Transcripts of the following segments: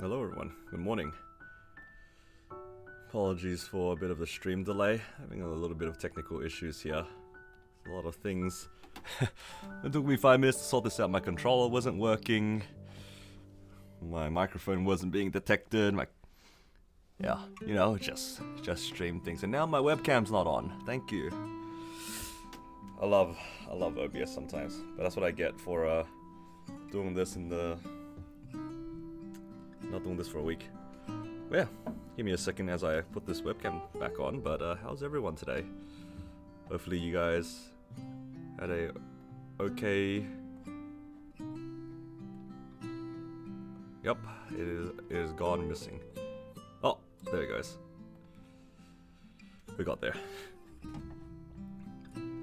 Hello everyone, good morning. Apologies for a bit of the stream delay, having a little bit of technical issues here. A lot of things. It took me 5 minutes to sort this out. My controller wasn't working, my microphone wasn't being detected, yeah, you know, just stream things. And now my webcam's not on. Thank you. I love OBS sometimes, but that's what I get for doing this in the not doing this for a week. But yeah, give me a second as I put this webcam back on. But how's everyone today? Hopefully you guys had a okay. Yep, it is gone missing. Oh, there it goes. We got there.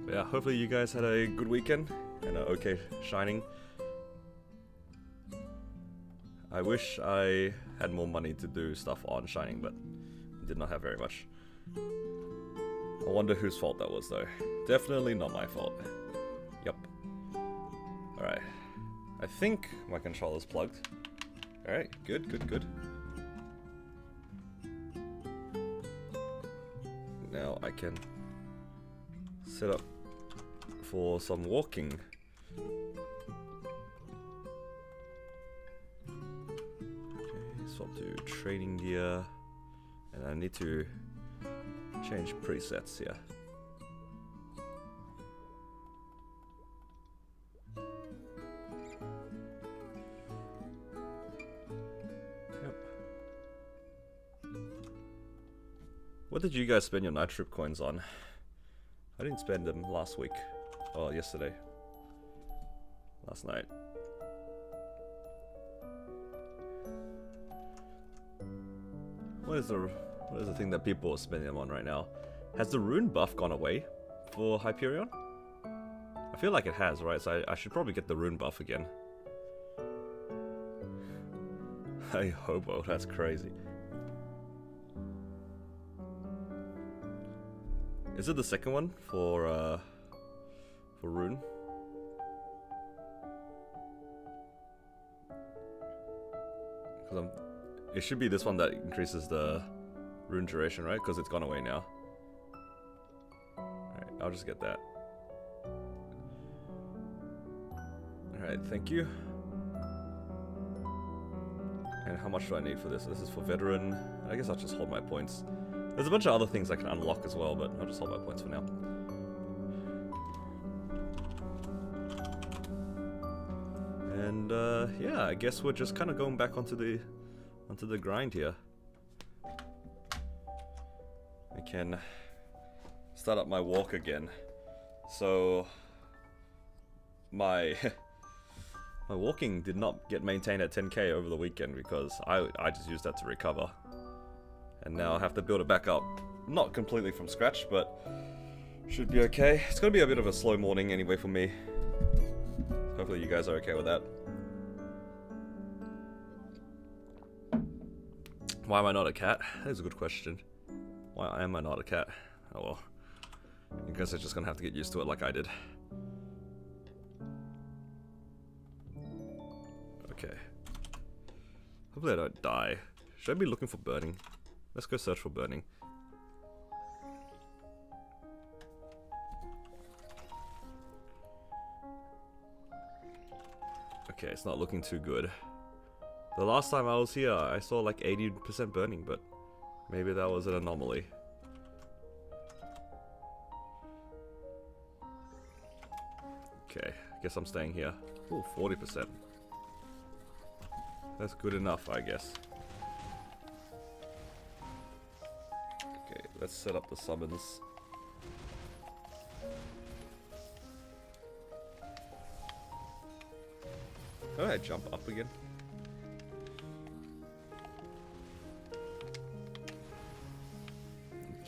But yeah, hopefully you guys had a good weekend and an okay shining. I wish I had more money to do stuff on Shining, but did not have very much. I wonder whose fault that was though. Definitely not my fault. Yep. Alright. I think my controller's plugged. Alright, good. Now I can set up for some walking. Swap to training gear, and I need to change presets here. Yep. What did you guys spend your night trip coins on? I didn't spend them last week. Oh, yesterday. Last night. What is the thing that people are spending them on right now? Has the rune buff gone away for Hyperion? I feel like it has, right? So I should probably get the rune buff again. Hey hobo, that's crazy. Is it the second one for rune? Because it should be this one that increases the rune duration, right? Because it's gone away now. Alright, I'll just get that. Alright, thank you. And how much do I need for this? This is for veteran. I guess I'll just hold my points. There's a bunch of other things I can unlock as well, but I'll just hold my points for now. And yeah, I guess we're just kind of going back onto the grind here. I can start up my walk again. So my my walking did not get maintained at 10k over the weekend because I just used that to recover. And now I have to build it back up. Not completely from scratch, but should be okay. It's gonna be a bit of a slow morning anyway for me. Hopefully you guys are okay with that. Why am I not a cat? That is a good question. Why am I not a cat? Oh well. I guess I'm just gonna have to get used to it like I did. Okay. Hopefully I don't die. Should I be looking for burning? Let's go search for burning. Okay, it's not looking too good. The last time I was here, I saw like 80% burning, but maybe that was an anomaly. Okay, I guess I'm staying here. Ooh, 40%. That's good enough, I guess. Okay, let's set up the summons. Go ahead, jump up again.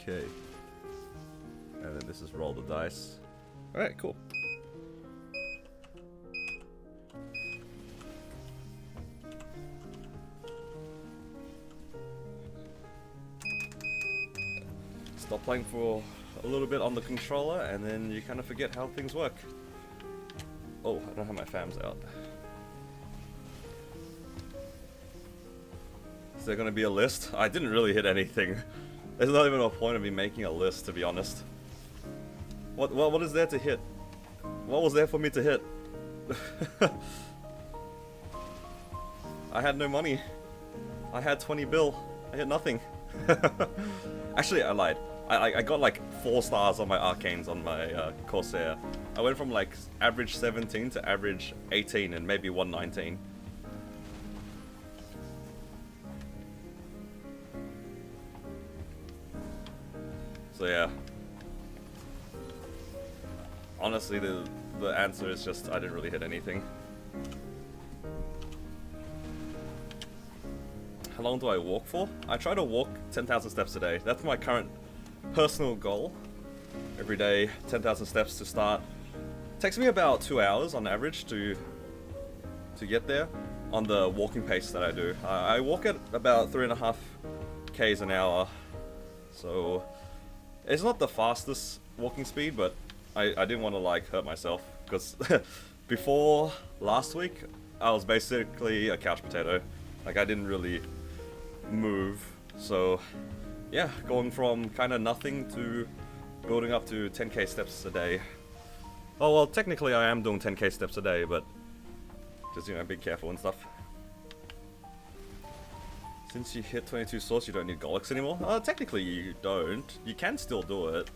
Okay. And then this is roll the dice. Alright, cool. Stop playing for a little bit on the controller and then you kind of forget how things work. Oh, I don't have my fams out. Is there gonna be a list? I didn't really hit anything. There's not even a point of me making a list, to be honest. What is there to hit? What was there for me to hit? I had no money. I had 20 bill. I hit nothing. Actually, I lied. I got like 4 stars on my arcanes on my Corsair. I went from like average 17 to average 18 and maybe 119. So yeah. Honestly, the answer is just I didn't really hit anything. How long do I walk for? I try to walk 10,000 steps a day. That's my current personal goal. Every day, 10,000 steps to start. Takes me about 2 hours on average to get there on the walking pace that I do. I walk at about 3.5 k's an hour. So it's not the fastest walking speed, but I didn't want to like hurt myself because before last week I was basically a couch potato. Like I didn't really move. So yeah, going from kind of nothing to building up to 10k steps a day. Oh well, technically I am doing 10k steps a day, but just, you know, be careful and stuff. Since you hit 22 source, you don't need Golix anymore? Technically you don't. You can still do it.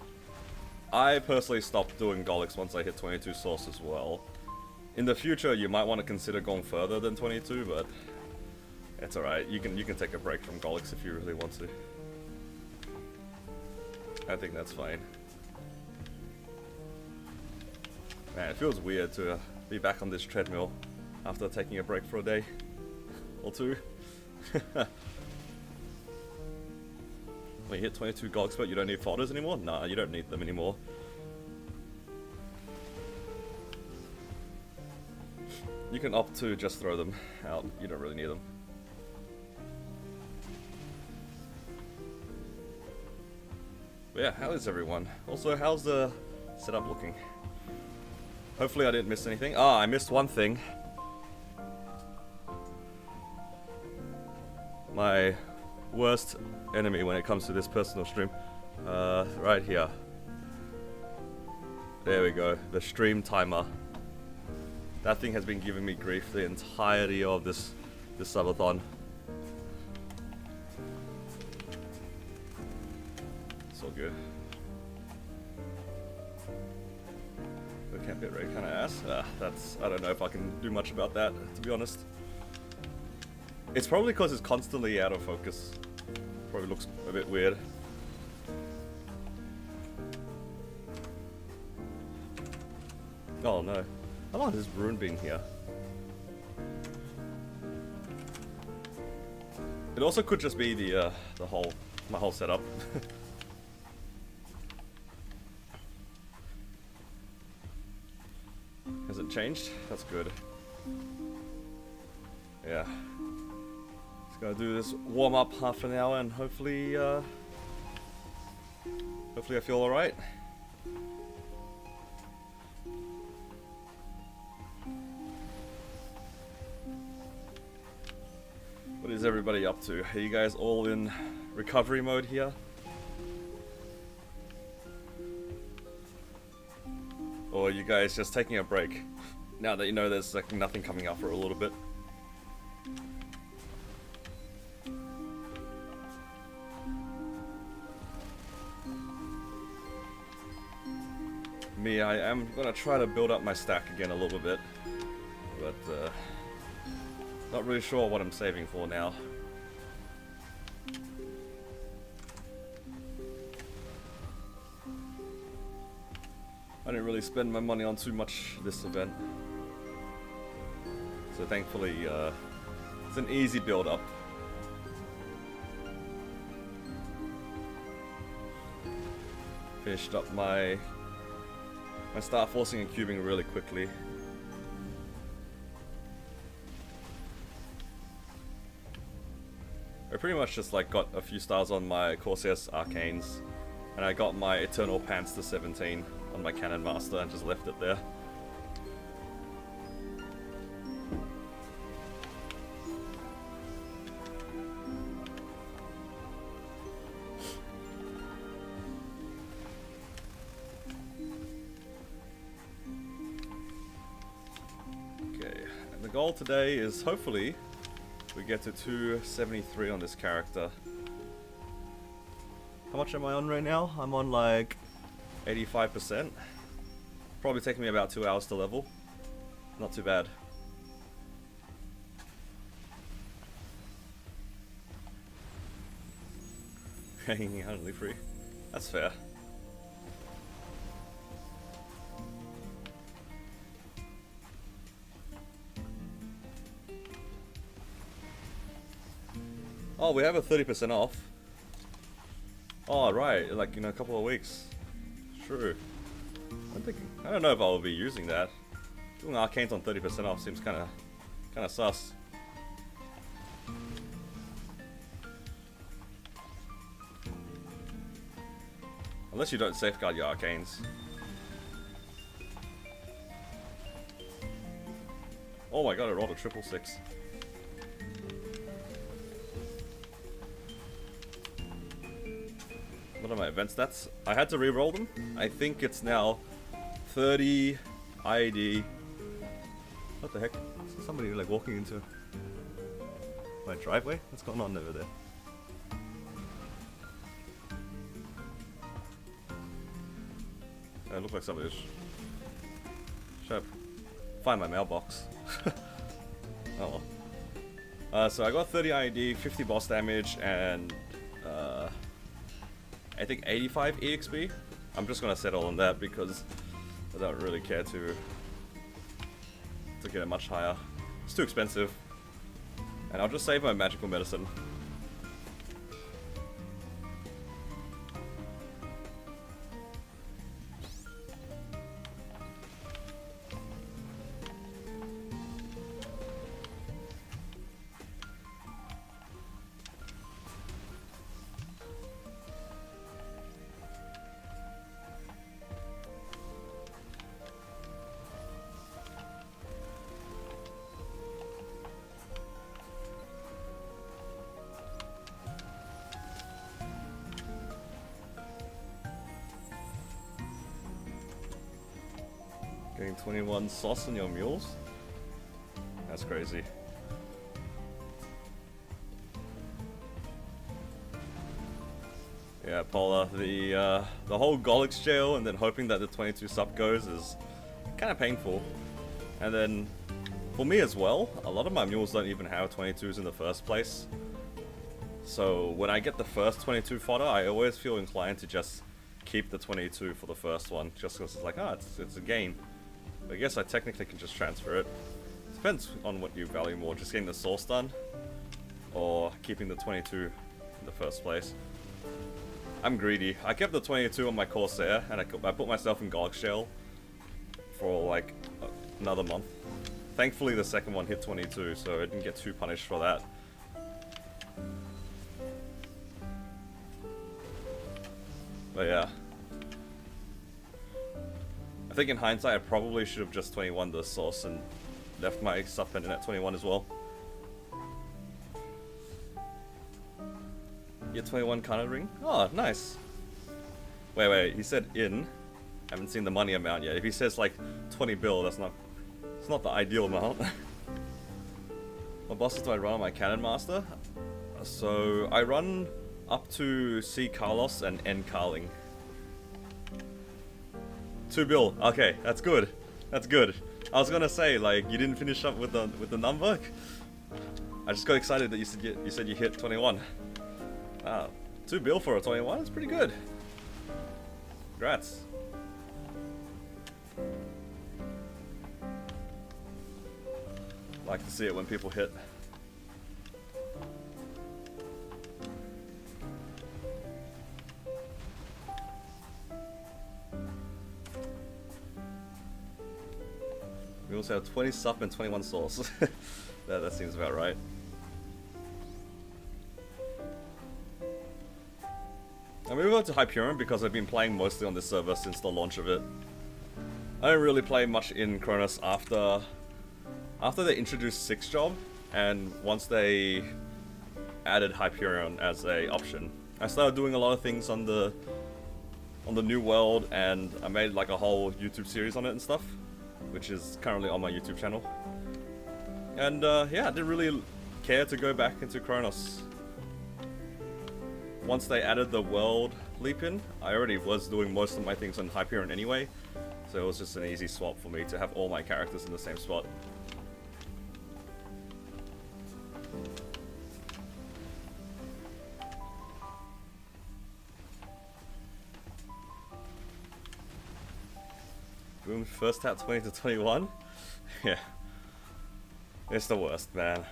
I personally stopped doing Golix once I hit 22 source as well. In the future, you might want to consider going further than 22, but it's alright. You can take a break from Golix if you really want to. I think that's fine. Man, it feels weird to be back on this treadmill after taking a break for a day or two. When you hit 22 Golix, but you don't need folders anymore? Nah, you don't need them anymore. You can opt to just throw them out. You don't really need them. But yeah, how is everyone? Also, how's the setup looking? Hopefully I didn't miss anything. Ah, I missed one thing. My worst enemy when it comes to this personal stream. Right here. There we go. The stream timer. That thing has been giving me grief the entirety of this subathon. It's all good. The camp bit rate kind of ass. I don't know if I can do much about that, to be honest. It's probably because it's constantly out of focus. Probably looks a bit weird. Oh no. How long has this rune been here? It also could just be my whole setup. Has it changed? That's good. Yeah. Just gonna do this warm up half an hour and hopefully I feel alright. What is everybody up to? Are you guys all in recovery mode here? Or are you guys just taking a break now that you know there's like nothing coming up for a little bit? Me, I am gonna try to build up my stack again a little bit, but not really sure what I'm saving for now. I didn't really spend my money on too much this event, so thankfully it's an easy build up. Finished up my Starforcing and cubing really quickly. I pretty much just like got a few stars on my Corsair's Arcanes, and I got my Eternal Pants to 17 on my Cannon Master and just left it there. goal today is hopefully we get to 273 on this character. How much am I on right now? I'm on like 85%. Probably taking me about 2 hours to level. Not too bad. Hanging out only free. That's fair. Oh, we have a 30% off. Oh, right, like in a couple of weeks. True. I don't know if I'll be using that. Doing arcanes on 30% off seems kinda sus. Unless you don't safeguard your arcanes. Oh my god, I rolled a 666. What are my event stats? I had to re-roll them. I think it's now 30 ID. What the heck? Is somebody like walking into my driveway? What's going on over there? It looks like somebody should find my mailbox. Oh well. So I got 30 ID, 50 boss damage, and I think 85 EXP. I'm just gonna settle on that because I don't really care to get it much higher. It's too expensive. And I'll just save my magical medicine. Getting 21 sauce on your mules? That's crazy. Yeah, Paula, the whole Golix jail and then hoping that the 22 sub goes is kind of painful. And then, for me as well, a lot of my mules don't even have 22s in the first place. So when I get the first 22 fodder, I always feel inclined to just keep the 22 for the first one, just because it's like, ah, it's a gain. But I guess I technically can just transfer it. Depends on what you value more, just getting the source done, or keeping the 22 in the first place. I'm greedy. I kept the 22 on my Corsair, and I put myself in Golix jail for like another month. Thankfully the second one hit 22, so I didn't get too punished for that. But yeah. I think in hindsight I probably should have just 21 the source and left my stuff pendant at 21 as well. Yeah, 21 Kana ring? Oh, nice. Wait, he said in. Haven't seen the money amount yet. If he says like 20 bill, it's not the ideal amount. What bosses do I run on my Cannon Master? So I run up to C Carlos and N Carling. 2 bill. Okay, that's good. That's good. I was gonna say, like, you didn't finish up with the number. I just got excited that you said you hit 21. Wow, 2 bill for a 21. That's pretty good. Congrats. Like to see it when people hit. We also have 20 sup and 21 source. that seems about right. I moved on to Hyperion because I've been playing mostly on this server since the launch of it. I don't really play much in Cronus after they introduced 6 job, and once they added Hyperion as a option. I started doing a lot of things on the new world, and I made like a whole YouTube series on it and stuff, which is currently on my YouTube channel. And yeah, I didn't really care to go back into Kronos. Once they added the world leap in, I already was doing most of my things on Hyperion anyway, so it was just an easy swap for me to have all my characters in the same spot. Boom, first tap 20 to 21. Yeah. It's the worst, man.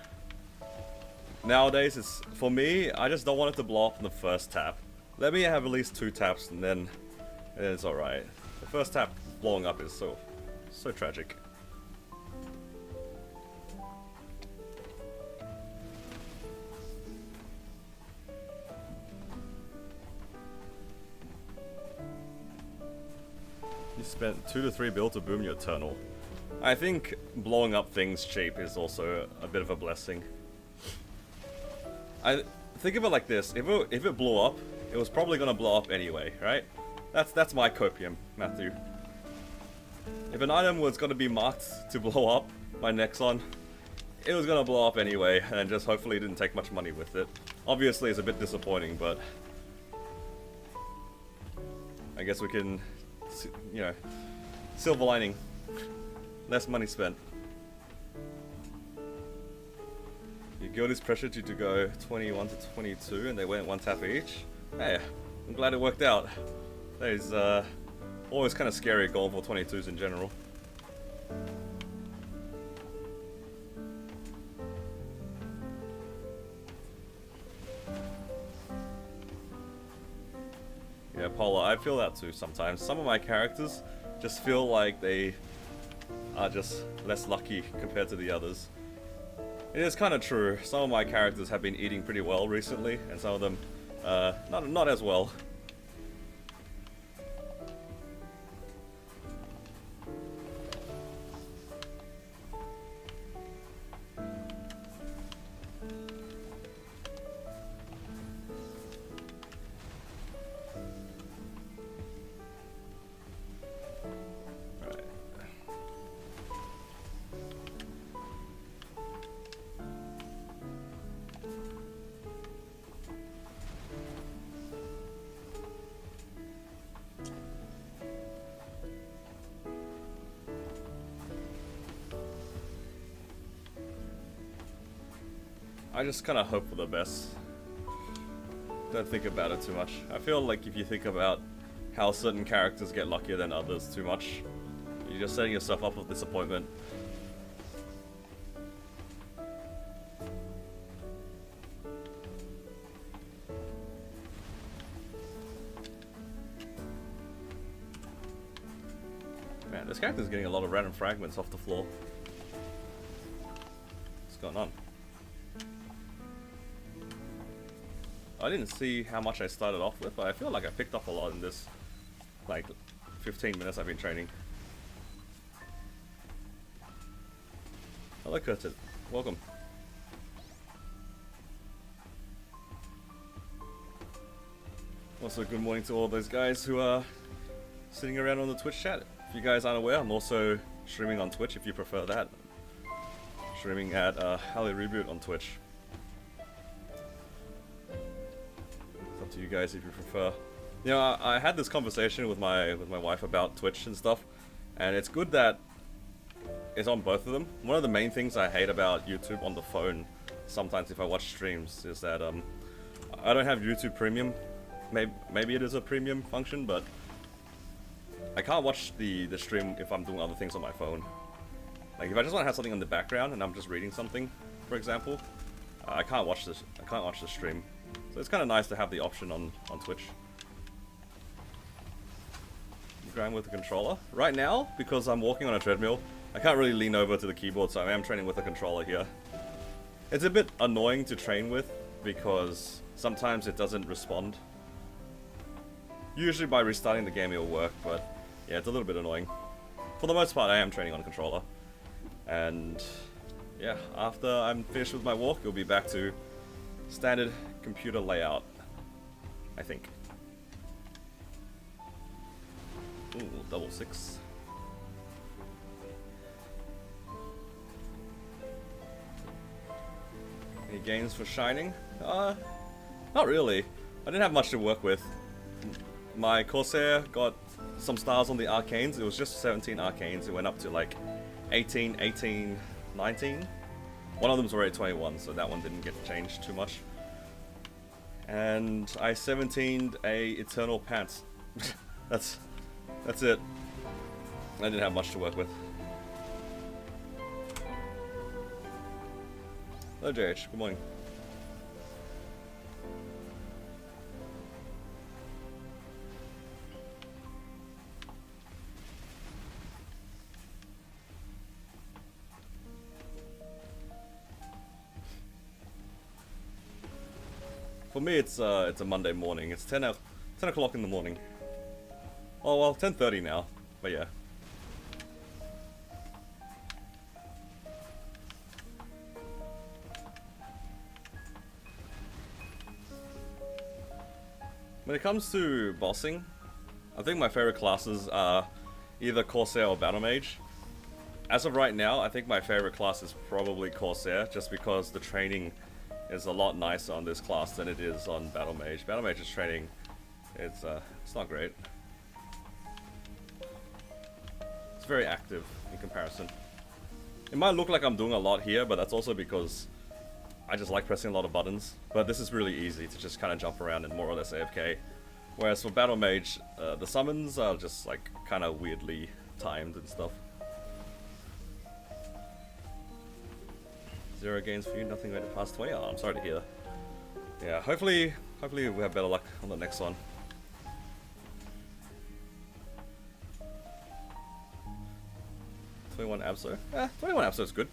Nowadays, it's for me, I just don't want it to blow up in the first tap. Let me have at least 2 taps and then it's alright. The first tap blowing up is so tragic. You spent 2 to 3 bill to boom your Eternal. I think blowing up things cheap is also a bit of a blessing. I think of it like this: if it blew up, it was probably gonna blow up anyway, right? That's my copium, Matthew. If an item was gonna be marked to blow up by Nexon, it was gonna blow up anyway, and just hopefully didn't take much money with it. Obviously, it's a bit disappointing, but I guess we can, you know, silver lining. Less money spent. Your guild is pressured you to go 21 to 22 and they went 1 tap each. Hey, I'm glad it worked out. That is always kind of scary going for 22s in general. Yeah, Polar, I feel that too sometimes. Some of my characters just feel like they are just less lucky compared to the others. It is kind of true. Some of my characters have been eating pretty well recently, and some of them not as well. I just kind of hope for the best. Don't think about it too much. I feel like if you think about how certain characters get luckier than others too much, you're just setting yourself up for disappointment. Man, this character's getting a lot of random fragments off the floor. What's going on? I didn't see how much I started off with, but I feel like I picked up a lot in this, like, 15 minutes I've been training. Hello, Curtin. Welcome. Also, good morning to all those guys who are sitting around on the Twitch chat. If you guys aren't aware, I'm also streaming on Twitch if you prefer that. Streaming at Halley Reboot on Twitch. It's up to you guys if you prefer. You know, I had this conversation with my wife about Twitch and stuff, and it's good that it's on both of them. One of the main things I hate about YouTube on the phone, sometimes if I watch streams, is that I don't have YouTube Premium. Maybe it is a premium function, but I can't watch the stream if I'm doing other things on my phone. Like if I just want to have something in the background and I'm just reading something, for example, I can't watch this. I can't watch the stream. So it's kind of nice to have the option on Twitch. You grind with the controller right now because I'm walking on a treadmill. I can't really lean over to the keyboard, so I am training with a controller here. It's a bit annoying to train with because sometimes it doesn't respond. Usually by restarting the game it'll work, but yeah, it's a little bit annoying. For the most part, I am training on a controller. And yeah, after I'm finished with my walk, it'll be back to standard computer layout, I think. Ooh, double six. gains for shining? Not really. I didn't have much to work with. My Corsair got some stars on the arcanes. It was just 17 arcanes. It went up to like 18, 18, 19. One of them's already 21, so that one didn't get changed too much. And I 17'd a Eternal Pants. That's it. I didn't have much to work with. Hello JH, good morning. For me, it's a Monday morning. It's 10 o'clock in the morning. Oh well, 10:30 now. But yeah. When it comes to bossing, I think my favorite classes are either Corsair or Battle Mage. As of right now, I think my favorite class is probably Corsair, just because the training is a lot nicer on this class than it is on Battle Mage. Battle Mage's training, it's not great. It's very active in comparison. It might look like I'm doing a lot here, but that's also because I just like pressing a lot of buttons. But this is really easy to just kind of jump around and more or less AFK. Whereas for Battle Mage, the summons are just like kind of weirdly timed and stuff. 0 gains for you, nothing rated past 20. Oh, I'm sorry to hear. Yeah, hopefully we have better luck on the next one. $21 Abso. 21 Abso is good.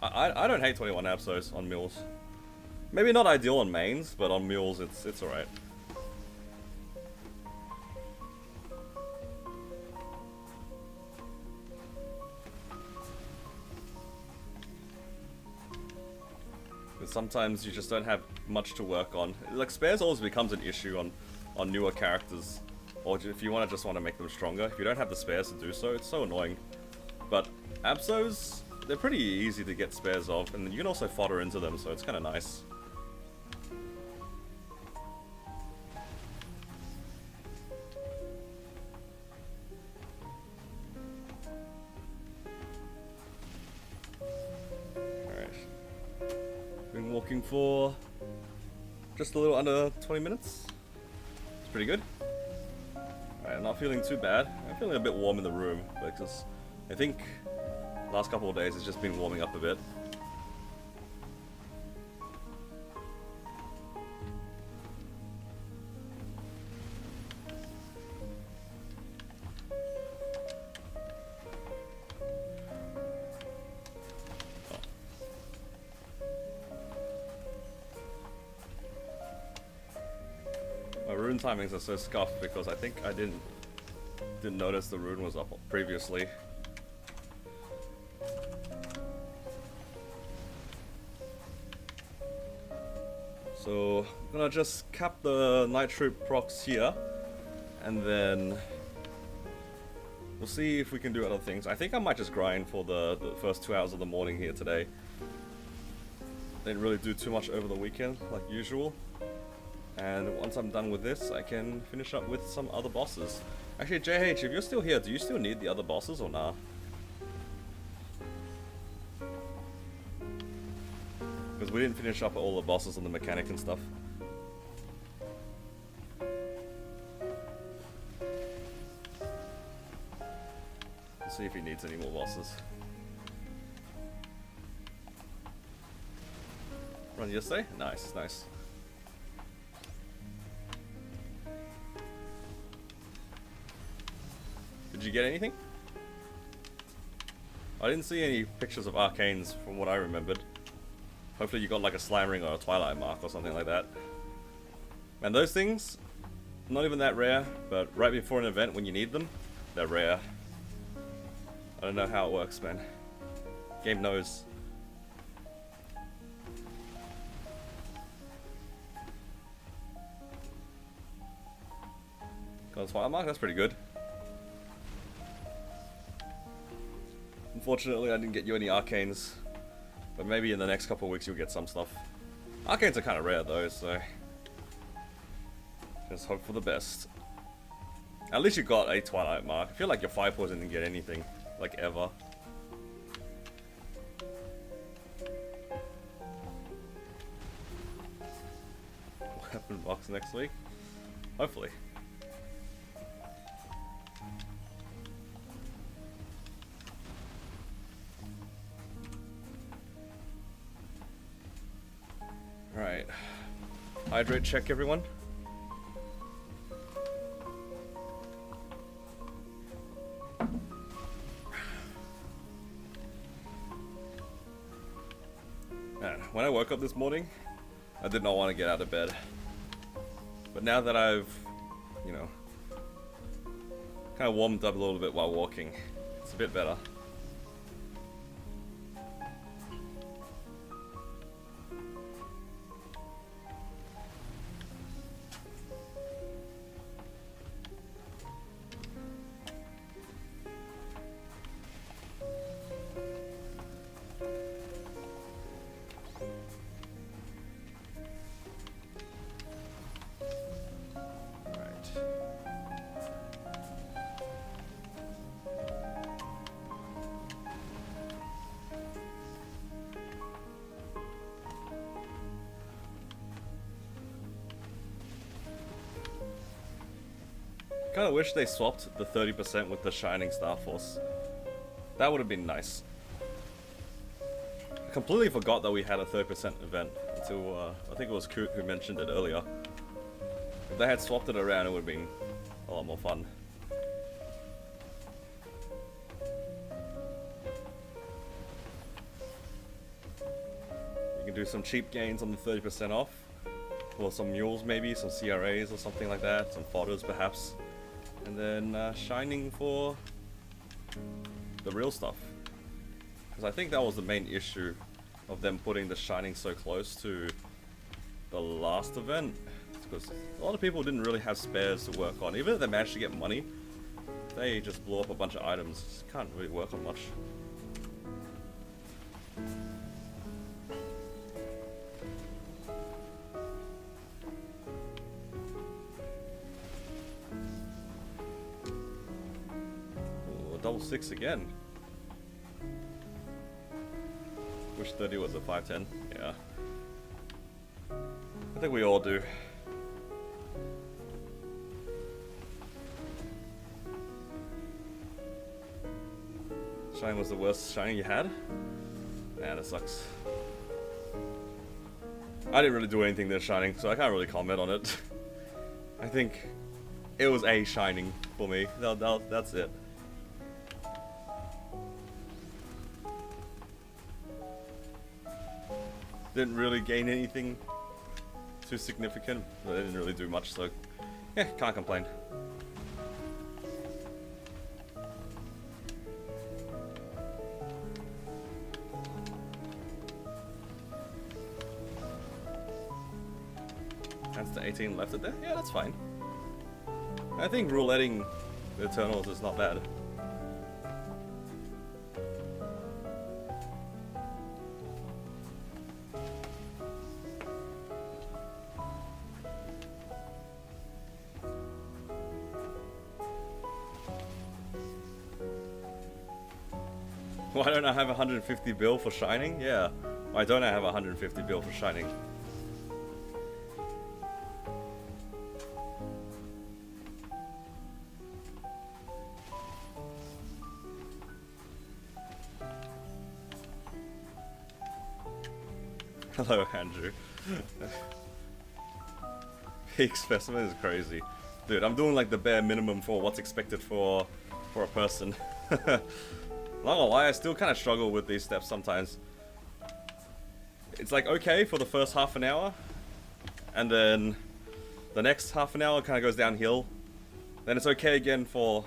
I don't hate 21 Absos on mules. Maybe not ideal on mains, but on mules it's alright. Sometimes you just don't have much to work on. Like, spares always becomes an issue on newer characters, or if you just want to make them stronger. If you don't have the spares to do so, it's so annoying. But Absos, they're pretty easy to get spares of, and you can also fodder into them, so it's kind of nice. Walking for just a little under 20 minutes. It's pretty good. Alright, I'm not feeling too bad. I'm feeling a bit warm in the room because I think the last couple of days it's just been warming up a bit. Rune timings are so scuffed because I think I didn't notice the rune was up previously. So I'm gonna just cap the Night Troop procs here, and then we'll see if we can do other things. I think I might just grind for the first 2 hours of the morning here today. Didn't really do too much over the weekend like usual. And once I'm done with this, I can finish up with some other bosses. Actually, JH, if you're still here, do you still need the other bosses or nah? Because we didn't finish up all the bosses on the mechanic and stuff. Let's see if he needs any more bosses. Run yesterday? Nice, nice. Did you get anything? I didn't see any pictures of arcanes from what I remembered. Hopefully you got like a slime ring or a twilight mark or something like that. And those things, not even that rare, but right before an event when you need them, they're rare. I don't know how it works, man. Game knows. Got a twilight mark? That's pretty good. Unfortunately, I didn't get you any arcanes, but maybe in the next couple of weeks you'll get some stuff. Arcanes are kind of rare though, so just hope for the best. At least you got a Twilight Mark. I feel like your Fire Poison didn't get anything, like ever. Weapon box next week? Hopefully. Alright. Hydrate check, everyone. Man, when I woke up this morning, I did not want to get out of bed. But now that I've, you know, kind of warmed up a little bit while walking, it's a bit better. Kinda wish they swapped the 30% with the Shining Starforce. That would have been nice. I completely forgot that we had a 30% event until I think it was Coot who mentioned it earlier. If they had swapped it around, it would have been a lot more fun. You can do some cheap gains on the 30% off. Or some mules maybe, some CRAs or something like that, some fodders perhaps. And then Shining for the real stuff. Because I think that was the main issue of them putting the Shining so close to the last event. Because a lot of people didn't really have spares to work on. Even if they managed to get money, they just blew up a bunch of items. Just can't really work on much. Double 6 again. Wish 30 was a 510. Yeah. I think we all do. Shining was the worst Shining you had? Man, that sucks. I didn't really do anything this Shining, so I can't really comment on it. I think it was a Shining for me. That's it. Didn't really gain anything too significant. They didn't really do much, so yeah, can't complain. Chance to 18 left it there? Yeah, that's fine. I think rouletting the Eternals is not bad. Why don't I have 150 bill for Shining? Yeah. Why don't I have 150 bill for Shining? Hello, Andrew. Peak specimen is crazy. Dude, I'm doing like the bare minimum for what's expected for a person. Not gonna lie, I still kind of struggle with these steps sometimes. It's like okay for the first half an hour, and then the next half an hour kind of goes downhill. Then it's okay again for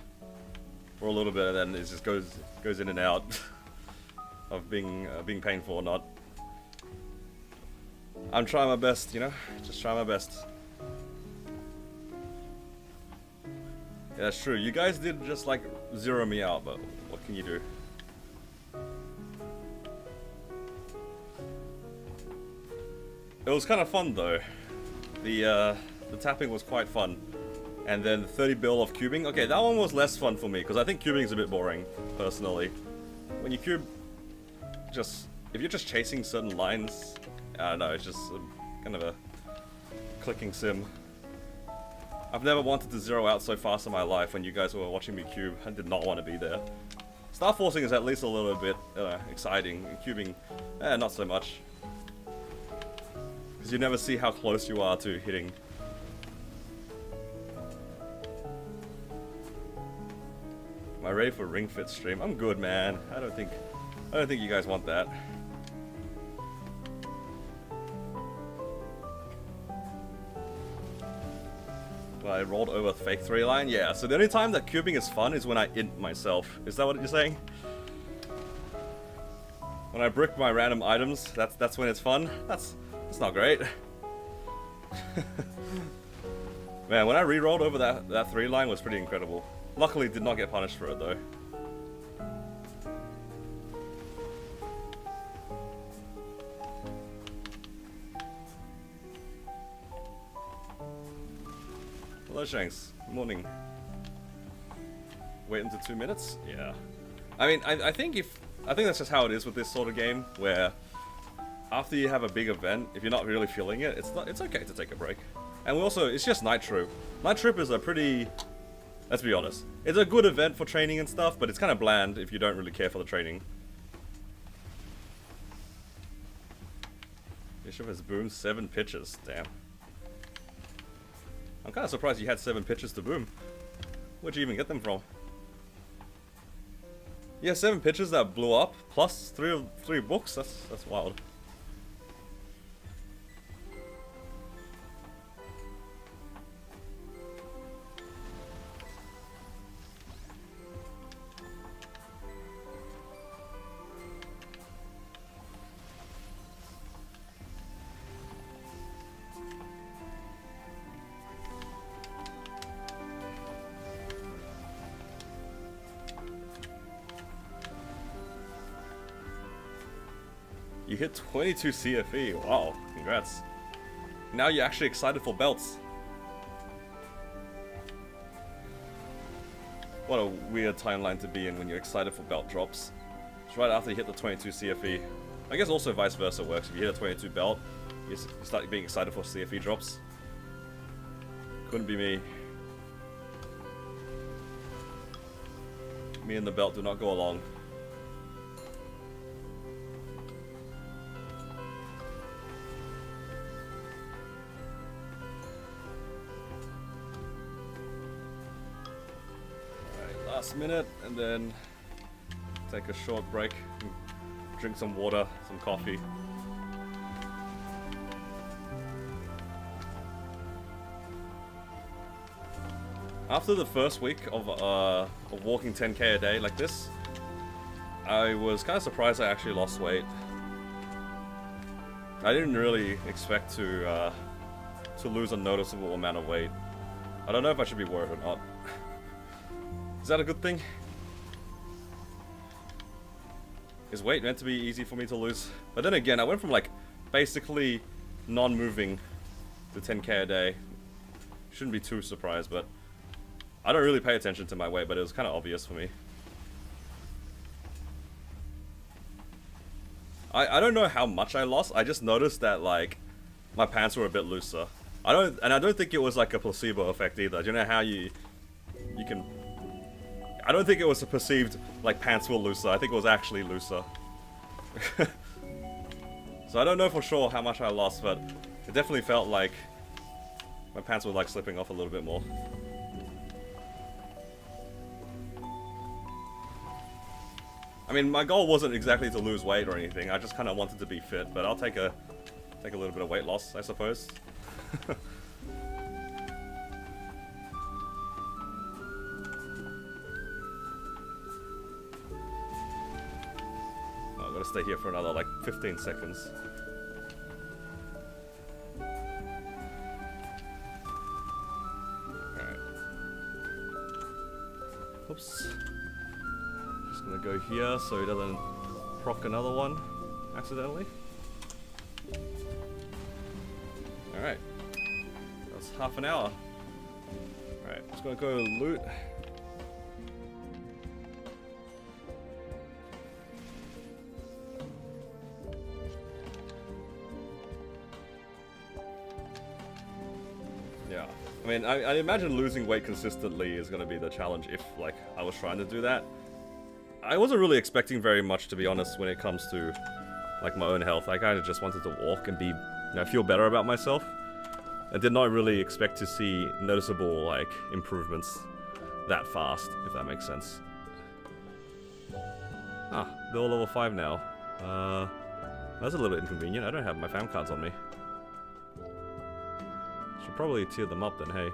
a little bit, and then it just goes in and out of being painful or not. I'm trying my best, you know, just trying my best. Yeah, that's true. You guys did just like zero me out, but what can you do? It was kind of fun though. The tapping was quite fun. And then 30 bill of cubing. Okay, that one was less fun for me because I think cubing is a bit boring, personally. When you cube, if you're just chasing certain lines, I don't know, it's just kind of a clicking sim. I've never wanted to zero out so fast in my life. When you guys were watching me cube, I did not want to be there. Starforcing is at least a little bit exciting. Cubing, not so much. Because you never see how close you are to hitting. Am I ready for Ring Fit stream? I'm good, man. I don't think you guys want that. Well, I rolled over fake 3 line? Yeah, so the only time that cubing is fun is when I int myself. Is that what you're saying? When I brick my random items, that's when it's fun? That's not great. Man, when I re-rolled over that 3 line was pretty incredible. Luckily, did not get punished for it though. Hello, Shanks. Good morning. Wait until 2 minutes? Yeah. I mean, I think that's just how it is with this sort of game, where after you have a big event, if you're not really feeling it, it's okay to take a break. And it's just Night Troop. Night Troop is a pretty, let's be honest, it's a good event for training and stuff, but it's kind of bland if you don't really care for the training. Bishop has boomed 7 pitches, damn. I'm kind of surprised you had 7 pitches to boom. Where'd you even get them from? Yeah, 7 pitches that blew up, plus 3 books, that's wild. You hit 22 CFE, wow, congrats. Now you're actually excited for belts. What a weird timeline to be in when you're excited for belt drops. It's right after you hit the 22 CFE. I guess also vice versa works. If you hit a 22 belt, you start being excited for CFE drops. Couldn't be me. Me and the belt do not go along. Last minute, and then take a short break, drink some water, some coffee. After the first week of walking 10k a day like this, I was kind of surprised I actually lost weight. I didn't really expect to lose a noticeable amount of weight. I don't know if I should be worried or not. Is that a good thing? Is weight meant to be easy for me to lose? But then again, I went from like basically non-moving to 10k a day. Shouldn't be too surprised, but I don't really pay attention to my weight, but it was kind of obvious for me. I don't know how much I lost. I just noticed that like my pants were a bit looser. I don't think it was like a placebo effect either. Do you know how you can? I don't think it was a perceived like pants were looser. I think it was actually looser. So I don't know for sure how much I lost, but it definitely felt like my pants were like slipping off a little bit more. I mean, my goal wasn't exactly to lose weight or anything. I just kind of wanted to be fit, but I'll take a little bit of weight loss, I suppose. Oh, I've got to stay here for another like 15 seconds. Alright. Oops. Just gonna go here so he doesn't proc another one accidentally. Alright. That's half an hour. Alright, just gonna go loot. Yeah. I mean, I imagine losing weight consistently is gonna be the challenge if, like, I was trying to do that. I wasn't really expecting very much, to be honest, when it comes to, like, my own health. I kind of just wanted to walk and be, you know, feel better about myself. I did not really expect to see noticeable, like, improvements that fast, if that makes sense. Ah, they're all level 5 now. That's a little bit inconvenient. I don't have my fam cards on me. Should probably tier them up then, hey.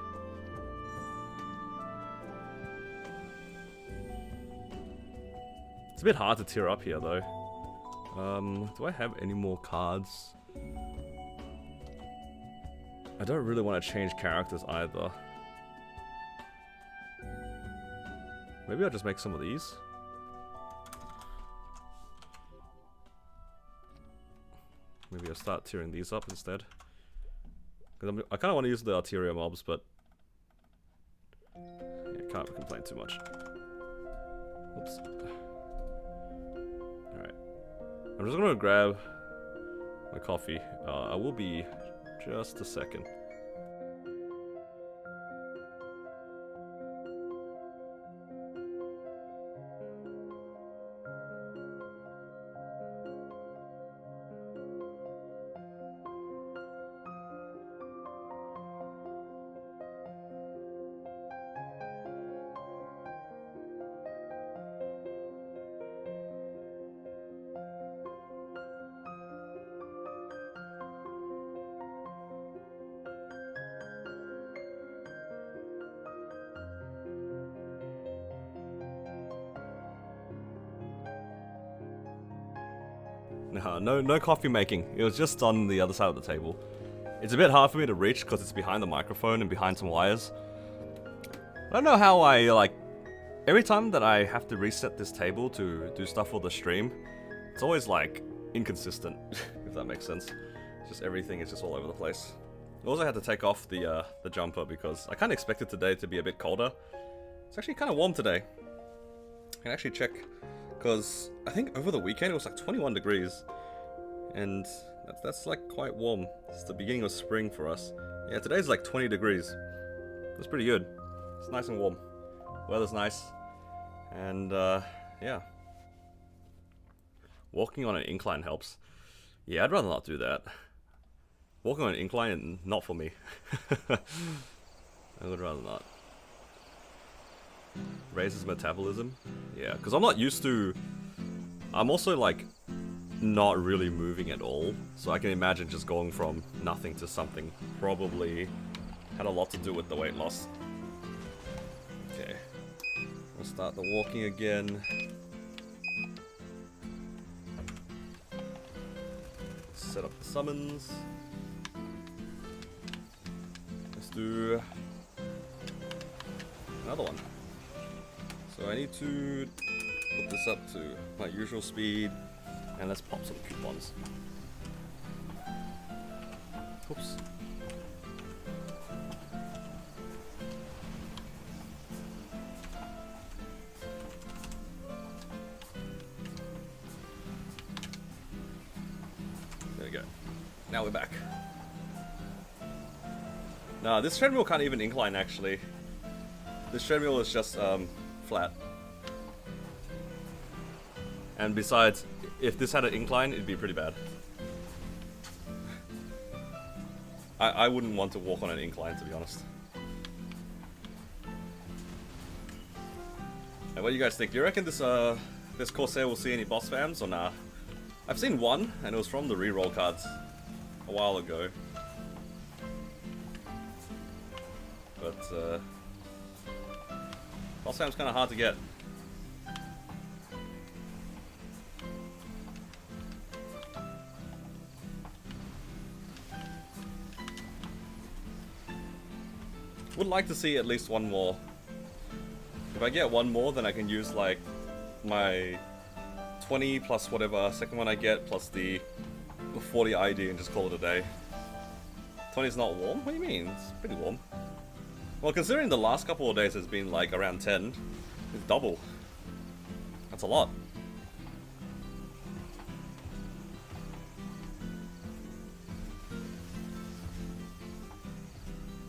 It's a bit hard to tier up here, though. Do I have any more cards? I don't really want to change characters either. Maybe I'll just make some of these. Maybe I'll start tiering these up instead. Because I kind of want to use the arterial mobs, but yeah, can't complain too much. Oops. Alright. I'm just going to grab my coffee. I will be just a second. No coffee making. It was just on the other side of the table. It's a bit hard for me to reach because it's behind the microphone and behind some wires. I don't know how I, like, every time that I have to reset this table to do stuff for the stream, it's always, like, inconsistent, if that makes sense. It's just everything is just all over the place. I also had to take off the jumper because I kind of expected today to be a bit colder. It's actually kind of warm today. I can actually check, because I think over the weekend it was like 21 degrees. And that's like quite warm. It's the beginning of spring for us. Yeah, today's like 20 degrees. That's pretty good. It's nice and warm. Weather's nice. And yeah. Walking on an incline helps. Yeah, I'd rather not do that. Walking on an incline, not for me. I would rather not. Raises metabolism? Yeah, because I'm not used to... I'm also like not really moving at all, so I can imagine just going from nothing to something probably had a lot to do with the weight loss. Okay, we'll start the walking again. Set up the summons. Let's do another one. So I need to put this up to my usual speed, and let's pop some coupons. Oops. There we go. Now we're back. Nah, this treadmill can't even incline actually. This treadmill is just flat. And besides, if this had an incline, it'd be pretty bad. I wouldn't want to walk on an incline, to be honest. And what do you guys think? Do you reckon this Corsair will see any boss fams or nah? I've seen one, and it was from the reroll cards a while ago. But boss fam's kind of hard to get. Would like to see at least one more. If I get one more, then I can use like my 20 plus whatever second one I get plus the 40 ID and just call it a day. 20's not warm? What do you mean? It's pretty warm. Well, considering the last couple of days has been like around 10, it's double. That's a lot.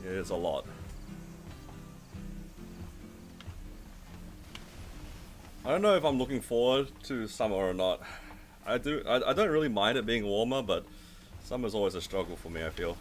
It is a lot. I don't know if I'm looking forward to summer or not. I don't really mind it being warmer, but summer's always a struggle for me, I feel.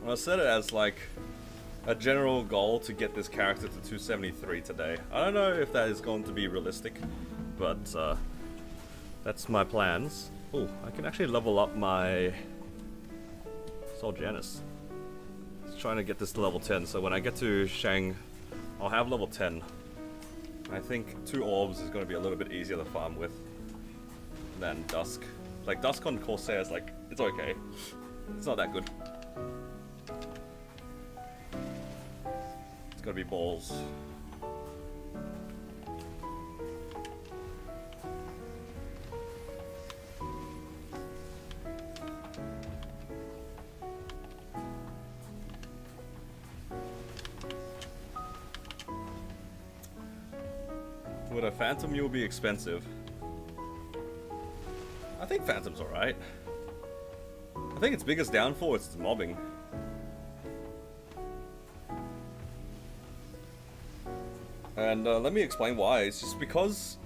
I set it as like a general goal to get this character to 273 today. I don't know if that is going to be realistic, but that's my plans. Oh, I can actually level up my Soul Janus. Just trying to get this to level 10, so when I get to Shang, I'll have level 10. I think 2 orbs is going to be a little bit easier to farm with than Dusk. Like, Dusk on Corsair is like, it's okay. It's not that good. It's gotta be balls. Would a Phantom Mule be expensive? I think Phantom's alright. I think its biggest downfall is its mobbing. And let me explain why. It's just because...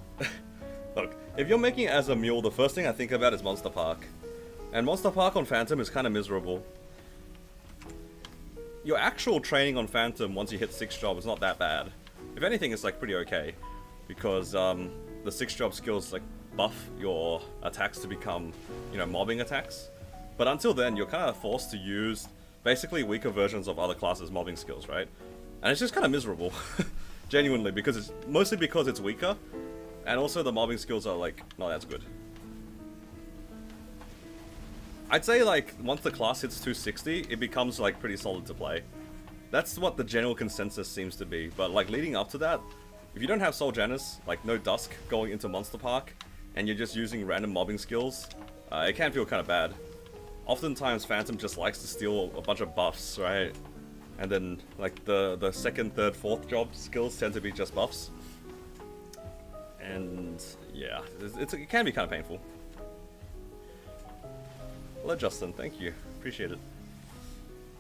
Look, if you're making it as a mule, the first thing I think about is Monster Park. And Monster Park on Phantom is kind of miserable. Your actual training on Phantom once you hit 6 job is not that bad. If anything, it's like pretty okay. Because the 6 job skills like buff your attacks to become, you know, mobbing attacks. But until then, you're kind of forced to use basically weaker versions of other classes' mobbing skills, right? And it's just kind of miserable. Genuinely, because it's mostly because it's weaker, and also the mobbing skills are like not as good. I'd say like once the class hits 260, it becomes like pretty solid to play. That's what the general consensus seems to be. But like leading up to that, if you don't have Soul Janus, like no Dusk going into Monster Park, and you're just using random mobbing skills, it can feel kind of bad. Oftentimes Phantom just likes to steal a bunch of buffs, right? And then, like, the 2nd, 3rd, 4th job skills tend to be just buffs. And, yeah, it can be kind of painful. Hello, Justin. Thank you. Appreciate it.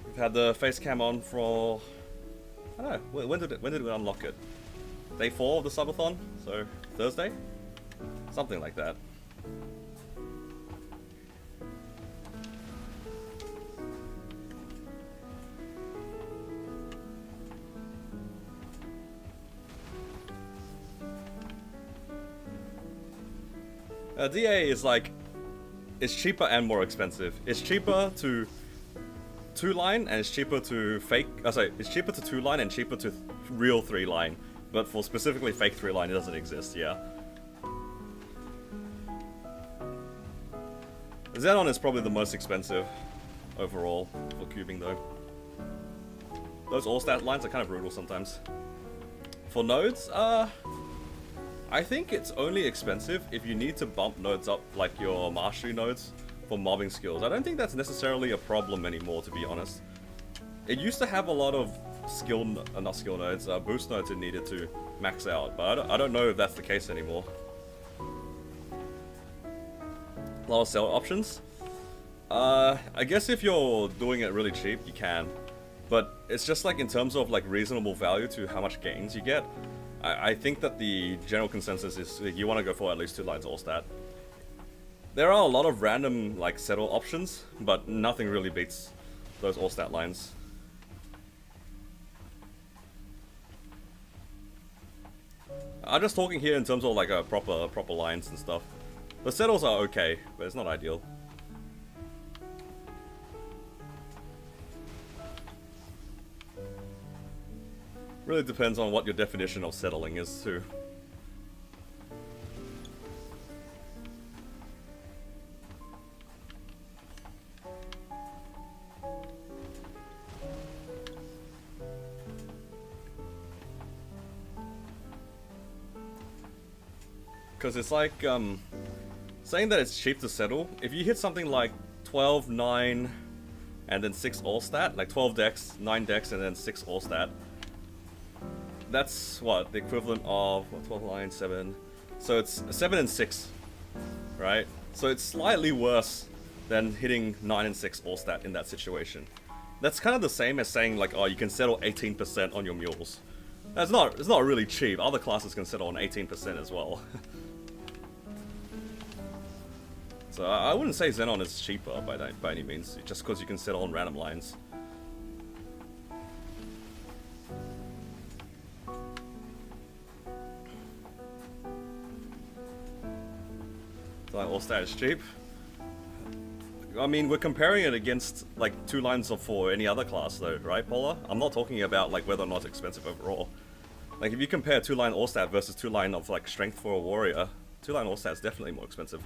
We've had the face cam on for... I don't know. When did we unlock it? Day 4 of the subathon? So, Thursday? Something like that. DA is like, it's cheaper and more expensive. It's cheaper to 2-line and it's cheaper to fake, it's cheaper to 2-line and cheaper to real 3-line. But for specifically fake 3-line, it doesn't exist, yeah. Xenon is probably the most expensive overall for cubing though. Those all-stat lines are kind of brutal sometimes. For nodes, I think it's only expensive if you need to bump nodes up, like your mastery nodes, for mobbing skills. I don't think that's necessarily a problem anymore, to be honest. It used to have a lot of not skill nodes, boost nodes it needed to max out, but I don't know if that's the case anymore. A lot of sell options. I guess if you're doing it really cheap, you can. But it's just like in terms of like reasonable value to how much gains you get, I think that the general consensus is you want to go for at least 2 lines all stat. There are a lot of random like settle options, but nothing really beats those all stat lines. I'm just talking here in terms of like a proper lines and stuff. The settles are okay, but it's not ideal. Really depends on what your definition of settling is too. Because it's like, saying that it's cheap to settle, if you hit something like 12, 9, and then 6 all stat, like 12 decks, 9 decks, and then 6 all stat, that's what, the equivalent of, 12, 9, 7, so it's 7 and 6, right? So it's slightly worse than hitting 9 and 6 all stat in that situation. That's kind of the same as saying like, oh, you can settle 18% on your mules. It's not really cheap. Other classes can settle on 18% as well. So I wouldn't say Xenon is cheaper by any means, just because you can settle on random lines. So like, all stat is cheap. I mean, we're comparing it against like 2 lines of for any other class though, right, Polar? I'm not talking about like whether or not it's expensive overall. Like if you compare 2-line all stat versus 2-line of like strength for a warrior, 2-line all stat is definitely more expensive.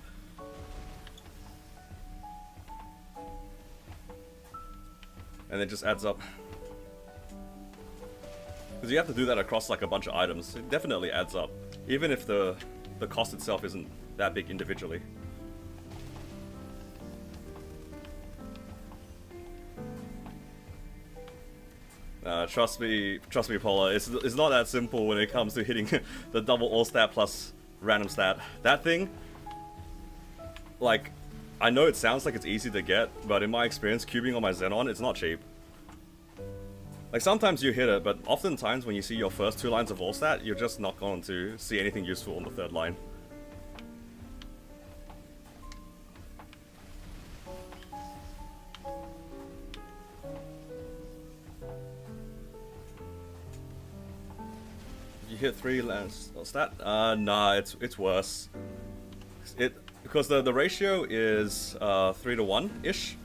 And it just adds up. Because you have to do that across like a bunch of items. It definitely adds up. Even if the cost itself isn't that big individually. Trust me, Paula, it's not that simple when it comes to hitting the double all stat plus random stat. That thing, like, I know it sounds like it's easy to get, but in my experience, cubing on my Xenon, it's not cheap. Like, sometimes you hit it, but oftentimes when you see your first 2 lines of all stat, you're just not going to see anything useful on the 3rd line. You hit 3 lines of stat? Nah, it's worse. Because the ratio is 3 to 1-ish.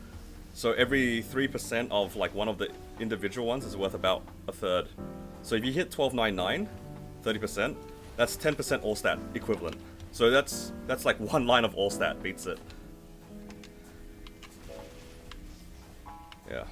So every 3% of like one of the individual ones is worth about a third. So if you hit 1299, 30%, that's 10% all stat equivalent. So that's like 1 line of all stat beats it. Yeah.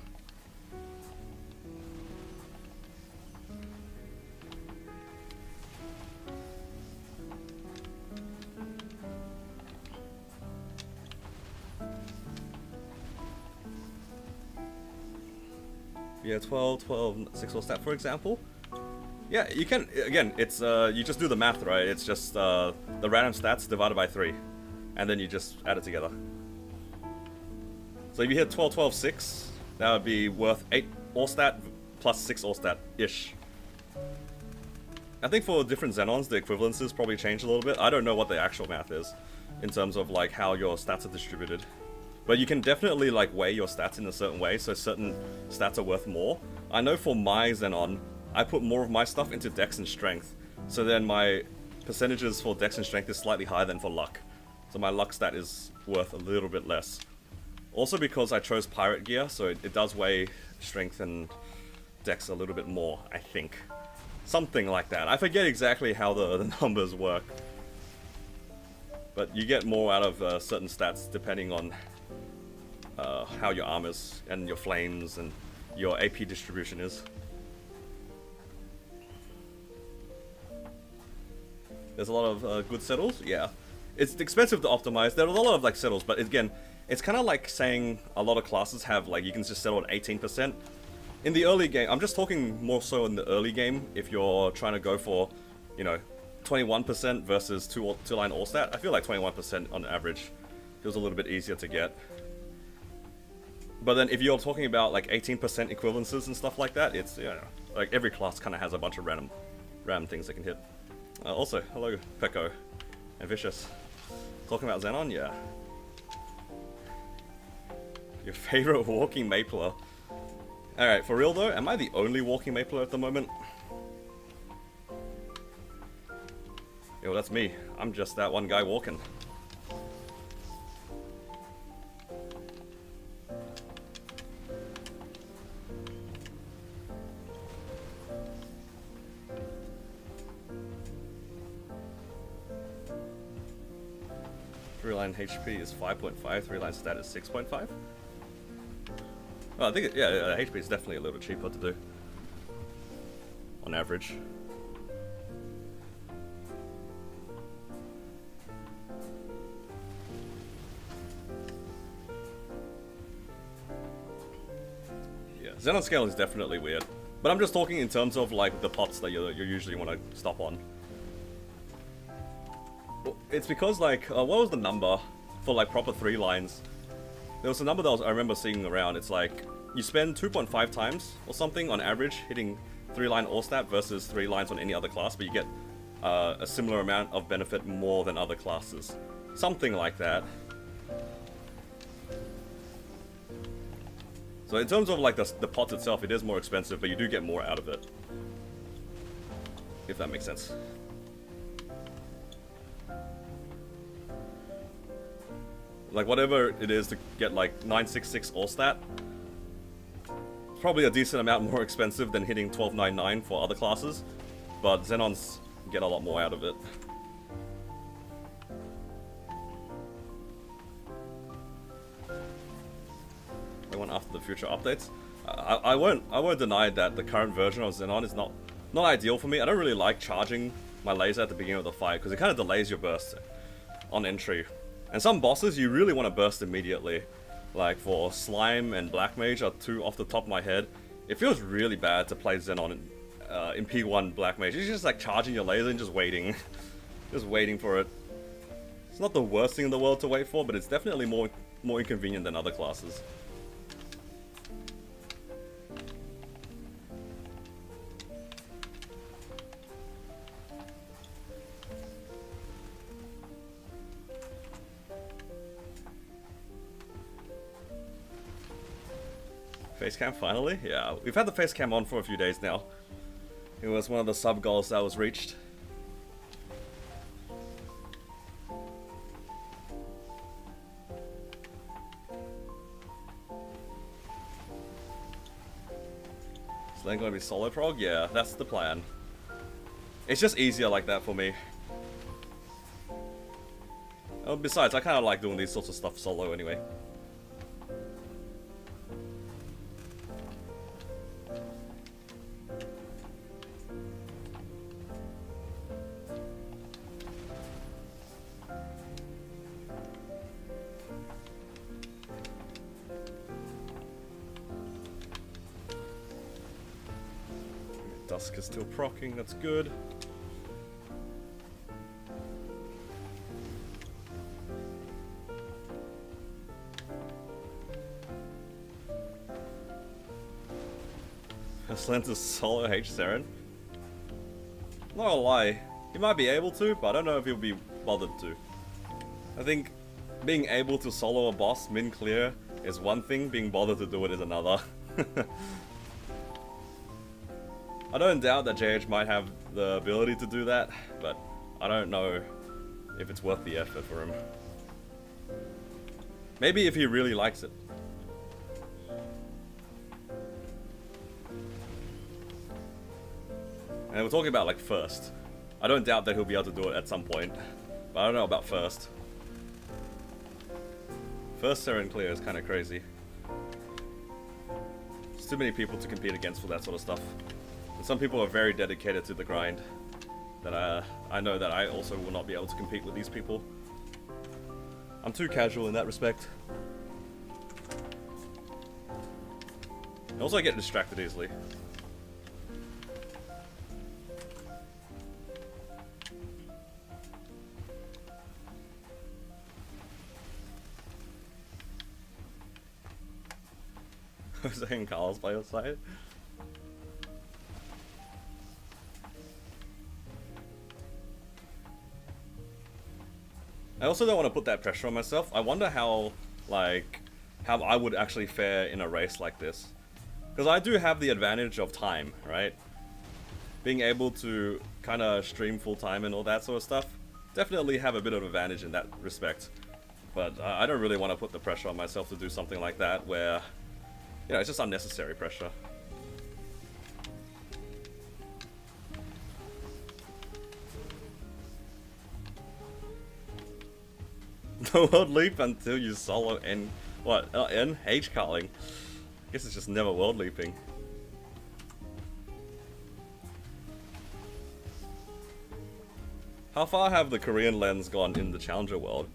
Yeah, 12, 12, 6 all stat, for example. Yeah, you can, again, it's, you just do the math, right? It's just, the random stats divided by 3. And then you just add it together. So if you hit 12, 12, 6, that would be worth 8 all stat plus 6 all stat-ish. I think for different Xenons, the equivalences probably change a little bit. I don't know what the actual math is, in terms of, like, how your stats are distributed. But you can definitely like weigh your stats in a certain way, so certain stats are worth more. I know for my Xenon, I put more of my stuff into Dex and Strength, so then my percentages for Dex and Strength is slightly higher than for Luck. So my Luck stat is worth a little bit less. Also because I chose Pirate Gear, so it does weigh Strength and Dex a little bit more, I think. Something like that. I forget exactly how the numbers work. But you get more out of certain stats depending on how your armors and your flames and your AP distribution is. There's a lot of good settles, yeah. It's expensive to optimize. There are a lot of like settles, but again, it's kind of like saying a lot of classes have like you can just settle at 18%. In the early game, I'm just talking more so in the early game. If you're trying to go for, you know, 21% versus 2-line all stat, I feel like 21% on average feels a little bit easier to get. But then if you're talking about like 18% equivalences and stuff like that, it's, you know, like every class kind of has a bunch of random things they can hit. Also, hello Peko and Vicious. Talking about Xenon, yeah. Your favorite walking mapler. Alright, for real though, am I the only walking mapler at the moment? Yo, that's me. I'm just that one guy walking. Three-line HP is 5.5, three-line stat is 6.5. Oh, I think, yeah, HP is definitely a little cheaper to do. On average. Yeah, Xenon scale is definitely weird. But I'm just talking in terms of like the pots that you usually want to stop on. It's because like, what was the number for like proper 3 lines? There was a number that I remember seeing around. It's like, you spend 2.5 times or something on average hitting 3-line all stat versus 3 lines on any other class, but you get a similar amount of benefit more than other classes. Something like that. So in terms of like the pot itself, it is more expensive, but you do get more out of it. If that makes sense. Like whatever it is to get like 966 all stat, it's probably a decent amount more expensive than hitting 1299 for other classes, but Xenons get a lot more out of it. I want after the future updates. I won't deny that the current version of Xenon is not ideal for me. I don't really like charging my laser at the beginning of the fight because it kind of delays your burst on entry. And some bosses you really want to burst immediately. Like for Slime and Black Mage are 2 off the top of my head. It feels really bad to play Xenon in P1 Black Mage. You're just like charging your laser and just waiting. Just waiting for it. It's not the worst thing in the world to wait for, but it's definitely more inconvenient than other classes. Facecam finally? Yeah, we've had the facecam on for a few days now. It was one of the sub goals that was reached. Is Len gonna be solo prog? Yeah, that's the plan. It's just easier like that for me. Oh, besides, I kind of like doing these sorts of stuff solo anyway. Dusk is still proccing, that's good. Slender's solo H Saren. Not gonna lie, he might be able to, but I don't know if he'll be bothered to. I think being able to solo a boss min-clear is one thing, being bothered to do it is another. I don't doubt that JH might have the ability to do that, but I don't know if it's worth the effort for him. Maybe if he really likes it. And we're talking about like first. I don't doubt that he'll be able to do it at some point, but I don't know about first. First Saren clear is kind of crazy. There's too many people to compete against for that sort of stuff. And some people are very dedicated to the grind. That I know that I also will not be able to compete with these people. I'm too casual in that respect. And also I get distracted easily. I was saying Carl's by your side. I also don't want to put that pressure on myself. I wonder how I would actually fare in a race like this. Because I do have the advantage of time, right? Being able to kind of stream full time and all that sort of stuff. definitely have a bit of advantage in that respect. But I don't really want to put the pressure on myself to do something like that where, you know, it's just unnecessary pressure. No world leap until you solo N... What? N? H calling. I guess it's just never world leaping. How far have the Korean lens gone in the Challenger world?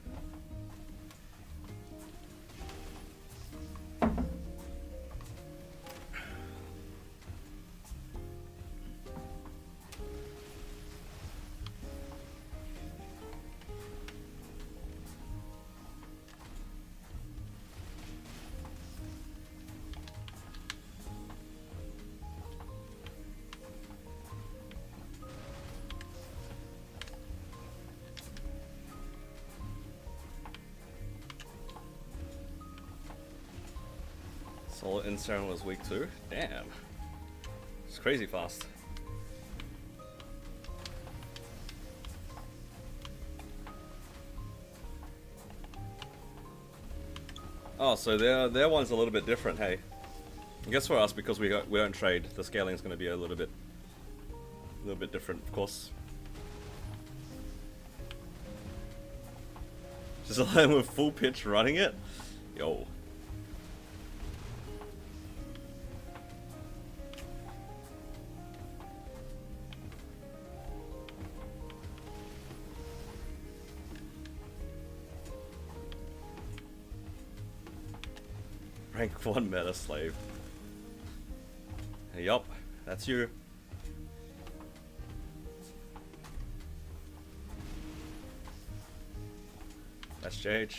Solo Instagram was week 2? Damn. It's crazy fast. Oh, so their one's a little bit different, hey. I guess for us, because we don't trade, the scaling is going to be a little bit different, of course. Just a line with full pitch running it? Yo. Rank 1 meta slave. Yup, that's you. That's JH.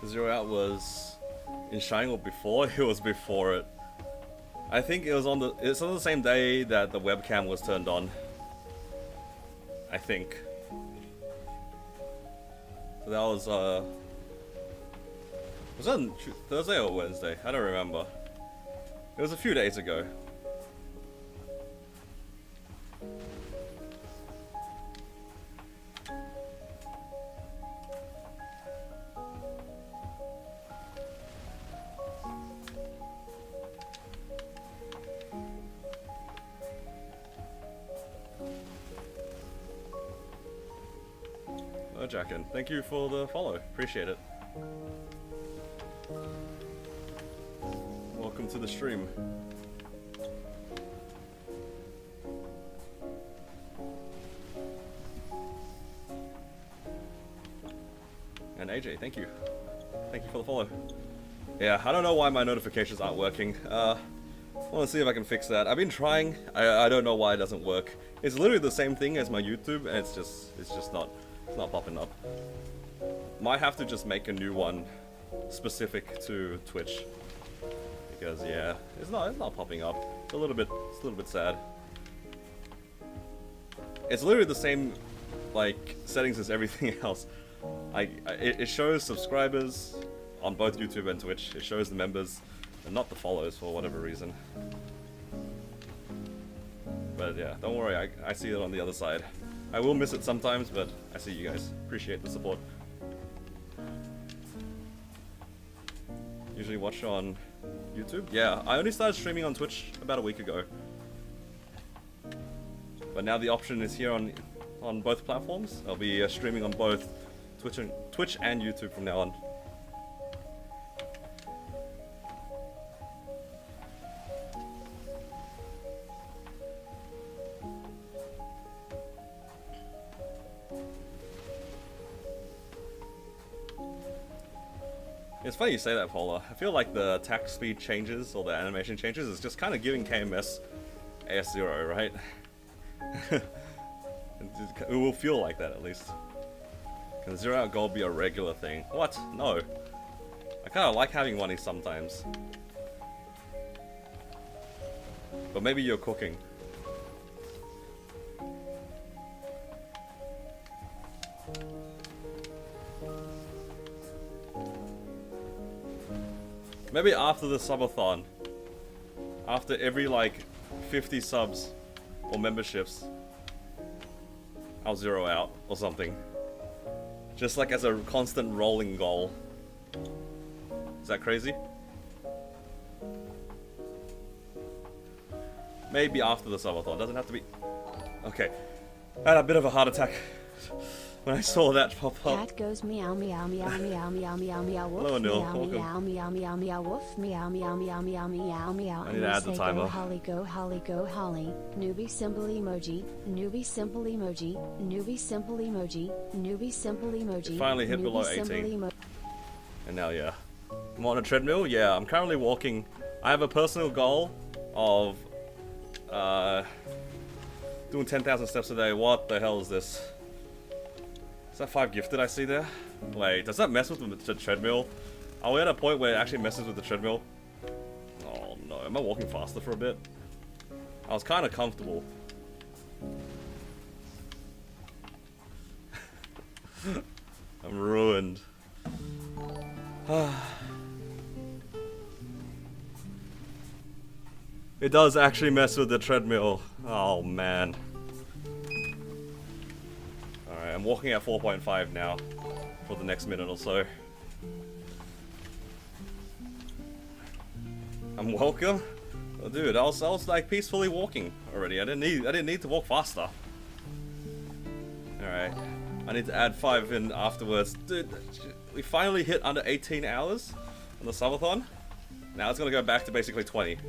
Zero Out was in Shining or before? It was before it. I think it's on the same day that the webcam was turned on. I think. So that was that on Thursday or Wednesday? I don't remember. It was a few days ago. Jackin, thank you for the follow. Appreciate it. Welcome to the stream. And AJ, thank you. Thank you for the follow. Yeah, I don't know why my notifications aren't working. I want to see if I can fix that. I've been trying. I don't know why it doesn't work. It's literally the same thing as my YouTube, and it's just not popping up. Might have to just make a new one specific to Twitch, because yeah, it's not popping up. It's a little bit sad. It's literally the same like settings as everything else. It shows subscribers on both YouTube and Twitch. It shows the members and not the follows for whatever reason. But yeah, don't worry, I see it on the other side. I will miss it sometimes, but I see you guys. Appreciate the support. Usually watch on YouTube? Yeah, I only started streaming on Twitch about a week ago. But now the option is here on both platforms. I'll be streaming on both Twitch and YouTube from now on. It's funny you say that, Polar. I feel like the attack speed changes, or the animation changes, is just kind of giving KMS AS0, right? It will feel like that, at least. Can the 0 hour goal be a regular thing? What? No. I kind of like having money sometimes. But maybe you're cooking. Maybe after the subathon. After every like 50 subs or memberships, I'll 0 out or something. Just like as a constant rolling goal. Is that crazy? Maybe after the subathon. Doesn't have to be. Okay. I had a bit of a heart attack when I saw that pop up. Cat goes meow meow meow meow meow meow meow woof. Hello, Neil. Meow meow meow meow woof. Meow meow meow meow meow meow. I need to add the timer. Go Holly, go Holly, go Holly. Newbie simple emoji. Newbie simple emoji. Newbie simple emoji. Newbie simple emoji. It finally hit below 18. And now, yeah. I'm on a treadmill. Yeah, I'm currently walking. I have a personal goal of doing 10,000 steps a day. What the hell is this? Is that 5 gifted I see there? Wait, does that mess with the treadmill? Are we at a point where it actually messes with the treadmill? Oh no, am I walking faster for a bit? I was kind of comfortable. I'm ruined. It does actually mess with the treadmill. Oh man. Alright, I'm walking at 4.5 now for the next minute or so. I'm welcome. Oh, dude, I was like peacefully walking already. I didn't need to walk faster. Alright. I need to add 5 in afterwards. Dude, we finally hit under 18 hours on the subathon. Now it's gonna go back to basically 20.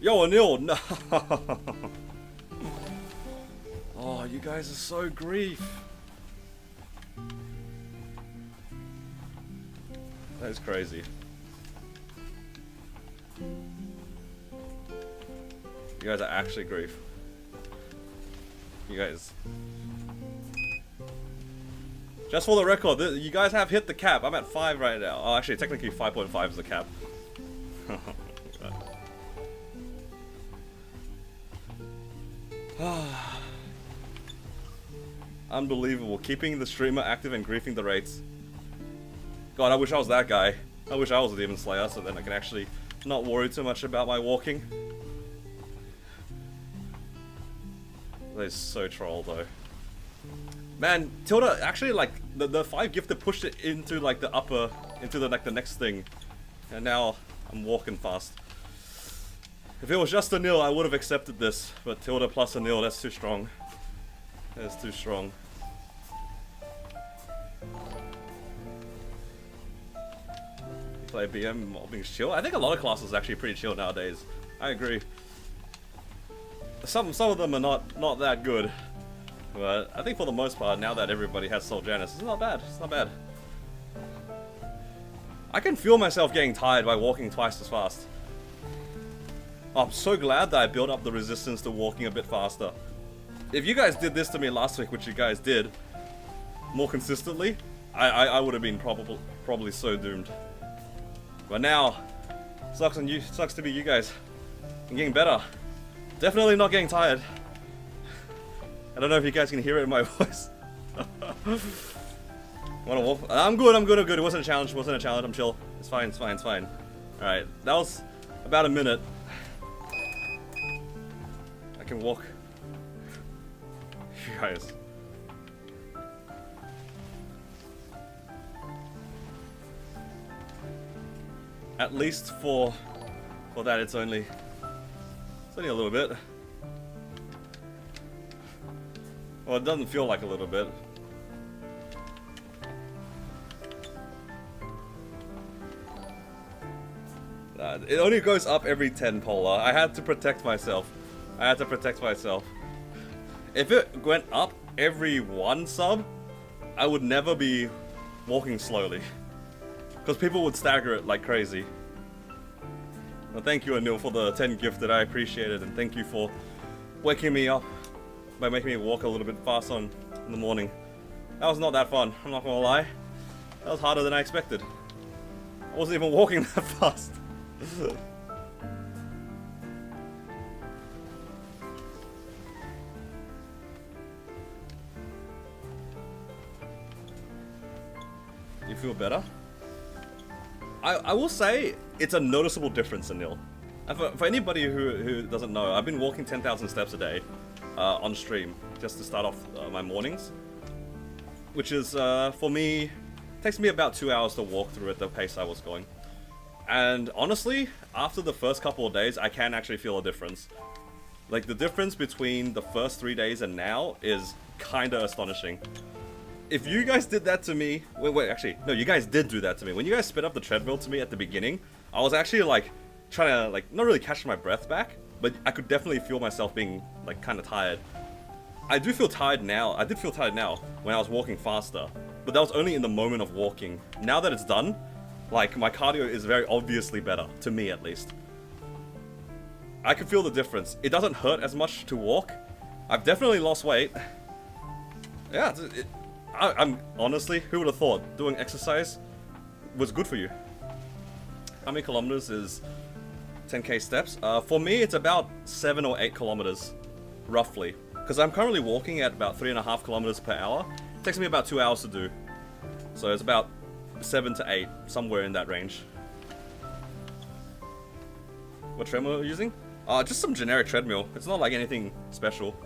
Yo, Anil, no! Oh, you guys are so grief. That is crazy. You guys are actually grief. You guys. Just for the record, you guys have hit the cap. I'm at 5 right now. Oh, actually, technically 5.5 is the cap. Unbelievable. Keeping the streamer active and griefing the rates. God, I wish I was that guy. I wish I was a Demon Slayer, so then I can actually not worry too much about my walking. That is so troll, though. Man, Tilda, actually, like, the 5 gifted pushed it into, like, the upper, into the, like, the next thing. And now, I'm walking fast. If it was just a nil, I would have accepted this. But Tilda plus a nil, that's too strong. That's too strong. Play BM mobbing's chill. I think a lot of classes are actually pretty chill nowadays. I agree. Some of them are not that good. But I think for the most part, now that everybody has Soul Janus, it's not bad. It's not bad. I can feel myself getting tired by walking twice as fast. I'm so glad that I built up the resistance to walking a bit faster. If you guys did this to me last week, which you guys did, more consistently, I would have been probably so doomed. But now, sucks to be you guys. I'm getting better. Definitely not getting tired. I don't know if you guys can hear it in my voice. Wanna walk? I'm good. It wasn't a challenge. I'm chill. It's fine. Alright, that was about a minute. I can walk. You guys. At least for that, it's only a little bit. Well, it doesn't feel like a little bit. It only goes up every 10 polar. I had to protect myself. If it went up every 1 sub, I would never be walking slowly. Because people would stagger it like crazy. Well, thank you, Anil, for the 10 gifted. I appreciate it. And thank you for waking me up by making me walk a little bit faster in the morning. That was not that fun, I'm not gonna lie. That was harder than I expected. I wasn't even walking that fast. You feel better? I will say it's a noticeable difference, Anil. And for anybody who doesn't know, I've been walking 10,000 steps a day on stream just to start off my mornings, which is for me takes me about 2 hours to walk through at the pace I was going. And honestly, after the first couple of days, I can actually feel a difference. Like the difference between the first 3 days and now is kinda astonishing. If you guys did that to me, actually, no, you guys did do that to me. When you guys sped up the treadmill to me at the beginning, I was actually like, trying to like, not really catch my breath back, but I could definitely feel myself being like kind of tired. I do feel tired now, I did feel tired now when I was walking faster, but that was only in the moment of walking. Now that it's done, like my cardio is very obviously better, to me at least. I can feel the difference. It doesn't hurt as much to walk. I've definitely lost weight. Yeah, I'm honestly, who would have thought doing exercise was good for you? How many kilometers is 10k steps? For me, it's about 7 or 8 kilometers, roughly. Because I'm currently walking at about 3.5 kilometers per hour. It takes me about 2 hours to do. So it's about 7 to 8, somewhere in that range. What treadmill are you using? Just some generic treadmill. It's not like anything special.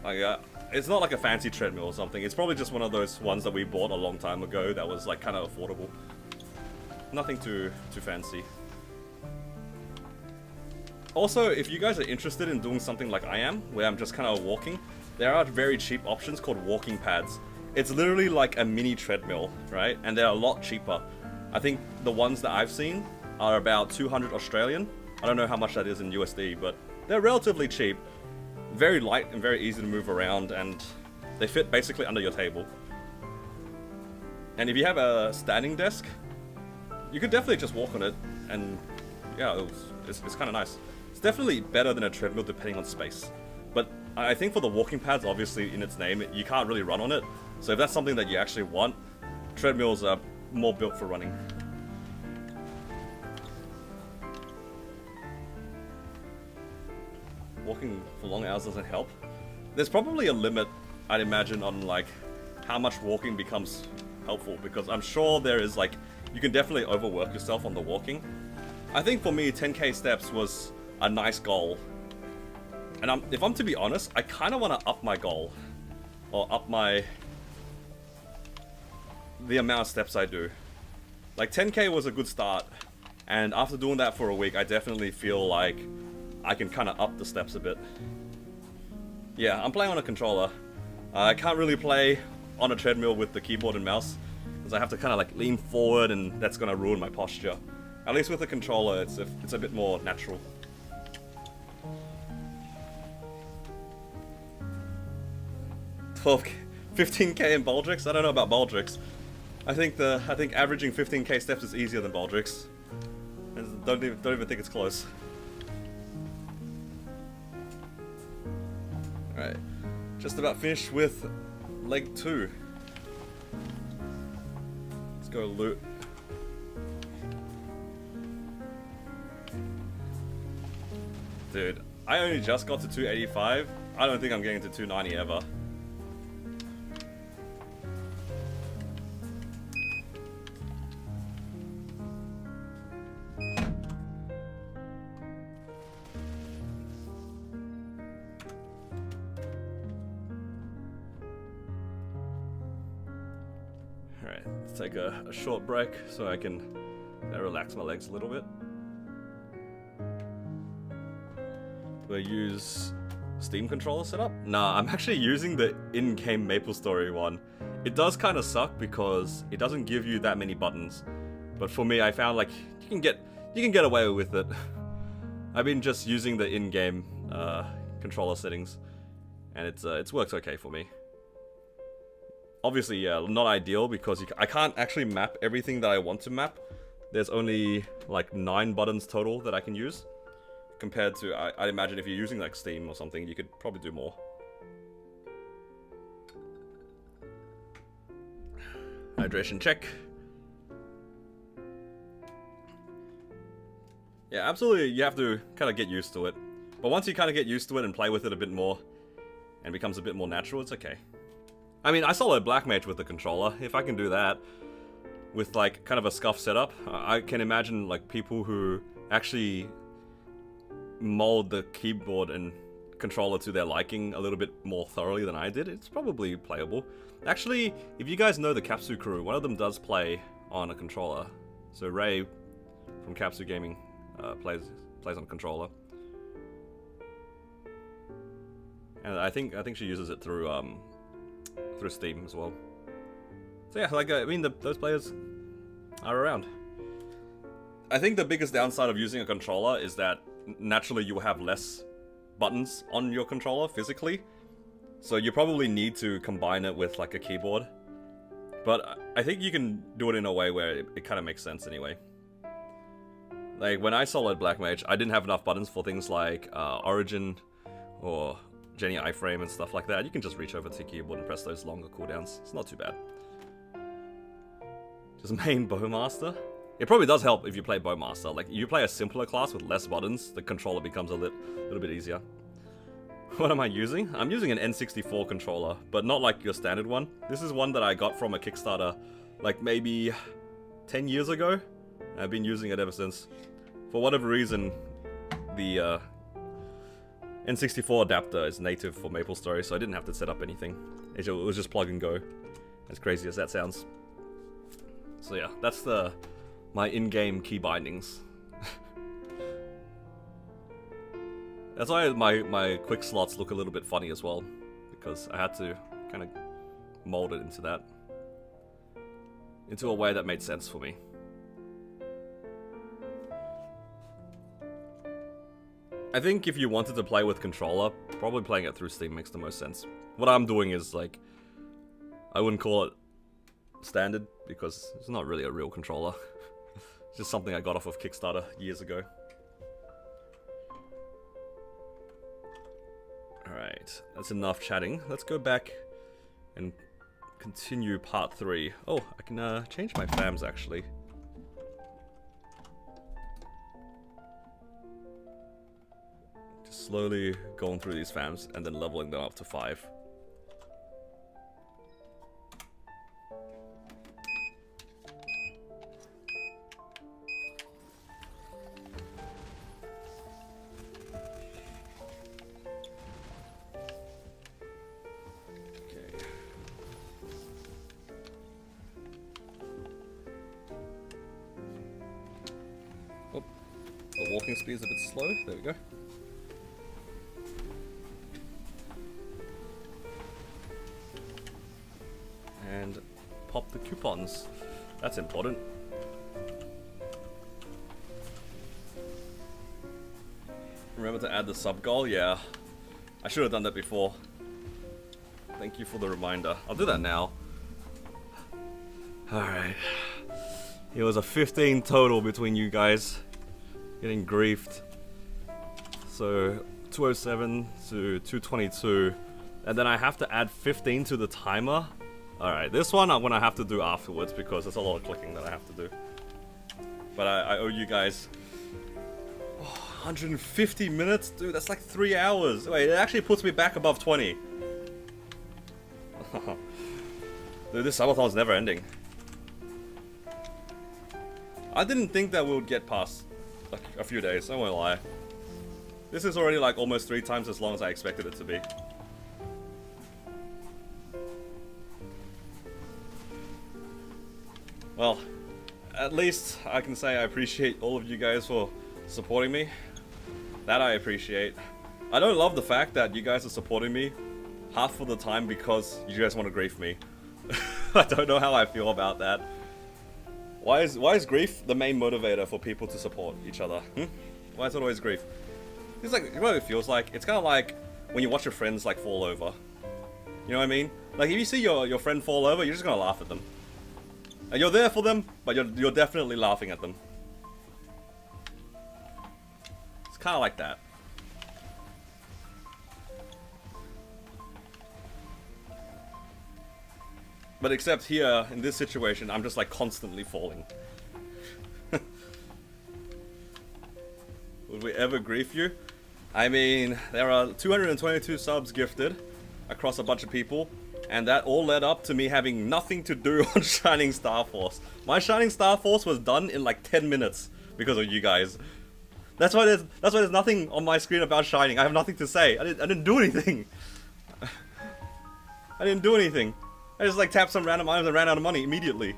Like, it's not like a fancy treadmill or something. It's probably just one of those ones that we bought a long time ago that was like kind of affordable. Nothing too fancy. Also, if you guys are interested in doing something like I am, where I'm just kind of walking, there are very cheap options called walking pads. It's literally like a mini treadmill, right? And they're a lot cheaper. I think the ones that I've seen are about 200 Australian. I don't know how much that is in USD, but they're relatively cheap. Very light and very easy to move around, and they fit basically under your table. And if you have a standing desk, you could definitely just walk on it, and yeah, it's kind of nice. It's definitely better than a treadmill depending on space. But I think for the walking pads, obviously in its name, you can't really run on it. So if that's something that you actually want, treadmills are more built for running. Walking for long hours doesn't help. There's probably a limit, I'd imagine, on like how much walking becomes helpful, because I'm sure there is like, you can definitely overwork yourself on the walking. I think for me, 10k steps was a nice goal. And if I'm to be honest, I kind of want to up my goal. Or up the amount of steps I do. Like 10k was a good start. And after doing that for a week, I definitely feel like I can kind of up the steps a bit. Yeah, I'm playing on a controller. I can't really play on a treadmill with the keyboard and mouse, because I have to kind of like lean forward, and that's going to ruin my posture. At least with the controller, it's a bit more natural. $12k, 15k in Baldrix? I don't know about Baldrix. I think averaging 15k steps is easier than Baldrix. Don't even think it's close. Alright, just about finished with leg 2. Let's go loot. Dude, I only just got to 285. I don't think I'm getting to 290 ever. Alright, let's take a short break so I can relax my legs a little bit. Do I use Steam controller setup? Nah, I'm actually using the in-game MapleStory one. It does kind of suck because it doesn't give you that many buttons. But for me, I found like you can get away with it. I've been just using the in-game controller settings, and it's worked okay for me. Obviously, yeah, not ideal because I can't actually map everything that I want to map. There's only like 9 buttons total that I can use. Compared to, I'd imagine if you're using like Steam or something, you could probably do more. Hydration check. Yeah, absolutely, you have to kind of get used to it. But once you kind of get used to it and play with it a bit more, and becomes a bit more natural, it's okay. I mean, I soloed Black Mage with the controller. If I can do that with like kind of a scuff setup, I can imagine like people who actually mold the keyboard and controller to their liking a little bit more thoroughly than I did. It's probably playable. Actually, if you guys know the Capsu crew, one of them does play on a controller. So Ray from Capsu Gaming plays on a controller, and I think she uses it through Steam as well. So yeah, like I mean, those players are around. I think the biggest downside of using a controller is that naturally you will have less buttons on your controller physically, so you probably need to combine it with like a keyboard. But I think you can do it in a way where it kind of makes sense anyway. Like, when I soloed Black Mage, I didn't have enough buttons for things like Origin or Jenny iframe and stuff like that. You can just reach over to the keyboard and press those longer cooldowns. It's not too bad. Just main Bowmaster? It probably does help if you play Bowmaster. Like, you play a simpler class with less buttons, the controller becomes a little bit easier. What am I using? I'm using an N64 controller, but not like your standard one. This is one that I got from a Kickstarter, like maybe 10 years ago. I've been using it ever since. For whatever reason, the N64 adapter is native for MapleStory, so I didn't have to set up anything. It was just plug and go. As crazy as that sounds. So yeah, that's my in-game key bindings. That's why my quick slots look a little bit funny as well, because I had to kind of mold it into a way that made sense for me. I think if you wanted to play with controller, probably playing it through Steam makes the most sense. What I'm doing is, like, I wouldn't call it standard, because it's not really a real controller. It's just something I got off of Kickstarter years ago. Alright, that's enough chatting. Let's go back and continue part 3. Oh, I can change my FAMs actually. Just slowly going through these FAMs and then leveling them up to 5. Walking speed is a bit slow. There we go. And pop the coupons. That's important. Remember to add the sub goal? Yeah. I should have done that before. Thank you for the reminder. I'll do that now. Alright. It was a 15 total between you guys. Getting griefed. So 207 to 222, and then I have to add 15 to the timer. Alright, this one I'm gonna have to do afterwards because there's a lot of clicking that I have to do. But I owe you guys 150 minutes? Dude, that's like 3 hours. Wait, it actually puts me back above 20. Dude, this subathon's never ending. I didn't think that we would get past like a few days, I won't lie. This is already like almost 3 times as long as I expected it to be. Well, at least I can say I appreciate all of you guys for supporting me. That I appreciate. I don't love the fact that you guys are supporting me half of the time because you guys want to grief me. I don't know how I feel about that. Why is grief the main motivator for people to support each other? Why is it always grief? It's like, you know what it feels like? It's kind of like when you watch your friends like fall over. You know what I mean? Like if you see your friend fall over, you're just gonna laugh at them. And you're there for them, but you're definitely laughing at them. It's kind of like that. But except here, in this situation, I'm just like constantly falling. Would we ever grief you? I mean, there are 222 subs gifted across a bunch of people, and that all led up to me having nothing to do on Shining Starforce. My Shining Starforce was done in like 10 minutes because of you guys. That's why there's nothing on my screen about Shining. I have nothing to say. I didn't do anything. I didn't do anything. I just like tapped some random items and ran out of money immediately.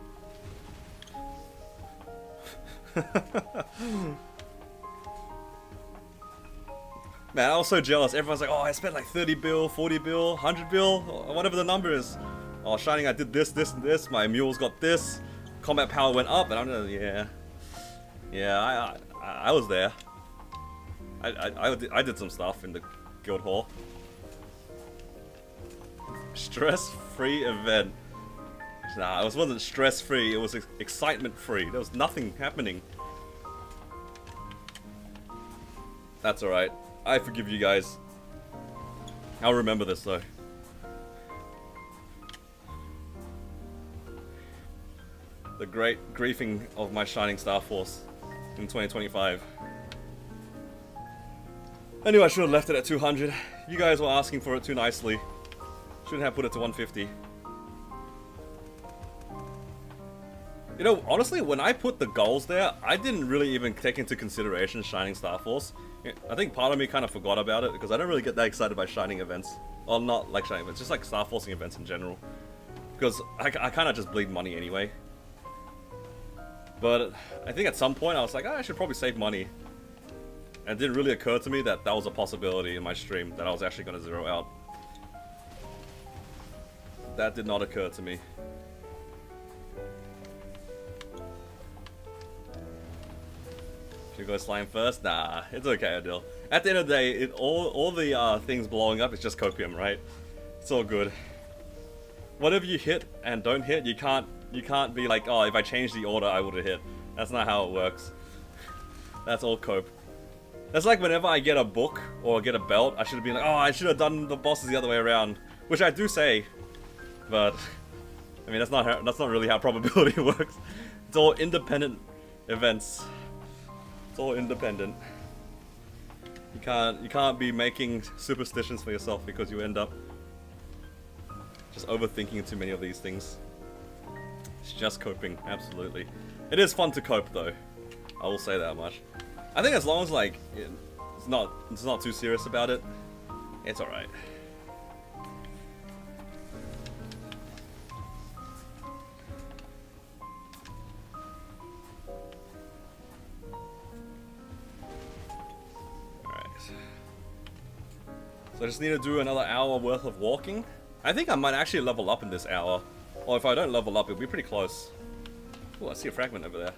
Man, I was so jealous. Everyone's like, oh, I spent like 30 bill, 40 bill, 100 bill, whatever the number is. Oh, Shining, I did this, this, and this. My mules got this. Combat power went up, and I'm just, yeah. Yeah, I was there. I did some stuff in the guild hall. Stress-free event. Nah, it wasn't stress-free. It was excitement-free. There was nothing happening. That's alright. I forgive you guys. I'll remember this though. The great griefing of my Shining Starforce in 2025. I knew I should have left it at 200. You guys were asking for it too nicely. Shouldn't have put it to 150. You know, honestly, when I put the goals there, I didn't really even take into consideration Shining Starforce. I think part of me kind of forgot about it because I don't really get that excited by Shining events. Or not like Shining events, just like Starforcing events in general. Because I kind of just bleed money anyway. But I think at some point I was like, oh, I should probably save money. And it didn't really occur to me that that was a possibility in my stream, that I was actually going to zero out. That did not occur to me. Should we go slime first? Nah, it's okay, Adil. At the end of the day, all the things blowing up is just copium, right? It's all good. Whatever you hit and don't hit, you can't be like, oh, if I changed the order, I would have hit. That's not how it works. That's all cope. That's like whenever I get a book or get a belt, I should have been like, oh, I should have done the bosses the other way around, which I do say, but I mean that's not really how probability works. It's all independent events. It's all independent. You can't be making superstitions for yourself because you end up just overthinking too many of these things. It's just coping, absolutely. It is fun to cope though. I will say that much. I think as long as like it's not too serious about it, it's alright. So I just need to do another hour worth of walking. I think I might actually level up in this hour. Or if I don't level up, it'll be pretty close. Oh, I see a fragment over there.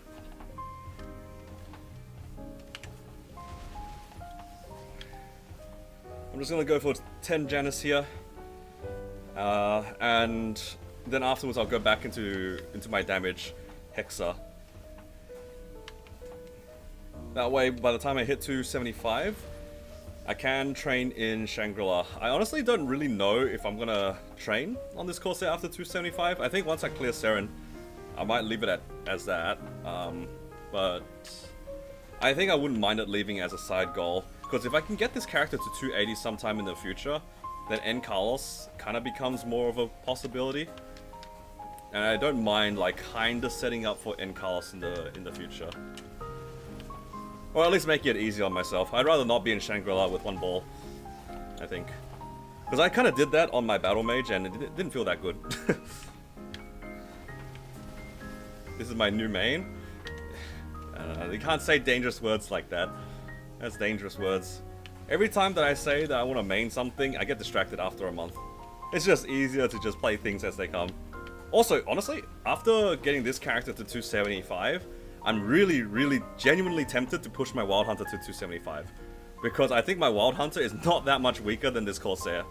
I'm just gonna go for 10 Janus here. And then afterwards I'll go back into my damage Hexa. That way, by the time I hit 275, I can train in Shangri-La. I honestly don't really know if I'm gonna train on this course after 275. I think once I clear Seren, I might leave it as that. But I think I wouldn't mind it leaving as a side goal. Because if I can get this character to 280 sometime in the future, then N. Carlos kind of becomes more of a possibility. And I don't mind like kinda setting up for N. Carlos in the future. Or at least making it easy on myself. I'd rather not be in Shangri-La with one ball, I think. Because I kind of did that on my Battle Mage and it didn't feel that good. This is my new main. You can't say dangerous words like that. That's dangerous words. Every time that I say that I want to main something, I get distracted after a month. It's just easier to just play things as they come. Also, honestly, after getting this character to 275, I'm really genuinely tempted to push my Wild Hunter to 275. Because I think my Wild Hunter is not that much weaker than this Corsair.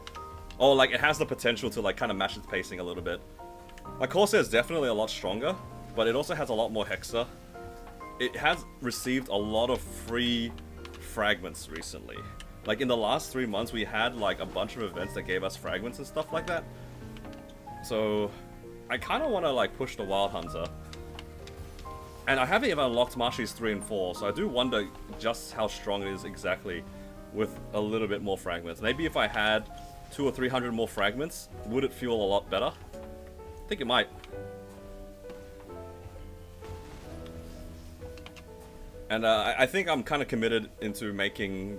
Or like it has the potential to like kind of match its pacing a little bit. My Corsair is definitely a lot stronger, but it also has a lot more Hexa. It has received a lot of free fragments recently. Like in the last 3 months we had like a bunch of events that gave us fragments and stuff like that. So I kind of want to like push the Wild Hunter. And I haven't even unlocked Marshies 3 and 4, so I do wonder just how strong it is exactly with a little bit more fragments. Maybe if I had 200 or 300 more fragments, would it feel a lot better? I think it might. And I think I'm kind of committed into making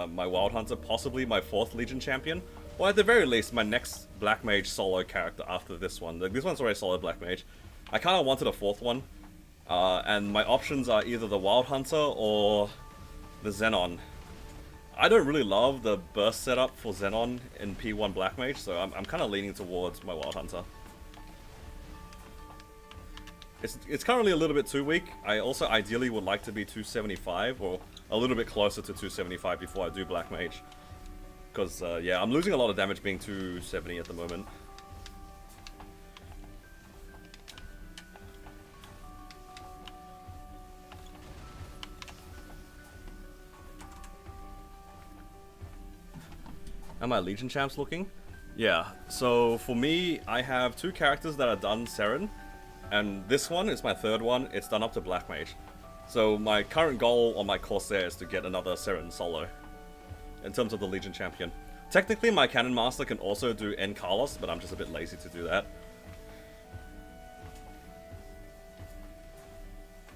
my Wild Hunter possibly my 4th Legion champion. Or at the very least, my next Black Mage solo character after this one. This one's already solid Black Mage. I kind of wanted a 4th one. And my options are either the Wild Hunter or the Xenon. I don't really love the burst setup for Xenon in P1 Black Mage, so I'm kind of leaning towards my Wild Hunter. It's currently a little bit too weak. I also ideally would like to be 275 or a little bit closer to 275 before I do Black Mage. Because, yeah, I'm losing a lot of damage being 270 at the moment. How my Legion champs looking? Yeah, so for me, I have 2 characters that are done Seren. And this one is my 3rd one. It's done up to Black Mage. So my current goal on my Corsair is to get another Seren solo. In terms of the Legion champion. Technically, my Cannon Master can also do N Carlos, but I'm just a bit lazy to do that.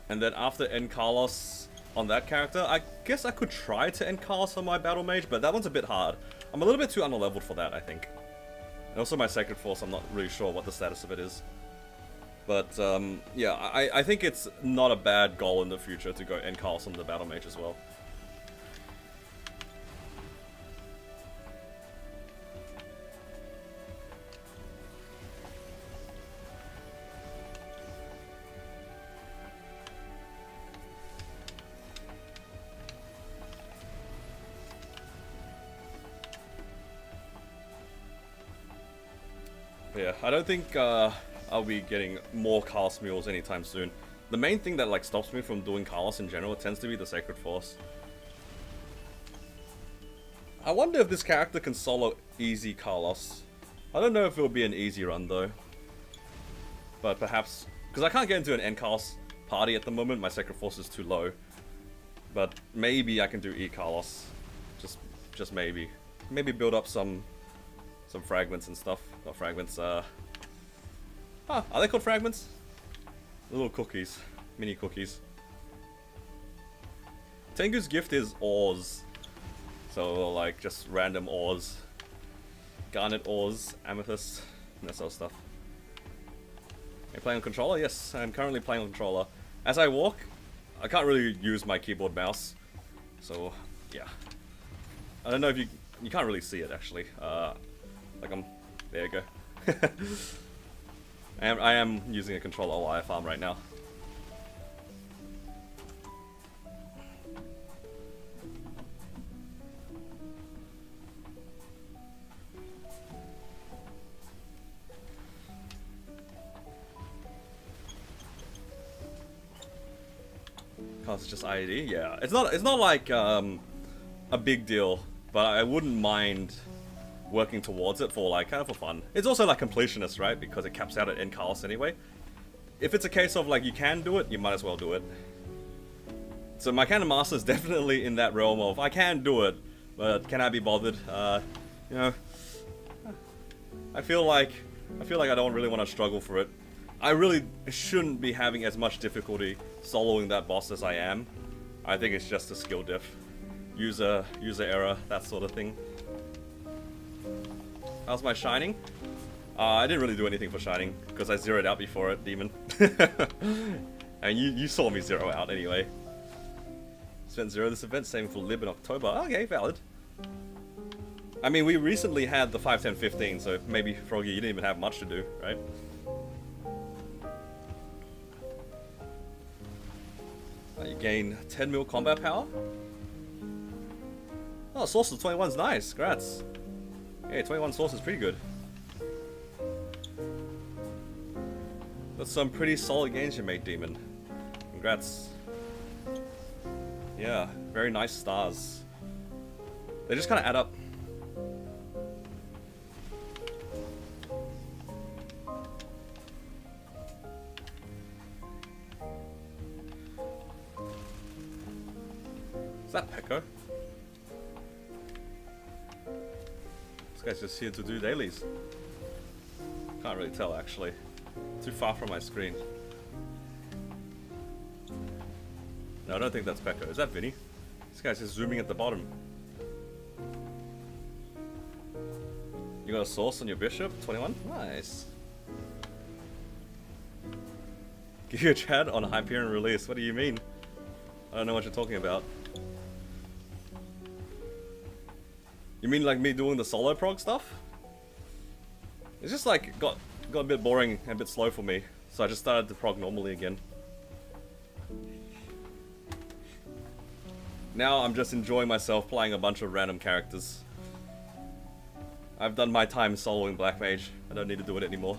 And then after N Carlos on that character, I guess I could try to N Carlos on my Battle Mage, but that one's a bit hard. I'm a little bit too underleveled for that, I think. And also my Sacred Force, I'm not really sure what the status of it is. But, yeah, I think it's not a bad goal in the future to go N Carlos on the Battle Mage as well. Yeah, I don't think I'll be getting more Carlos mules anytime soon. The main thing that like stops me from doing Carlos in general tends to be the Sacred Force. I wonder if this character can solo easy Carlos. I don't know if it'll be an easy run though. But perhaps, because I can't get into an N Carlos party at the moment, my Sacred Force is too low. But maybe I can do E Carlos. Just maybe. Maybe build up some fragments and stuff. Not fragments, are they called fragments? Little cookies. Mini cookies. Tengu's gift is ores. So, like, just random ores. Garnet ores, amethyst, and that sort of stuff. Are you playing on controller? Yes, I'm currently playing on controller. As I walk, I can't really use my keyboard mouse. So, yeah. I don't know if you can't really see it, actually. Like there you go. I am using a controller while I farm right now. Cause it's just IED, yeah. It's not like a big deal, but I wouldn't mind working towards it for like kind of for fun. It's also like completionist, right? Because it caps out at N Carlos anyway. If it's a case of like you can do it, you might as well do it. So my Cannon Master is definitely in that realm of I can do it, but can I be bothered? You know, I feel like I don't really want to struggle for it. I really shouldn't be having as much difficulty soloing that boss as I am. I think it's just a skill diff, user error, that sort of thing. How's my Shining? I didn't really do anything for Shining, because I zeroed out before it, Demon. And you saw me zero out anyway. Spent 0 this event, saving for Lib in October. Okay, valid. I mean, we recently had the 5, 10, 15, so maybe, Froggy, you didn't even have much to do, right? You gain 10 mil combat power. Oh, Source of 21's nice, congrats. Yeah, 21 Source is pretty good. That's some pretty solid gains you made, Demon. Congrats. Yeah, very nice stars. They just kind of add up. that Pekko? This guy's just here to do dailies. Can't really tell actually. Too far from my screen. No, I don't think that's Pekko. Is that Vinny? This guy's just zooming at the bottom. You got a source on your bishop? 21? Nice. Give you a chat on Hyperion release. What do you mean? I don't know what you're talking about. You mean like me doing the solo prog stuff? It's just like got a bit boring and a bit slow for me. So I just started to prog normally again. Now I'm just enjoying myself playing a bunch of random characters. I've done my time soloing Black Mage. I don't need to do it anymore.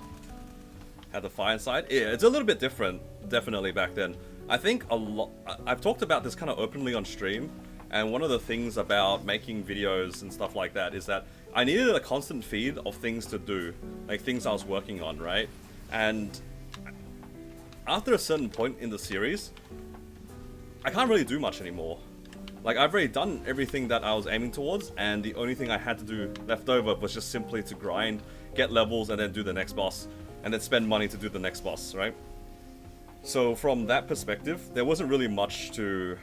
Had the fire inside. Yeah, it's a little bit different, definitely back then. I think a lot. I've talked about this kind of openly on stream, and one of the things about making videos and stuff like that is that I needed a constant feed of things to do, like things I was working on, right? And after a certain point in the series, I can't really do much anymore. Like, I've already done everything that I was aiming towards, and the only thing I had to do left over was just simply to grind, get levels, and then do the next boss. And then spend money to do the next boss, right? So from that perspective, there wasn't really much to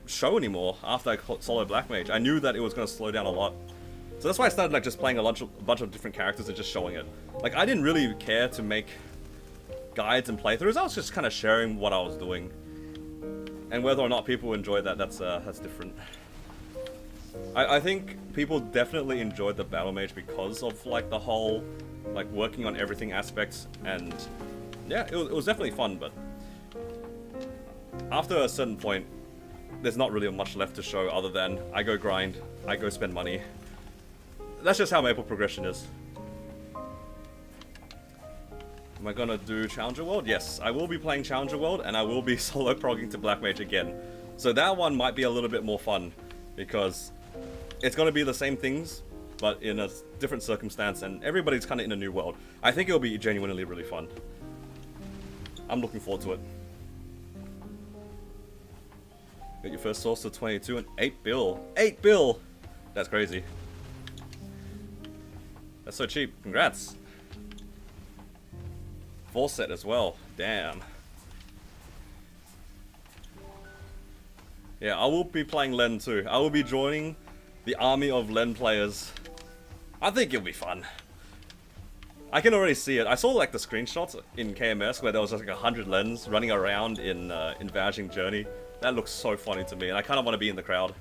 show anymore after I soloed Black Mage. I knew that it was going to slow down a lot. So that's why I started like just playing a bunch of different characters and just showing it. Like, I didn't really care to make guides and playthroughs. I was just kind of sharing what I was doing. And whether or not people enjoy that, that's different. I think people definitely enjoyed the Battle Mage because of like the whole like working on everything aspects, and yeah, it was definitely fun, but after a certain point, there's not really much left to show other than I go grind, I go spend money. That's just how Maple progression is. Am I gonna do Challenger World? Yes, I will be playing Challenger World, and I will be solo progging to Black Mage again. So that one might be a little bit more fun, because it's gonna be the same things, but in a different circumstance, and everybody's kind of in a new world. I think it'll be genuinely really fun. I'm looking forward to it. Got your first source to 22 and 8 bill. 8 bill! That's crazy. That's so cheap. Congrats. 4 set as well. Damn. Yeah, I will be playing Len too. I will be joining the army of Len players. I think it'll be fun. I can already see it. I saw like the screenshots in KMS where there was like 100 Lens running around in Vanishing Journey. That looks so funny to me, and I kind of want to be in the crowd.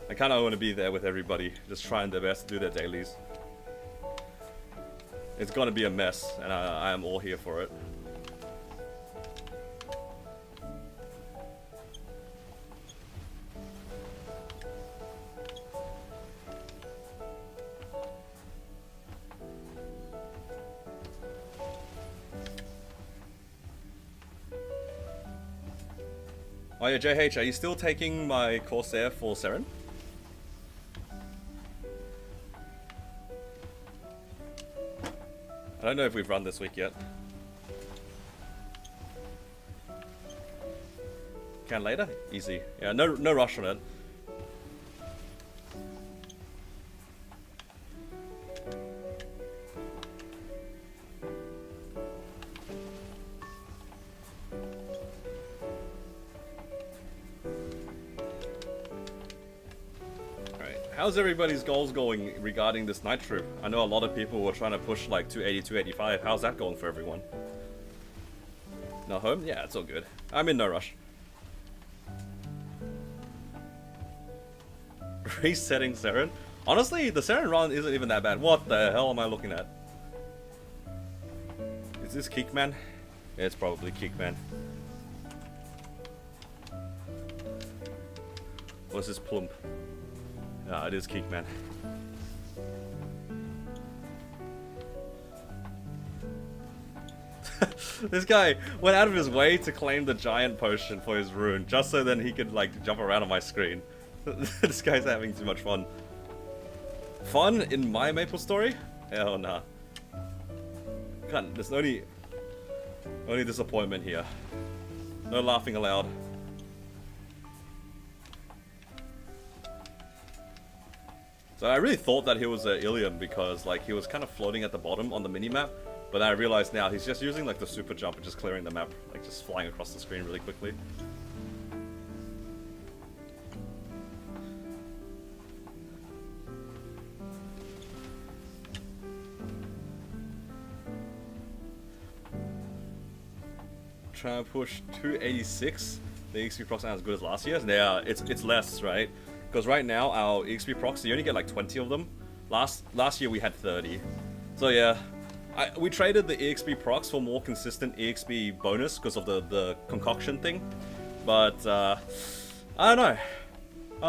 I kind of want to be there with everybody, just trying their best to do their dailies. It's gonna be a mess, and I am all here for it. Oh yeah, JH, are you still taking my Corsair for Seren? I don't know if we've run this week yet. Can later? Easy. Yeah, no rush on it. How's everybody's goals going regarding this night troop? I know a lot of people were trying to push like 280, 285. How's that going for everyone? Not home? Yeah, it's all good. I'm in no rush. Resetting Seren? Honestly, the Seren run isn't even that bad. What the hell am I looking at? Is this Kickman? Yeah, it's probably Kickman. Or is this Plump? Ah, it is Kickman. This guy went out of his way to claim the giant potion for his rune, just so then he could like jump around on my screen. This guy's having too much fun. Fun in my Maple story? Hell nah. There's only disappointment here. No laughing aloud. So I really thought that he was an alien because like he was kind of floating at the bottom on the minimap, but I realized now he's just using like the super jump and just clearing the map, like just flying across the screen really quickly. Trying to push 286. The EXP procs aren't as good as last year's. Yeah, it's less, right? Because right now our EXP procs, you only get like 20 of them. Last year we had 30. So yeah, we traded the EXP procs for more consistent EXP bonus because of the concoction thing. But I don't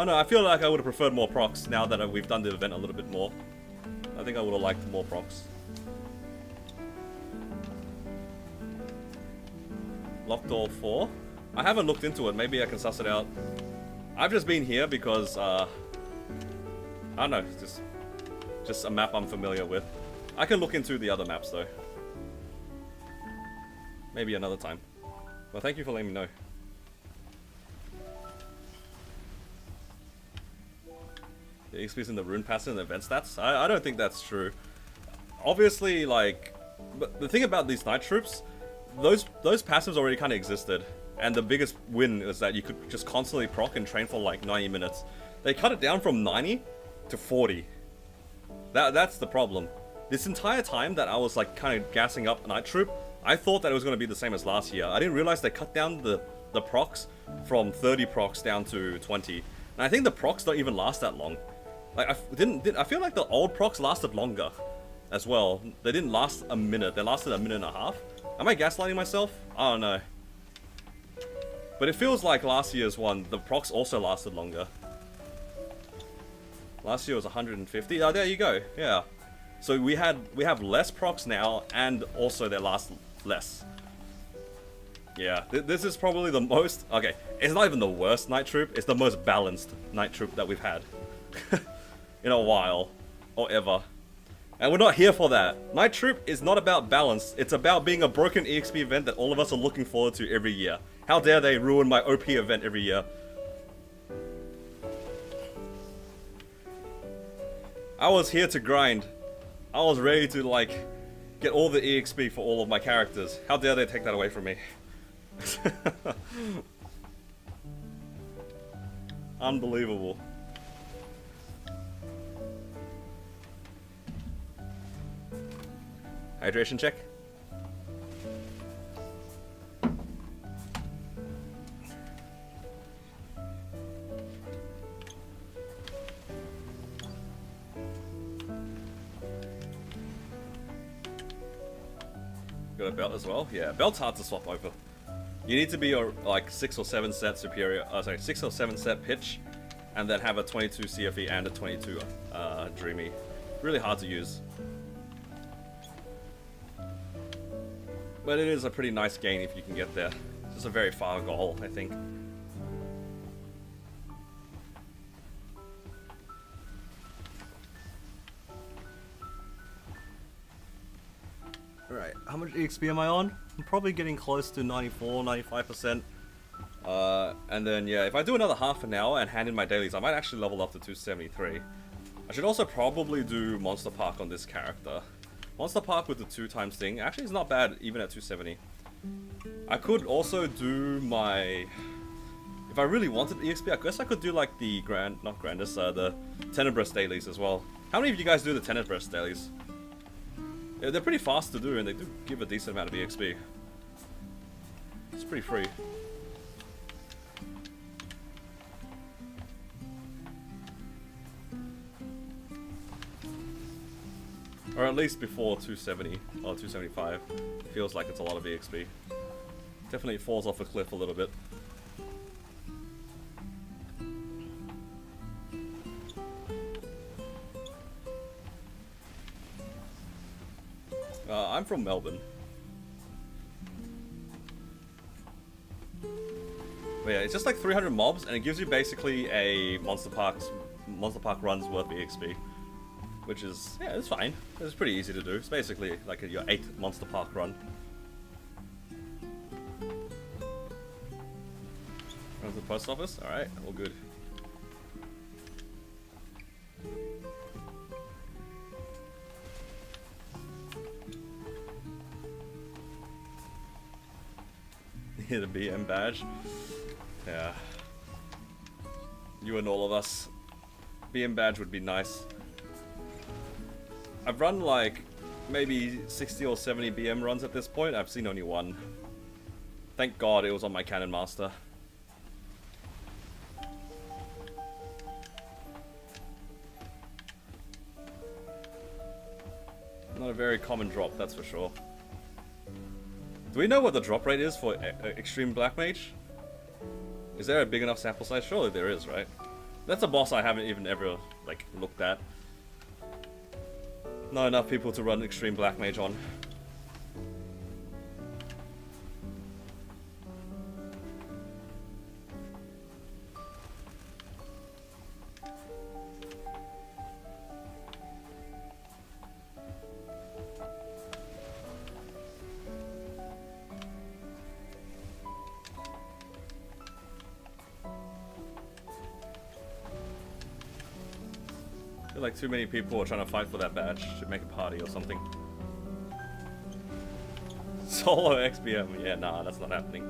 know. I feel like I would have preferred more procs now that we've done the event a little bit more. I think I would have liked more procs. Locked all 4. I haven't looked into it. Maybe I can suss it out. I've just been here because, I don't know, just a map I'm familiar with. I can look into the other maps though. Maybe another time. Well, thank you for letting me know. The XP's in the rune passive and the event stats? I don't think that's true. Obviously, like, but the thing about these night troops, those passives already kind of existed. And the biggest win is that you could just constantly proc and train for like 90 minutes. They cut it down from 90 to 40. That's the problem. This entire time that I was like kind of gassing up Night Troop, I thought that it was going to be the same as last year. I didn't realize they cut down the procs from 30 procs down to 20. And I think the procs don't even last that long. Like I feel like the old procs lasted longer as well. They didn't last a minute. They lasted a minute and a half. Am I gaslighting myself? I don't know. But it feels like last year's one, the procs also lasted longer. Last year was 150. Oh, there you go. Yeah. So we have less procs now, and also they last less. Yeah, this is probably the most... Okay, it's not even the worst Night Troop. It's the most balanced Night Troop that we've had. In a while. Or ever. And we're not here for that. Night Troop is not about balance. It's about being a broken EXP event that all of us are looking forward to every year. How dare they ruin my OP event every year. I was here to grind. I was ready to, like, get all the EXP for all of my characters. How dare they take that away from me. Unbelievable. Hydration check. Got a belt as well? Yeah, belt's hard to swap over. You need to be like 6 or 7 set superior, 6 or 7 set pitch, and then have a 22 CFE and a 22 Dreamy. Really hard to use. But it is a pretty nice gain if you can get there. It's just a very far goal, I think. Alright, how much EXP am I on? I'm probably getting close to 94, 95%. And then, yeah, if I do another half an hour and hand in my dailies, I might actually level up to 273. I should also probably do Monster Park on this character. Monster Park with the 2 times thing, actually it's not bad even at 270. I could also do my... If I really wanted EXP, I guess I could do like the the Tenebrous dailies as well. How many of you guys do the Tenebrous dailies? Yeah, they're pretty fast to do and they do give a decent amount of EXP. It's pretty free. Or at least before 270 or 275. It feels like it's a lot of EXP. Definitely falls off a cliff a little bit. I'm from Melbourne. But yeah, it's just like 300 mobs and it gives you basically a Monster Park run's worth of EXP. Which is, yeah, it's fine. It's pretty easy to do. It's basically like your 8th Monster Park run. Run to the post office? Alright, all good. Need a BM badge. Yeah. You and all of us. BM badge would be nice. I've run like maybe 60 or 70 BM runs at this point. I've seen only one. Thank God it was on my Cannon Master. Not a very common drop, that's for sure. Do we know what the drop rate is for Extreme Black Mage? Is there a big enough sample size? Surely there is, right? That's a boss I haven't even ever, like, looked at. Not enough people to run Extreme Black Mage on. I feel like too many people are trying to fight for that badge. Should make a party or something. Solo XPM. Yeah, nah, that's not happening.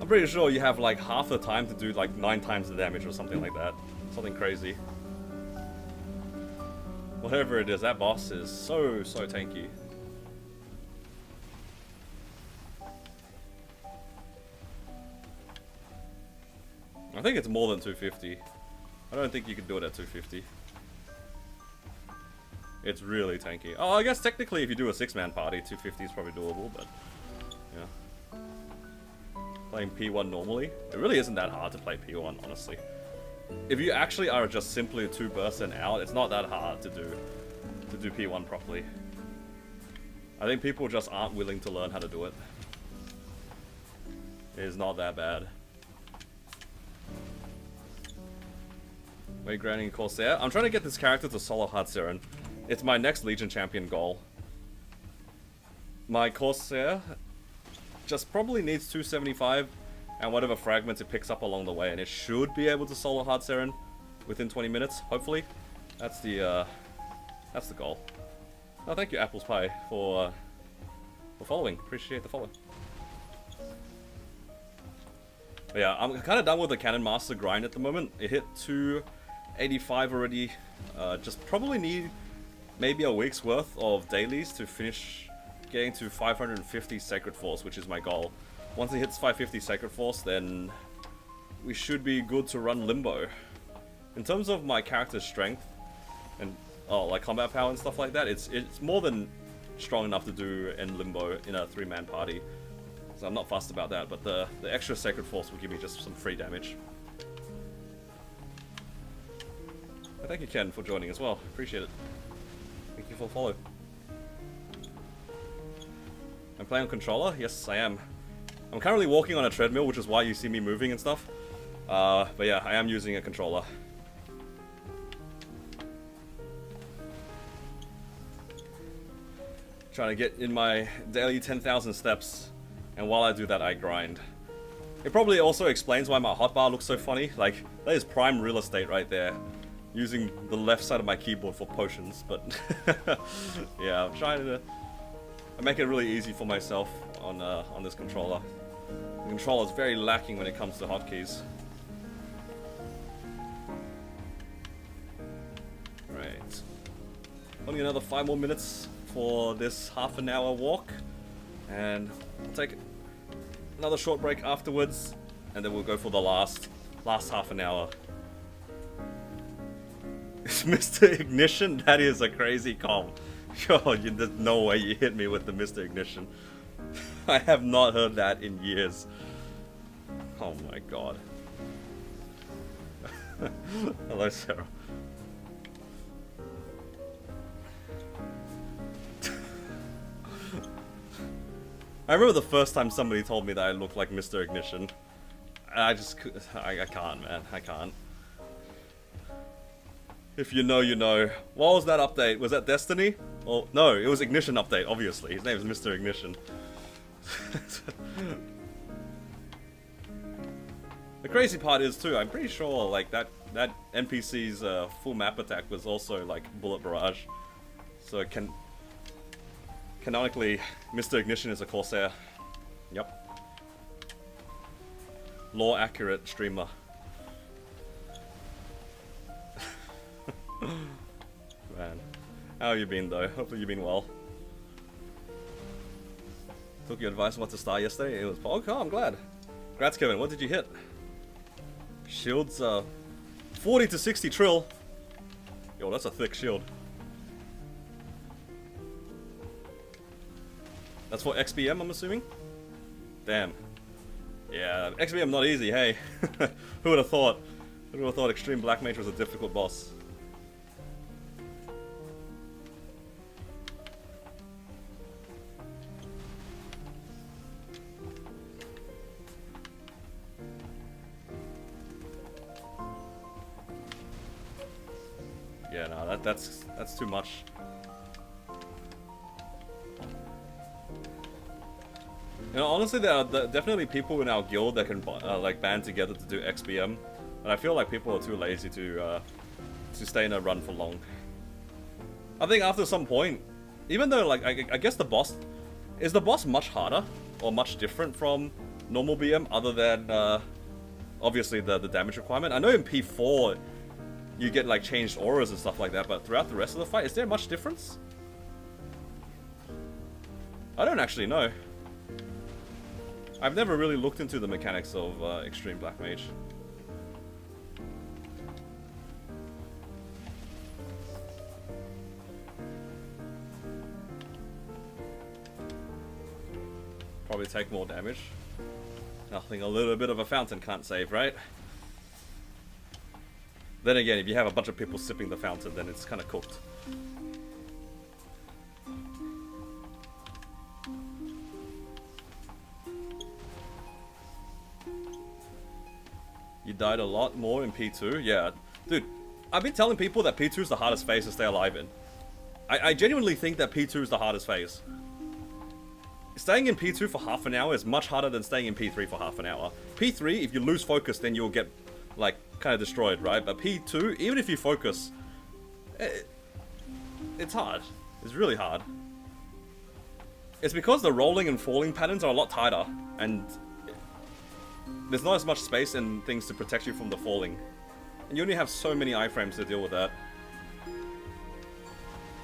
I'm pretty sure you have like half the time to do like 9 times the damage or something like that. Something crazy. Whatever it is, that boss is so tanky. I think it's more than 250. I don't think you can do it at 250. It's really tanky. Oh, I guess technically if you do a 6-man party, 250 is probably doable, but yeah. Playing P1 normally, it really isn't that hard to play P1, honestly. If you actually are just simply a 2-burst and out, it's not that hard to do P1 properly. I think people just aren't willing to learn how to do it. It is not that bad. Weight grinding Corsair. I'm trying to get this character to solo hard Siren. It's my next Legion champion goal. My Corsair just probably needs 275 and whatever fragments it picks up along the way, and it should be able to solo hard Siren within 20 minutes, hopefully. That's the goal. Oh, thank you, Apple's Pie, for following. Appreciate the follow. But yeah, I'm kind of done with the Cannon Master grind at the moment. It hit 285 already. Just probably need maybe a week's worth of dailies to finish getting to 550 Sacred Force, which is my goal. Once it hits 550 Sacred Force, then we should be good to run Limbo. In terms of my character's strength and like combat power and stuff like that, it's more than strong enough to do in Limbo in a 3-man party. So I'm not fussed about that, but the extra Sacred Force will give me just some free damage. And thank you, Ken, for joining as well. Appreciate it. Thank you for the follow. I'm playing on controller? Yes, I am. I'm currently walking on a treadmill, which is why you see me moving and stuff. But yeah, I am using a controller. Trying to get in my daily 10,000 steps, and while I do that, I grind. It probably also explains why my hotbar looks so funny. Like, that is prime real estate right there. Using the left side of my keyboard for potions, but yeah, I'm trying to make it really easy for myself on this controller. The controller is very lacking when it comes to hotkeys. Right, only another 5 more minutes for this half-an-hour walk, and I'll take another short break afterwards, and then we'll go for the last half an hour. Mr. Ignition? That is a crazy call. Yo, there's no way you hit me with the Mr. Ignition. I have not heard that in years. Oh my god. Hello, Sarah. I remember the first time somebody told me that I looked like Mr. Ignition. I can't, man. I can't. If you know, you know. What was that update? Was that Destiny? Oh, no, it was Ignition update, obviously. His name is Mr. Ignition. The crazy part is too, I'm pretty sure like that NPC's full map attack was also like bullet barrage. So it can canonically Mr. Ignition is a Corsair. Yep. Lore accurate streamer. Man. How have you been though? Hopefully you've been well. Took your advice on what to start yesterday. It was okay, I'm glad. Congrats Kevin, what did you hit? Shields 40 to 60 trill. Yo, that's a thick shield. That's for XBM, I'm assuming? Damn. Yeah, XBM not easy, hey. Who would have thought? Who would have thought Extreme Black Mage was a difficult boss? Yeah, no, that's too much. You know, honestly, there are definitely people in our guild that can like band together to do XBM, and I feel like people are too lazy to stay in a run for long. I think after some point, even though like I guess the boss is the boss much harder or much different from normal BM, other than obviously the damage requirement. I know in P4 you get like changed auras and stuff like that, but throughout the rest of the fight, is there much difference? I don't actually know. I've never really looked into the mechanics of Extreme Black Mage. Probably take more damage. Nothing a little bit of a fountain can't save, right? Then again, if you have a bunch of people sipping the fountain, then it's kind of cooked. You died a lot more in P2? Yeah. Dude, I've been telling people that P2 is the hardest phase to stay alive in. I genuinely think that P2 is the hardest phase. Staying in P2 for half an hour is much harder than staying in P3 for half an hour. P3, if you lose focus, then you'll get, like, kind of destroyed, right? But P2, even if you focus, it's hard. It's really hard. It's because the rolling and falling patterns are a lot tighter, and there's not as much space and things to protect you from the falling. And you only have so many iframes to deal with that.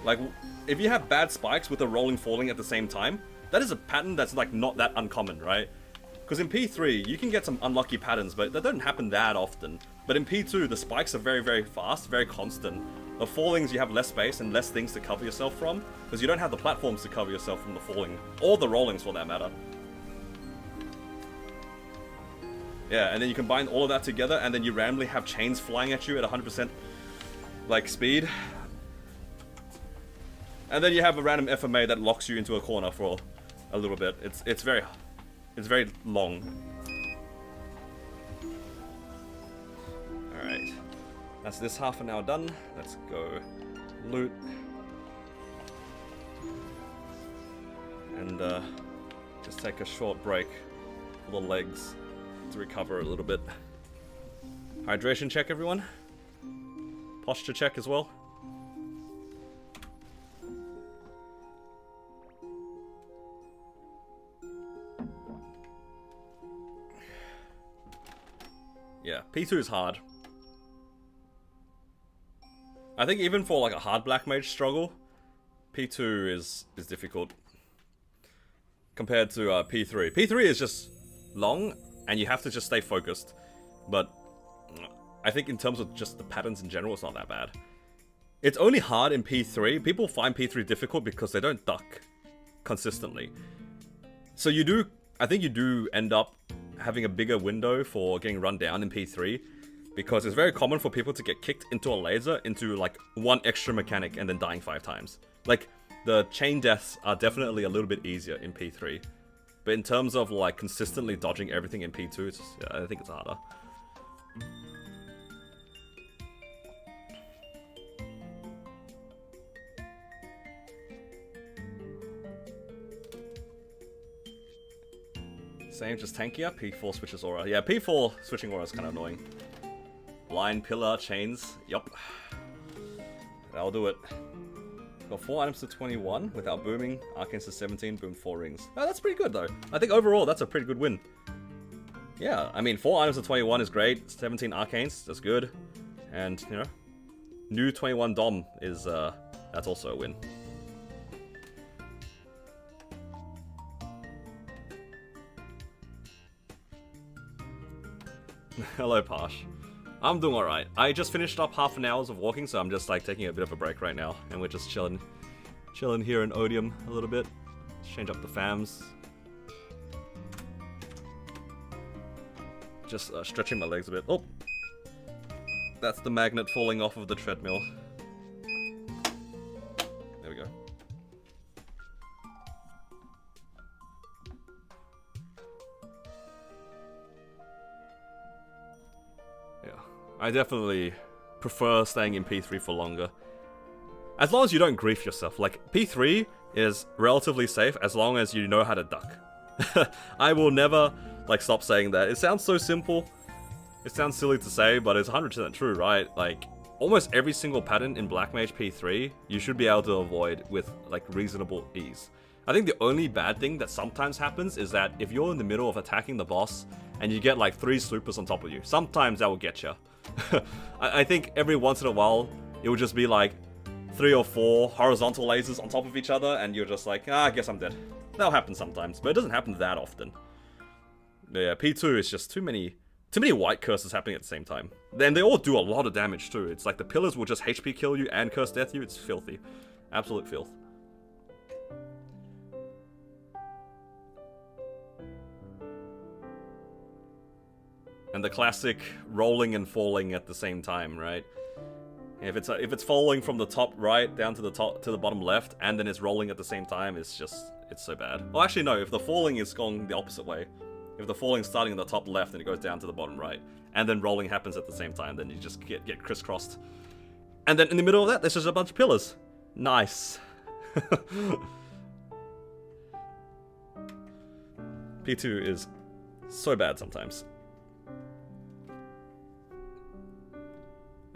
Like, if you have bad spikes with the rolling falling at the same time, that is a pattern that's like not that uncommon, right? Because in P3, you can get some unlucky patterns, but that don't happen that often. But in P2, the spikes are very, very fast, very constant. The fallings, you have less space and less things to cover yourself from, because you don't have the platforms to cover yourself from the falling, or the rollings for that matter. Yeah, and then you combine all of that together, and then you randomly have chains flying at you at 100% like speed. And then you have a random FMA that locks you into a corner for a little bit. It's very long. Alright. That's this half an hour done. Let's go loot. And just take a short break for the legs to recover a little bit. Hydration check, everyone. Posture check as well. Yeah, P2 is hard. I think even for like a hard black mage struggle, P2 is difficult compared to P3. P3 is just long and you have to just stay focused. But I think in terms of just the patterns in general, it's not that bad. It's only hard in P3. People find P3 difficult because they don't duck consistently. So you do, I think you do end up having a bigger window for getting run down in P3, because it's very common for people to get kicked into a laser into like one extra mechanic and then dying 5 times. Like, the chain deaths are definitely a little bit easier in P3, but in terms of like consistently dodging everything in P2, it's just, yeah, I think it's harder. Same, just tankier. P4 switches aura. Yeah, P4 switching aura is kind of annoying. Line, pillar, chains. Yup. That'll do it. Got 4 items to 21 without booming. Arcanes to 17, boom 4 rings. Oh, that's pretty good though. I think overall that's a pretty good win. Yeah, I mean 4 items to 21 is great. 17 arcanes, that's good. And, you know, new 21 dom is, that's also a win. Hello, Pash. I'm doing alright. I just finished up half an hour of walking, so I'm just like taking a bit of a break right now. And we're just chilling here in Odium a little bit. Change up the fams. Just stretching my legs a bit. Oh! That's the magnet falling off of the treadmill. There we go. Yeah, I definitely prefer staying in P3 for longer. As long as you don't grief yourself. Like, P3 is relatively safe as long as you know how to duck. I will never, like, stop saying that. It sounds so simple. It sounds silly to say, but it's 100% true, right? Like, almost every single pattern in Black Mage P3, you should be able to avoid with, like, reasonable ease. I think the only bad thing that sometimes happens is that if you're in the middle of attacking the boss, and you get, like, 3 supers on top of you, sometimes that will get you. I think every once in a while, it will just be, like, 3 or 4 horizontal lasers on top of each other, and you're just like, ah, I guess I'm dead. That'll happen sometimes, but it doesn't happen that often. Yeah, P2 is just too many white curses happening at the same time. Then they all do a lot of damage too. It's like the pillars will just HP kill you and curse death you. It's filthy. Absolute filth. And the classic rolling and falling at the same time, right? If it's falling from the top right down to the bottom left, and then it's rolling at the same time, it's so bad. Well, actually no. If the falling is going the opposite way, if the falling starting in the top left and it goes down to the bottom right, and then rolling happens at the same time, then you just get crisscrossed. And then in the middle of that, there's just a bunch of pillars. Nice. P2 is so bad sometimes.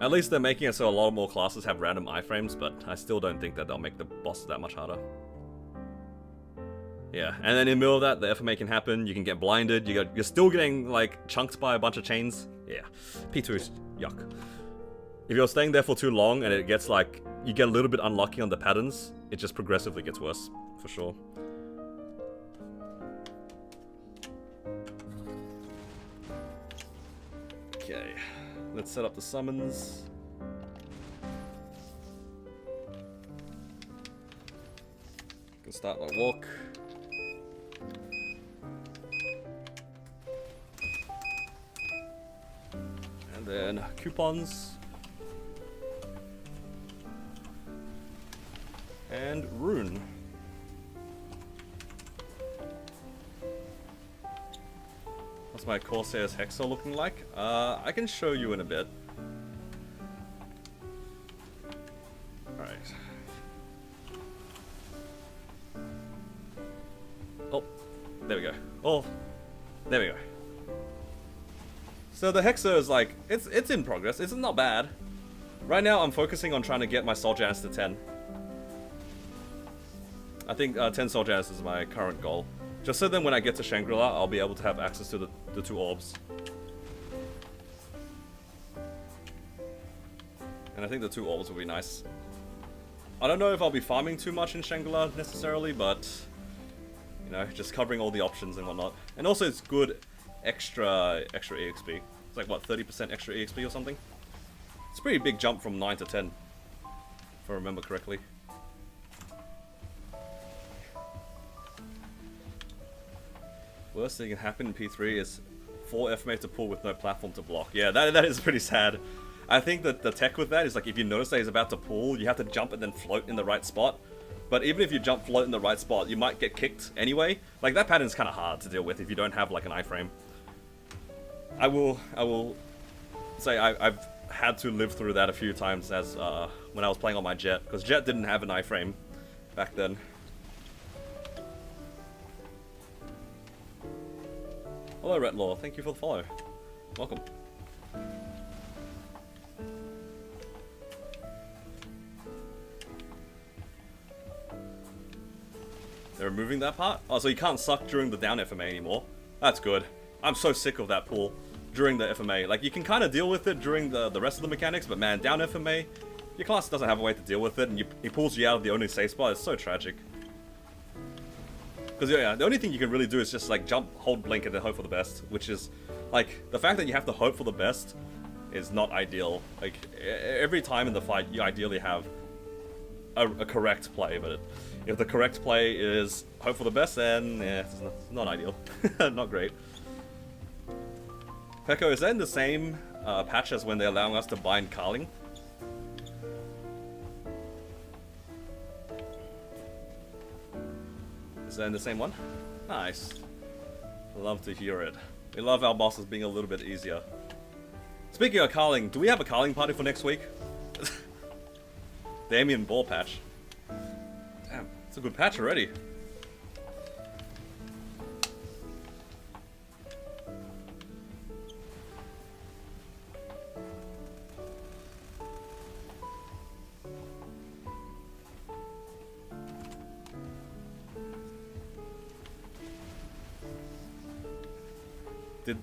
At least they're making it so a lot more classes have random iframes, but I still don't think that they'll make the bosses that much harder. Yeah, and then in the middle of that, the FMA can happen, you can get blinded, you're still getting, like, chunked by a bunch of chains. Yeah, P2 is yuck. If you're staying there for too long and it gets, like, you get a little bit unlucky on the patterns, it just progressively gets worse, for sure. Okay, let's set up the summons. Can start my walk. And then coupons. And rune. What's my Corsair's Hexer looking like? I can show you in a bit. Alright. Oh, there we go. Oh, there we go. So the Hexer is like, it's in progress. It's not bad. Right now I'm focusing on trying to get my Soul Janus to 10. I think 10 Soul Janus is my current goal. Just so then when I get to Shangri-La, I'll be able to have access to the 2 orbs. And I think the 2 orbs will be nice. I don't know if I'll be farming too much in Shangri-La necessarily, but, you know, just covering all the options and whatnot. And also it's good extra EXP. It's like, what, 30% extra EXP or something? It's a pretty big jump from 9 to 10, if I remember correctly. Worst thing that can happen in P3 is 4 FMA to pull with no platform to block. Yeah, that is pretty sad. I think that the tech with that is like if you notice that he's about to pull, you have to jump and then float in the right spot. But even if you jump float in the right spot, you might get kicked anyway. Like that pattern's kind of hard to deal with if you don't have like an iframe. I will say I've had to live through that a few times as when I was playing on my Jet, because Jet didn't have an iframe back then. Hello, Retlaw. Thank you for the follow. Welcome. They're removing that part? Oh, so you can't suck during the down FMA anymore. That's good. I'm so sick of that pull during the FMA. Like, you can kind of deal with it during the rest of the mechanics, but man, down FMA, your class doesn't have a way to deal with it, and he pulls you out of the only safe spot. It's so tragic. Because, yeah, the only thing you can really do is just, like, jump, hold blink, and then hope for the best. Which is, like, the fact that you have to hope for the best is not ideal. Like, every time in the fight, you ideally have a correct play, but if the correct play is hope for the best, then, yeah, it's not ideal. Not great. Pekko, is that in the same patch as when they're allowing us to bind Carling? Is that in the same one? Nice. Love to hear it. We love our bosses being a little bit easier. Speaking of Carling, do we have a Carling party for next week? Damien Ball patch. Damn, it's a good patch already.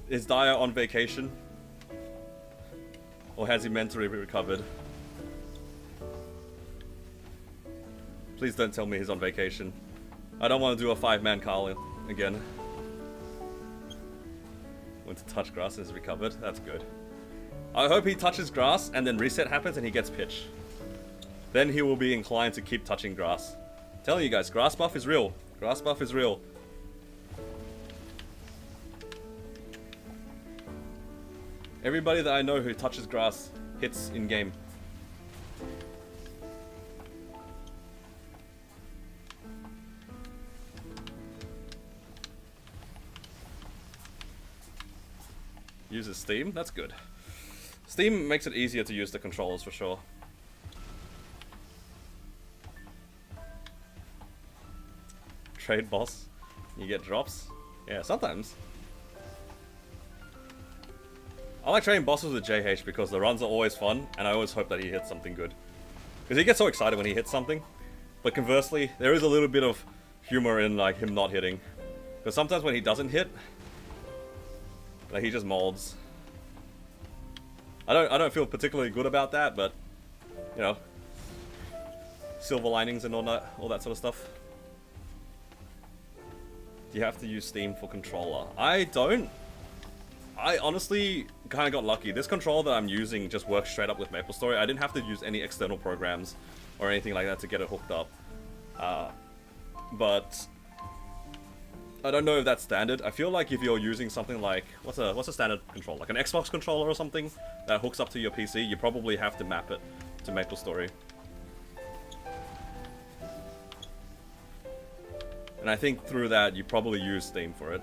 Is Dyer on vacation? Or has he mentally recovered? Please don't tell me he's on vacation. I don't want to do a 5-man Carl again. Went to touch grass and is recovered. That's good. I hope he touches grass and then reset happens and he gets pitch. Then he will be inclined to keep touching grass. I'm telling you guys, grass buff is real. Grass buff is real. Everybody that I know who touches grass hits in game. Uses Steam? That's good. Steam makes it easier to use the controllers for sure. Trade boss. You get drops? Yeah, sometimes. I like trading bosses with JH because the runs are always fun, and I always hope that he hits something good. Because he gets so excited when he hits something. But conversely, there is a little bit of humor in like him not hitting. Because sometimes when he doesn't hit, like he just molds. I don't feel particularly good about that, but you know, silver linings and all that sort of stuff. Do you have to use Steam for controller? I don't. I honestly kind of got lucky. This controller that I'm using just works straight up with MapleStory. I didn't have to use any external programs or anything like that to get it hooked up. But I don't know if that's standard. I feel like if you're using something like what's a standard controller, like an Xbox controller or something that hooks up to your PC, you probably have to map it to MapleStory. And I think through that you probably use Steam for it.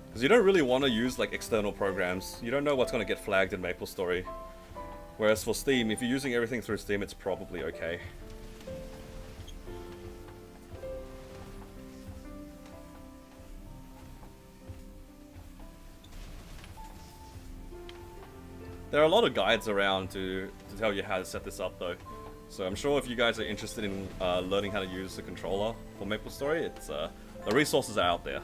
Because you don't really want to use like external programs. You don't know what's going to get flagged in MapleStory. Whereas for Steam, if you're using everything through Steam, it's probably okay. There are a lot of guides around to tell you how to set this up though. So I'm sure if you guys are interested in learning how to use the controller for MapleStory, it's the resources are out there.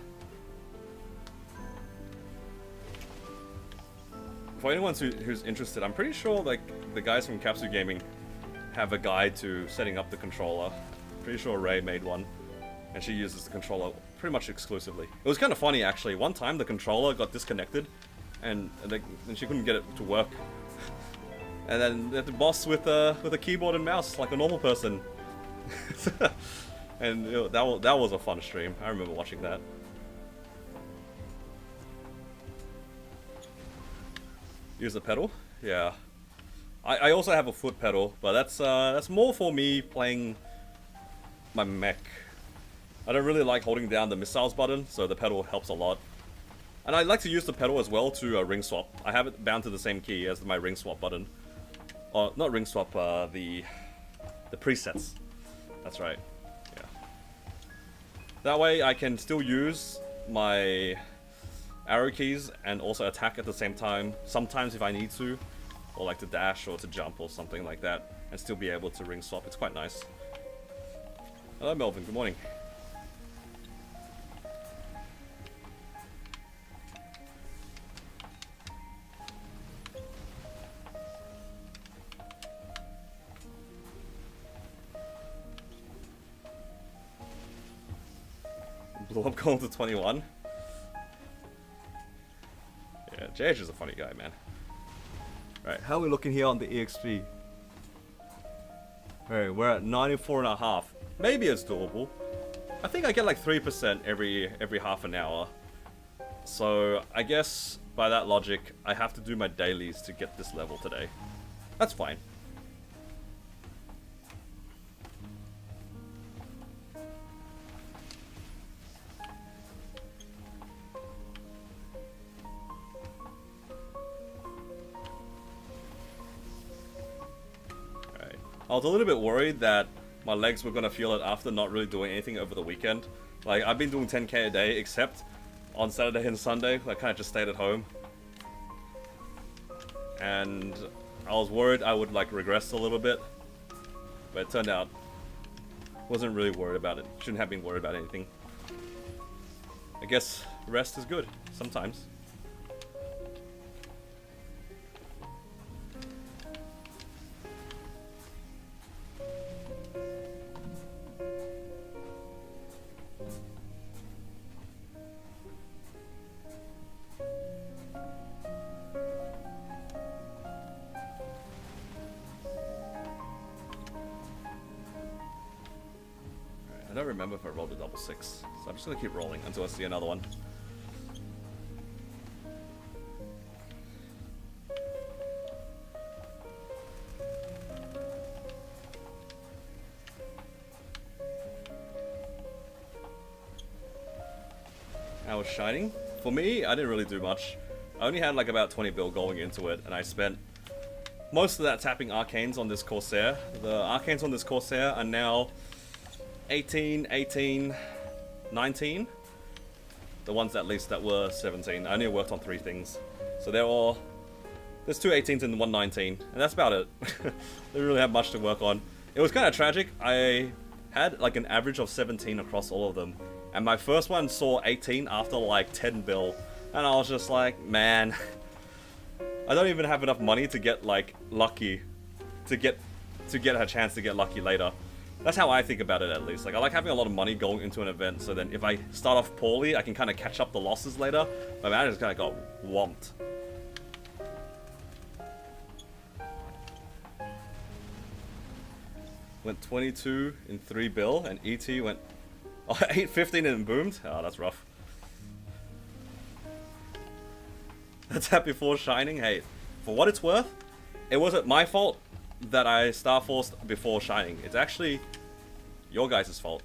For anyone who's interested, I'm pretty sure like the guys from Capsule Gaming have a guide to setting up the controller. Pretty sure Ray made one, and she uses the controller pretty much exclusively. It was kind of funny actually. One time the controller got disconnected, and she couldn't get it to work. And then the boss with a keyboard and mouse like a normal person. And that was a fun stream. I remember watching that. Use the pedal? Yeah. I also have a foot pedal, but that's more for me playing my mech. I don't really like holding down the missiles button, so the pedal helps a lot. And I like to use the pedal as well to ring swap. I have it bound to the same key as my ring swap button. Not ring swap, the presets. That's right. Yeah. That way I can still use my arrow keys and also attack at the same time, sometimes if I need to, or like to dash or to jump or something like that, and still be able to ring swap. It's quite nice. Hello Melvin, good morning. Blew up goal to 21. Yeah, JH is a funny guy, man. Right, how are we looking here on the EXP? Alright, we're at 94.5. Maybe it's doable. I think I get like 3% every half an hour. So I guess by that logic, I have to do my dailies to get this level today. That's fine. I was a little bit worried that my legs were going to feel it after not really doing anything over the weekend. Like, I've been doing 10k a day, except on Saturday and Sunday, I kind of just stayed at home. And I was worried I would, like, regress a little bit. But it turned out, wasn't really worried about it. Shouldn't have been worried about anything. I guess rest is good, sometimes. I don't remember if I rolled a double six, so I'm just gonna keep rolling until I see another one. How was Shining? For me, I didn't really do much. I only had like about 20 bill going into it, and I spent most of that tapping arcanes on this Corsair. The arcanes on this Corsair are now 18, 18, 19. The ones at least that were 17. I only worked on 3 things. So there's 2 18s and 1 19. And that's about it. Didn't really have much to work on. It was kind of tragic. I had like an average of 17 across all of them. And my first one saw 18 after like 10 bill. And I was just like, man. I don't even have enough money to get like lucky. To get a chance to get lucky later. That's how I think about it, at least. Like, I like having a lot of money going into an event, so then if I start off poorly, I can kind of catch up the losses later. But man, I just kind of got whomped. Went 22 in 3 bill, and ET went 8.15 and boomed. Oh, that's rough. That's that before Shining. Hey, for what it's worth, it wasn't my fault that I Starforced before Shining. It's actually your guys' fault.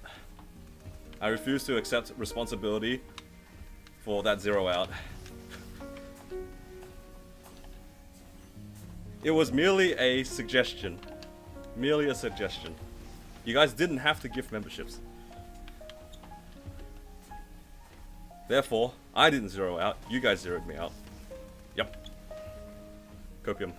I refuse to accept responsibility for that 0 out. It was merely a suggestion. Merely a suggestion. You guys didn't have to gift memberships. Therefore, I didn't 0 out. You guys 0'd me out. Yep. Copium.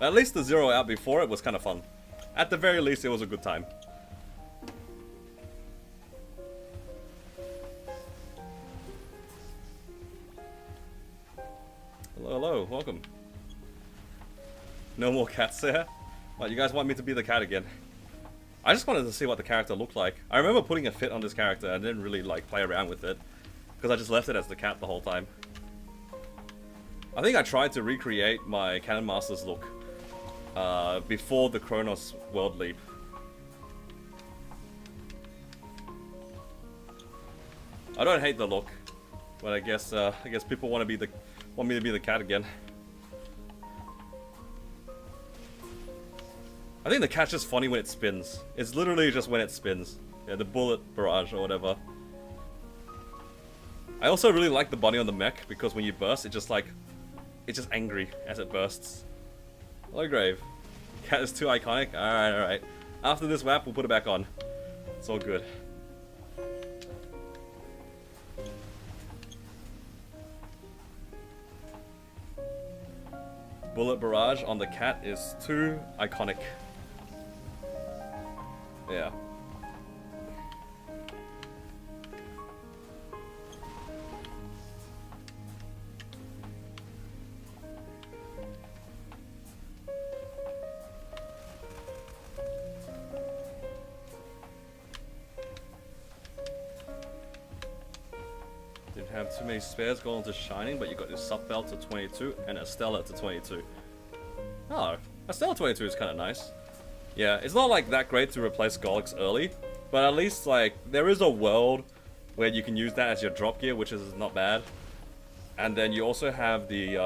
At least the 0 out before it was kind of fun. At the very least, it was a good time. Hello, hello, welcome. No more cats there? What, you guys want me to be the cat again? I just wanted to see what the character looked like. I remember putting a fit on this character and didn't really like play around with it. Because I just left it as the cat the whole time. I think I tried to recreate my Cannon Master's look before the Kronos World Leap. I don't hate the look, but I guess people want me to be the cat again. I think the cat's just funny when it spins. It's literally just when it spins. Yeah, the bullet barrage or whatever. I also really like the bunny on the mech because when you burst, it just like it's just angry as it bursts. Hello, Grave. Cat is too iconic. Alright, alright. After this WAP, we'll put it back on. It's all good. Bullet barrage on the cat is too iconic. Yeah. Didn't have too many spares going to Shining, but you got your sub belt to 22 and a Stella to 22. Oh, a Stella 22 is kind of nice. Yeah, it's not like that great to replace Golix early, but at least like there is a world where you can use that as your drop gear, which is not bad. And then you also have the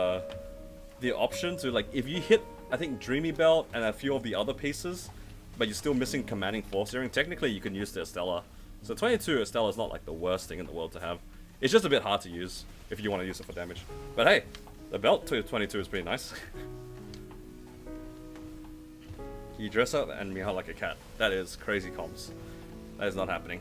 option to, like, if you hit, I think, Dreamy Belt and a few of the other pieces, but you're still missing Commanding Force Earring, technically you can use the Estella. So 22 Estella is not like the worst thing in the world to have. It's just a bit hard to use if you want to use it for damage. But hey, the belt to 22 is pretty nice. You dress up and meow like a cat. That is crazy comms. That is not happening.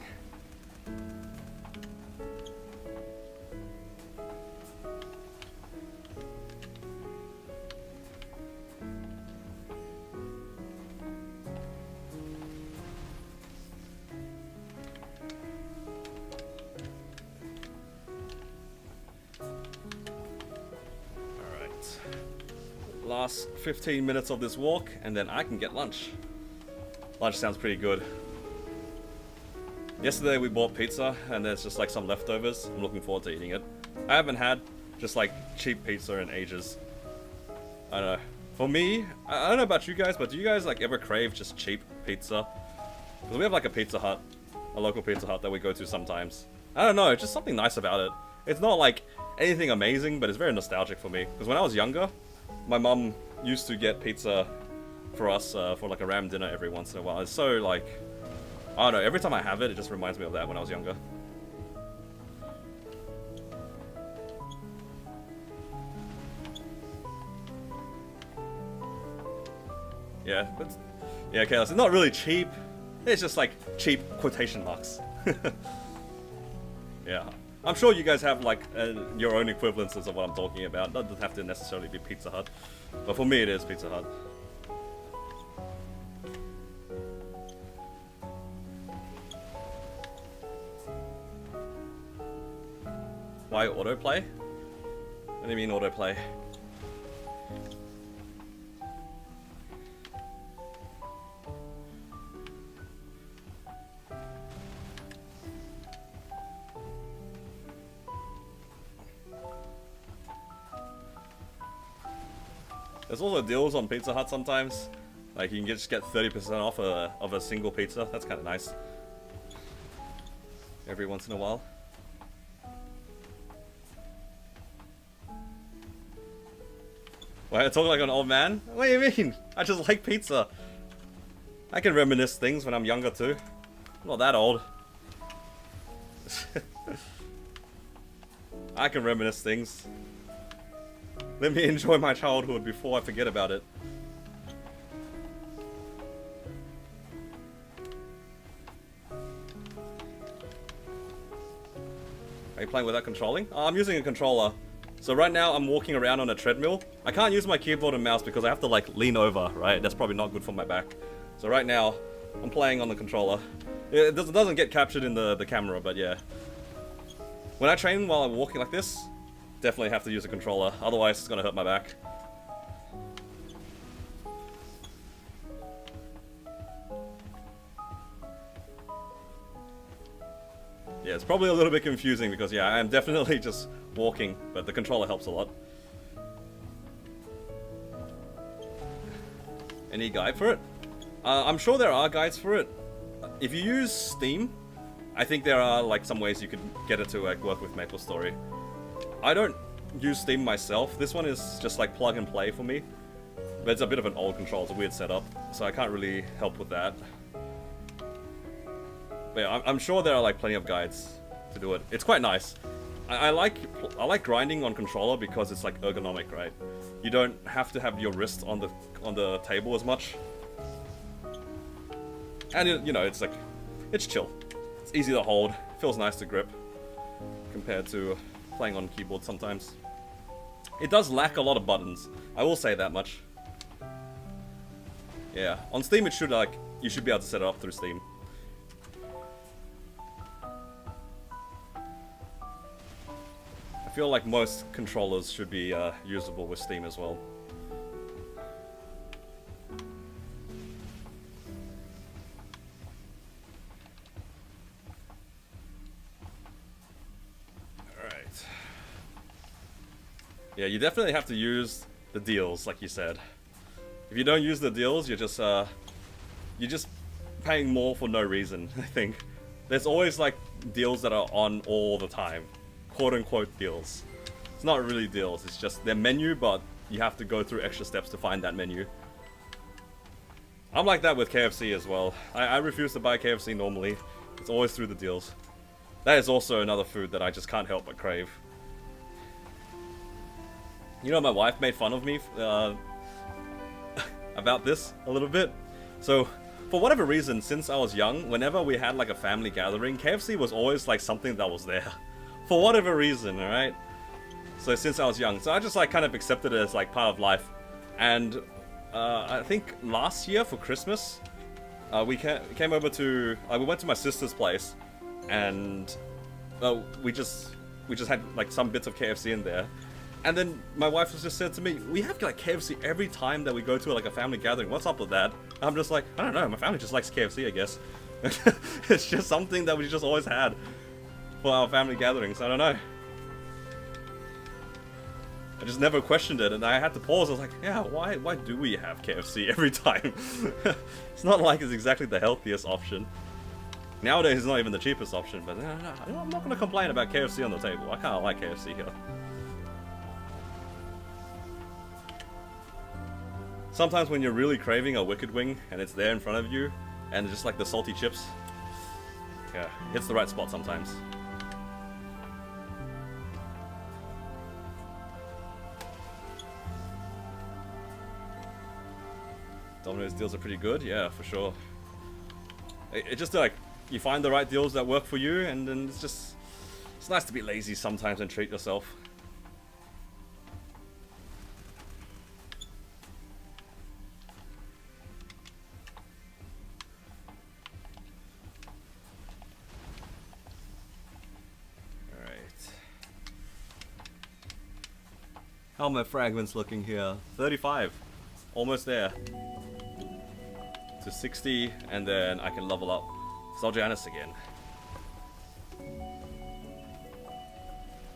Last 15 minutes of this walk, and then I can get lunch. Lunch sounds pretty good. Yesterday we bought pizza, and there's just like some leftovers. I'm looking forward to eating it. I haven't had just like cheap pizza in ages. I don't know. For me, I don't know about you guys, but do you guys like ever crave just cheap pizza? Because we have like a Pizza Hut, a local Pizza Hut that we go to sometimes. I don't know, just something nice about it. It's not like anything amazing, but it's very nostalgic for me. Because when I was younger, my mum used to get pizza for us for like a ram dinner every once in a while. It's so like, I don't know, every time I have it, it just reminds me of that when I was younger. Yeah, but yeah, okay, it's not really cheap. It's just like cheap quotation marks. Yeah. I'm sure you guys have like your own equivalences of what I'm talking about. It doesn't have to necessarily be Pizza Hut. But for me it is Pizza Hut. Why autoplay? What do you mean autoplay? There's also deals on Pizza Hut sometimes. Like you can just get 30% off of a single pizza. That's kind of nice. Every once in a while. Why I talk like an old man? What do you mean? I just like pizza. I can reminisce things when I'm younger too. I'm not that old. I can reminisce things. Let me enjoy my childhood before I forget about it. Are you playing without controlling? Oh, I'm using a controller. So right now I'm walking around on a treadmill. I can't use my keyboard and mouse because I have to like lean over, right? That's probably not good for my back. So right now I'm playing on the controller. It doesn't get captured in the camera, but yeah. When I train while I'm walking like this, definitely have to use a controller, otherwise it's gonna hurt my back. Yeah, it's probably a little bit confusing because yeah, I am definitely just walking, but the controller helps a lot. Any guide for it? I'm sure there are guides for it. If you use Steam, I think there are like some ways you could get it to like work with MapleStory. I don't use Steam myself. This one is just like plug and play for me. But it's a bit of an old control, it's a weird setup, so I can't really help with that. But yeah, I'm sure there are like plenty of guides to do it. It's quite nice. I like grinding on controller because it's like ergonomic, right? You don't have to have your wrist on the table as much, and you know it's like it's chill. It's easy to hold. Feels nice to grip compared to playing on keyboard sometimes. It does lack a lot of buttons. I will say that much. Yeah, on Steam it should you should be able to set it up through Steam. I feel like most controllers should be usable with Steam as well. Alright. Yeah, you definitely have to use the deals, like you said. If you don't use the deals, you're just paying more for no reason, I think. There's always like deals that are on all the time. Quote-unquote deals. It's not really deals, it's just their menu, but you have to go through extra steps to find that menu. I'm like that with KFC as well. I refuse to buy KFC normally. It's always through the deals. That is also another food that I just can't help but crave. You know, my wife made fun of me about this a little bit. So, for whatever reason, since I was young, whenever we had like a family gathering, KFC was always like something that was there. For whatever reason, alright? So since I was young, so I just like kind of accepted it as like part of life. And I think last year for Christmas, we came over to, we went to my sister's place, and we just had like some bits of KFC in there. And then my wife was just said to me, we have like KFC every time that we go to like a family gathering. What's up with that? And I'm just like, I don't know, my family just likes KFC, I guess. It's just something that we just always had for our family gatherings. I don't know. I just never questioned it, and I had to pause. I was like, yeah, why do we have KFC every time? It's not like it's exactly the healthiest option. Nowadays, it's not even the cheapest option, but I'm not going to complain about KFC on the table. I kind of like KFC here. Sometimes when you're really craving a Wicked Wing, and it's there in front of you, and just like the salty chips, yeah, hits the right spot sometimes. Domino's deals are pretty good, yeah, for sure. It just like, you find the right deals that work for you, and then it's nice to be lazy sometimes and treat yourself. Alright. How are my fragments looking here? 35. Almost there. To 60, and then I can level up Soljanus again.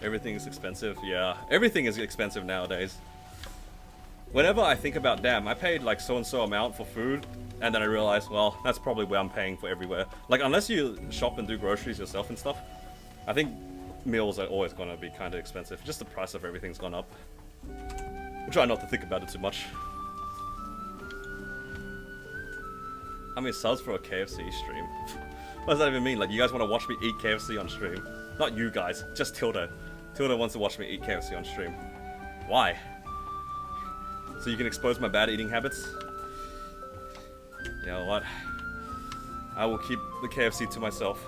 Everything is expensive, yeah. Everything is expensive nowadays. Whenever I think about, damn, I paid like so and so amount for food, and then I realize, well, that's probably where I'm paying for everywhere. Like, unless you shop and do groceries yourself and stuff, I think meals are always gonna be kind of expensive. Just the price of everything's gone up. I try not to think about it too much. How many subs for a KFC stream? What does that even mean? Like, you guys want to watch me eat KFC on stream? Not you guys, just Tilda. Tilda wants to watch me eat KFC on stream. Why? So you can expose my bad eating habits? You know what? I will keep the KFC to myself.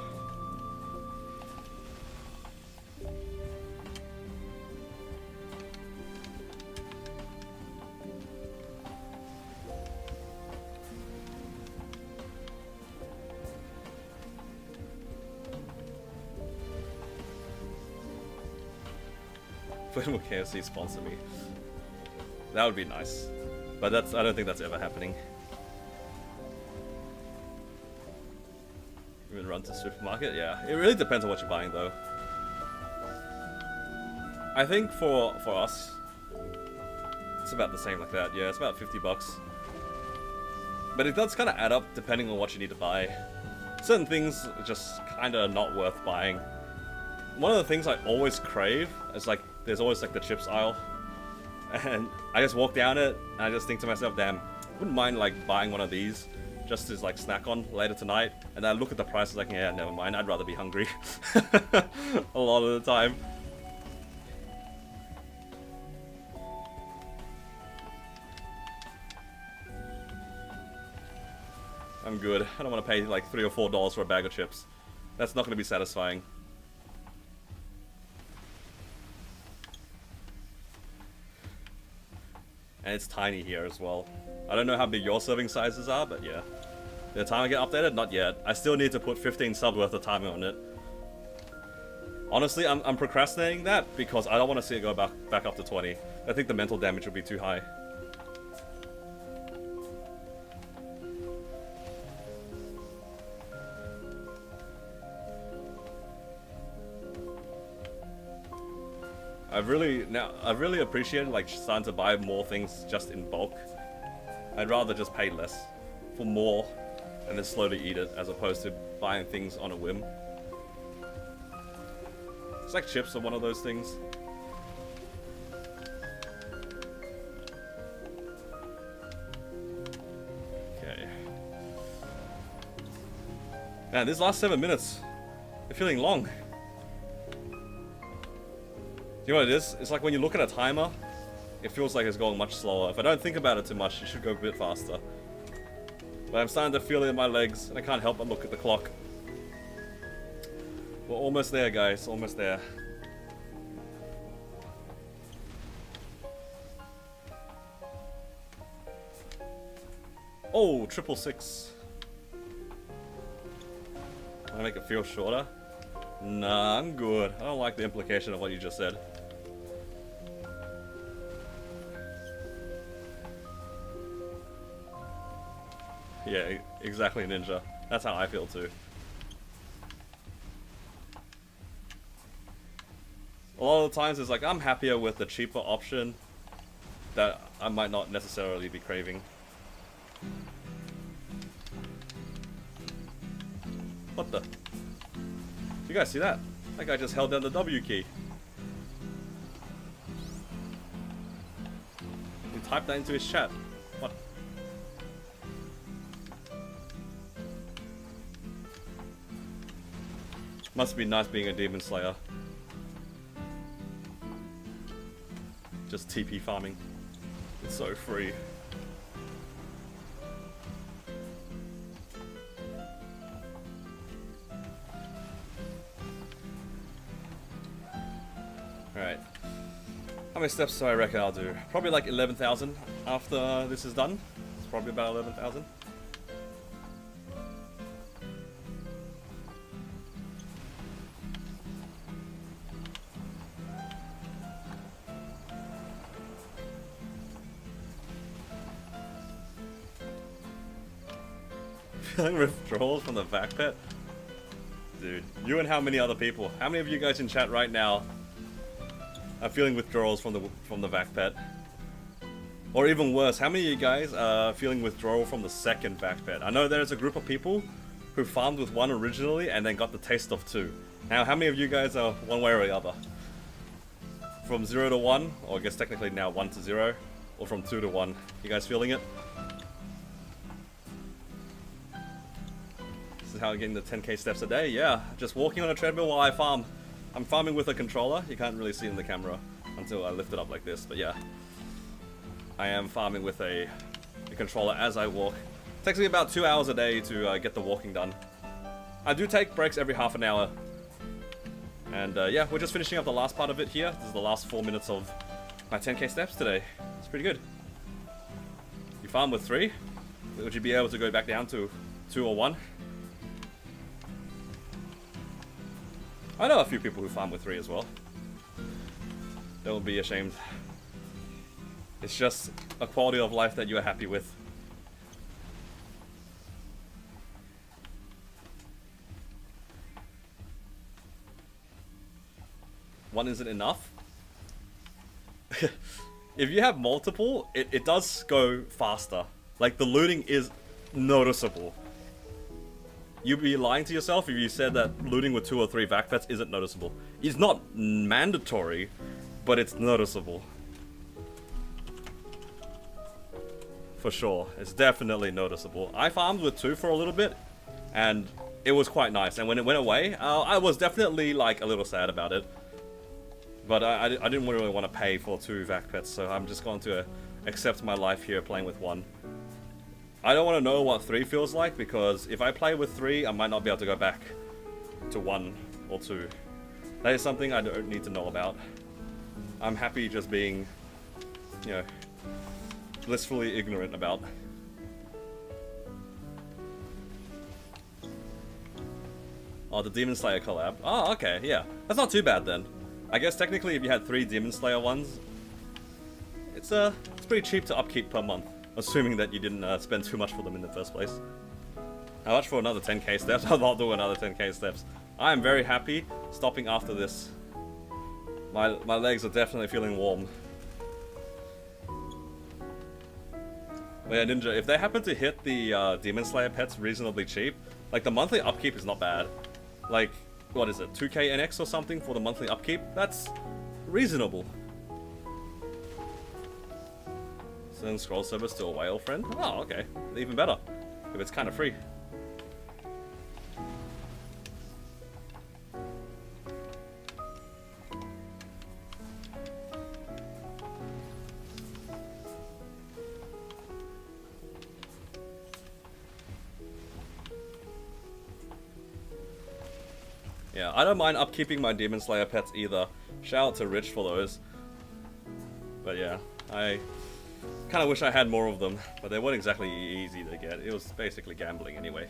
When will KFC sponsor me? That would be nice. But I don't think that's ever happening. Even run to supermarket? Yeah. It really depends on what you're buying though. I think for us, it's about the same like that. Yeah, it's about 50 bucks. But it does kind of add up depending on what you need to buy. Certain things are just kind of not worth buying. One of the things I always crave is like, there's always like the chips aisle, and I just walk down it and I just think to myself, damn, wouldn't mind like buying one of these just to like snack on later tonight. And then I look at the prices like, yeah, never mind, I'd rather be hungry. A lot of the time. I'm good. I don't want to pay like $3 or $4 for a bag of chips. That's not going to be satisfying. And it's tiny here as well. I don't know how big your serving sizes are, but yeah. Did the timer get updated? Not yet. I still need to put 15 sub worth of timer on it. Honestly, I'm procrastinating that because I don't want to see it go back up to 20. I think the mental damage would be too high. I've really appreciated like starting to buy more things just in bulk. I'd rather just pay less for more and then slowly eat it as opposed to buying things on a whim. It's like chips are one of those things. Okay. Man, these last 7 minutes, they're feeling long. You know what it is? It's like when you look at a timer, it feels like it's going much slower. If I don't think about it too much, it should go a bit faster. But I'm starting to feel it in my legs, and I can't help but look at the clock. We're almost there, guys. Almost there. Oh, 666. Want to make it feel shorter? Nah, I'm good. I don't like the implication of what you just said. Yeah, exactly, Ninja. That's how I feel too. A lot of the times it's like I'm happier with the cheaper option that I might not necessarily be craving. What the? You guys see that? That guy just held down the W key. He typed that into his chat. What? Must be nice being a demon slayer. Just TP farming. It's so free. Alright. How many steps do I reckon I'll do? Probably like 11,000 after this is done. It's probably about 11,000. Feeling withdrawals from the vac pet? Dude, you and how many other people? How many of you guys in chat right now are feeling withdrawals from the vac pet? Or even worse, how many of you guys are feeling withdrawal from the second vac pet? I know there's a group of people who farmed with one originally and then got the taste of two. Now, how many of you guys are one way or the other? From 0 to 1, or I guess technically now 1 to 0, or from 2 to 1. You guys feeling it? This is how I'm getting the 10k steps a day. Yeah, just walking on a treadmill while I farm. I'm farming with a controller. You can't really see in the camera until I lift it up like this, but yeah. I am farming with a controller as I walk. It takes me about 2 hours a day to get the walking done. I do take breaks every half an hour. And yeah, we're just finishing up the last part of it here. This is the last 4 minutes of my 10k steps today. It's pretty good. You farm with 3? Would you be able to go back down to 2 or 1? I know a few people who farm with 3 as well. Don't be ashamed. It's just a quality of life that you are happy with. One isn't enough. If you have multiple, it does go faster. Like, the looting is noticeable. You'd be lying to yourself if you said that looting with 2 or 3 vac pets isn't noticeable. It's not mandatory, but it's noticeable. For sure, it's definitely noticeable. I farmed with 2 for a little bit, and it was quite nice. And when it went away, I was definitely like a little sad about it. But I didn't really want to pay for 2 vac pets, so I'm just going to accept my life here playing with 1. I don't want to know what 3 feels like, because if I play with 3, I might not be able to go back to 1 or 2. That is something I don't need to know about. I'm happy just being, you know, blissfully ignorant about. Oh, the Demon Slayer collab. Oh, okay, yeah. That's not too bad then. I guess technically if you had 3 Demon Slayer ones, it's pretty cheap to upkeep per month. Assuming that you didn't spend too much for them in the first place. How much for another 10k steps? I'll do another 10k steps. I am very happy stopping after this. My legs are definitely feeling warm. But yeah, Ninja, if they happen to hit the Demon Slayer pets reasonably cheap, like the monthly upkeep is not bad. Like, what is it, 2k NX or something for the monthly upkeep? That's reasonable. Send scroll service to a whale friend? Oh, okay. Even better. If it's kind of free. Yeah, I don't mind upkeeping my Demon Slayer pets either. Shout out to Rich for those. But yeah, I kind of wish I had more of them, but they weren't exactly easy to get. It was basically gambling anyway.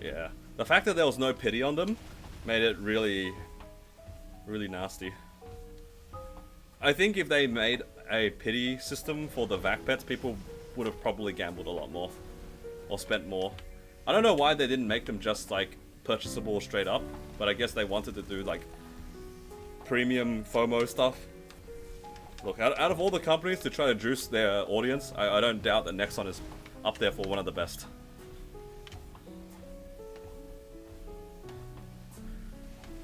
Yeah, the fact that there was no pity on them made it really, really nasty. I think if they made a pity system for the vac pets, people would have probably gambled a lot more. Or spent more. I don't know why they didn't make them just like purchasable straight up, but I guess they wanted to do like premium FOMO stuff. Look, out of all the companies to try to juice their audience, I don't doubt that Nexon is up there for one of the best.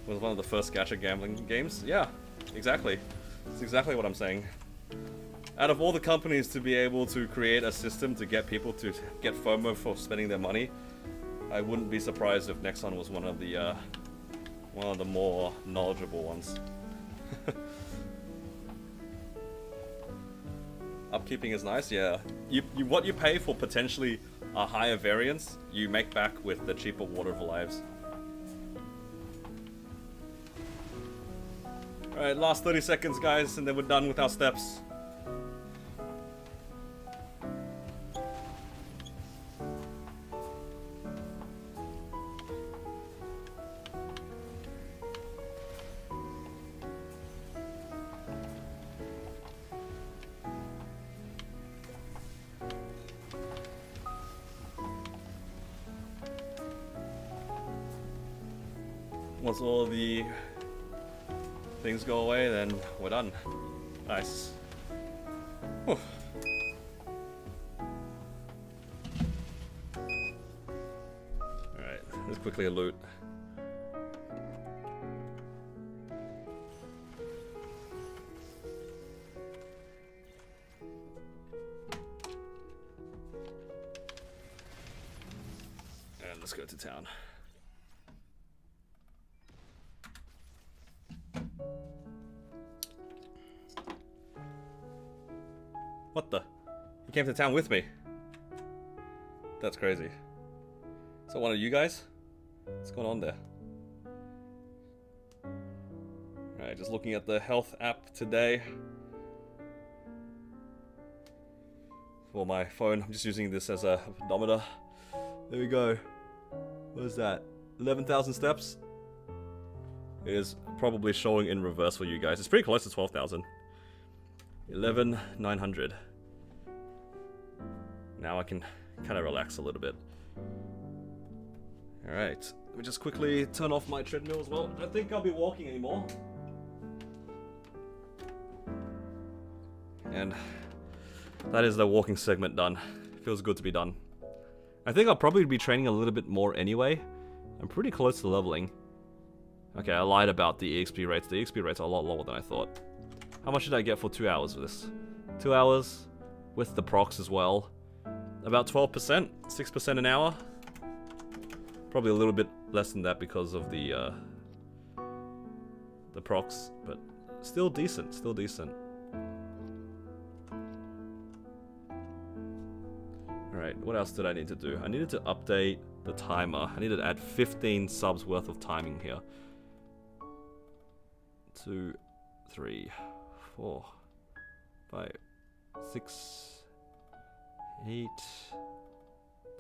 Was one of the first gacha gambling games? Yeah, exactly. That's exactly what I'm saying. Out of all the companies to be able to create a system to get people to get FOMO for spending their money, I wouldn't be surprised if Nexon was one of the more knowledgeable ones. Upkeeping is nice, yeah. What you pay for potentially a higher variance, you make back with the cheaper Water of Lives. Alright, last 30 seconds, guys, and then we're done with our steps. Once all the things go away, then we're done. Nice. Whew. Alright, let's quickly loot. And let's go to town. What the? He came to town with me. That's crazy. Is that one of you guys? What's going on there? Alright, just looking at the health app today. For my phone, I'm just using this as a pedometer. There we go. What is that? 11,000 steps? It is probably showing in reverse for you guys. It's pretty close to 12,000. 11,900. Now I can kind of relax a little bit. Alright, let me just quickly turn off my treadmill as well. I don't think I'll be walking anymore. And that is the walking segment done. Feels good to be done. I think I'll probably be training a little bit more anyway. I'm pretty close to leveling. Okay, I lied about the EXP rates. The EXP rates are a lot lower than I thought. How much did I get for 2 hours of this? 2 hours with the procs as well. about 12%, 6% an hour. Probably a little bit less than that because of the procs, but still decent, still decent. Alright, what else did I need to do? I needed to update the timer. I needed to add 15 subs worth of timing here. 2, 3, 4, 5, 6, 8,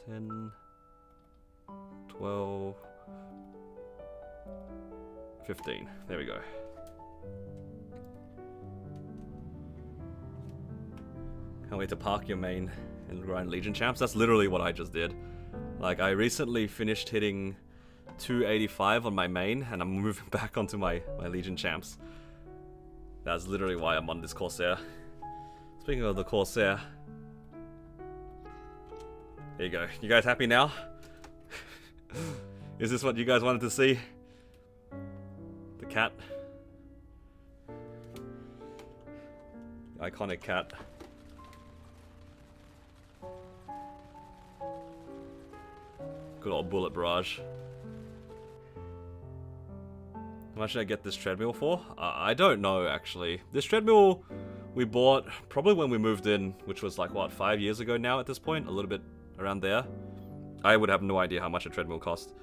10, 12, 15. There we go. Can't wait to park your main and grind Legion champs. That's literally what I just did. Like, I recently finished hitting 285 on my main, and I'm moving back onto my Legion champs. That's literally why I'm on this Corsair. Speaking of the Corsair, there you go. You guys happy now? Is this what you guys wanted to see? The cat. The iconic cat. Good old bullet barrage. How much should I get this treadmill for? I don't know, actually. This treadmill we bought probably when we moved in, which was like, what, 5 years ago now at this point? A little bit around there. I would have no idea how much a treadmill cost.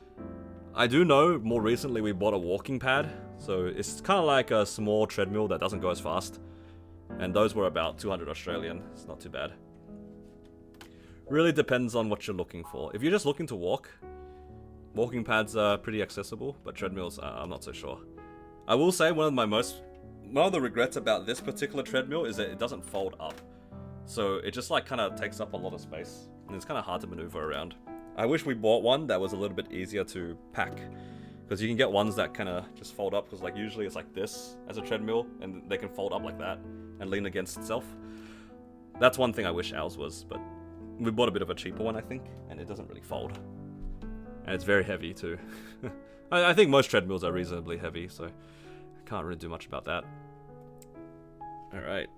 I do know more recently we bought a walking pad, so it's kind of like a small treadmill that doesn't go as fast. And those were about 200 Australian. It's not too bad. Really depends on what you're looking for. If you're just looking to walk, walking pads are pretty accessible, but treadmills, I'm not so sure. I will say one of the regrets about this particular treadmill is that it doesn't fold up. So it just like kind of takes up a lot of space, and it's kind of hard to maneuver around. I wish we bought one that was a little bit easier to pack, because you can get ones that kind of just fold up, because like usually it's like this as a treadmill, and they can fold up like that and lean against itself. That's one thing I wish ours was, but we bought a bit of a cheaper one, I think, and it doesn't really fold. And it's very heavy too. I think most treadmills are reasonably heavy, so I can't really do much about that. Alright.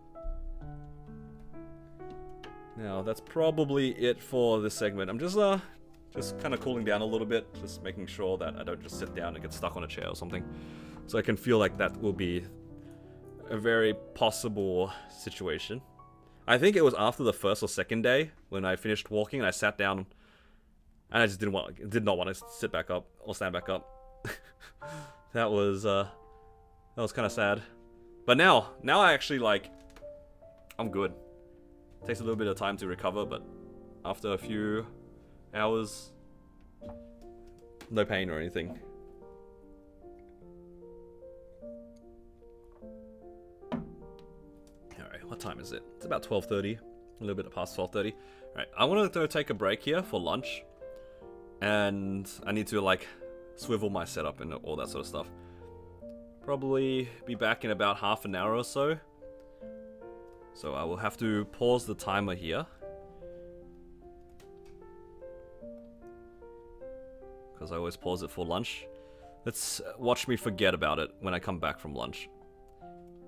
Now, that's probably it for this segment. I'm just kind of cooling down a little bit, just making sure that I don't just sit down and get stuck on a chair or something. So I can feel like that will be a very possible situation. I think it was after the first or second day when I finished walking and I sat down and I just did not want to sit back up or stand back up. That was kind of sad. But now I actually I'm good. It takes a little bit of time to recover, but after a few hours, no pain or anything. Alright, what time is it? It's about 12:30. A little bit past 12:30. Alright, I want to take a break here for lunch. And I need to swivel my setup and all that sort of stuff. Probably be back in about half an hour or so. So I will have to pause the timer here. Because I always pause it for lunch. Let's watch me forget about it when I come back from lunch.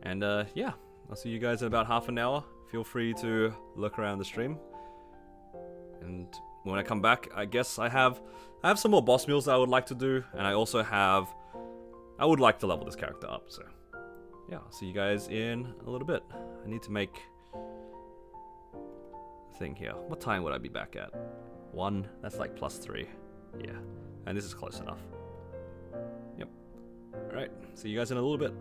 And yeah, I'll see you guys in about half an hour. Feel free to look around the stream. And when I come back, I guess I have some more boss meals that I would like to do. And I also I would like to level this character up, so yeah, I'll see you guys in a little bit. I need to make a thing here. What time would I be back at? 1? That's like +3. Yeah, and this is close enough. Yep. Alright, see you guys in a little bit.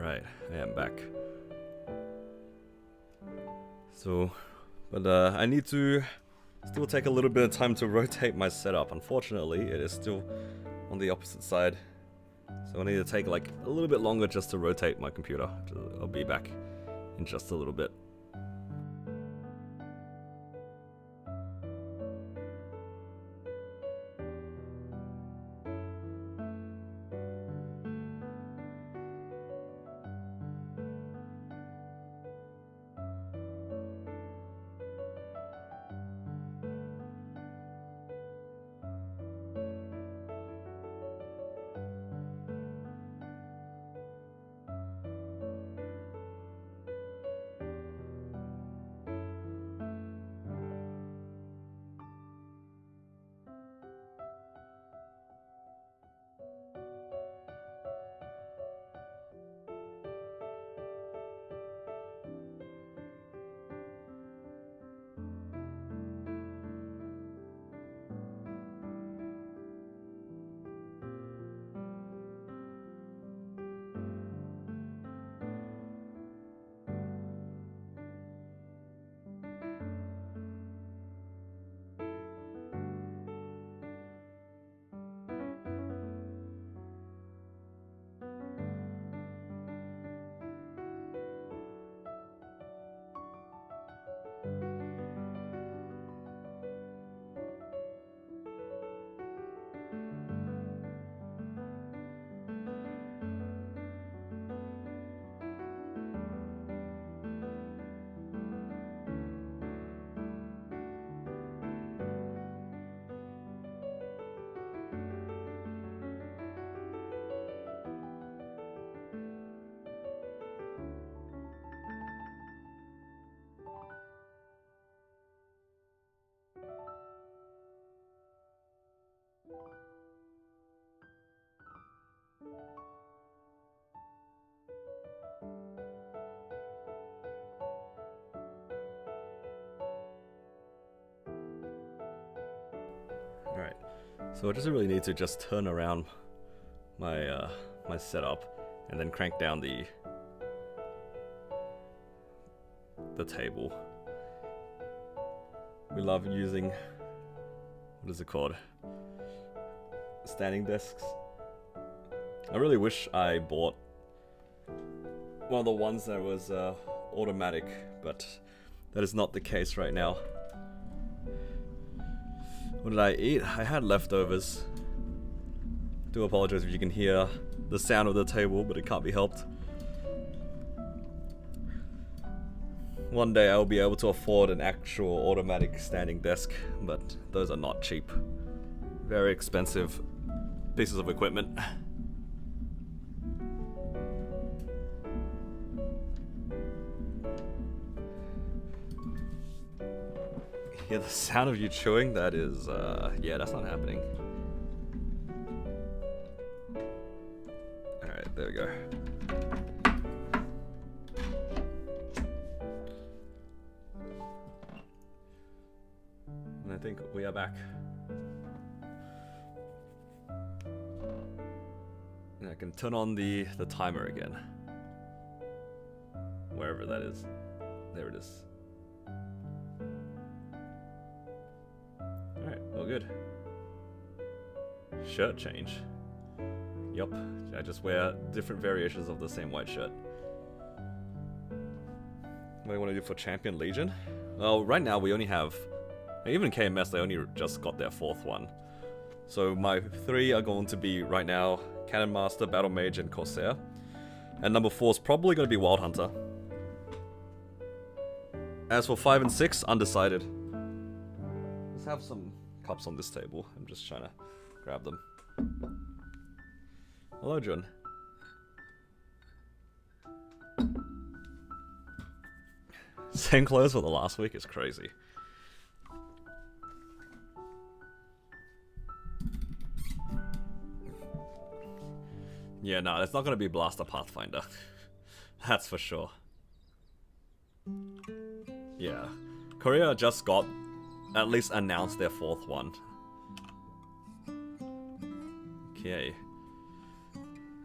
Alright, I am back. So, but I need to still take a little bit of time to rotate my setup. Unfortunately, it is still on the opposite side. So I need to take like a little bit longer just to rotate my computer. I'll be back in just a little bit. Alright, so I just really need to just turn around my my setup and then crank down the table. We love using, what is it called? Standing desks. I really wish I bought one of the ones that was automatic, but that is not the case right now. What did I eat? I had leftovers. Do apologize if you can hear the sound of the table, but it can't be helped. One day I'll be able to afford an actual automatic standing desk, but those are not cheap. Very expensive pieces of equipment. Hear the sound of you chewing? That is, yeah, that's not happening. Alright, there we go. And I think we are back. And I can turn on the timer again. Wherever that is. There it is. Alright, all good. Shirt change. Yup, I just wear different variations of the same white shirt. What do you want to do for Champion Legion? Well, right now we only have... Even KMS, they only just got their 4th one. So my 3 are going to be, right now, Cannon Master, Battle Mage, and Corsair. And number 4 is probably going to be Wild Hunter. As for 5 and 6, undecided. Let's have some cups on this table. I'm just trying to grab them. Hello, Jun. Same clothes for the last week is crazy. Yeah, no, it's not going to be Blaster Pathfinder. That's for sure. Yeah. Korea just got, at least announced their 4th one. Okay.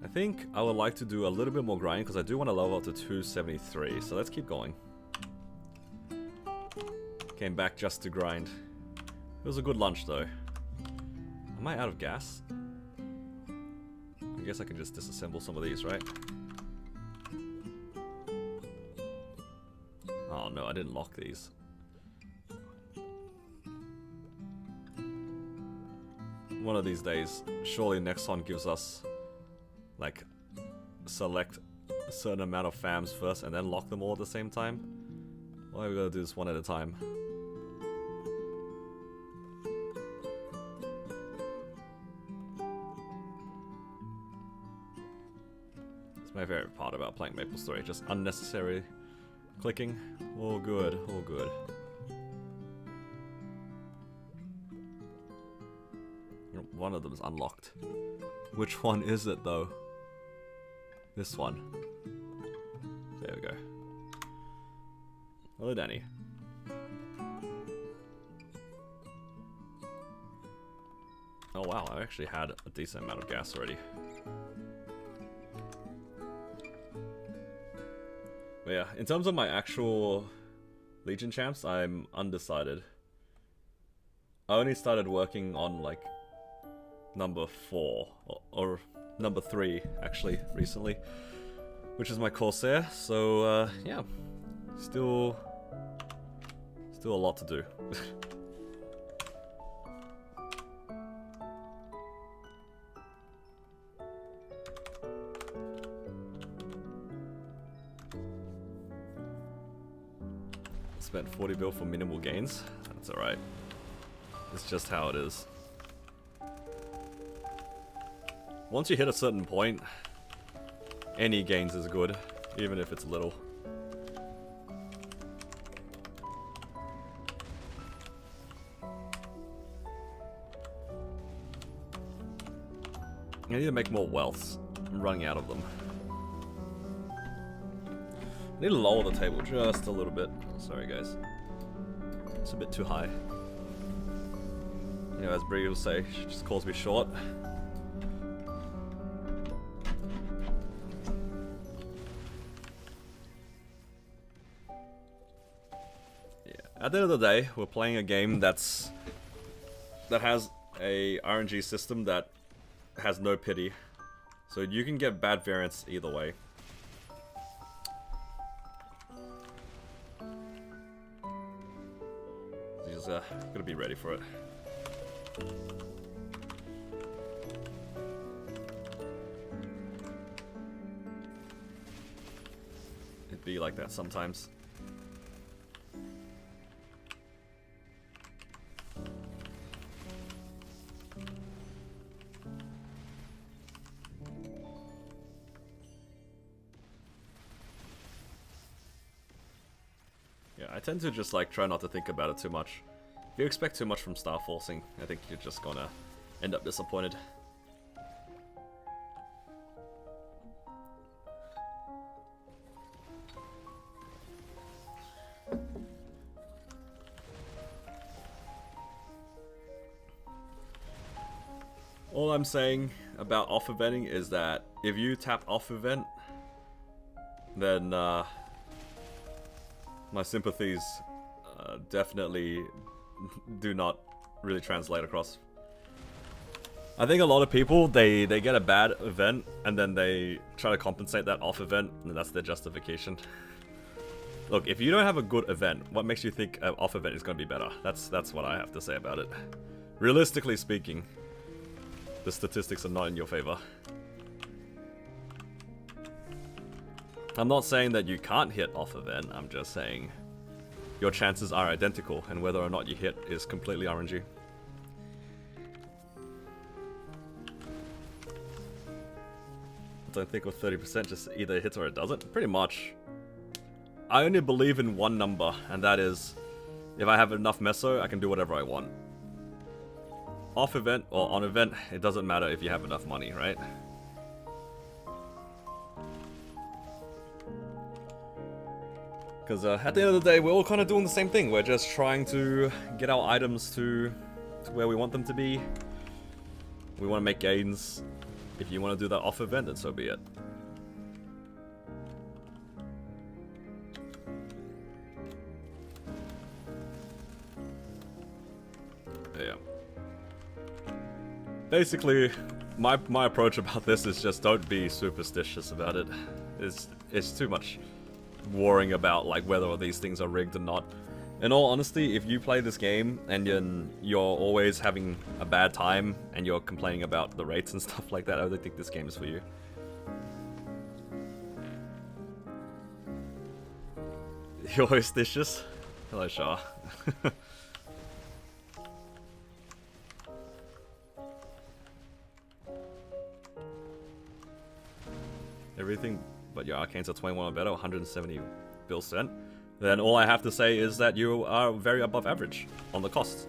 I think I would like to do a little bit more grinding because I do want to level up to 273. So let's keep going. Came back just to grind. It was a good lunch though. Am I out of gas? I guess I can just disassemble some of these, right? Oh no, I didn't lock these. One of these days, surely Nexon gives us, like, select a certain amount of fams first and then lock them all at the same time. Why are we gonna do this one at a time? It's my favorite part about playing MapleStory, just unnecessary clicking. All good, all good. One of them is unlocked. Which one is it though? This one. There we go. Hello, Danny. Oh wow, I actually had a decent amount of gas already. But yeah, in terms of my actual Legion champs, I'm undecided. I only started working on like number 4 or number 3 actually recently, which is my Corsair. So yeah, still a lot to do. Spent 40 bill for minimal gains. That's alright. It's just how it is. Once you hit a certain point, any gains is good, even if it's little. I need to make more wealths. I'm running out of them. I need to lower the table just a little bit. Sorry guys. It's a bit too high. You know, as Brie will say, she just calls me short. At the end of the day, we're playing a game that has a RNG system that has no pity. So you can get bad variants either way. You just gotta be ready for it. It'd be like that sometimes. I tend to just like try not to think about it too much. If you expect too much from Starforcing, I think you're just gonna end up disappointed. All I'm saying about off eventing is that if you tap off event, then my sympathies definitely do not really translate across. I think a lot of people, they get a bad event and then they try to compensate that off event, and that's their justification. Look, if you don't have a good event, what makes you think an off event is going to be better? That's what I have to say about it. Realistically speaking, the statistics are not in your favor. I'm not saying that you can't hit off event, I'm just saying your chances are identical, and whether or not you hit is completely RNG. I don't think with 30% just either it hits or it doesn't. Pretty much. I only believe in one number, and that is if I have enough Meso, I can do whatever I want. Off event or on event, it doesn't matter if you have enough money, right? Because at the end of the day, we're all kind of doing the same thing. We're just trying to get our items to where we want them to be. We want to make gains. If you want to do that off event, then so be it. Yeah. Basically, my approach about this is just don't be superstitious about it. It's too much worrying about like whether these things are rigged or not. In all honesty, if you play this game and you're always having a bad time and you're complaining about the rates and stuff like that, I don't think this game is for you. You're always stitious? Hello, Shah. Everything but your arcanes are 21 or better, 170 bill cent. Then all I have to say is that you are very above average on the cost.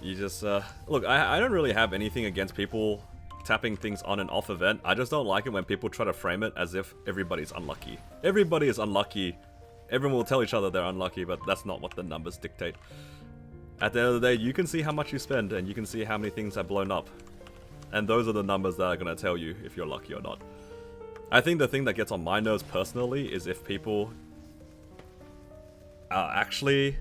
You just, look, I don't really have anything against people tapping things on and off event. I just don't like it when people try to frame it as if everybody's unlucky. Everybody is unlucky. Everyone will tell each other they're unlucky, but that's not what the numbers dictate. At the end of the day, you can see how much you spend and you can see how many things have blown up. And those are the numbers that are going to tell you if you're lucky or not. I think the thing that gets on my nerves personally is if people actually,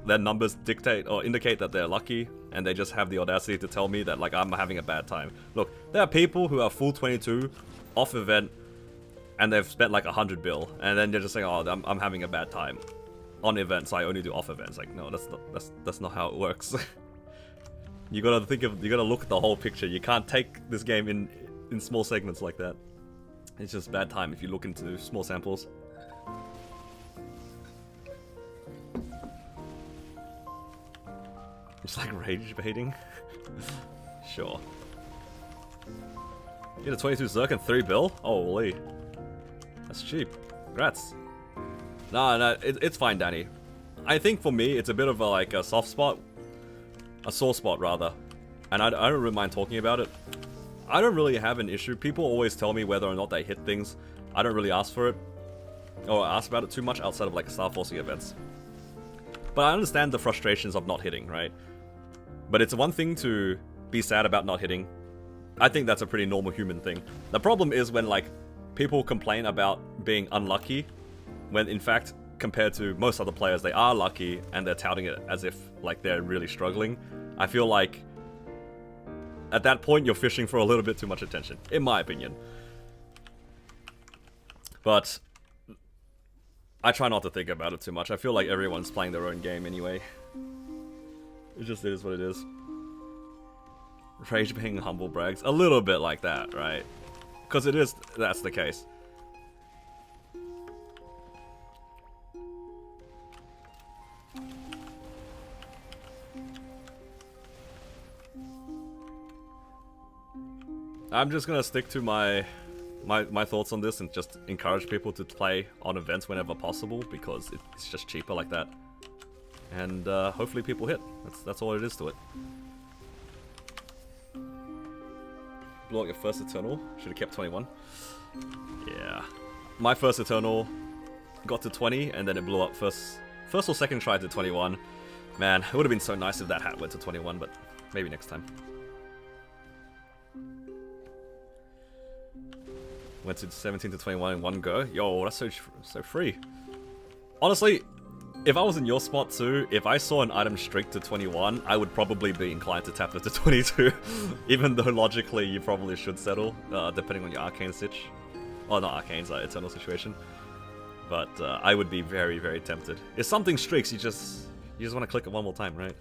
their numbers dictate or indicate that they're lucky and they just have the audacity to tell me that like I'm having a bad time. Look, there are people who are full 22 off event and they've spent like 100 bill and then they're just saying, oh, I'm having a bad time. On events, I only do off events. Like, no, that's not how it works. You gotta look at the whole picture. You can't take this game in small segments like that. It's just bad time if you look into small samples. It's like rage baiting. Sure. You get a 22 Zerk and 3 bill? Holy. That's cheap. Congrats. No, it's fine, Danny. I think for me, it's a bit of a soft spot. A sore spot, rather. And I don't really mind talking about it. I don't really have an issue. People always tell me whether or not they hit things. I don't really ask for it. Or ask about it too much outside of like Starforcing events. But I understand the frustrations of not hitting, right? But it's one thing to be sad about not hitting. I think that's a pretty normal human thing. The problem is when like people complain about being unlucky when in fact, compared to most other players, they are lucky and they're touting it as if like they're really struggling. I feel like at that point you're fishing for a little bit too much attention, in my opinion. But I try not to think about it too much. I feel like everyone's playing their own game anyway. It just is what it is. Rage being humble brags. A little bit like that, right? Because that's the case. I'm just gonna stick to my thoughts on this and just encourage people to play on events whenever possible because it's just cheaper like that. And hopefully people hit. That's all it is to it. Blow out your first Eternal. Should have kept 21. Yeah. My first Eternal got to 20 and then it blew up first or second try to 21. Man, it would have been so nice if that hat went to 21, but maybe next time. Went to 17 to 21 in one go. Yo, that's so free. Honestly, if I was in your spot too, if I saw an item streak to 21, I would probably be inclined to tap it to 22. Even though logically you probably should settle, depending on your arcane stitch. Oh, not arcane's eternal situation. But I would be very, very tempted. If something streaks, you just want to click it one more time, right?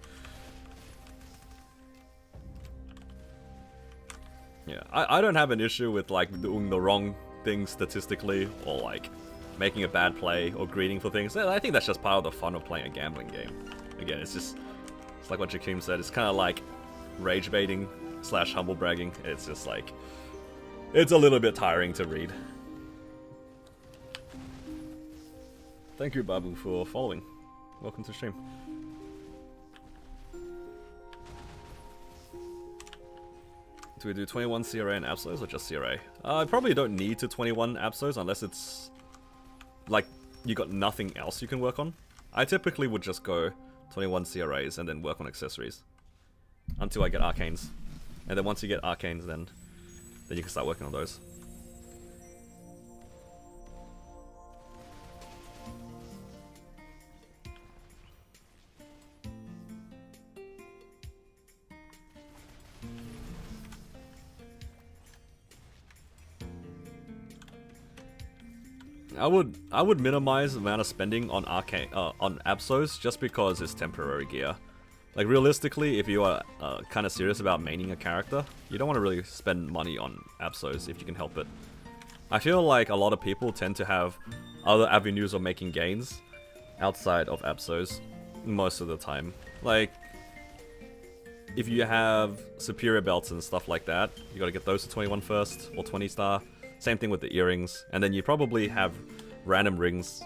Yeah, I don't have an issue with like doing the wrong thing statistically or like making a bad play or greeting for things. I think that's just part of the fun of playing a gambling game. Again, it's like what Jakeem said, it's kind of like rage baiting / humble bragging. It's just like, it's a little bit tiring to read. Thank you, Babu, for following. Welcome to stream. Do we do 21 CRA and Absolos or just CRA? I probably don't need to 21 Absolos unless it's like you got nothing else you can work on. I typically would just go 21 CRAs, and then work on accessories. Until I get arcanes. And then once you get arcanes, then you can start working on those. I would minimize the amount of spending on arcane on Absos just because it's temporary gear. Like realistically, if you are kind of serious about maining a character, you don't want to really spend money on Absos if you can help it. I feel like a lot of people tend to have other avenues of making gains outside of Absos most of the time. Like if you have superior belts and stuff like that, you gotta get those to 21 first or 20 star. Same thing with the earrings, and then you probably have random rings.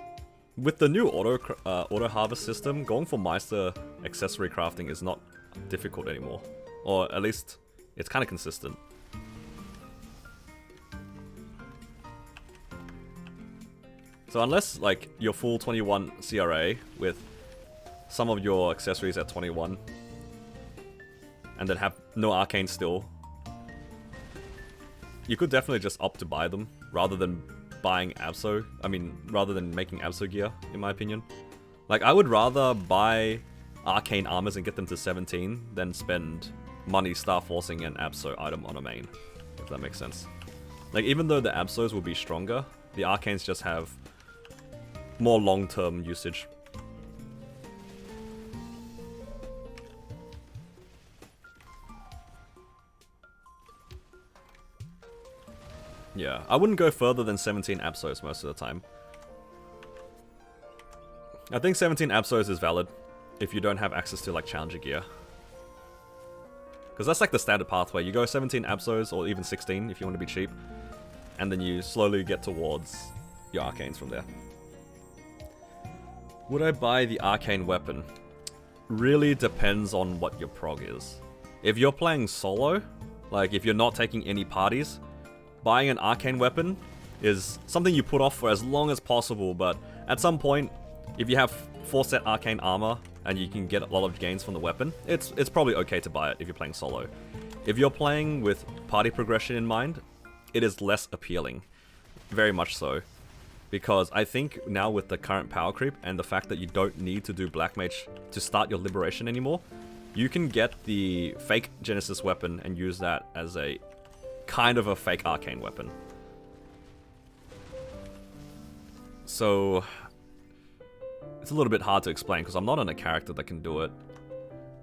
With the new auto harvest system, going for Meister accessory crafting is not difficult anymore, or at least it's kind of consistent. So unless like you're full 21 CRA with some of your accessories at 21, and then have no arcane still, you could definitely just opt to buy them rather than buying Abso. I mean, rather than making Abso gear, in my opinion. Like, I would rather buy arcane armors and get them to 17 than spend money Starforcing an Abso item on a main, if that makes sense. Like, even though the Absos will be stronger, the arcanes just have more long-term usage. Yeah, I wouldn't go further than 17 Absos most of the time. I think 17 Absos is valid if you don't have access to like Challenger gear. Because that's like the standard pathway. You go 17 Absos or even 16 if you want to be cheap. And then you slowly get towards your arcanes from there. Would I buy the arcane weapon? Really depends on what your prog is. If you're playing solo, like if you're not taking any parties, buying an arcane weapon is something you put off for as long as possible, but at some point, if you have 4 set arcane armor and you can get a lot of gains from the weapon, it's probably okay to buy it if you're playing solo. If you're playing with party progression in mind, it is less appealing. Very much so. Because I think now with the current power creep and the fact that you don't need to do Black Mage to start your liberation anymore, you can get the fake Genesis weapon and use that as a kind of a fake arcane weapon. So it's a little bit hard to explain because I'm not on a character that can do it.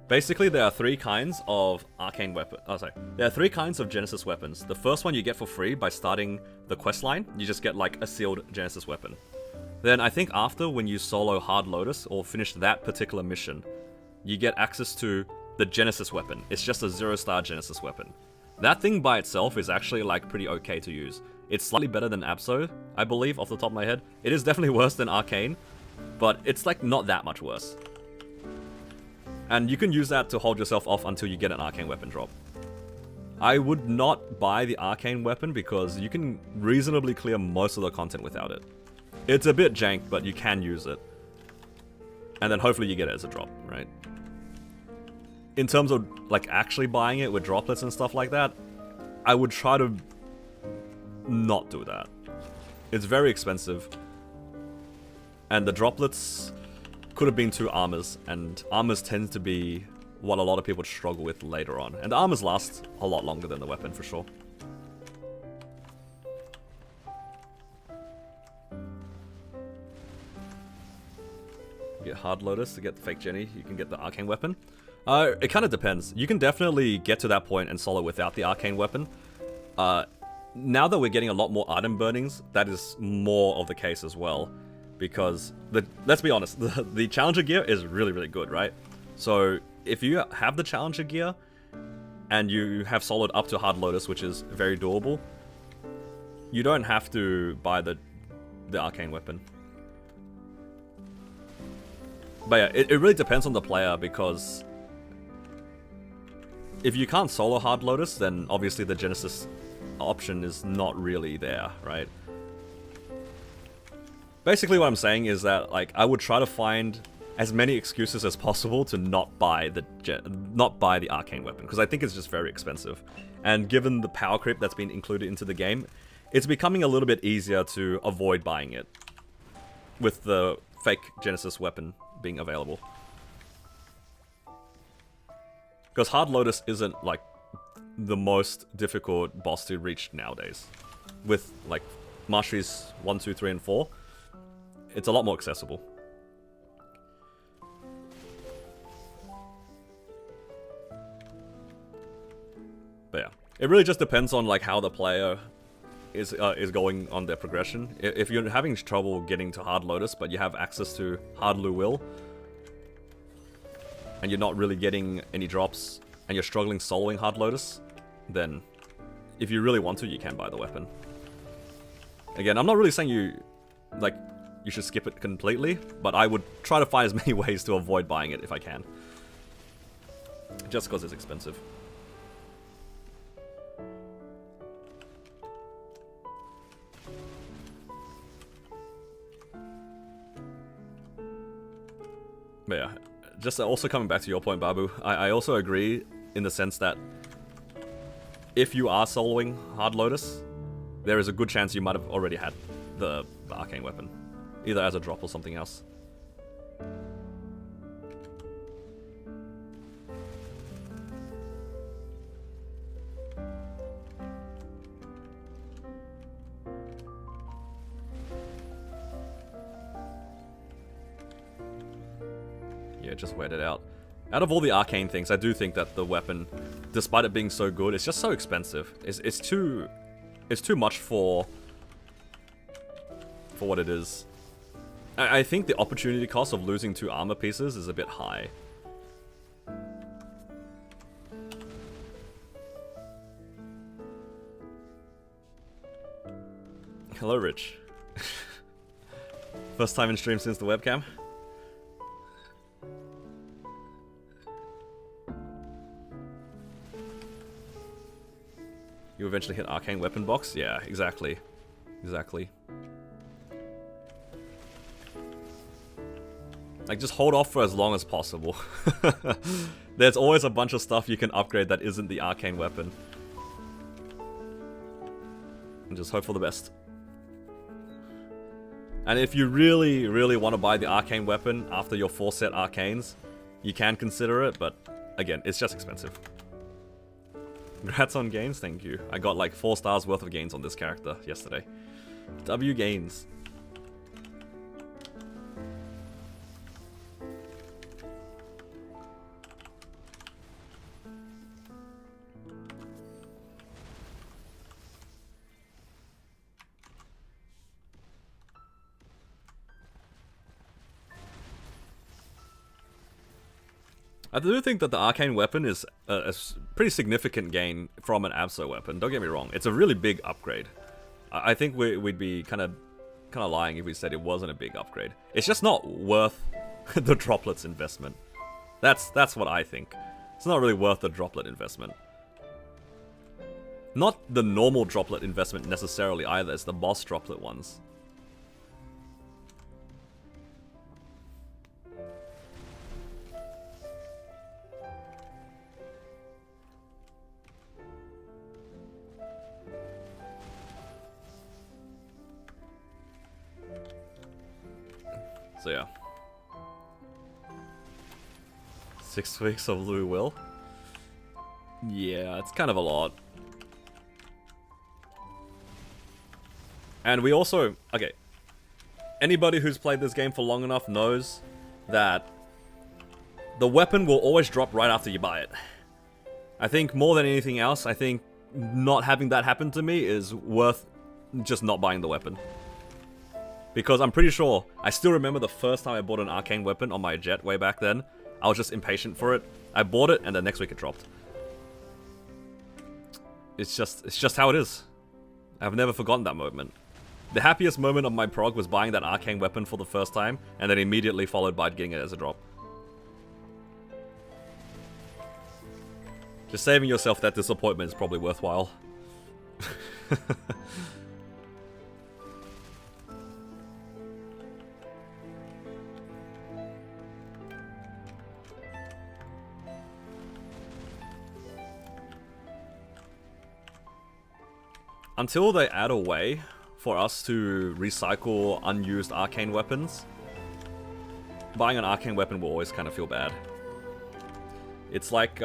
Basically, there are 3 kinds of arcane weapon. Oh, sorry. There are 3 kinds of Genesis weapons. The first one you get for free by starting the quest line. You just get like a sealed Genesis weapon. Then I think after, when you solo Hard Lotus or finish that particular mission, you get access to the Genesis weapon. It's just a 0-star Genesis weapon. That thing by itself is actually like pretty okay to use. It's slightly better than Abso, I believe, off the top of my head. It is definitely worse than Arcane, but it's like not that much worse. And you can use that to hold yourself off until you get an Arcane weapon drop. I would not buy the Arcane weapon because you can reasonably clear most of the content without it. It's a bit jank, but you can use it. And then hopefully you get it as a drop, right? In terms of like actually buying it with droplets and stuff like that, I would try to not do that. It's very expensive. And the droplets could have been 2 armors, and armors tend to be what a lot of people struggle with later on. And the armors last a lot longer than the weapon for sure. You get Hard Lotus to get the fake Jenny, you can get the arcane weapon. It kind of depends. You can definitely get to that point and solo without the arcane weapon. Now that we're getting a lot more item burnings, that is more of the case as well. Because, let's be honest, the Challenger gear is really, really good, right? So, if you have the Challenger gear, and you have soloed up to Hard Lotus, which is very doable, you don't have to buy the arcane weapon. But yeah, it really depends on the player, because if you can't solo Hard Lotus, then obviously the Genesis option is not really there, right? Basically what I'm saying is that, like, I would try to find as many excuses as possible to not buy the arcane weapon, because I think it's just very expensive. And given the power creep that's been included into the game, it's becoming a little bit easier to avoid buying it with the fake Genesis weapon being available. Because Hard Lotus isn't like the most difficult boss to reach nowadays. With like Masteries 1, 2, 3, and 4, it's a lot more accessible. But yeah, it really just depends on like how the player is going on their progression. If you're having trouble getting to Hard Lotus, but you have access to Hard Will, and you're not really getting any drops, and you're struggling soloing Hard Lotus, then if you really want to, you can buy the weapon. Again, I'm not really saying you should skip it completely, but I would try to find as many ways to avoid buying it if I can. Just because it's expensive. But yeah, just also coming back to your point, Babu, I also agree in the sense that if you are soloing Hard Lotus, there is a good chance you might have already had the arcane weapon, either as a drop or something else. Yeah, just wait it out. Out of all the arcane things, I do think that the weapon, despite it being so good, it's just so expensive. It's too much for what it is. I think the opportunity cost of losing 2 armor pieces is a bit high. Hello, Rich. First time in stream since the webcam. You eventually hit arcane weapon box? Yeah, exactly. Exactly. Like, just hold off for as long as possible. There's always a bunch of stuff you can upgrade that isn't the arcane weapon. And just hope for the best. And if you really, really want to buy the arcane weapon after your 4 set arcanes, you can consider it, but again, it's just expensive. Congrats on gains, thank you. I got like 4 stars worth of gains on this character yesterday. W gains. I do think that the arcane weapon is a pretty significant gain from an Abso weapon. Don't get me wrong; it's a really big upgrade. I think we'd be kind of lying if we said it wasn't a big upgrade. It's just not worth the droplets investment. That's what I think. It's not really worth the droplet investment. Not the normal droplet investment necessarily either. It's the boss droplet ones. So yeah. 6 weeks of Lou Will? Yeah, it's kind of a lot. And we also... Okay. Anybody who's played this game for long enough knows that the weapon will always drop right after you buy it. I think more than anything else, I think not having that happen to me is worth just not buying the weapon. Because I'm pretty sure, I still remember the first time I bought an arcane weapon on my jet way back then. I was just impatient for it. I bought it, and the next week it dropped. It's just how it is. I've never forgotten that moment. The happiest moment of my prog was buying that arcane weapon for the first time, and then immediately followed by getting it as a drop. Just saving yourself that disappointment is probably worthwhile. until they add a way for us to recycle unused arcane weapons, buying an arcane weapon will always kind of feel bad. It's like,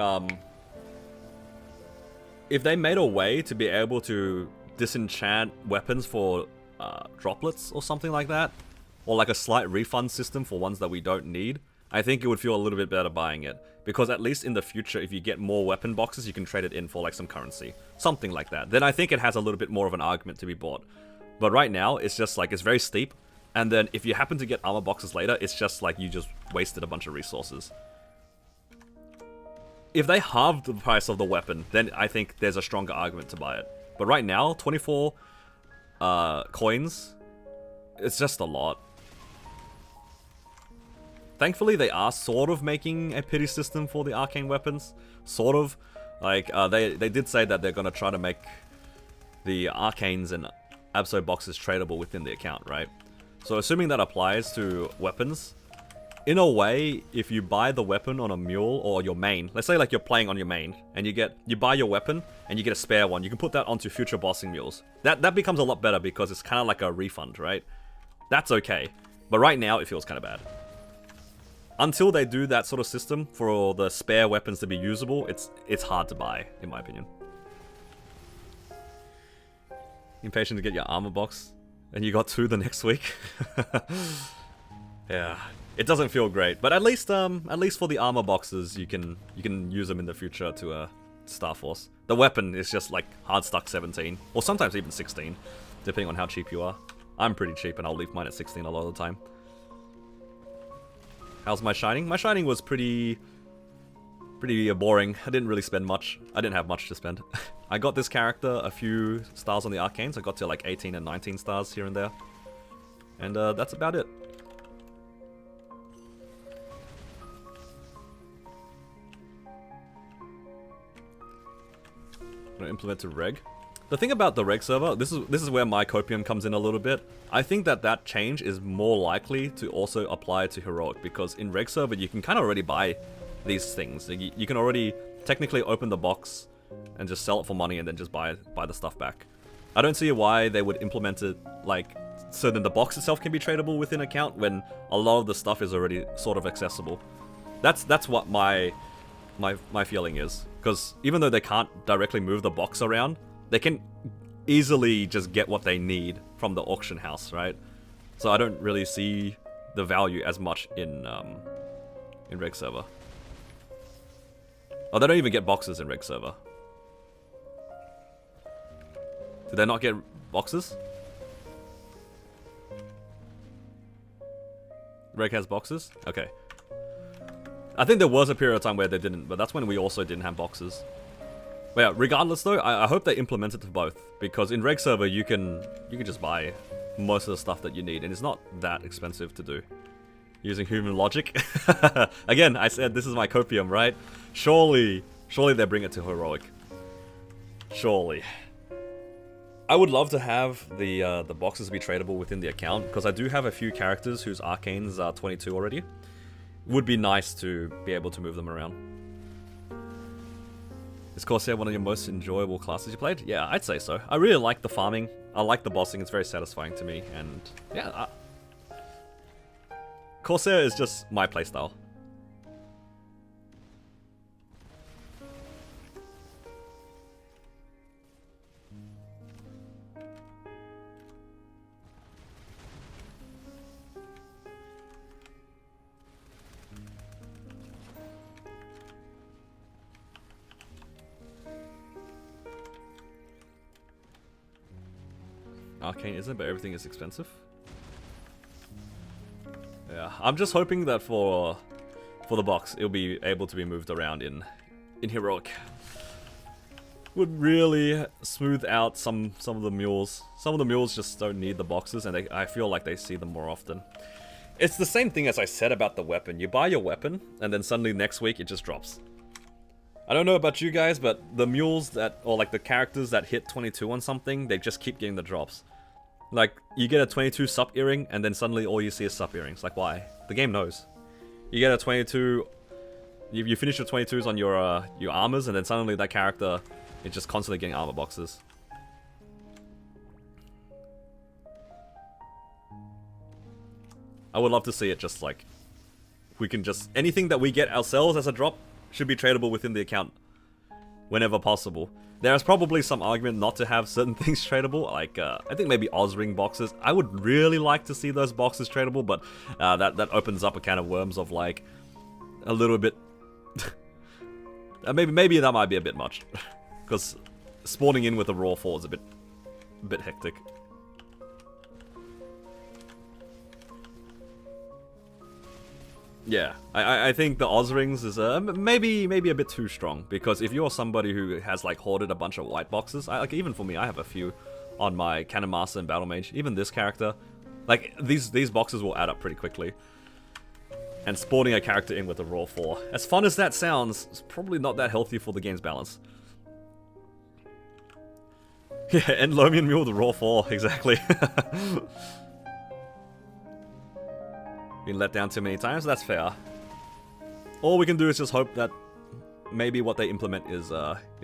if they made a way to be able to disenchant weapons for droplets or something like that, or like a slight refund system for ones that we don't need, I think it would feel a little bit better buying it. Because at least in the future, if you get more weapon boxes, you can trade it in for like some currency. Something like that. Then I think it has a little bit more of an argument to be bought. But right now, it's just like, it's very steep. And then if you happen to get armor boxes later, it's just like you just wasted a bunch of resources. If they halved the price of the weapon, then I think there's a stronger argument to buy it. But right now, 24 coins, it's just a lot. Thankfully, they are sort of making a pity system for the arcane weapons. Sort of. Like, they did say that they're going to try to make the arcanes and Absol boxes tradable within the account, right? So assuming that applies to weapons, in a way, if you buy the weapon on a mule or your main, let's say like you're playing on your main, and you buy your weapon, and you get a spare one, you can put that onto future bossing mules. That becomes a lot better because it's kind of like a refund, right? That's okay. But right now, it feels kind of bad. Until they do that sort of system for the spare weapons to be usable, it's hard to buy, in my opinion. Impatient to get your armor box, and you got 2 the next week. Yeah, it doesn't feel great, but at least for the armor boxes, you can use them in the future to Starforce. The weapon is just like hard stuck 17, or sometimes even 16, depending on how cheap you are. I'm pretty cheap, and I'll leave mine at 16 a lot of the time. How's my shining? My shining was pretty boring. I didn't really spend much. I didn't have much to spend. I got this character a few stars on the arcanes. I got to like 18 and 19 stars here and there. And that's about it. Gonna implement to reg. The thing about the reg server, this is where my copium comes in a little bit. I think that change is more likely to also apply to heroic, because in reg server you can kind of already buy these things. You can already technically open the box and just sell it for money and then just buy the stuff back. I don't see why they would implement it like so then the box itself can be tradable within account when a lot of the stuff is already sort of accessible. That's what my feeling is, because even though they can't directly move the box around, they can easily just get what they need from the auction house, right? So I don't really see the value as much in reg server. Oh, they don't even get boxes in reg server. Did they not get boxes? Reg has boxes? Okay. I think there was a period of time where they didn't, but that's when we also didn't have boxes. But yeah, regardless though, I hope they implement it to both, because in reg server you can just buy most of the stuff that you need, and it's not that expensive to do. Using human logic. Again, I said this is my copium, right? Surely they bring it to heroic. Surely. I would love to have the boxes be tradable within the account, because I do have a few characters whose arcanes are 22 already. Would be nice to be able to move them around. Is Corsair one of your most enjoyable classes you played? Yeah, I'd say so. I really like the farming. I like the bossing. It's very satisfying to me. And yeah, Corsair is just my playstyle. Arcane isn't, but everything is expensive. Yeah, I'm just hoping that for the box, it'll be able to be moved around in heroic. Would really smooth out some of the mules. Some of the mules just don't need the boxes, and I feel like they see them more often. It's the same thing as I said about the weapon. You buy your weapon, and then suddenly next week it just drops. I don't know about you guys, but the mules that, or like the characters that hit 22 on something, they just keep getting the drops. Like, you get a 22 sup earring, and then suddenly all you see is sup earrings. Like, why? The game knows. You get a 22... You finish your 22s on your armors, and then suddenly that character is just constantly getting armor boxes. I would love to see it just like, we can just, anything that we get ourselves as a drop should be tradable within the account whenever possible. There is probably some argument not to have certain things tradable, like I think maybe Ozring boxes. I would really like to see those boxes tradable, but that opens up a can of worms of like a little bit. maybe that might be a bit much, because spawning in with a raw 4 is a bit hectic. Yeah, I think the Ozrings is maybe a bit too strong, because if you're somebody who has like hoarded a bunch of white boxes, like even for me, I have a few on my Cannon Master and Battle Mage, even this character, like these boxes will add up pretty quickly. And spawning a character in with a raw 4, as fun as that sounds, is probably not that healthy for the game's balance. Yeah, and Lomian Mule with a raw 4, exactly. Been let down too many times, that's fair. All we can do is just hope that maybe what they implement is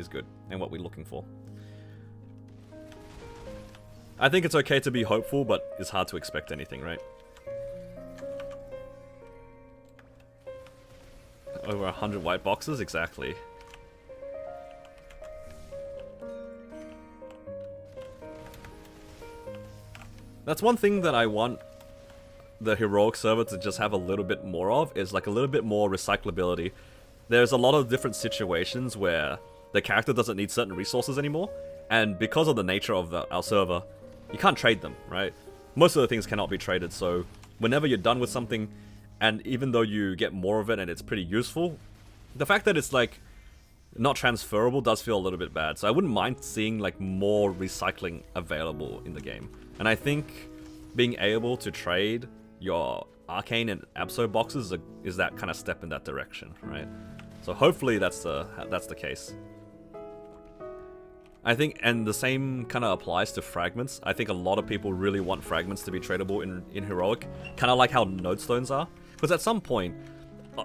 good, and what we're looking for. I think it's okay to be hopeful, but it's hard to expect anything, right? Over 100 white boxes? Exactly. That's one thing that I want the heroic server to just have a little bit more of, is like a little bit more recyclability. There's a lot of different situations where the character doesn't need certain resources anymore, and because of the nature of our server, you can't trade them, right? Most of the things cannot be traded, so whenever you're done with something, and even though you get more of it and it's pretty useful, the fact that it's like not transferable does feel a little bit bad. So I wouldn't mind seeing like more recycling available in the game. And I think being able to trade your Arcane and Abso boxes is that kind of step in that direction, right? So hopefully that's the case. I think, and the same kind of applies to fragments. I think a lot of people really want fragments to be tradable in Heroic, kind of like how Nodestones are. Because at some point,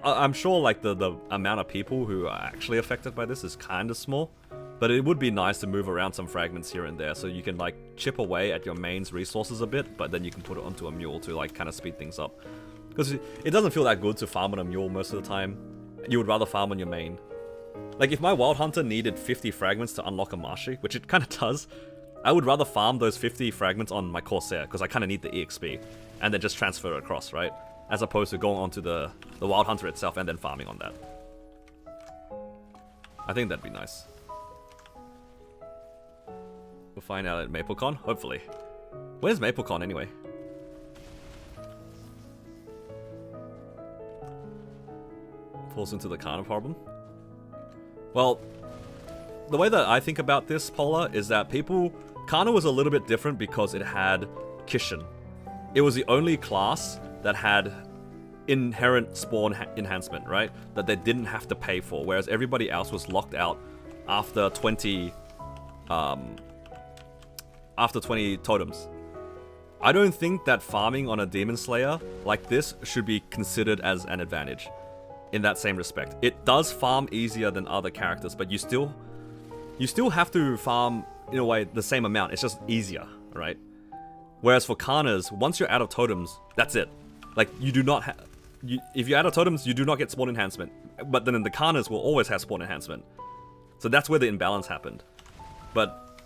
I'm sure like the amount of people who are actually affected by this is kind of small, but it would be nice to move around some fragments here and there so you can like chip away at your main's resources a bit, but then you can put it onto a mule to like kind of speed things up. Because it doesn't feel that good to farm on a mule most of the time. You would rather farm on your main. Like if my Wild Hunter needed 50 fragments to unlock a Marshy, which it kind of does, I would rather farm those 50 fragments on my Corsair, because I kind of need the EXP, and then just transfer it across, right? As opposed to going onto the Wild Hunter itself and then farming on that. I think that'd be nice. We'll find out at MapleCon, hopefully. Where's MapleCon anyway? Falls into the Kana problem. Well, the way that I think about this, Polar, is that Kana was a little bit different because it had Kishin. It was the only class that had inherent spawn enhancement, right? That they didn't have to pay for, whereas everybody else was locked out after 20 totems. I don't think that farming on a Demon Slayer like this should be considered as an advantage in that same respect. It does farm easier than other characters, but you still have to farm in a way the same amount. It's just easier, right? Whereas for Kanas, once you're out of totems, that's it. Like you do not have, if you're out of totems, you do not get spawn enhancement. But then the Kanas will always have spawn enhancement. So that's where the imbalance happened. But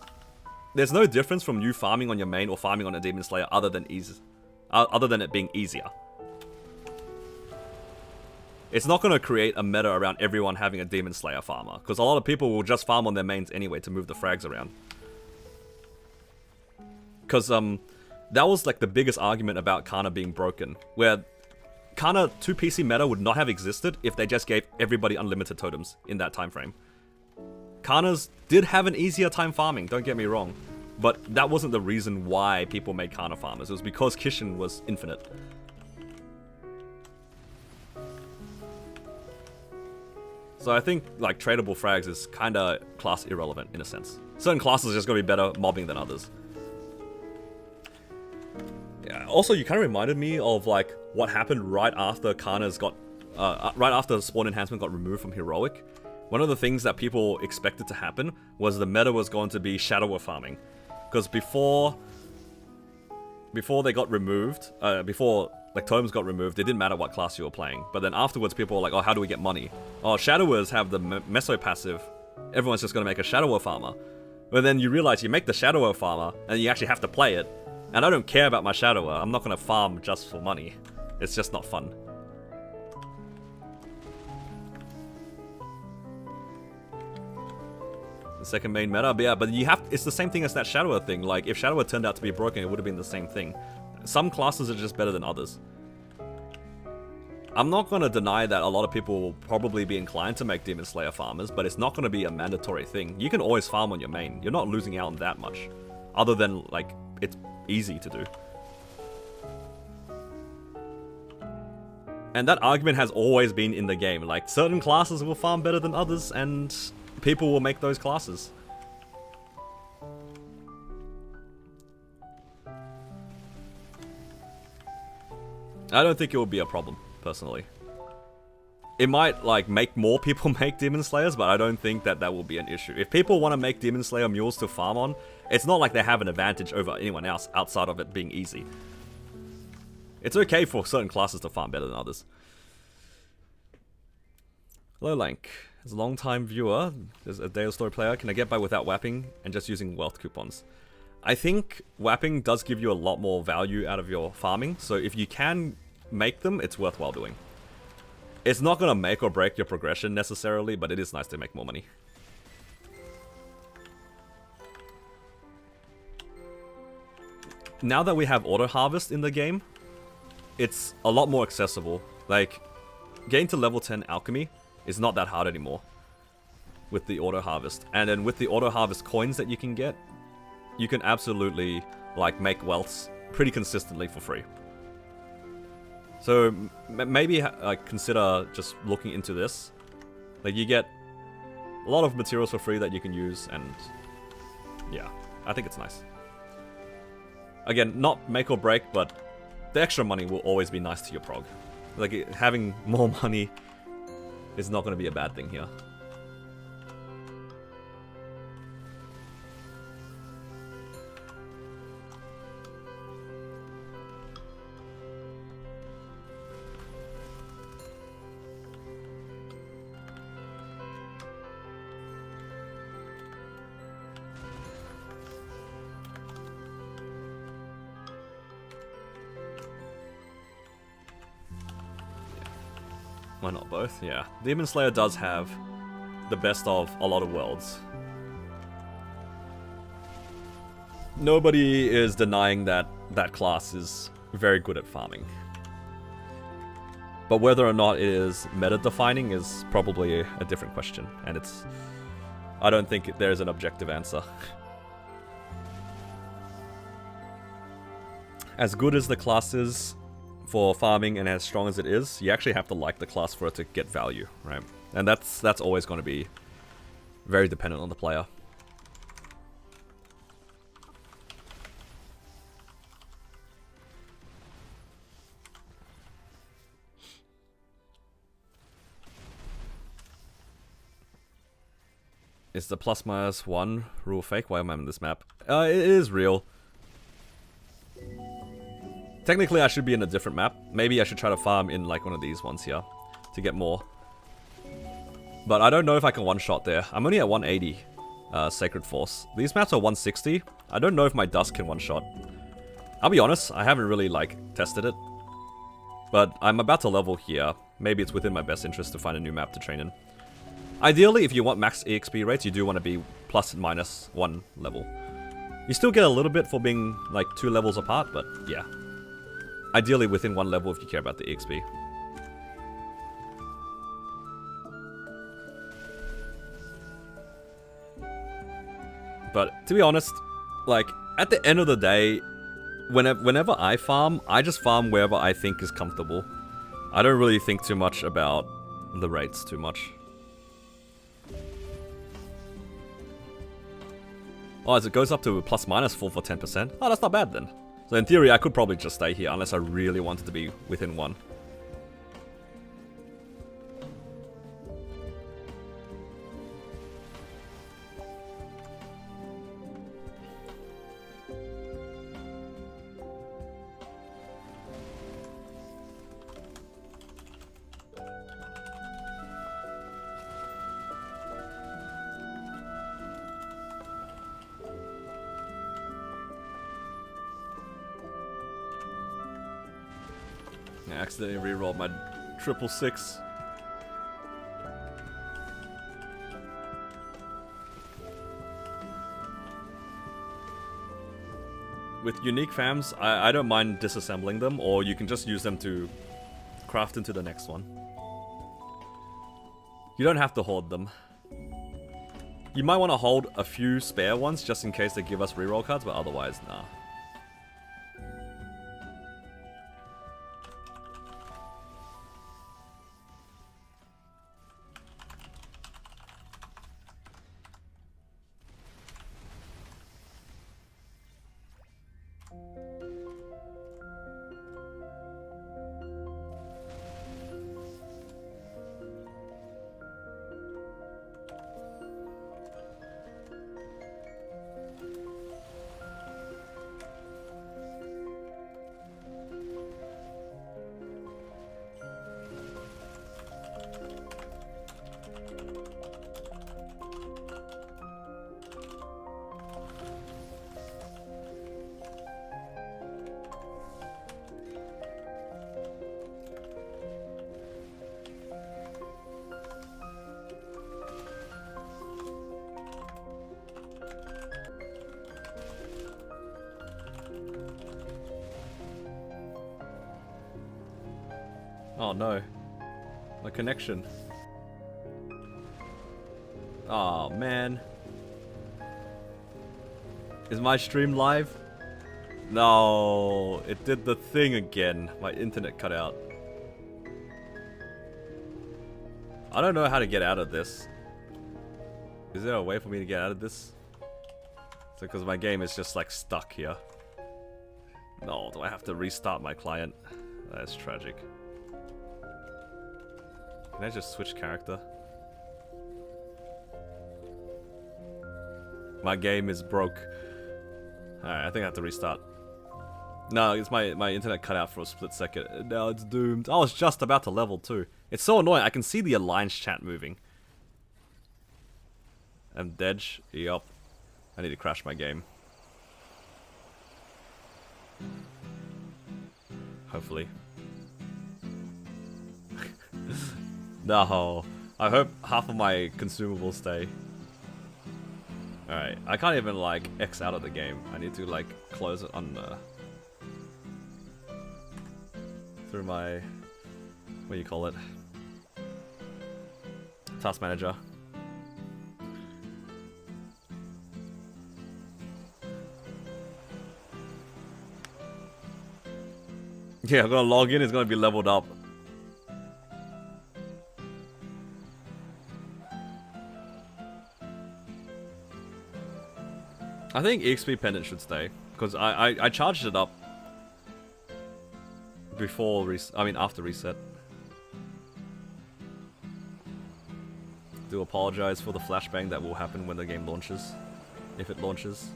there's no difference from you farming on your main or farming on a Demon Slayer other than it being easier. It's not going to create a meta around everyone having a Demon Slayer farmer, because a lot of people will just farm on their mains anyway to move the frags around. Because that was like the biggest argument about Kana being broken, where Kana 2 PC meta would not have existed if they just gave everybody unlimited totems in that time frame. Kanas did have an easier time farming, don't get me wrong, but that wasn't the reason why people made Kana farmers. It was because Kishin was infinite. So I think like tradable frags is kinda class irrelevant in a sense. Certain classes are just gonna be better mobbing than others. Yeah, also, you kind of reminded me of like what happened right after Kana's got, right after spawn enhancement got removed from Heroic. One of the things that people expected to happen was the meta was going to be Shadower farming, because before they got removed, before Like, totems got removed. It didn't matter what class you were playing. But then afterwards, people were like, oh, how do we get money? Oh, Shadowers have the Meso passive. Everyone's just going to make a Shadower farmer. But then you realize you make the Shadower farmer, and you actually have to play it. And I don't care about my Shadower. I'm not going to farm just for money. It's just not fun. The second main meta, but yeah, but you have, it's the same thing as that Shadower thing. Like, if Shadower turned out to be broken, it would have been the same thing. Some classes are just better than others. I'm not going to deny that a lot of people will probably be inclined to make Demon Slayer farmers, but it's not going to be a mandatory thing. You can always farm on your main. You're not losing out on that much. Other than, like, it's easy to do. And that argument has always been in the game. Like, certain classes will farm better than others, and people will make those classes. I don't think it would be a problem, personally. It might, like, make more people make Demon Slayers, but I don't think that that will be an issue. If people want to make Demon Slayer mules to farm on, it's not like they have an advantage over anyone else outside of it being easy. It's okay for certain classes to farm better than others. Hello, Lank. As a long-time viewer, as a Dale Story player, can I get by without whapping and just using wealth coupons? I think whapping does give you a lot more value out of your farming, so if you can make them, it's worthwhile doing. It's not going to make or break your progression necessarily, but it is nice to make more money. Now that we have auto harvest in the game, it's a lot more accessible. Like, getting to level 10 alchemy is not that hard anymore with the auto harvest. And then with the auto harvest coins that you can absolutely, like, make wealths pretty consistently for free. So maybe consider just looking into this. Like, you get a lot of materials for free that you can use, and yeah, I think it's nice. Again, not make or break, but the extra money will always be nice to your prog. Like, having more money is not going to be a bad thing here. Why not both? Yeah. Demon Slayer does have the best of a lot of worlds. Nobody is denying that that class is very good at farming. But whether or not it is meta-defining is probably a different question. And it's... I don't think there's an objective answer. As good as the class is for farming and as strong as it is, you actually have to like the class for it to get value, right? And that's always going to be very dependent on the player. Is the +-1 rule fake? Why am I on this map? It is real. Technically, I should be in a different map. Maybe I should try to farm in, like, one of these ones here to get more. But I don't know if I can one-shot there. I'm only at 180, Sacred Force. These maps are 160. I don't know if my Dusk can one-shot. I'll be honest, I haven't really, like, tested it. But I'm about to level here. Maybe it's within my best interest to find a new map to train in. Ideally, if you want max EXP rates, you do want to be +-1 level. You still get a little bit for being, like, 2 levels apart, but yeah. Ideally within 1 level if you care about the EXP. But to be honest, like, at the end of the day, whenever I farm, I just farm wherever I think is comfortable. I don't really think too much about the rates too much. Oh, as it goes up to +-4 for 10%. Oh, that's not bad then. So in theory, I could probably just stay here unless I really wanted to be within 1. I accidentally rerolled my 666. With unique fams, I don't mind disassembling them, or you can just use them to craft into the next one. You don't have to hoard them. You might want to hold a few spare ones just in case they give us reroll cards, but otherwise, nah. Oh no. My connection. Oh man. Is my stream live? No, it did the thing again. My internet cut out. I don't know how to get out of this. Is there a way for me to get out of this? So, because my game is just like stuck here. No, do I have to restart my client? That's tragic. Can I just switch character? My game is broke. Alright, I think I have to restart. No, it's my internet cut out for a split second. Now it's doomed. I was just about to level too. It's so annoying. I can see the alliance chat moving. I'm dead. Yup. I need to crash my game. Hopefully. No. I hope half of my consumables stay. Alright. I can't even like X out of the game. I need to like close it on through my, what do you call it? Task manager. Yeah, I'm gonna log in, it's gonna be leveled up. I think EXP pendant should stay, because I charged it up before after reset. Do apologize for the flashbang that will happen when the game launches, if it launches.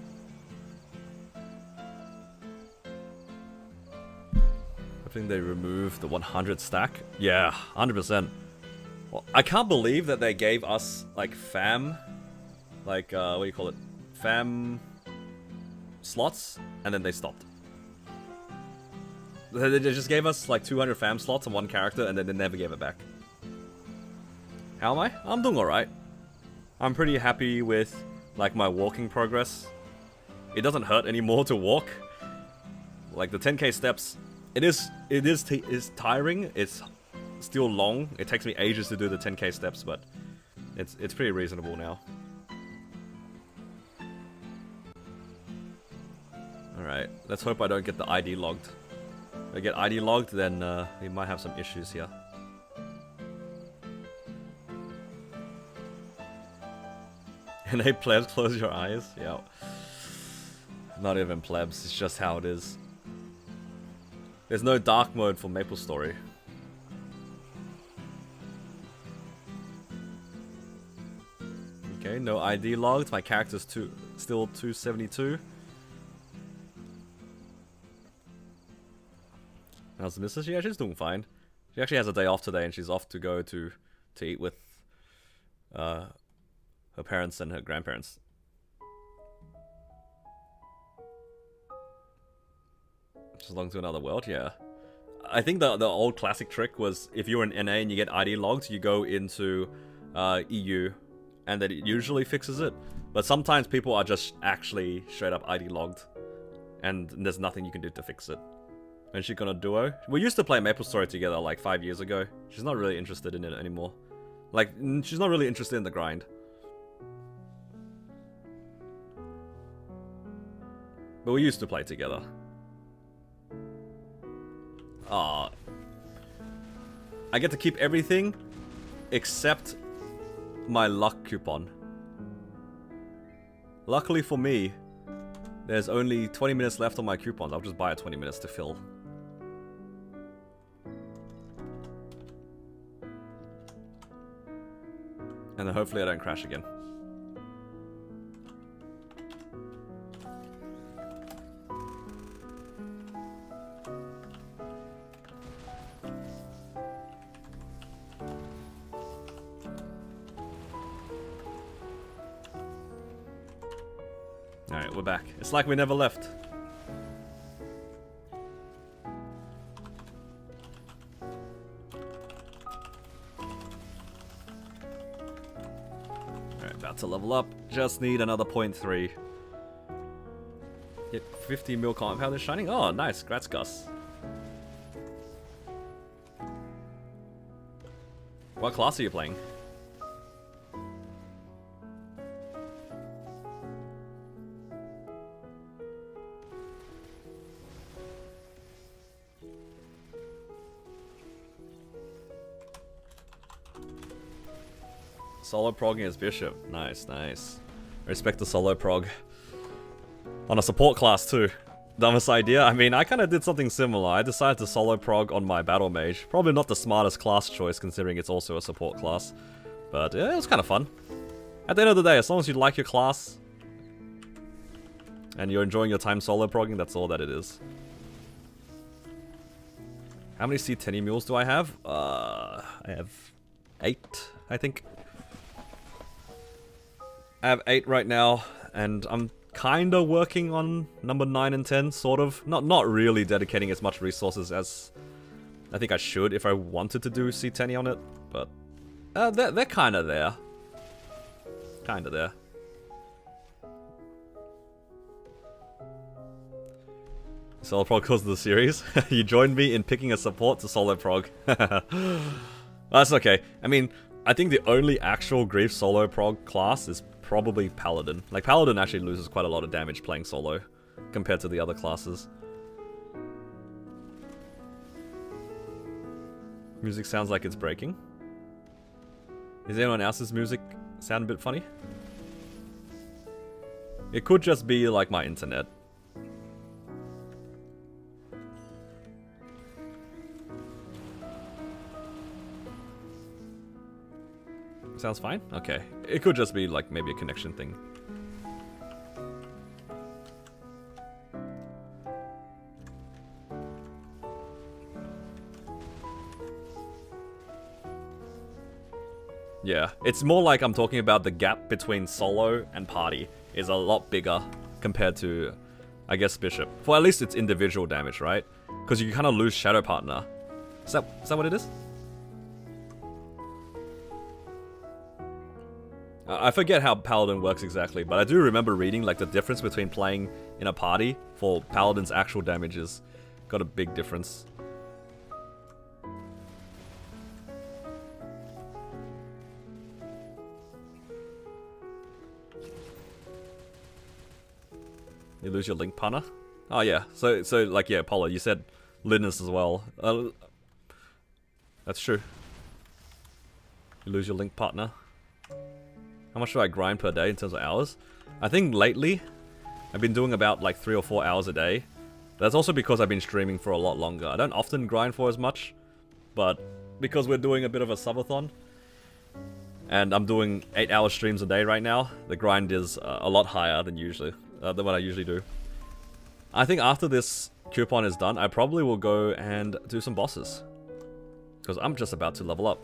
I think they removed the 100 stack. Yeah, 100%. Well, I can't believe that they gave us like fam, like what do you call it, fam slots, and then they stopped. They just gave us like 200 fam slots on one character, and then they never gave it back. How am I? I'm doing alright. I'm pretty happy with like my walking progress. It doesn't hurt anymore to walk. Like the 10k steps, it is tiring. It's still long. It takes me ages to do the 10k steps, but it's pretty reasonable now. Alright, let's hope I don't get the ID logged. If I get ID logged, then we might have some issues here. And hey plebs, close your eyes. Yeah. Not even plebs, it's just how it is. There's no dark mode for Maple Story. Okay, no ID logged. My character's still 272. How's the missus? Yeah, she's doing fine. She actually has a day off today, and she's off to go to eat with her parents and her grandparents. Just long to another world, yeah. I think the old classic trick was if you're in NA and you get ID logged, you go into EU, and then it usually fixes it. But sometimes people are just actually straight up ID logged, and there's nothing you can do to fix it. And she's gonna duo. We used to play MapleStory together like 5 years ago. She's not really interested in it anymore. Like, she's not really interested in the grind. But we used to play together. I get to keep everything except my luck coupon. Luckily for me, there's only 20 minutes left on my coupons. I'll just buy it 20 minutes to fill. And then hopefully I don't crash again. Alright, we're back. It's like we never left. Alright, about to level up. Just need another 0.3. Get 50 mil compound is shining. Oh, nice. Grats, Gus. What class are you playing? Solo progging as Bishop. Nice, nice. Respect the solo prog. On a support class too. Dumbest idea? I mean, I kind of did something similar. I decided to solo prog on my battle mage. Probably not the smartest class choice considering it's also a support class. But yeah, it was kind of fun. At the end of the day, as long as you like your class and you're enjoying your time solo progging, that's all that it is. How many C10 mules do I have? I have 8, I think. I have 8 right now, and I'm kinda working on number 9 and 10, sort of. Not really dedicating as much resources as I think I should if I wanted to do C10 on it, but they're kinda there. Kinda there. Solo prog because of the series. You joined me in picking a support to solo prog. That's okay. I mean, I think the only actual Grief solo prog class is probably Paladin. Like, Paladin actually loses quite a lot of damage playing solo compared to the other classes. Music sounds like it's breaking. Is anyone else's music sound a bit funny? It could just be like my internet. Sounds fine? Okay. It could just be like maybe a connection thing. Yeah, it's more like I'm talking about the gap between solo and party is a lot bigger compared to, I guess, Bishop. For at least it's individual damage, right? Because you kind of lose Shadow Partner. Is that what it is? I forget how Paladin works exactly, but I do remember reading like the difference between playing in a party for Paladin's actual damages. Got a big difference. You lose your link partner? Oh yeah, so like yeah, Paula, you said Linus as well. That's true. You lose your link partner. How much do I grind per day in terms of hours? I think lately, I've been doing about like 3 or 4 hours a day. That's also because I've been streaming for a lot longer. I don't often grind for as much, but because we're doing a bit of a subathon, and I'm doing 8-hour streams a day right now, the grind is a lot higher than than what I usually do. I think after this coupon is done, I probably will go and do some bosses. Because I'm just about to level up.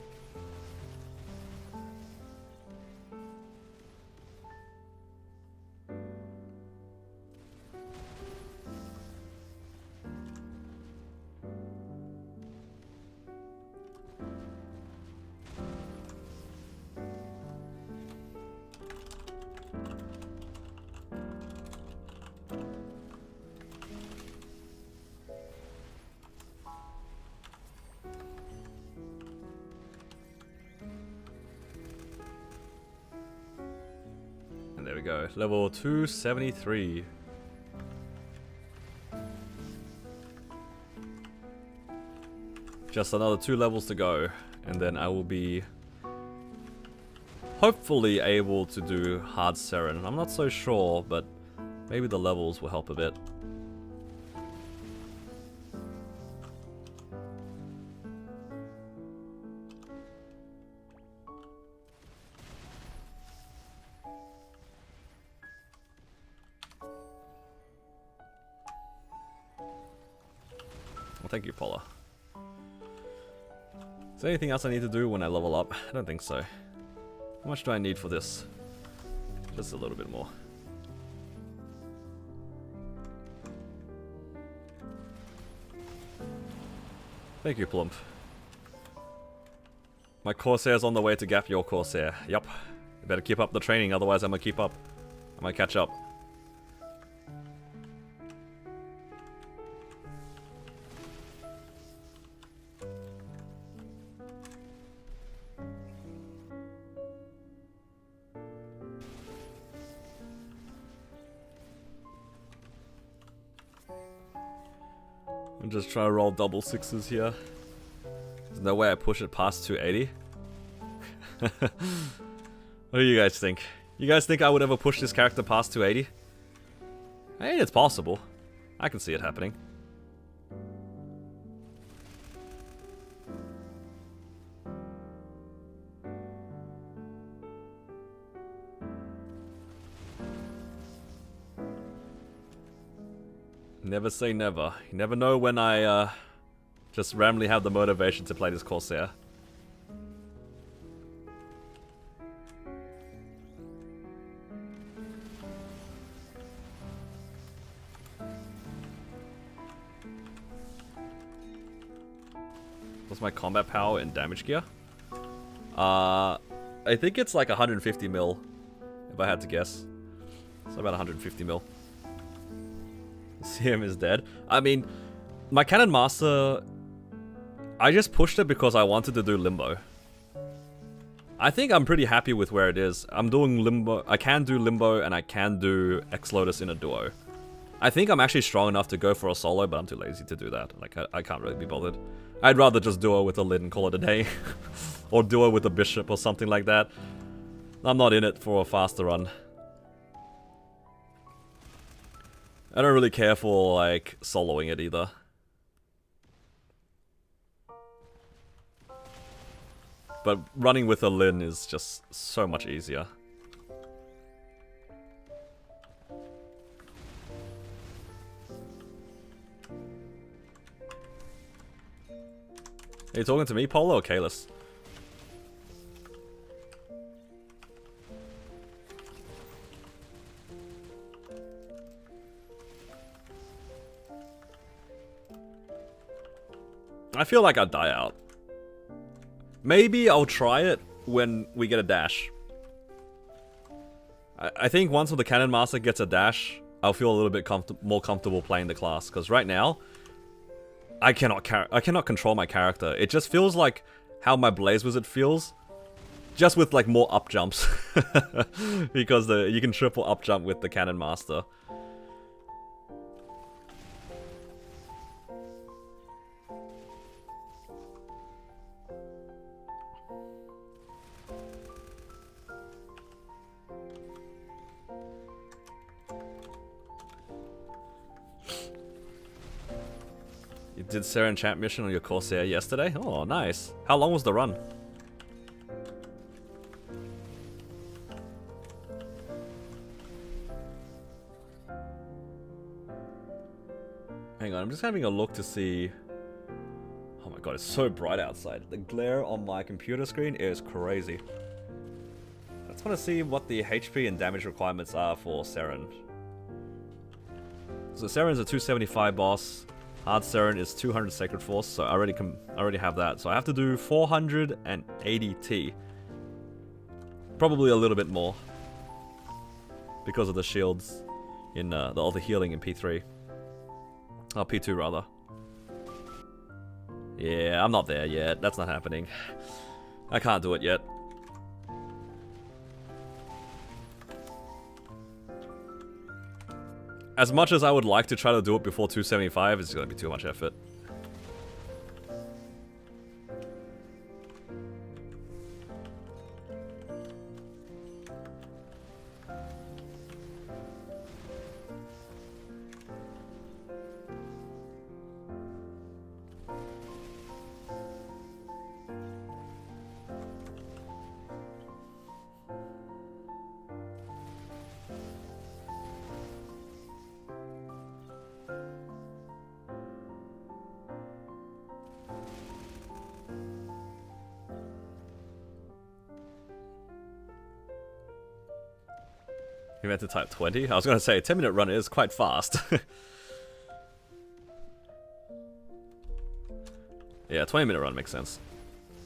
we go. Level 273. Just another 2 levels to go, and then I will be hopefully able to do hard Seren. I'm not so sure, but maybe the levels will help a bit. Well, thank you, Paula. Is there anything else I need to do when I level up? I don't think so. How much do I need for this? Just a little bit more. Thank you, Plump. My Corsair's on the way to gap your Corsair. Yup. You better keep up the training, otherwise I'm gonna keep up. I might catch up. I'm just trying to roll double sixes here. There's no way I push it past 280. What do you guys think? You guys think I would ever push this character past 280? I mean, it's possible. I can see it happening. Never say never. You never know when I just randomly have the motivation to play this Corsair. What's my combat power and damage gear? I think it's like 150 mil, if I had to guess. So about 150 mil. CM is dead. I mean, my Cannon Master, I just pushed it because I wanted to do Limbo. I think I'm pretty happy with where it is. I'm doing Limbo. I can do Limbo and I can do Ex-Lotus in a duo. I think I'm actually strong enough to go for a solo, but I'm too lazy to do that. Like, I can't really be bothered. I'd rather just duo with a Lid and call it a day. Or duo with a Bishop or something like that. I'm not in it for a faster run. I don't really care for, like, soloing it either. But running with a Lin is just so much easier. Are you talking to me, Polo, or Kalis? I feel like I'd die out. Maybe I'll try it when we get a dash. I think once the Cannon Master gets a dash, I'll feel a little bit more comfortable playing the class. Because right now, I cannot control my character. It just feels like how my Blaze Wizard feels, just with like more up jumps. Because you can triple up jump with the Cannon Master. You did Seren Champ mission on your Corsair yesterday? Oh, nice. How long was the run? Hang on, I'm just having a look to see... Oh my god, it's so bright outside. The glare on my computer screen is crazy. I just want to see what the HP and damage requirements are for Seren. So Seren's a 275 boss. Hard Seren is 200 Sacred Force, so I already have that. So I have to do 480 T. Probably a little bit more. Because of the shields in the healing in P3. Oh, P2 rather. Yeah, I'm not there yet. That's not happening. I can't do it yet. as much as I would like to try to do it before 275, it's going to be too much effort. You meant to type 20? I was going to say, a 10-minute run is quite fast. Yeah, 20-minute run makes sense.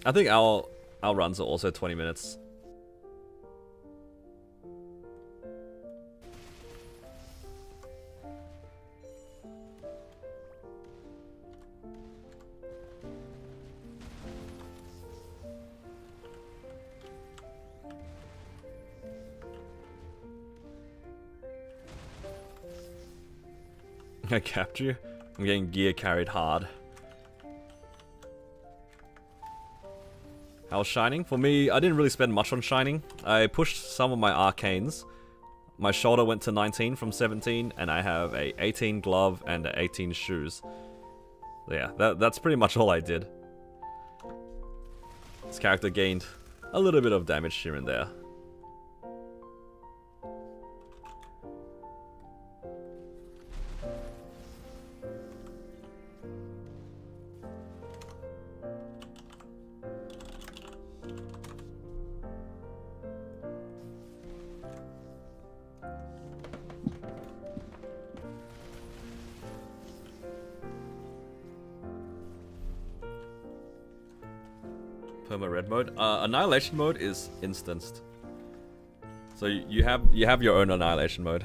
I think our runs are also 20 minutes. I capped you? I'm getting gear carried hard. How's shining? For me, I didn't really spend much on shining. I pushed some of my arcanes. My shoulder went to 19 from 17, and I have a 18 glove and a 18 shoes. So yeah, that's pretty much all I did. This character gained a little bit of damage here and there. Perma red mode. Annihilation mode is instanced. So you have your own annihilation mode.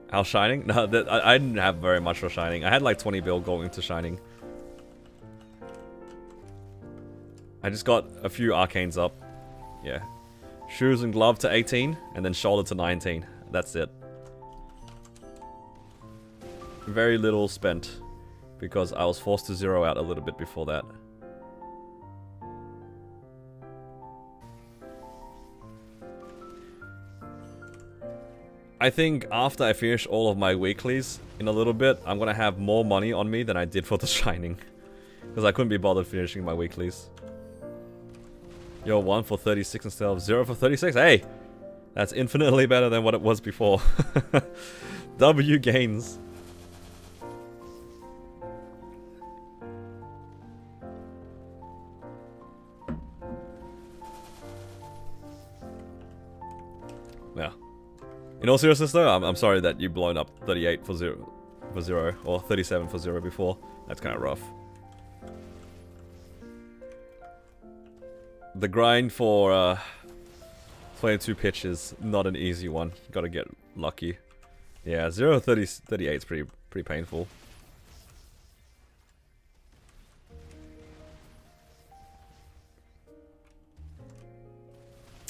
How shining? No, I didn't have very much for shining. I had like 20 bill going to shining. I just got a few arcanes up. Yeah. Shoes and glove to 18, and then shoulder to 19. That's it. Very little spent, because I was forced to zero out a little bit before that. I think after I finish all of my weeklies in a little bit, I'm gonna have more money on me than I did for the shining. Because I couldn't be bothered finishing my weeklies. Yo, 1 for 36 instead of 0 for 36. Hey! That's infinitely better than what it was before. W gains. Yeah. In all seriousness though, I'm sorry that you blown up 38 for 0 or 37 for 0 before. That's kind of rough. The grind for 22 pitch is not an easy one. Gotta get lucky. Yeah, 38 is pretty painful.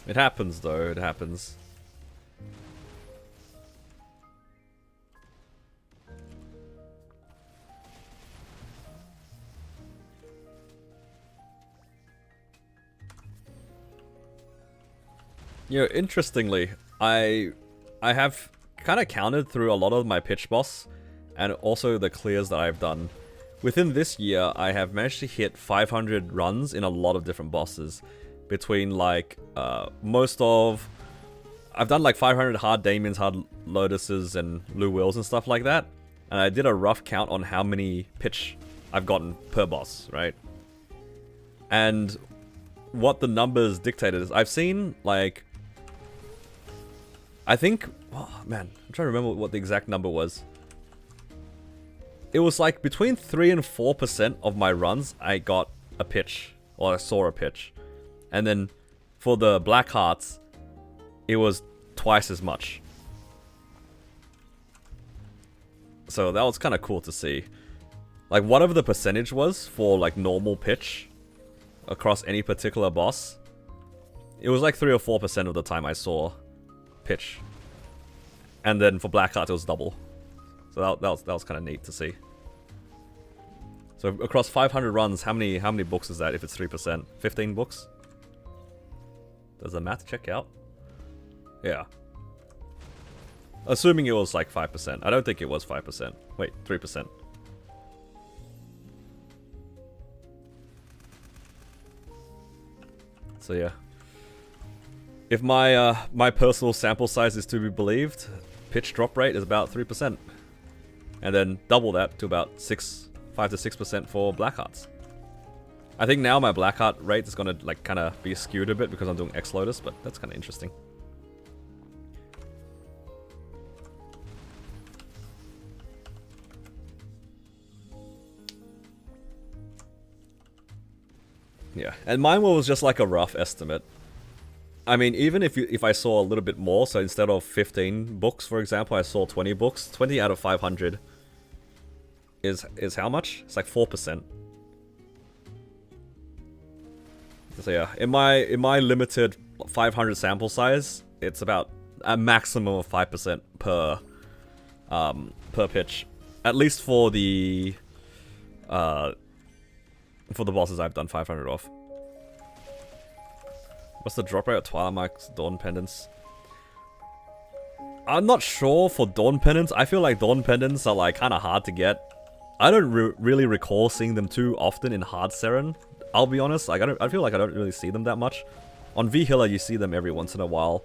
It happens though, it happens. You know, interestingly, I have kind of counted through a lot of my pitch boss and also the clears that I've done. Within this year, I have managed to hit 500 runs in a lot of different bosses. Between like, I've done like 500 hard Damiens, hard Lotuses, and Blue Wills and stuff like that. And I did a rough count on how many pitch I've gotten per boss, right? And what the numbers dictated is, I've seen like, I think, oh man, I'm trying to remember what the exact number was. It was like between 3 and 4% of my runs, I got a pitch, or I saw a pitch. And then for the Black Hearts, it was twice as much. So that was kind of cool to see. Like whatever the percentage was for like normal pitch across any particular boss, it was like 3 or 4% of the time I saw pitch. And then for black hearts it was double. So that was kind of neat to see. So across 500 runs, how many books is that if it's 3%? 15 books? Does the math check out? Yeah. Assuming it was like 5%. I don't think it was 5%. Wait, 3%. So yeah. If my my personal sample size is to be believed, pitch drop rate is about 3%. And then double that to about 5 to 6% for black hearts. I think now my black heart rate is gonna like kind of be skewed a bit because I'm doing X Lotus, but that's kind of interesting. Yeah, and mine was just like a rough estimate. I mean, even if I saw a little bit more, so instead of 15 books, for example, I saw 20 books. 20 out of 500 is how much? It's like 4%. So yeah, in my limited 500 sample size, it's about a maximum of 5% per pitch, at least for the bosses I've done 500 of. What's the drop rate of Twilight Mark's Dawn Pendants? I'm not sure for Dawn Pendants. I feel like Dawn Pendants are like kind of hard to get. I don't really recall seeing them too often in Hard Seren. I'll be honest. Like I feel like I don't really see them that much. On V-Hiller, you see them every once in a while.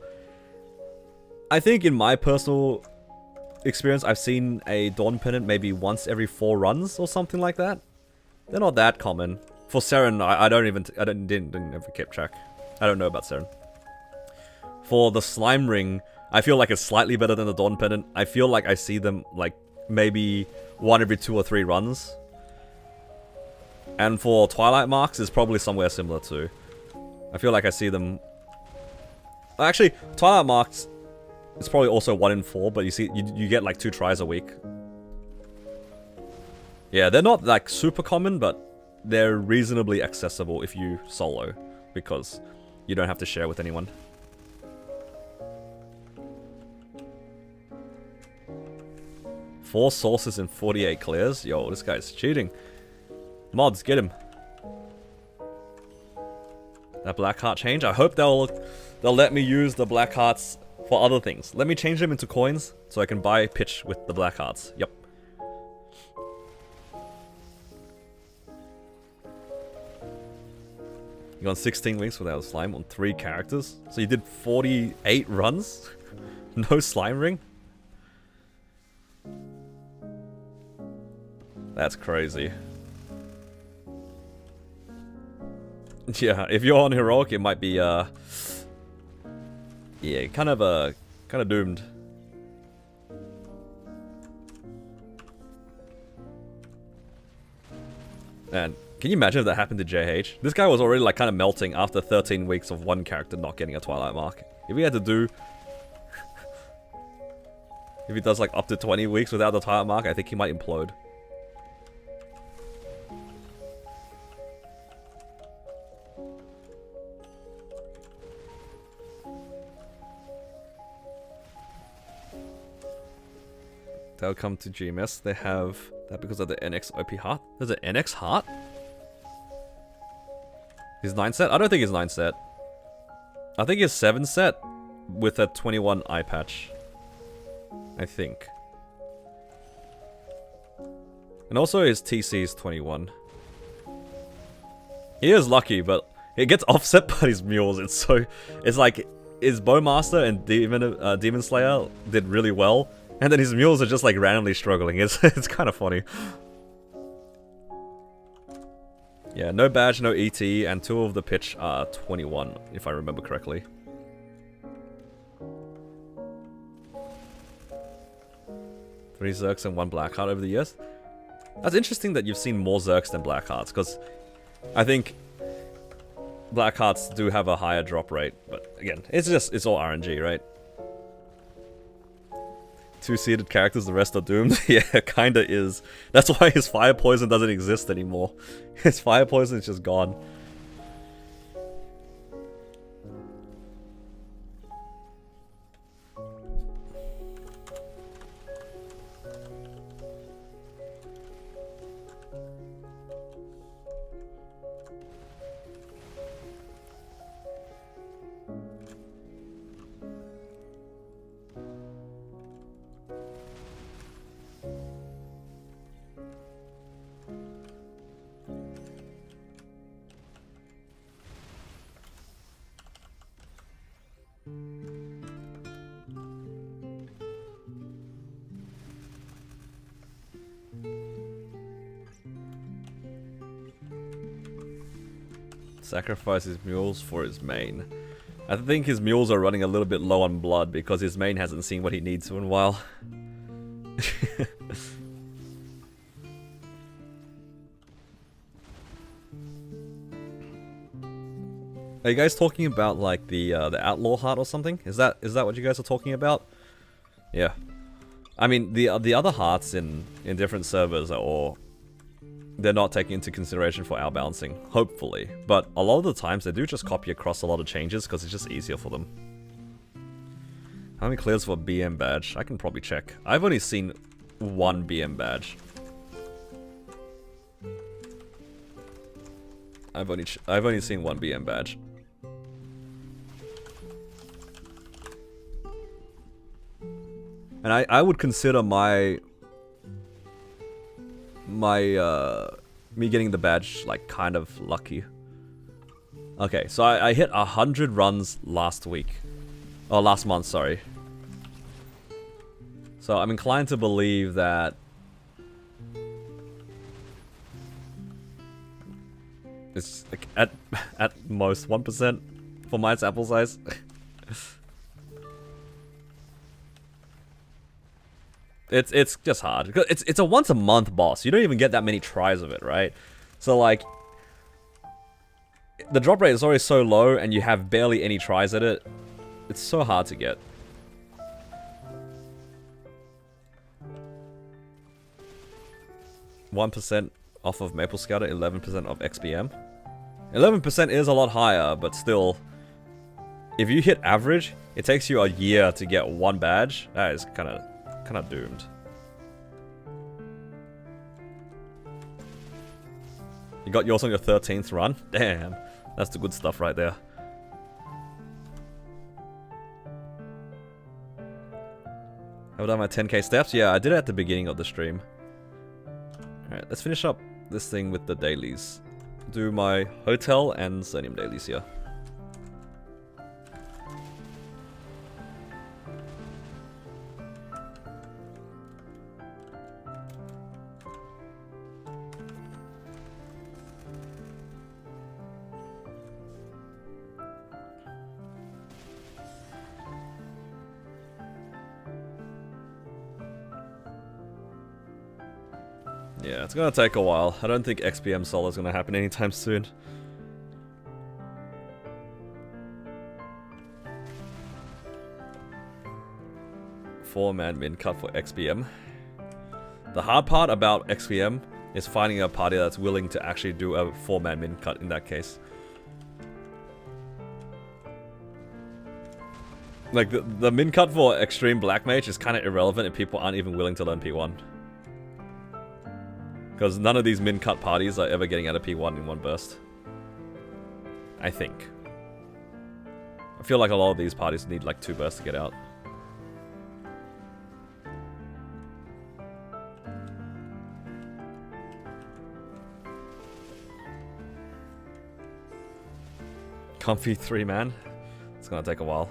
I think in my personal experience, I've seen a Dawn Pendant maybe once every 4 runs or something like that. They're not that common. For Seren, I didn't ever keep track. I don't know about Seren. For the Slime Ring, I feel like it's slightly better than the Dawn Pendant. I feel like I see them like maybe 1 every 2 or 3 runs. And for Twilight Marks, it's probably somewhere similar too. I feel like I see them... Actually, Twilight Marks is probably also 1 in 4, but you get like 2 tries a week. Yeah, they're not like super common, but they're reasonably accessible if you solo, because you don't have to share with anyone. Four sources and 48 clears? Yo, this guy's cheating. Mods, get him. That black heart change? I hope they'll let me use the black hearts for other things. Let me change them into coins so I can buy pitch with the black hearts. Yep. You gone 16 weeks without a slime on 3 characters? So you did 48 runs? No slime ring? That's crazy. Yeah, if you're on heroic, it might be yeah, kind of doomed. Man, can you imagine if that happened to JH? This guy was already like kind of melting after 13 weeks of one character not getting a Twilight Mark. If he had to do... if he does like up to 20 weeks without the Twilight Mark, I think he might implode. They'll come to GMS. They have that because of the NX OP heart. There's an NX heart? He's 9 set? I don't think he's 9 set. I think he's 7 set with a 21 eye patch. I think. And also his TC is 21. He is lucky, but it gets offset by his mules. It's like his Bowmaster and Demon Slayer did really well. And then his mules are just like randomly struggling. It's kind of funny. Yeah, no badge, no ET, and 2 of the pitch are 21, if I remember correctly. Three Zerks and 1 Blackheart over the years. That's interesting that you've seen more Zerks than Blackhearts, because I think Blackhearts do have a higher drop rate. But again, it's all RNG, right? 2-seated characters, the rest are doomed. Yeah, kinda is. That's why his fire poison doesn't exist anymore. His fire poison is just gone. Sacrifice his mules for his main. I think his mules are running a little bit low on blood because his main hasn't seen what he needs in a while. Are you guys talking about like the outlaw heart or something? Is that what you guys are talking about? Yeah. I mean the other hearts in different servers are all, they're not taking into consideration for outbalancing, hopefully. But a lot of the times they do just copy across a lot of changes because it's just easier for them. How many clears for BM badge? I can probably check. I've only seen one BM badge. I've only seen one BM badge. And I would consider me getting the badge like kind of lucky. Okay, so I hit 100 runs last week. Oh, last month, sorry. So I'm inclined to believe that it's like at most 1% for my sample size. It's just hard. It's a once a month boss. You don't even get that many tries of it, right? So like the drop rate is already so low and you have barely any tries at it. It's so hard to get. %1 off of Maple Scouter, 11% of XPM. 11% is a lot higher, but still, if you hit average, it takes you a year to get one badge. That is kind of doomed. You got yours on your 13th run? Damn, that's the good stuff right there. Have I done my 10k steps? Yeah, I did it at the beginning of the stream. Alright, let's finish up this thing with the dailies. Do my hotel and Zonium dailies here. Yeah, it's gonna take a while. I don't think XPM solo is gonna happen anytime soon. Four-man min cut for XPM. The hard part about XPM is finding a party that's willing to actually do a four-man min cut in that case. Like, the min cut for Extreme Black Mage is kind of irrelevant if people aren't even willing to learn P1. Because none of these min cut parties are ever getting out of P1 in one burst. I think. I feel like a lot of these parties need like 2 bursts to get out. Comfy 3-man. It's gonna take a while.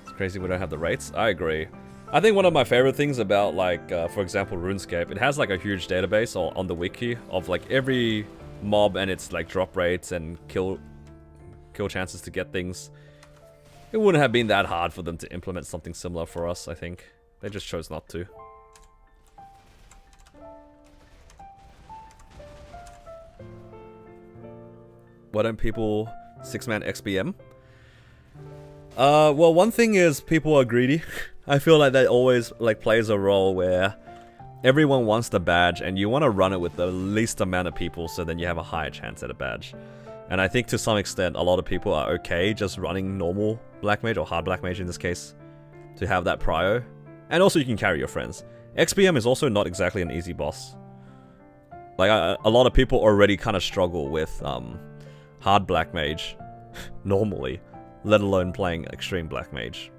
It's crazy we don't have the rates. I agree. I think one of my favorite things about, like, for example, RuneScape, it has like a huge database on the wiki of like every mob and its like drop rates and kill chances to get things. It wouldn't have been that hard for them to implement something similar for us, I think. They just chose not to. Why don't people 6-man XPM? Well, one thing is people are greedy. I feel like that always like plays a role where everyone wants the badge and you want to run it with the least amount of people so then you have a higher chance at a badge. And I think to some extent a lot of people are okay just running normal Black Mage or hard Black Mage in this case to have that prio. And also you can carry your friends. XPM is also not exactly an easy boss. Like a lot of people already kind of struggle with hard Black Mage normally, let alone playing Extreme Black Mage.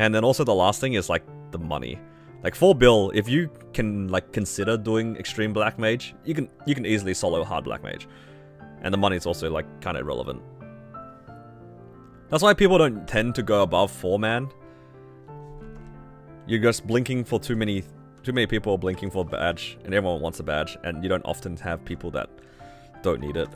And then also the last thing is like the money. Like for Bill, if you can like consider doing Extreme Black Mage, you can easily solo hard Black Mage. And the money is also like kind of irrelevant. That's why people don't tend to go above 4-man. You're just blinking for too too many people are blinking for a badge, and everyone wants a badge, and you don't often have people that don't need it.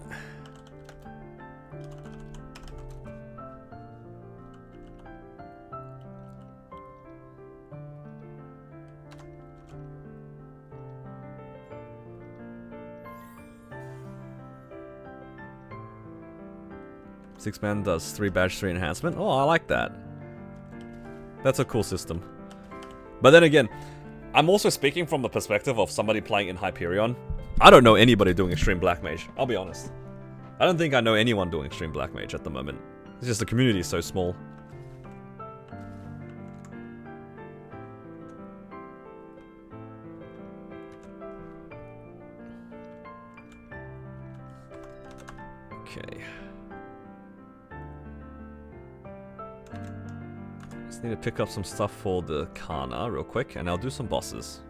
Six-man does 3 badge, 3 enhancement. Oh, I like that. That's a cool system. But then again, I'm also speaking from the perspective of somebody playing in Hyperion. I don't know anybody doing Extreme Black Mage, I'll be honest. I don't think I know anyone doing Extreme Black Mage at the moment. It's just the community is so small. Okay. Just need to pick up some stuff for the Kana real quick, and I'll do some bosses.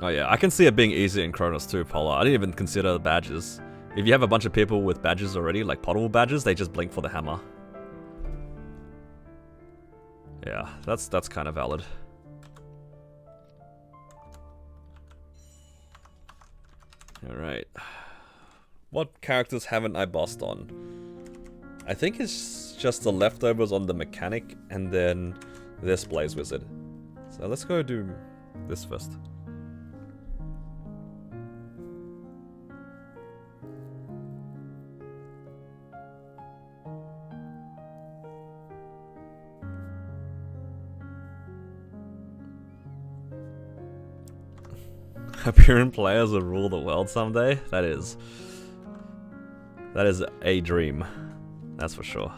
Oh yeah, I can see it being easy in Chronos too, Polar. I didn't even consider the badges. If you have a bunch of people with badges already, like potable badges, they just blink for the hammer. Yeah, that's kind of valid. Alright. What characters haven't I bossed on? I think it's just the leftovers on the mechanic and then this Blaze Wizard. So let's go do this first. Appearing players will rule the world someday? That is a dream. That's for sure.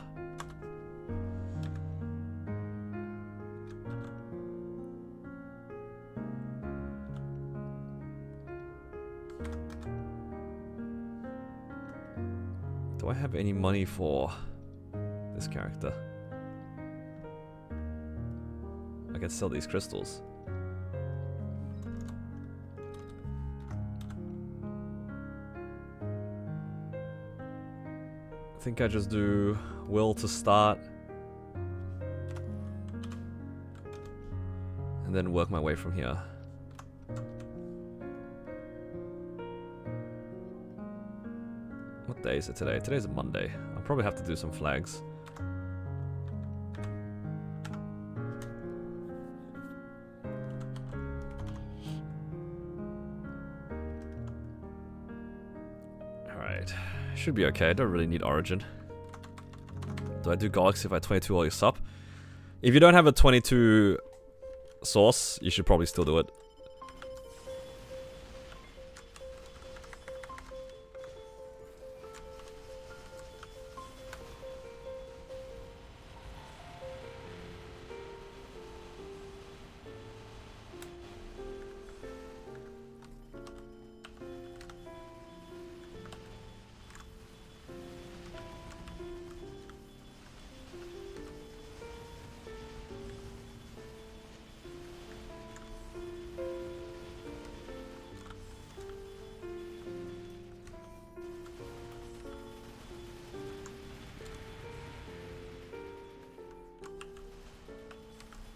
Do I have any money for this character? I can sell these crystals. I think I just do will to start and then work my way from here. What day is it today? Today's a Monday. I'll probably have to do some flags. Should be okay. I don't really need Origin. Do I do Galaxy if I 22 all your sup? If you don't have a 22 source, you should probably still do it.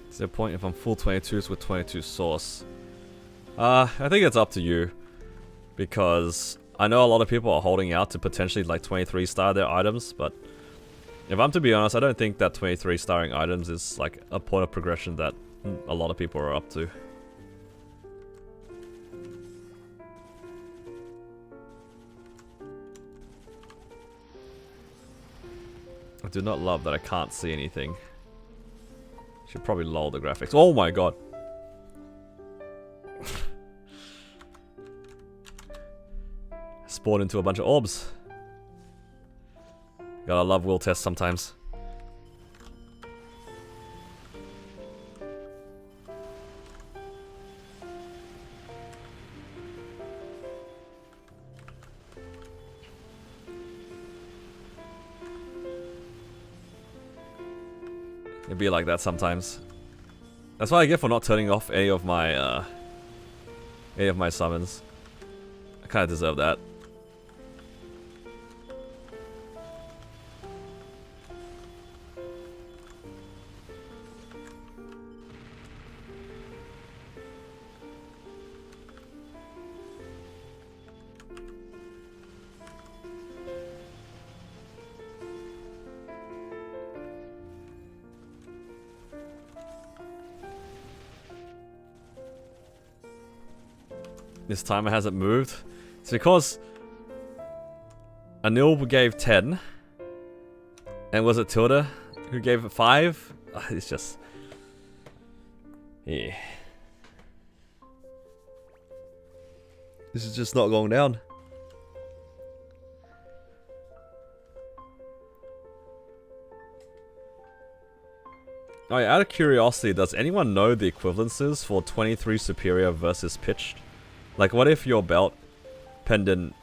Is there a point if I'm full 22s with 22 source? I think it's up to you. Because I know a lot of people are holding out to potentially like 23 star their items, but if I'm to be honest, I don't think that 23 starring items is like a point of progression that a lot of people are up to. I do not love that I can't see anything. Should probably lower the graphics. Oh my god. Spawned into a bunch of orbs. Gotta love will test sometimes. It'd be like that sometimes. That's what I get for not turning off any of my summons. I kinda deserve that. This timer hasn't moved. It's because Anil gave 10. And was it Tilda who gave it 5? It's just... Yeah. This is just not going down. Oh yeah, out of curiosity, does anyone know the equivalences for 23 superior versus pitched? Like, what if your belt, pendant,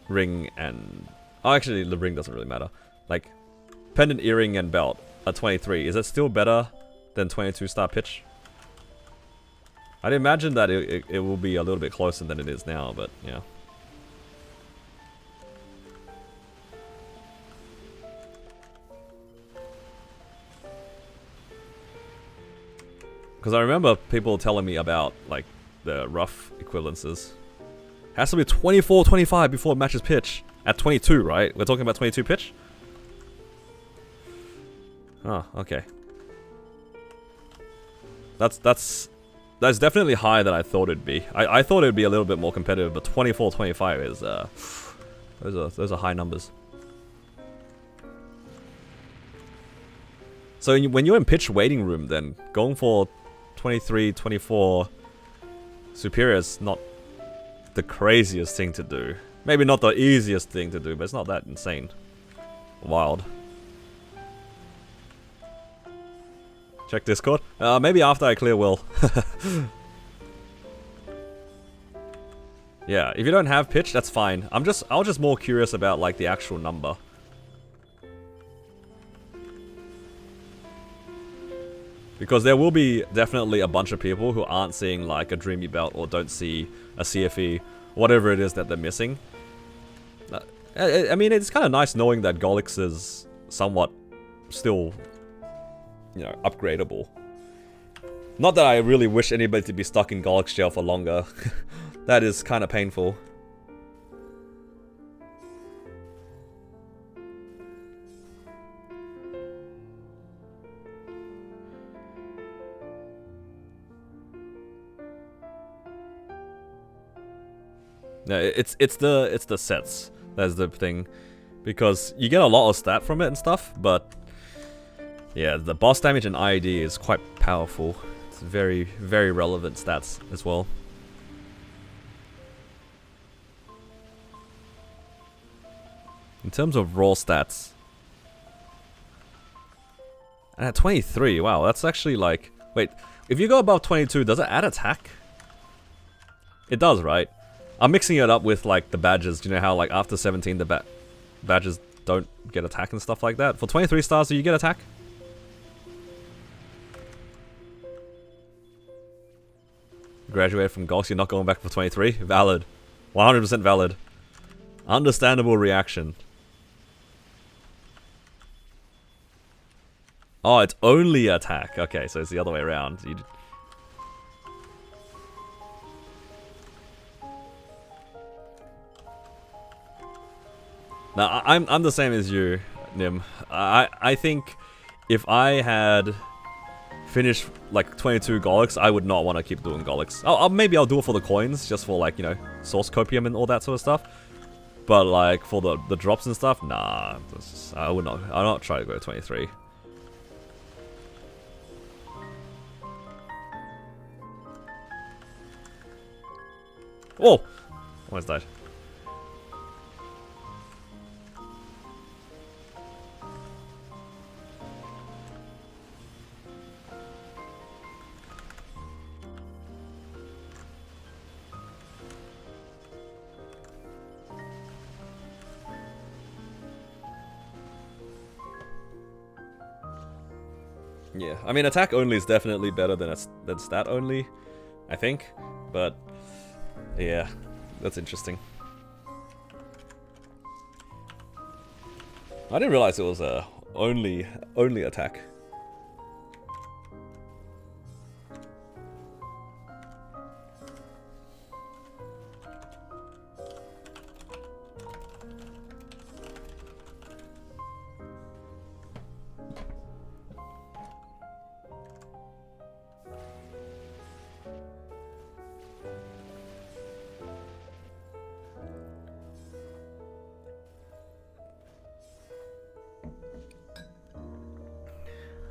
ring, and... Oh, actually, the ring doesn't really matter. Like, pendant, earring, and belt are 23. Is it still better than 22 star pitch? I'd imagine that it will be a little bit closer than it is now, but yeah. Because I remember people telling me about, like, the rough equivalences. Has to be 24, 25 before it matches pitch. At 22, right? We're talking about 22 pitch? Oh, okay. That's definitely higher than I thought it'd be. I thought it'd be a little bit more competitive, but 24, 25 is, those are high numbers. So when you're in pitch waiting room, then going for 23, 24 superior is not the craziest thing to do. Maybe not the easiest thing to do, but it's not that insane. Wild. Check Discord. Maybe after I clear Will. Yeah, if you don't have pitch, that's fine. I was just more curious about like the actual number. Because there will be definitely a bunch of people who aren't seeing like a Dreamy Belt or don't see a CFE, whatever it is that they're missing. I mean, it's kind of nice knowing that Golix is somewhat still, you know, upgradable. Not that I really wish anybody to be stuck in Golix jail for longer. That is kind of painful. No, it's the sets. That's the thing. Because you get a lot of stat from it and stuff, but yeah, the boss damage and IED is quite powerful. It's very, very relevant stats as well. In terms of raw stats. And at 23, wow, that's actually like... Wait, if you go above 22, does it add attack? It does, right? I'm mixing it up with like the badges. Do you know how like after 17 the badges don't get attack and stuff like that? For 23 stars, do you get attack? Graduated from Golx, you're not going back for 23? Valid. 100% valid. Understandable reaction. Oh, it's only attack. Okay, so it's the other way around. Now, I'm the same as you, Nim. I think if I had finished like 22 Golix, I would not want to keep doing Golix. Maybe I'll do it for the coins, just for like, you know, source copium and all that sort of stuff. But like for the drops and stuff, nah, I would not. I'll not try to go to 23. Oh, almost died. Yeah, I mean, attack only is definitely better than stat only, I think. But yeah, that's interesting. I didn't realize it was only attack.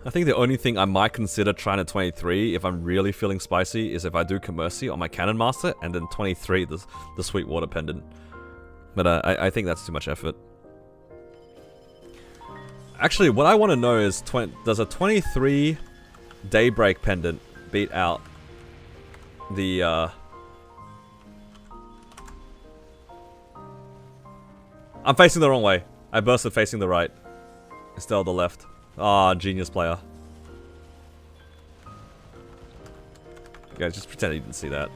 I think the only thing I might consider trying to 23 if I'm really feeling spicy is if I do Commercy on my Cannon Master and then 23 the Sweetwater Pendant. But I think that's too much effort. Actually, what I want to know is does a 23 Daybreak Pendant beat out the I'm facing the wrong way. I bursted facing the right instead of the left. Ah, genius player. You guys just pretend you didn't see that.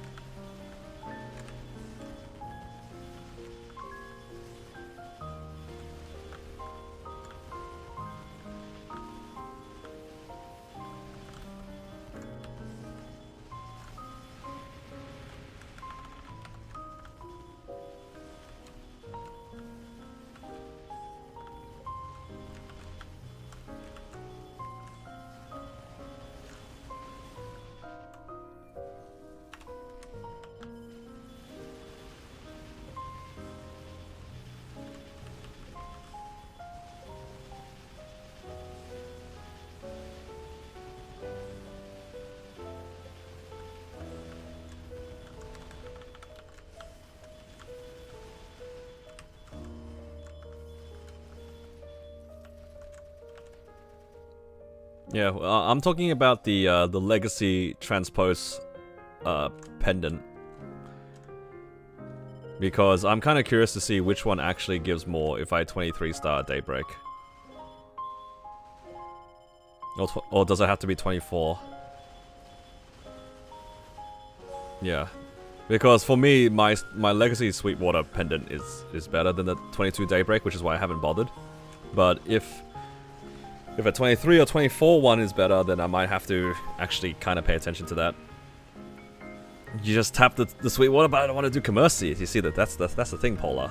Yeah, I'm talking about the Legacy Transpose pendant. Because I'm kind of curious to see which one actually gives more if I 23 star Daybreak. Or does it have to be 24? Yeah. Because for me, my Legacy Sweetwater pendant is better than the 22 Daybreak, which is why I haven't bothered. But if a 23 or 24 one is better, then I might have to actually kind of pay attention to that. You just tap the Sweetwater, but I don't want to do Commercy. You see that's the thing, Polar.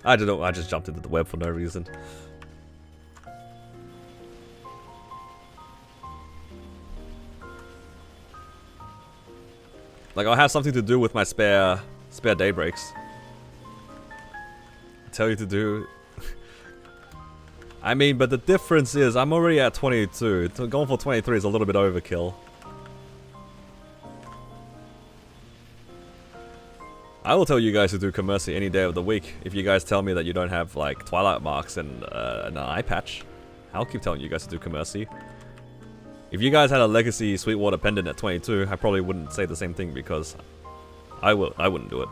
I don't know, I just jumped into the web for no reason. Like, I'll have something to do with my spare Daybreaks. Tell you to do... I mean, but the difference is I'm already at 22. Going for 23 is a little bit overkill. I will tell you guys to do Commercy any day of the week if you guys tell me that you don't have, like, Twilight Marks and an eye patch. I'll keep telling you guys to do Commercy. If you guys had a Legacy Sweetwater Pendant at 22, I probably wouldn't say the same thing because I wouldn't do it.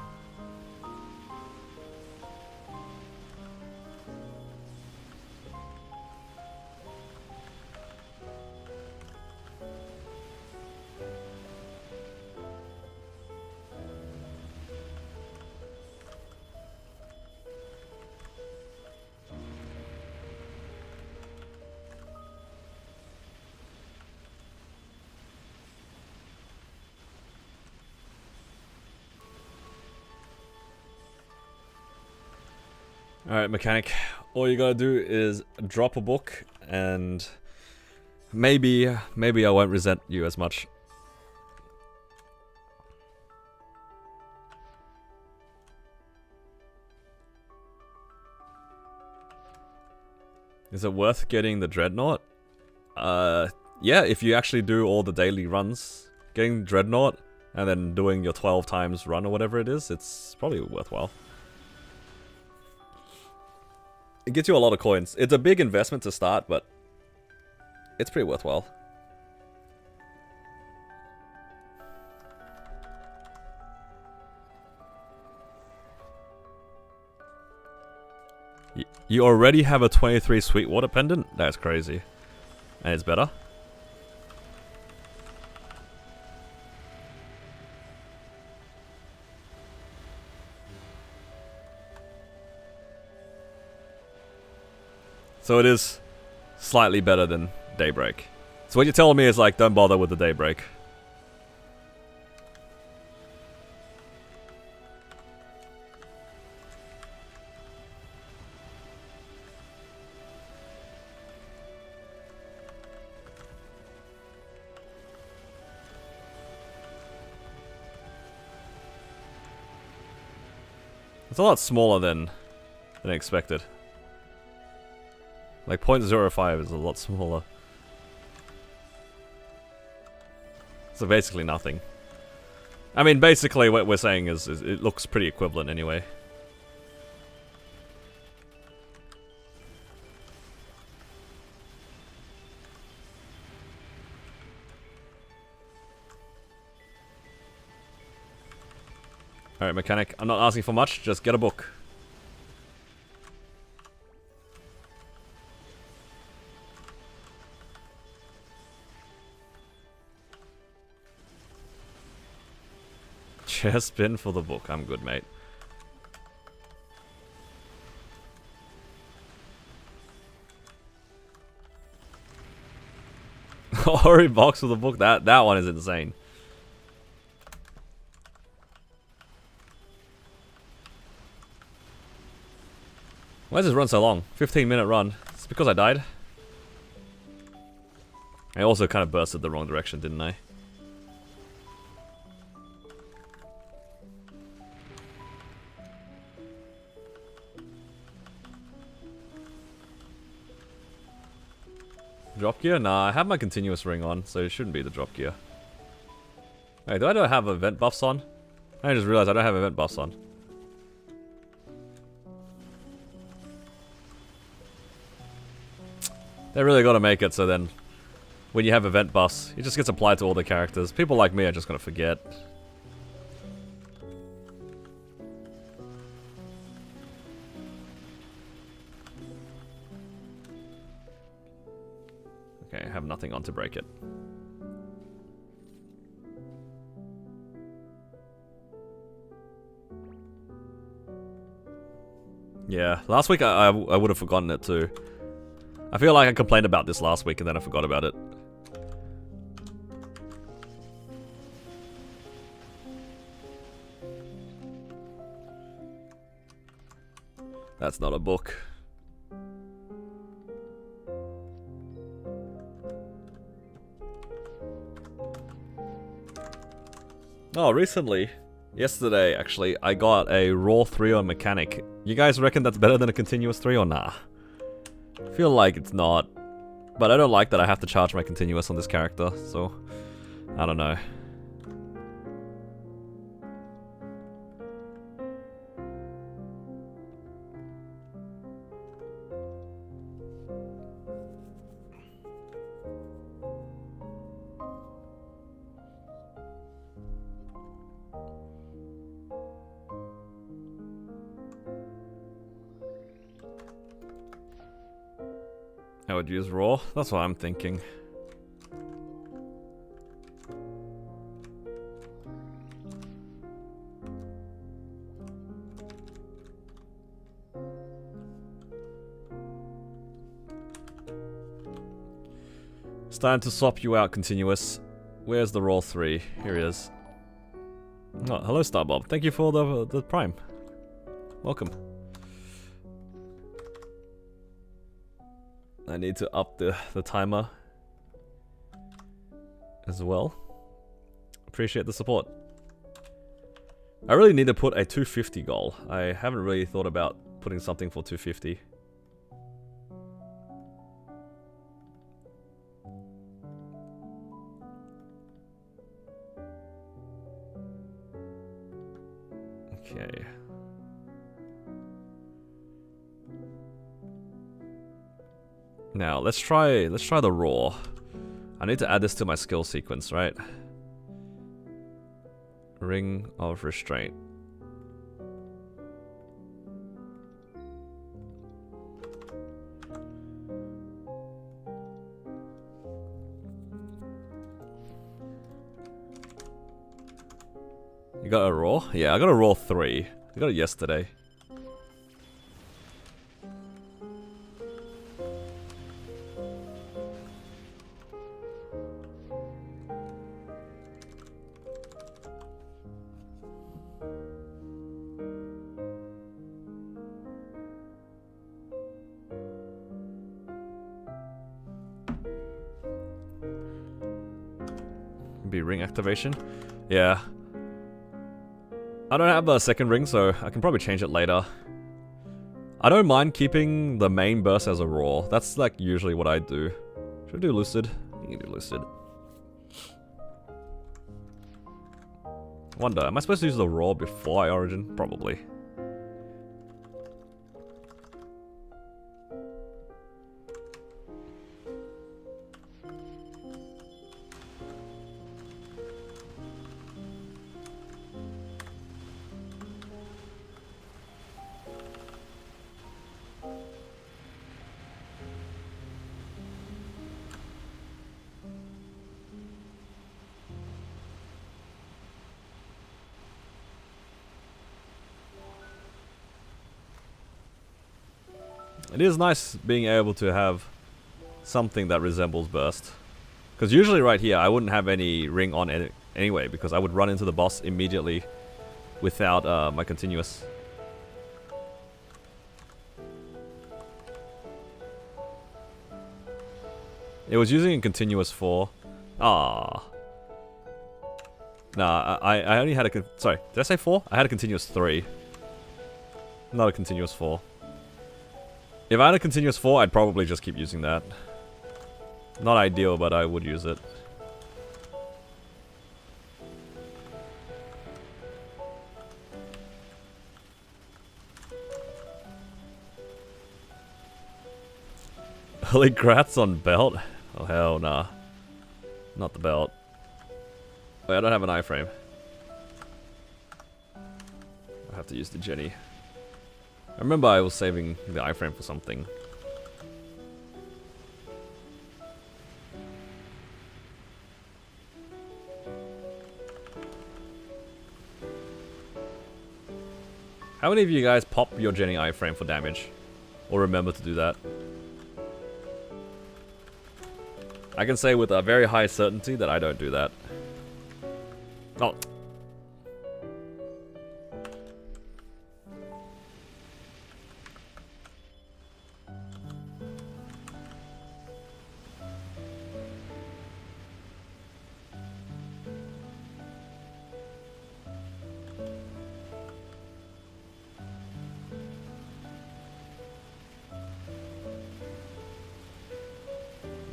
Alright, mechanic. All you gotta do is drop a book and maybe I won't resent you as much. Is it worth getting the Dreadnought? Yeah, if you actually do all the daily runs. Getting Dreadnought and then doing your 12 times run or whatever it is, it's probably worthwhile. It gets you a lot of coins. It's a big investment to start, but it's pretty worthwhile. You already have a 23 Sweetwater Pendant? That's crazy. And it's better? So it is slightly better than Daybreak. So what you're telling me is, like, don't bother with the Daybreak. It's a lot smaller than expected. Like 0.05 is a lot smaller. So basically nothing. I mean, basically what we're saying is it looks pretty equivalent anyway. Alright, mechanic, I'm not asking for much, just get a book. Chair spin for the book, I'm good, mate. Ori box for the book, that one is insane. Why does this run so long? 15-minute run. It's because I died. I also kind of bursted the wrong direction, didn't I? Drop gear? Nah, I have my continuous ring on, so it shouldn't be the drop gear. Hey, do I have event buffs on? I just realized I don't have event buffs on. They really gotta make it so then, when you have event buffs, it just gets applied to all the characters. People like me are just gonna forget. Okay, I have nothing on to break it. Yeah, last week I would have forgotten it too. I feel like I complained about this last week and then I forgot about it. That's not a book. Oh, recently, yesterday actually, I got a raw 3 on mechanic. You guys reckon that's better than a continuous 3 or nah? I feel like it's not, but I don't like that I have to charge my continuous on this character, so I don't know. I would use raw. That's what I'm thinking. It's time to swap you out, continuous. Where's the raw 3? Here he is. Oh, hello, Starbob. Thank you for the prime. Welcome. I need to up the timer as well. Appreciate the support. I really need to put a 250 goal. I haven't really thought about putting something for 250. Okay. Now, let's try the raw. I need to add this to my skill sequence, right? Ring of Restraint. You got a raw? Yeah, I got a raw 3. I got it yesterday. Be ring activation? Yeah. I don't have a second ring, so I can probably change it later. I don't mind keeping the main burst as a raw. That's like usually what I do. Should I do Lucid? You can do Lucid. Wonder, am I supposed to use the raw before I origin? Probably. It is nice being able to have something that resembles burst. Because usually right here, I wouldn't have any ring on anyway, because I would run into the boss immediately without my continuous. It was using a continuous 4. Ah. Nah, I only had a... Sorry, did I say 4? I had a continuous 3. Not a continuous 4. If I had a continuous 4, I'd probably just keep using that. Not ideal, but I would use it. Early grats on belt? Oh hell nah. Not the belt. Wait, I don't have an iframe. I have to use the Jenny. I remember I was saving the iframe for something. How many of you guys pop your Jenny iframe for damage? Or remember to do that? I can say with a very high certainty that I don't do that. Oh.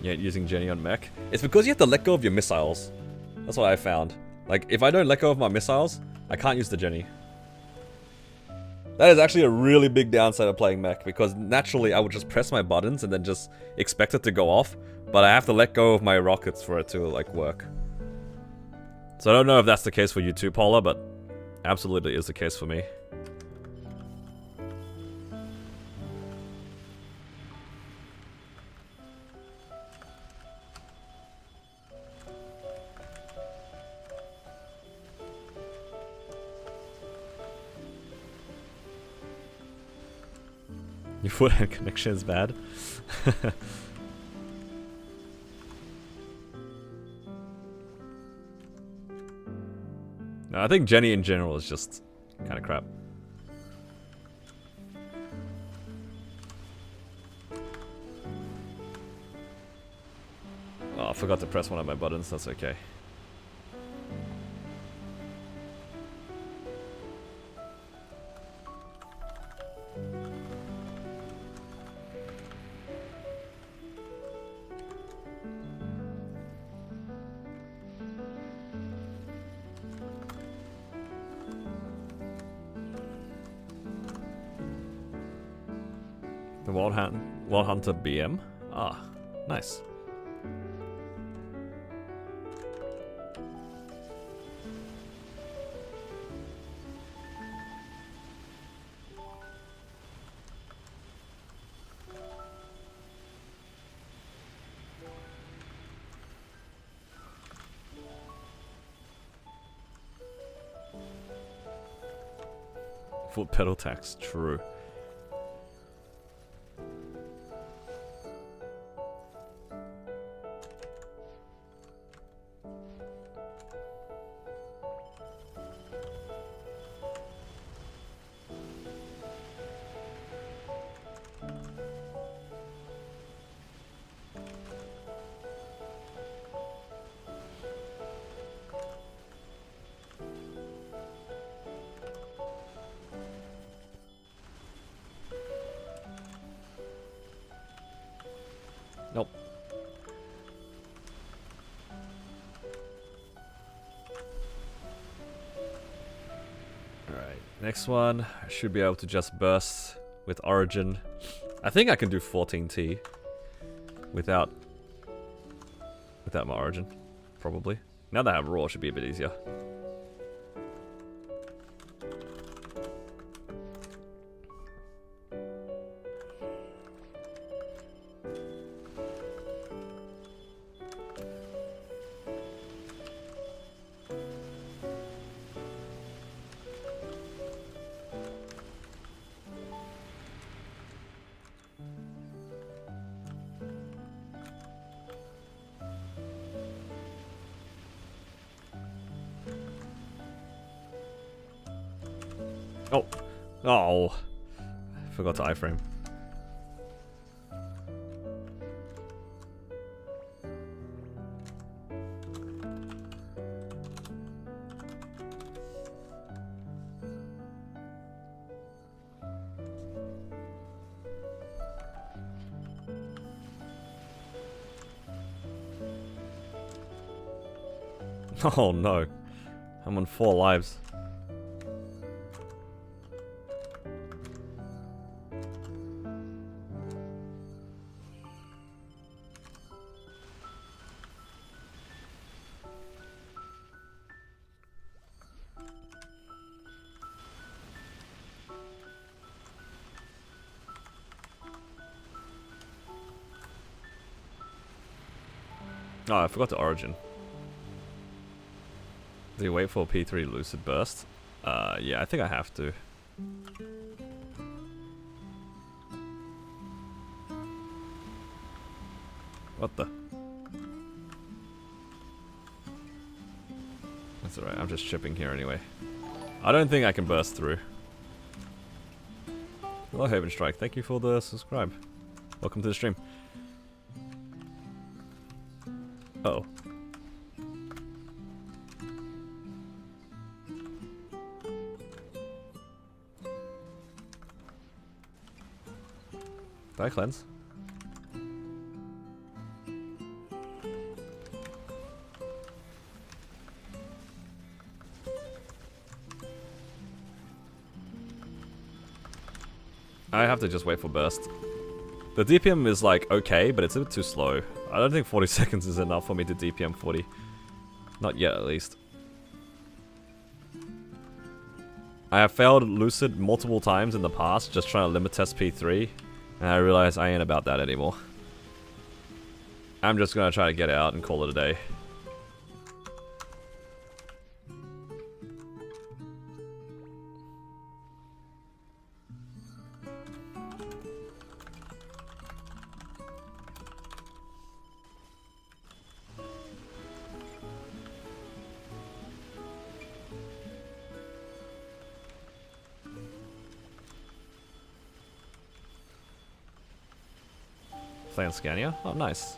Yeah, using Jenny on mech. It's because you have to let go of your missiles. That's what I found. Like, if I don't let go of my missiles, I can't use the Jenny. That is actually a really big downside of playing mech, because naturally I would just press my buttons and then just expect it to go off, but I have to let go of my rockets for it to, like, work. So I don't know if that's the case for you too, Paula, but absolutely is the case for me. Your foot hand connection is bad. No, I think Jenny in general is just kind of crap. Oh, I forgot to press one of my buttons, that's okay. The Wild Hunter BM? Ah, nice. Foot pedal tax, true. Nope. Alright, next one. I should be able to just burst with Origin. I think I can do 14T without my Origin, probably. Now that I have Raw, it should be a bit easier. Oh. Oh. Forgot to iframe. Oh no. I'm on 4 lives. Oh, I forgot the Origin. Do you wait for P3 Lucid Burst? Yeah, I think I have to. What the? That's alright, I'm just chipping here anyway. I don't think I can burst through. Hello, Haven Strike. Thank you for the subscribe. Welcome to the stream. Uh-oh. Did I cleanse? I have to just wait for burst. The DPM is like okay, but it's a bit too slow. I don't think 40 seconds is enough for me to DPM 40. Not yet, at least. I have failed Lucid multiple times in the past, just trying to limit test P3, and I realize I ain't about that anymore. I'm just gonna try to get out and call it a day. Playing Scania? Oh, nice.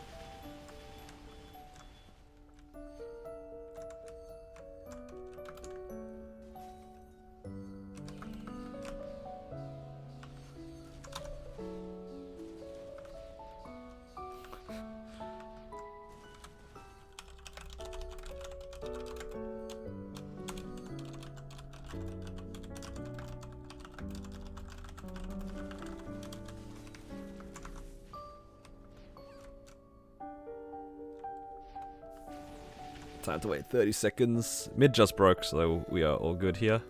Time to wait 30 seconds. Mid just broke, so we are all good here.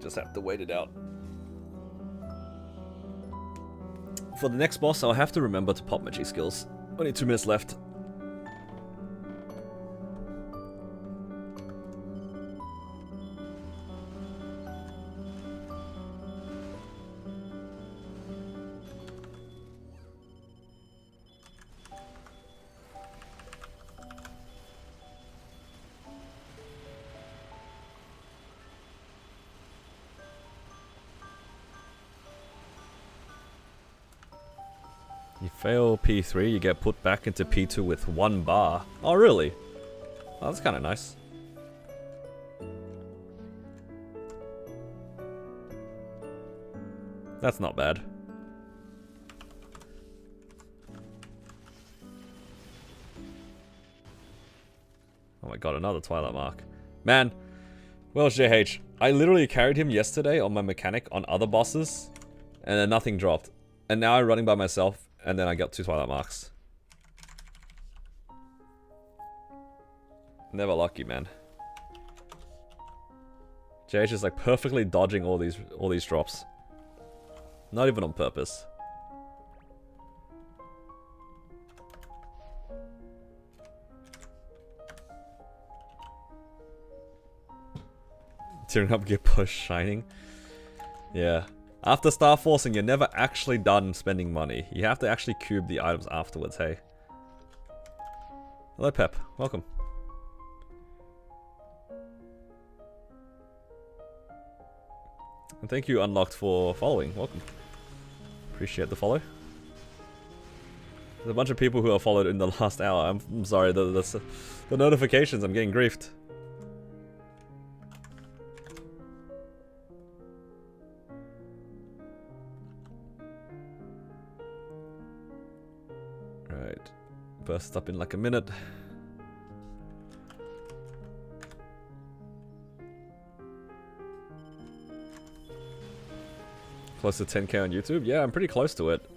Just have to wait it out. For the next boss, I'll have to remember to pop my G skills. Only 2 minutes left. You fail P3, you get put back into P2 with 1 bar. Oh, really? Oh, that's kind of nice. That's not bad. Oh my god, another Twilight Mark. Man, well, JH, I literally carried him yesterday on my mechanic on other bosses, and then nothing dropped. And now I'm running by myself, and then I got 2 Twilight Marks. Never lucky, man. JH is like perfectly dodging all these drops. Not even on purpose. Tearing up gear push shining. Yeah. After Starforcing, you're never actually done spending money. You have to actually cube the items afterwards, hey. Hello Pep, welcome. And thank you Unlocked for following, welcome. Appreciate the follow. There's a bunch of people who are followed in the last hour. I'm sorry, the notifications, I'm getting griefed. Right, burst up in like a minute. Close to 10k on YouTube? Yeah, I'm pretty close to it.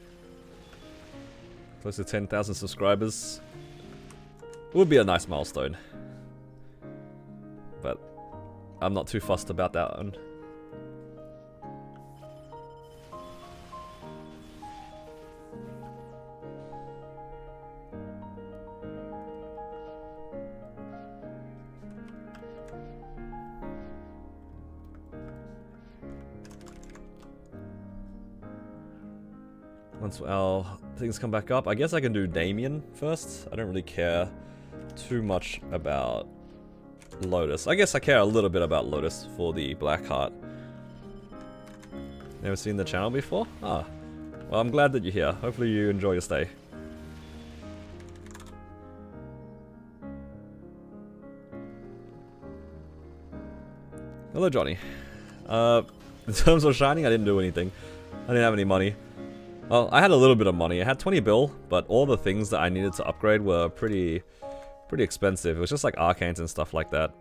Close to 10,000 subscribers. It would be a nice milestone. But I'm not too fussed about that one. Once our things come back up, I guess I can do Damien first. I don't really care too much about Lotus. I guess I care a little bit about Lotus for the Black Heart. Never seen the channel before? Ah, well, I'm glad that you're here. Hopefully you enjoy your stay. Hello, Johnny. In terms of shining, I didn't do anything. I didn't have any money. Well, I had a little bit of money. I had 20 bill, but all the things that I needed to upgrade were pretty expensive. It was just like arcanes and stuff like that.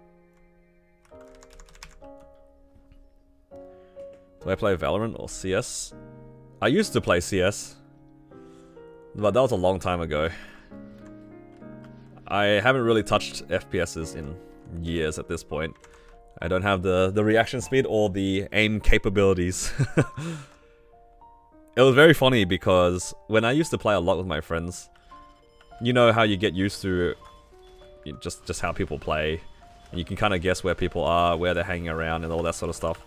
Do I play Valorant or CS? I used to play CS, but that was a long time ago. I haven't really touched FPSs in years at this point. I don't have the reaction speed or the aim capabilities. It was very funny because when I used to play a lot with my friends, you know how you get used to just how people play, and you can kind of guess where people are, where they're hanging around, and all that sort of stuff.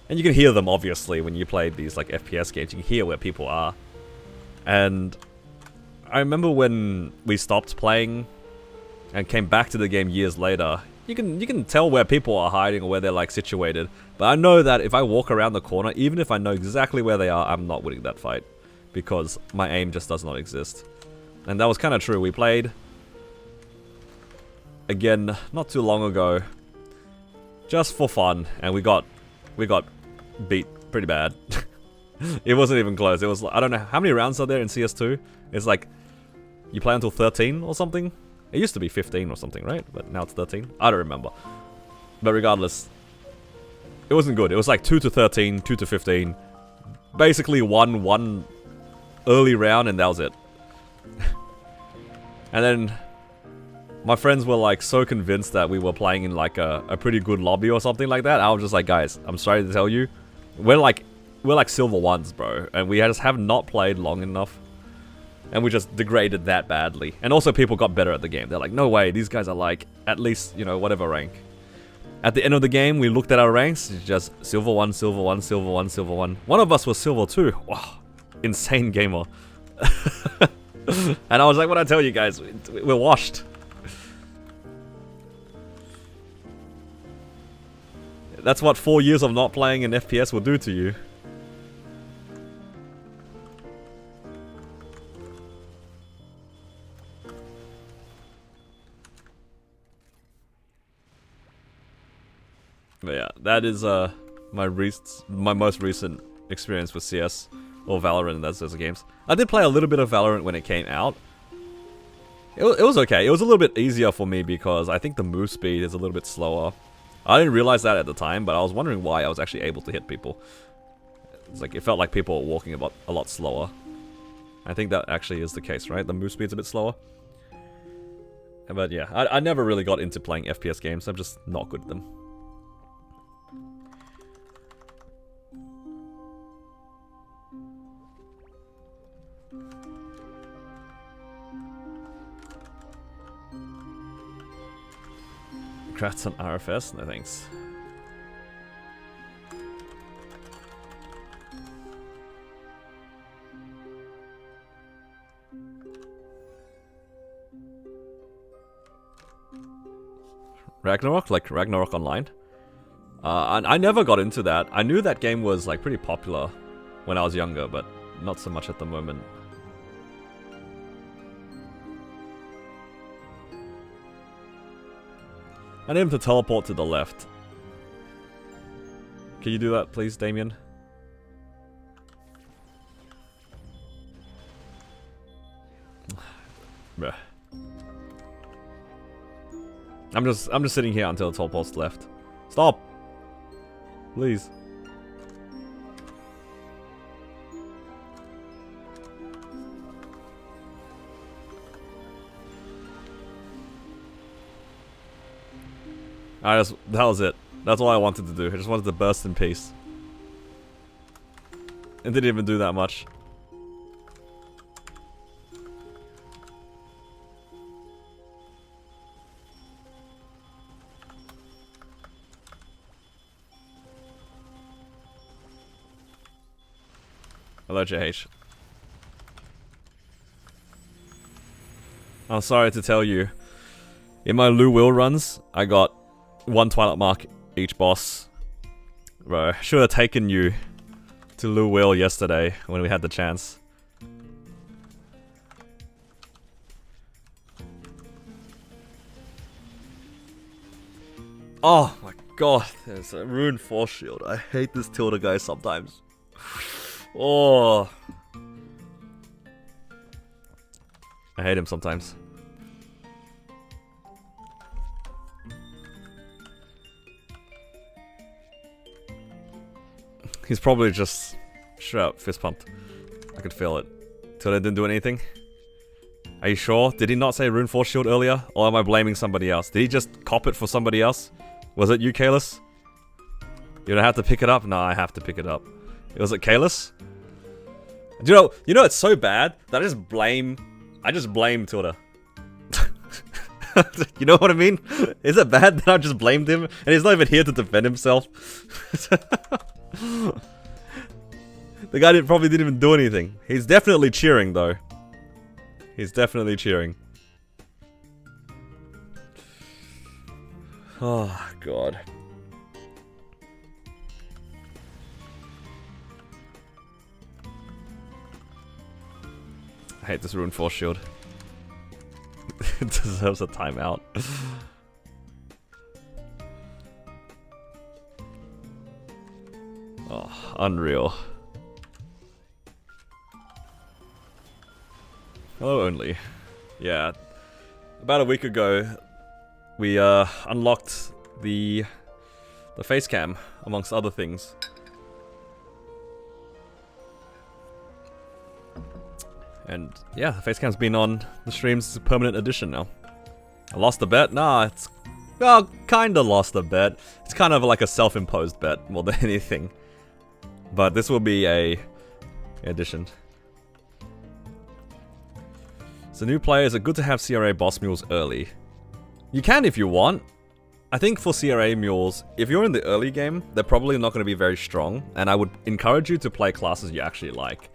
And you can hear them, obviously, when you play these like FPS games. You can hear where people are. And I remember when we stopped playing and came back to the game years later, you can tell where people are hiding or where they're like situated. But I know that if I walk around the corner, even if I know exactly where they are, I'm not winning that fight. Because my aim just does not exist. And that was kind of true. We played again not too long ago, just for fun, and we got beat pretty bad. It wasn't even close. It was, I don't know, how many rounds are there in CS2? It's like, you play until 13 or something? It used to be 15 or something, right? But now it's 13? I don't remember. But regardless, it wasn't good. It was like 2 to 13, 2 to 15. Basically one early round and that was it. And then my friends were like so convinced that we were playing in like a pretty good lobby or something like that. I was just like, guys, I'm sorry to tell you, we're like silver 1s, bro, and we just have not played long enough, and we just degraded that badly. And also people got better at the game. They're like, no way, these guys are like at least, you know, whatever rank. At the end of the game, we looked at our ranks. It's just silver 1, silver 1, silver 1, silver 1. One of us was silver 2. Wow, insane gamer. And I was like, what I tell you guys, we're washed. That's what 4 years of not playing an FPS will do to you. But yeah, that is my most recent experience with CS or Valorant and those sorts of games. I did play a little bit of Valorant when it came out. It was okay. It was a little bit easier for me because I think the move speed is a little bit slower. I didn't realize that at the time, but I was wondering why I was actually able to hit people. It's like, it felt like people were walking a lot slower. I think that actually is the case, right? The move speed's a bit slower. But yeah, I never really got into playing FPS games. I'm just not good at them. Congrats on RFS? No thanks. Ragnarok? Like Ragnarok Online? I never got into that. I knew that game was like pretty popular when I was younger, but not so much at the moment. I need him to teleport to the left. Can you do that, please, Damien? Bruh. I'm just sitting here until the teleport's left. Stop! Please. That was it. That's all I wanted to do. I just wanted to burst in peace. It didn't even do that much. Hello, JH. I'm sorry to tell you. In my Lu Will runs, I got 1 Twilight Mark each boss. Bro, should have taken you to Lu Will yesterday when we had the chance. Oh my god, there's a Rune Force Shield. I hate this Tilda guy sometimes. Oh. I hate him sometimes. He's probably just straight up fist pumped. I could feel it. Tilda didn't do anything. Are you sure? Did he not say Rune Force Shield earlier? Or am I blaming somebody else? Did he just cop it for somebody else? Was it you, Kalis? You don't have to pick it up? No, I have to pick it up. Was it Kalis? You know it's so bad that I just blame Tilda. You know what I mean? Is it bad that I just blamed him and he's not even here to defend himself? The guy probably didn't even do anything. He's definitely cheering though. He's definitely cheering. Oh god. I hate this Rune Force Shield. It deserves a timeout. Oh, unreal. Hello, Only. Yeah. About a week ago, we unlocked the face cam, amongst other things. And yeah, the face cam's been on the streams as a permanent addition now. I lost a bet? Nah, it's... well, kinda lost a bet. It's kind of like a self-imposed bet, more than anything. But this will be a addition. So new players are good to have CRA boss mules early. You can if you want. I think for CRA mules, if you're in the early game, they're probably not going to be very strong. And I would encourage you to play classes you actually like.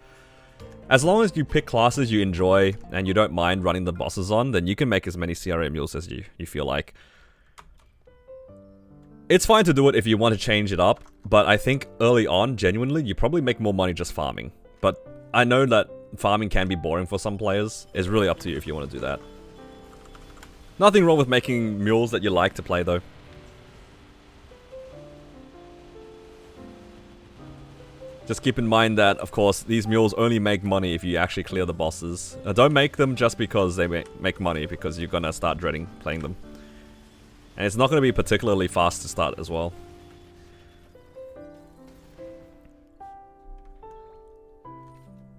As long as you pick classes you enjoy and you don't mind running the bosses on, then you can make as many CRA mules as you feel like. It's fine to do it if you want to change it up, but I think early on, genuinely, you probably make more money just farming. But I know that farming can be boring for some players. It's really up to you if you want to do that. Nothing wrong with making mules that you like to play though. Just keep in mind that, of course, these mules only make money if you actually clear the bosses. Don't make them just because they make money, because you're gonna start dreading playing them. And it's not gonna be particularly fast to start as well.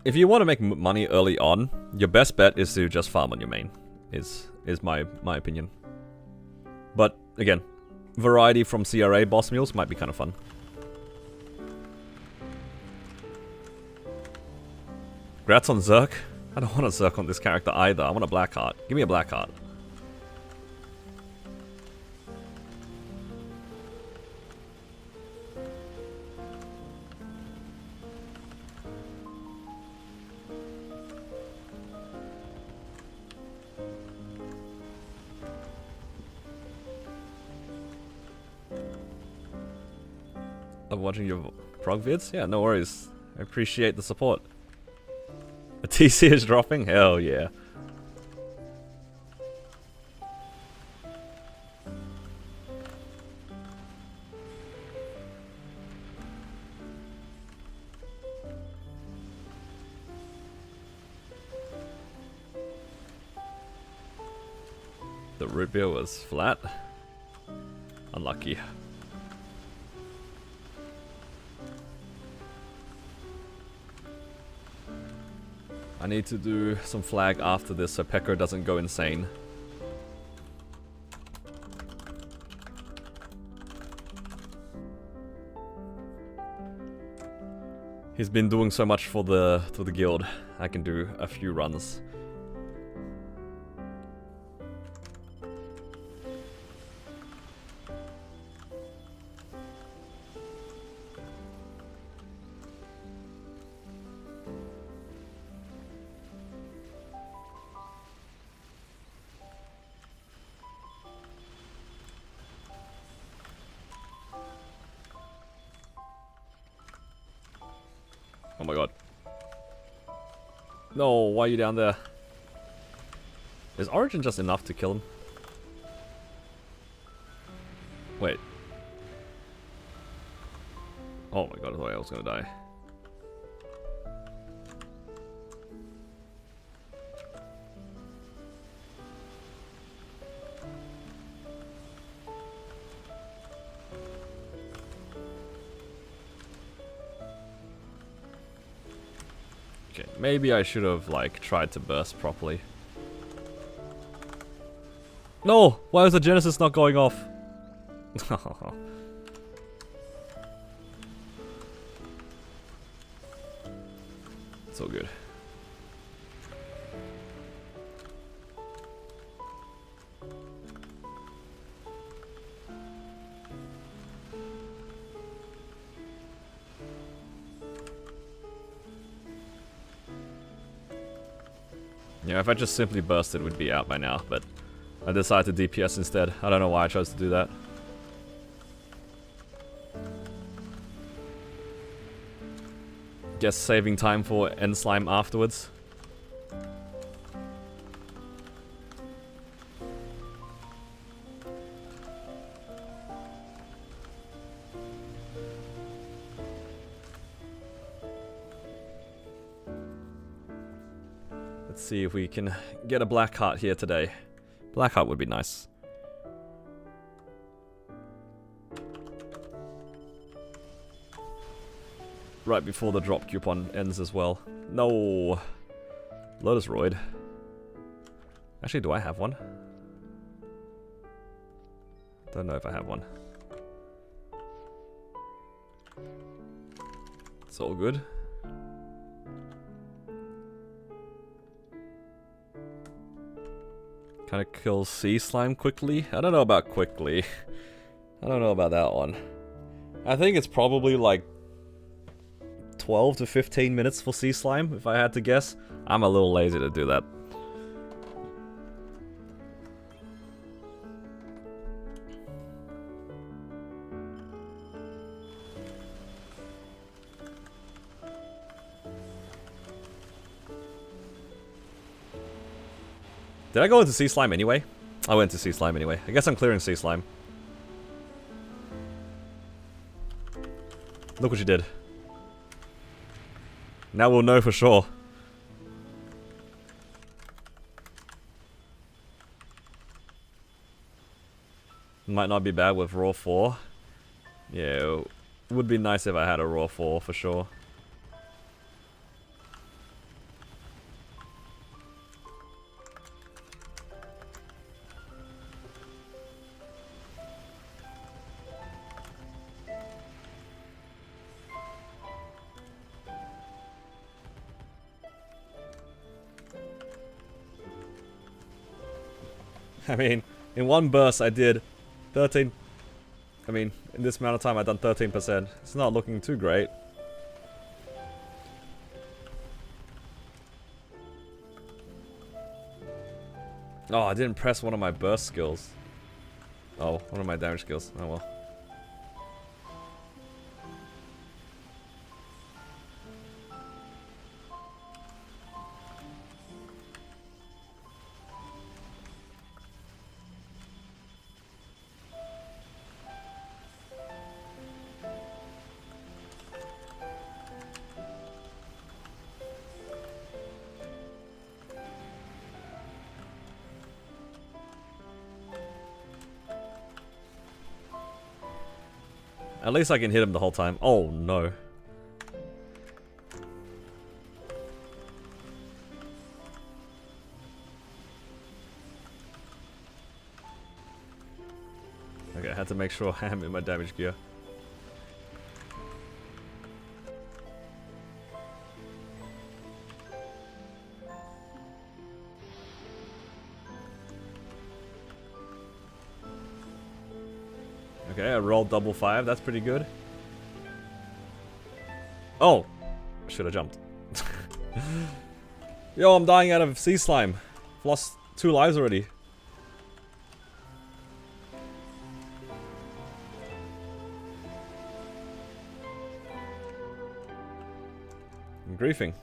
If you want to make money early on, your best bet is to just farm on your main. Is my opinion. But again, variety from CRA boss mules might be kind of fun. Congrats on Zerk. I don't want a Zerk on this character either. I want a black heart. Give me a black heart. Love watching your prog vids? Yeah, no worries. I appreciate the support. A TC is dropping? Hell yeah. The root beer was flat. Unlucky. I need to do some flag after this so Pekko doesn't go insane. He's been doing so much for the guild. I can do a few runs. Oh my god. No, why are you down there? Is Origin just enough to kill him? Wait. Oh my god, I thought I was gonna die. Maybe I should have, like, tried to burst properly. No! Why is the Genesis not going off? It's all good. Yeah, if I just simply bursted, we'd be out by now, but I decided to DPS instead. I don't know why I chose to do that. Guess saving time for end slime afterwards. Let's see if we can get a black heart here today. Black heart would be nice. Right before the drop coupon ends as well. No. Lotus Roid. Actually, do I have one? Don't know if I have one. It's all good. Kind of kills sea slime quickly. I don't know about quickly. I don't know about that one. I think it's probably like 12 to 15 minutes for sea slime, if I had to guess. I'm a little lazy to do that. Did I go into sea slime anyway? I went to sea slime anyway. I guess I'm clearing sea slime. Look what you did. Now we'll know for sure. Might not be bad with raw 4. Yeah, it would be nice if I had a raw 4 for sure. I mean, in one burst I did 13. I mean, in this amount of time I've done 13%. It's not looking too great. Oh, I didn't press one of my burst skills. Oh, one of my damage skills. Oh well. At least I can hit him the whole time. Oh no. Okay, I had to make sure I am in my damage gear. Okay, I rolled double 5, that's pretty good. Oh! I should have jumped. Yo, I'm dying out of sea slime. I've lost 2 lives already. I'm griefing.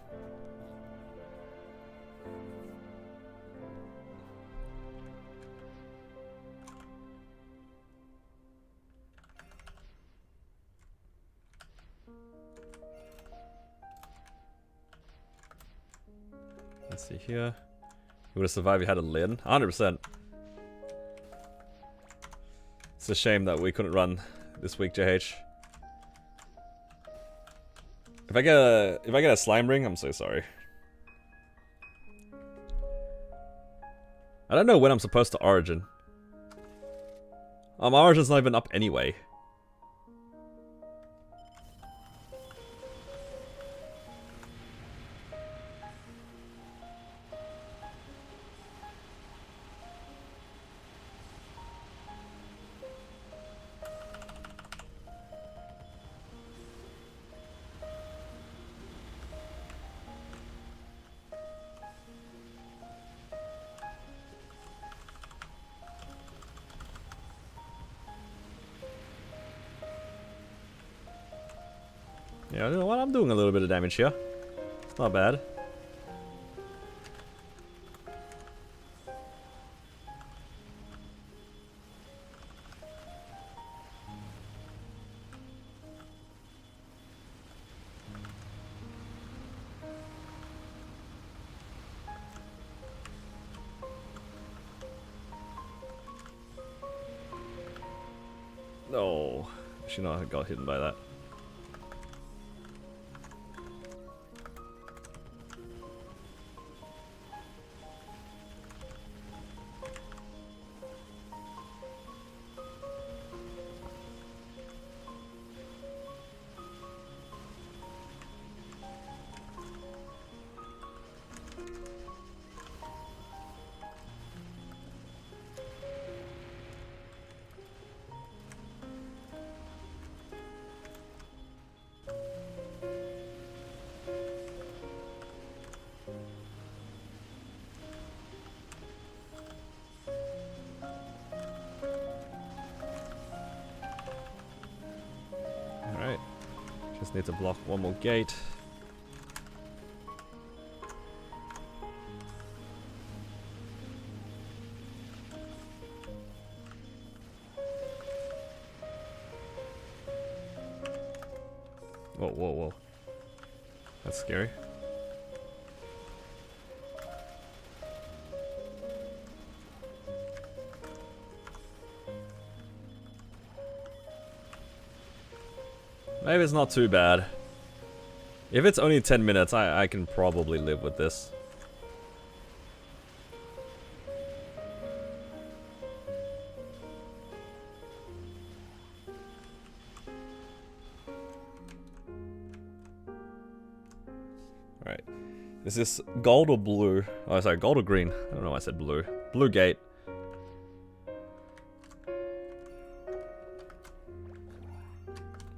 Let's see here. He would have survived if he had a lid. 100%. It's a shame that we couldn't run this week, JH. If I get a slime ring, I'm so sorry. I don't know when I'm supposed to origin. My origin's not even up anyway. Yeah, you know what? I'm doing a little bit of damage here. It's not bad. No, I should not have got hit by that. Alright. Just need to block one more gate. Whoa, whoa, whoa. That's scary. Maybe it's not too bad. If it's only 10 minutes, I can probably live with this. Alright. Is this gold or blue? Oh, sorry, gold or green? I don't know why I said blue. Blue gate.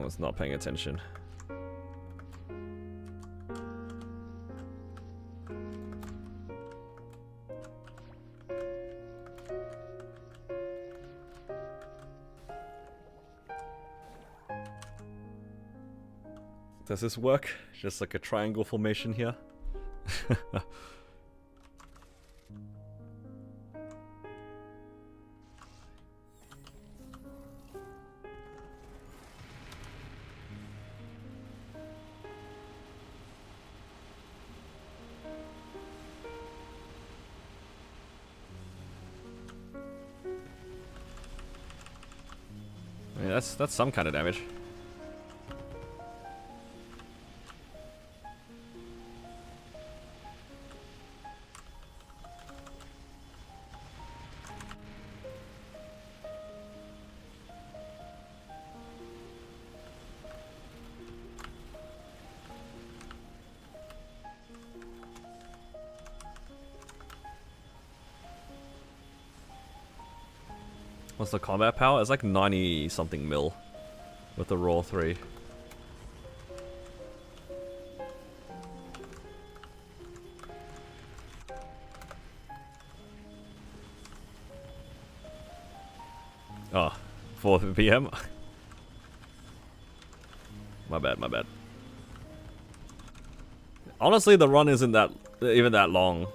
I was not paying attention. Does this work? Just like a triangle formation here? I mean, that's some kind of damage. What's the combat power? It's like 90 something mil with the raw 3. Oh, 4 PM? My bad, my bad. Honestly, the run isn't that even that long.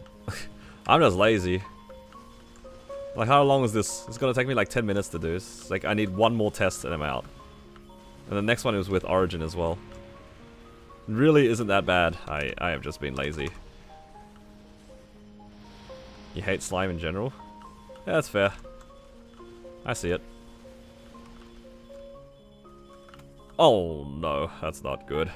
I'm just lazy. Like, how long is this? It's gonna take me like 10 minutes to do. It's like, I need one more test and I'm out. And the next one is with Origin as well. It really isn't that bad. I have just been lazy. You hate slime in general? Yeah, that's fair. I see it. Oh no, that's not good.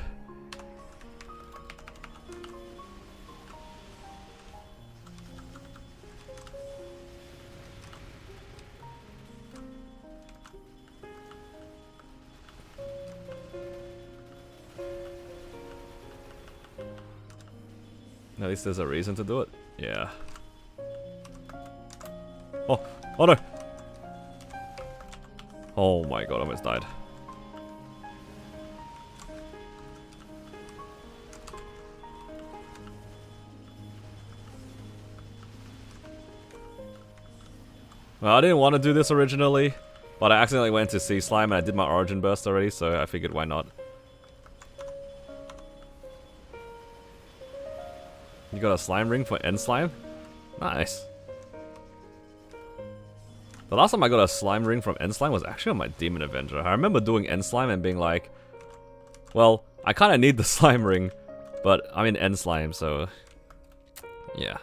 At least there's a reason to do it. Yeah. Oh, oh no! Oh my god, I almost died. Well, I didn't want to do this originally, but I accidentally went to Sea Slime and I did my Origin burst already, so I figured why not. You got a slime ring for end slime? Nice. The last time I got a slime ring from end slime was actually on my Demon Avenger. I remember doing end slime and being like, well, I kind of need the slime ring, but I'm in end slime, so yeah.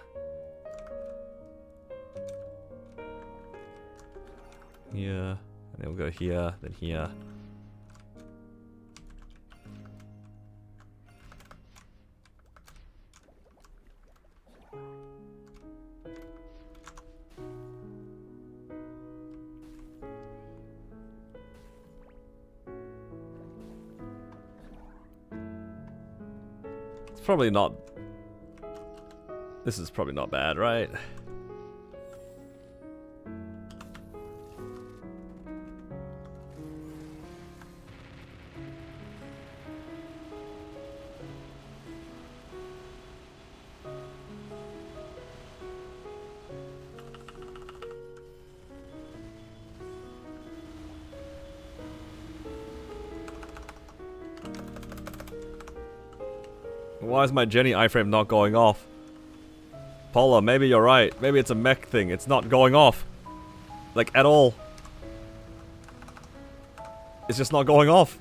Yeah, and then we'll go here, then here. Probably not. This is probably not bad, right? Why is my Jenny iframe not going off? Paula, maybe you're right. Maybe it's a mech thing. It's not going off. Like, at all. It's just not going off.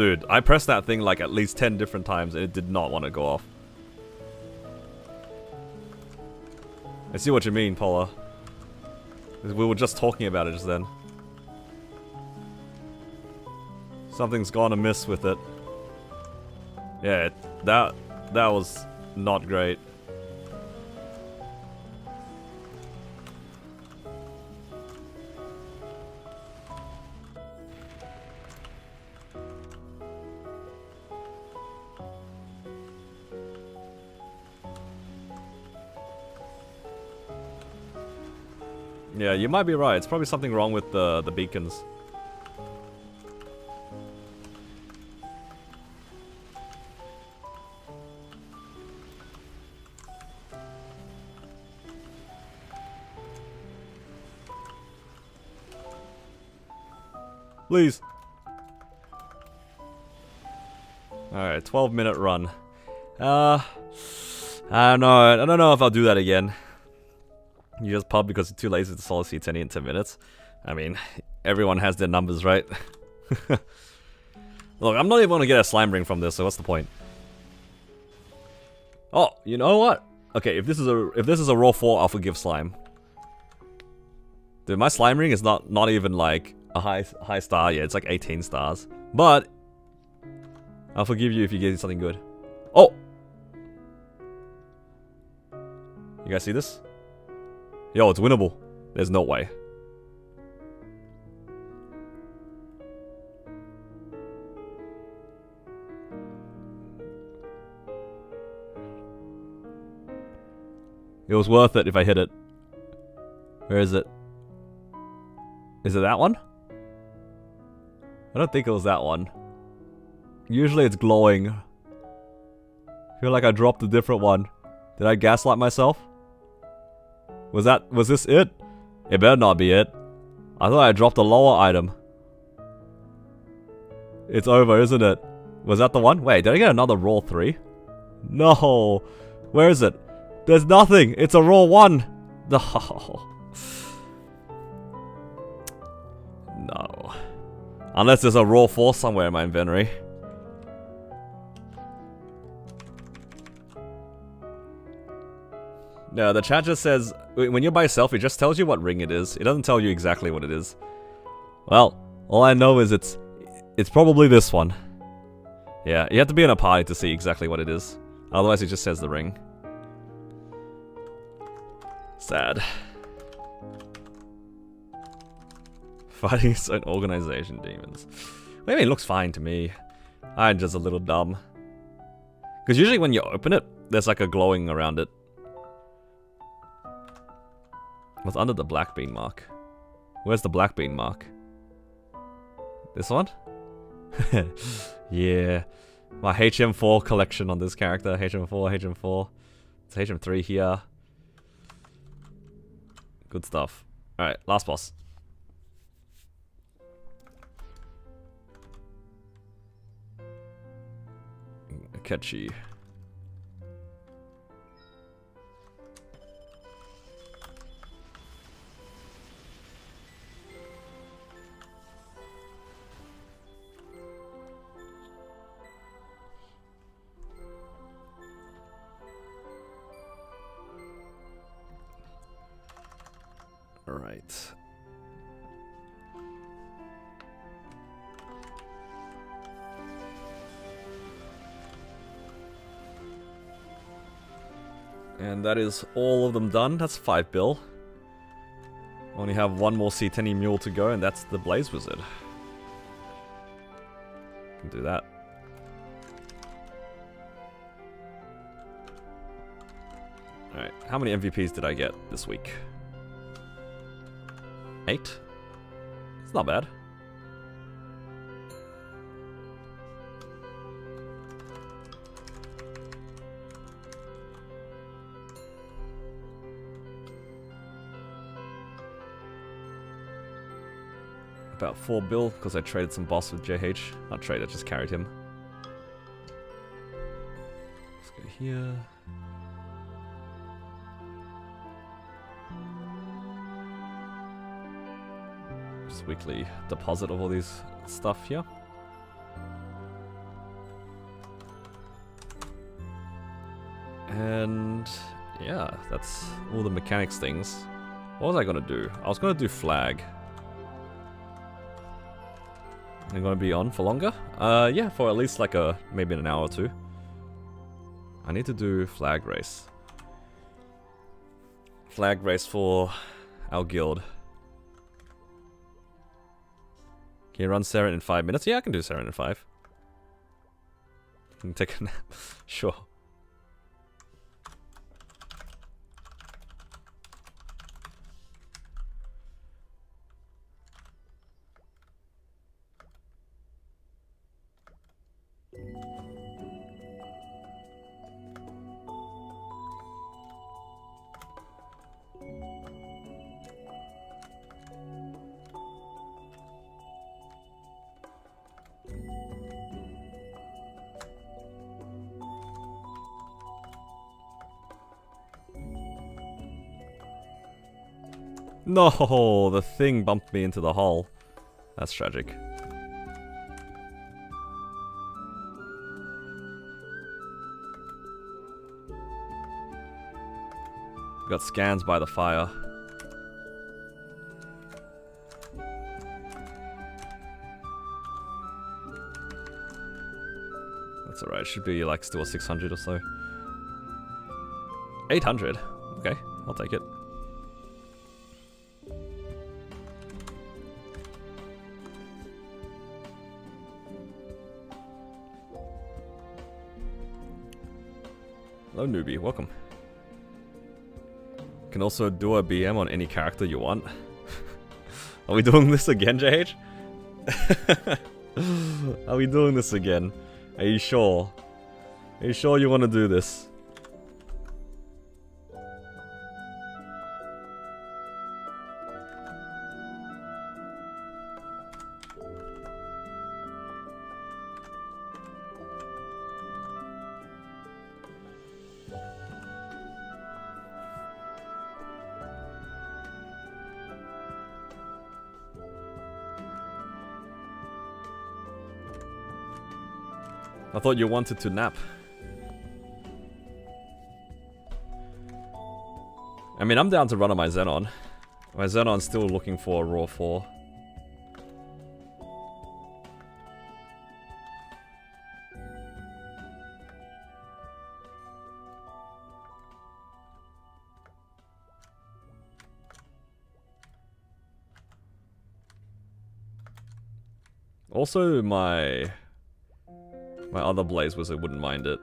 Dude, I pressed that thing like at least 10 different times and it did not want to go off. I see what you mean, Paula. We were just talking about it just then. Something's gone amiss with it. Yeah, that was not great. Yeah, you might be right. It's probably something wrong with the beacons. Please. Alright, 12-minute run. I don't know if I'll do that again. You just pub because you're too lazy to solo C10 in 10 minutes. I mean, everyone has their numbers, right? Look, I'm not even gonna get a slime ring from this, so what's the point? Oh, you know what? Okay, if this is a raw 4, I'll forgive slime. Dude, my slime ring is not even like a high star yet. It's like 18 stars. But I'll forgive you if you get something good. Oh! You guys see this? Yo, it's winnable. There's no way. It was worth it if I hit it. Where is it? Is it that one? I don't think it was that one. Usually it's glowing. I feel like I dropped a different one. Did I gaslight myself? Was this it? It better not be it. I thought I dropped a lower item. It's over, isn't it? Was that the one? Wait, did I get another raw 3? No. Where is it? There's nothing. It's a raw 1. No. No. Unless there's a raw 4 somewhere in my inventory. No, the chat just says, when you buy self, it just tells you what ring it is. It doesn't tell you exactly what it is. Well, all I know is it's probably this one. Yeah, you have to be in a party to see exactly what it is. Otherwise, it just says the ring. Sad. Fighting its own organization demons. What do you mean? It looks fine to me. I'm just a little dumb. Because usually when you open it, there's like a glowing around it. What's under the black bean mark? Where's the black bean mark? This one? Yeah. My HM4 collection on this character. HM4, HM4. It's HM3 here. Good stuff. Alright, last boss. Catchy. Alright. And that is all of them done. That's 5 bill. Only have one more C10 mule to go, and that's the Blaze Wizard. Can do that. Alright, how many MVPs did I get this week? 8? It's not bad. About 4 bill, because I traded some boss with JH. Not traded, just carried him. Let's go here. Just weekly deposit of all these stuff here. And yeah, that's all the mechanics things. What was I gonna do? I was gonna do flag. I'm gonna be on for longer? Yeah, for at least like maybe an hour or two. I need to do flag race. Flag race for our guild. Can you run Saren in 5 minutes? Yeah, I can do Saren in 5. Can take a nap. Sure. No, the thing bumped me into the hull. That's tragic. Got scans by the fire. That's alright, should be like still 600 or so. 800? Okay, I'll take it. Hello newbie, welcome. Can also do a BM on any character you want. Are we doing this again, JH? Are we doing this again? Are you sure? Are you sure you want to do this? I thought you wanted to nap. I mean, I'm down to run on my Xenon. My Xenon's still looking for a Raw 4. Also, my other Blaze Wizard wouldn't mind it.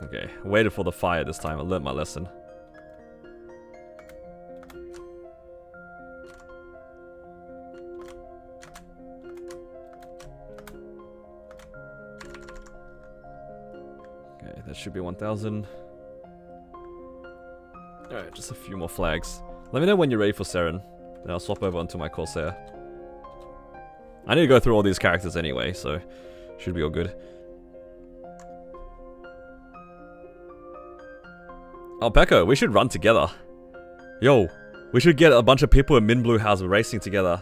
Okay, waited for the fire this time. I learned my lesson. Okay, that should be 1,000. Alright, just a few more flags. Let me know when you're ready for Saren. Then I'll swap over onto my Corsair. I need to go through all these characters anyway, so should be all good. Oh, Pekko, we should run together. Yo, we should get a bunch of people in Min Blue House racing together.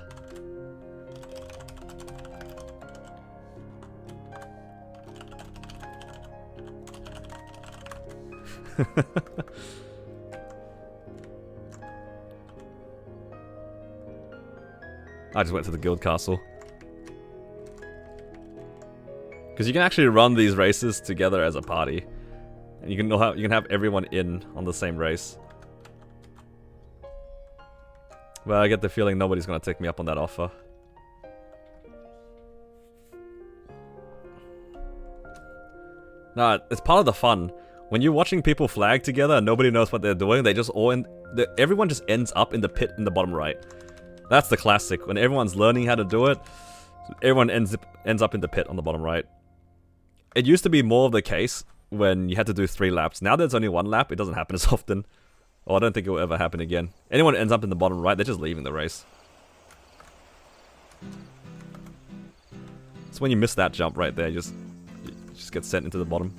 I just went to the guild castle. Because you can actually run these races together as a party. And you can have everyone in on the same race. But I get the feeling nobody's going to take me up on that offer. Nah, it's part of the fun. When you're watching people flag together and nobody knows what they're doing, they just everyone just ends up in the pit in the bottom right. That's the classic. When everyone's learning how to do it, everyone ends up in the pit on the bottom right. It used to be more of the case when you had to do 3 laps. Now there's only 1 lap. It doesn't happen as often. Or I don't think it will ever happen again. Anyone ends up in the bottom right, they're just leaving the race. It's when you miss that jump right there, you just get sent into the bottom.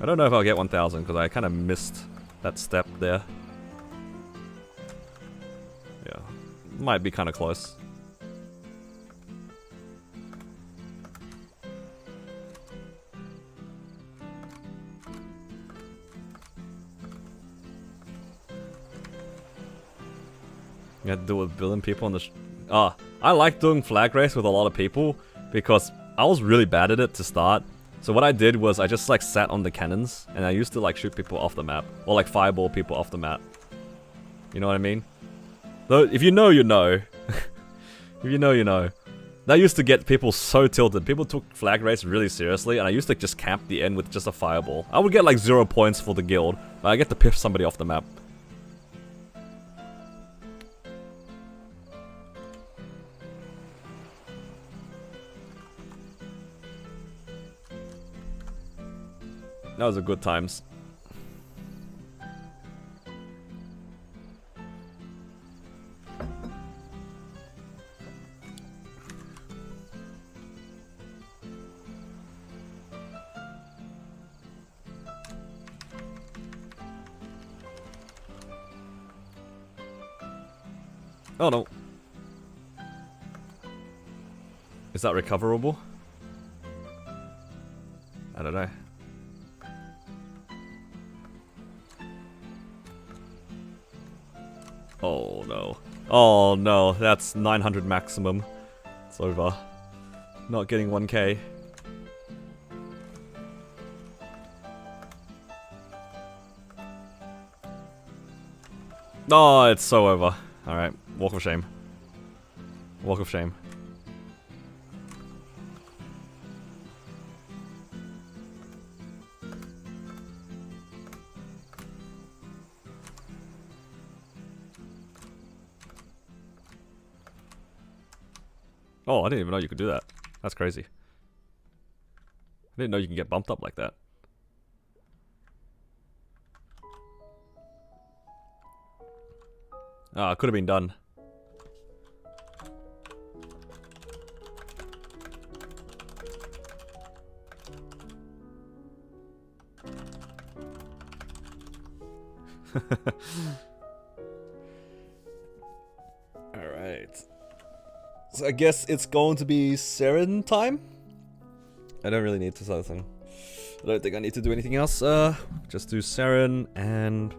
I don't know if I'll get 1,000 because I kind of missed that step there. Yeah, might be kind of close. You had to do it with billion people on the I like doing flag race with a lot of people because I was really bad at it to start. So what I did was I just like sat on the cannons and I used to like shoot people off the map or like fireball people off the map. You know what I mean? Though if you know, you know. If you know, you know. That used to get people so tilted. People took flag race really seriously and I used to just camp the end with just a fireball. I would get like 0 points for the guild, but I get to piff somebody off the map. That was a good times. Oh no. Is that recoverable? I don't know. Oh no. Oh no, that's 900 maximum. It's over. Not getting 1k. Oh, it's so over. Alright, walk of shame. Walk of shame. Oh, I didn't even know you could do that. That's crazy. I didn't know you can get bumped up like that. Ah, it could have been done. Alright. So I guess it's going to be Seren time? I don't really need to say anything. I don't think I need to do anything else. Just do Seren and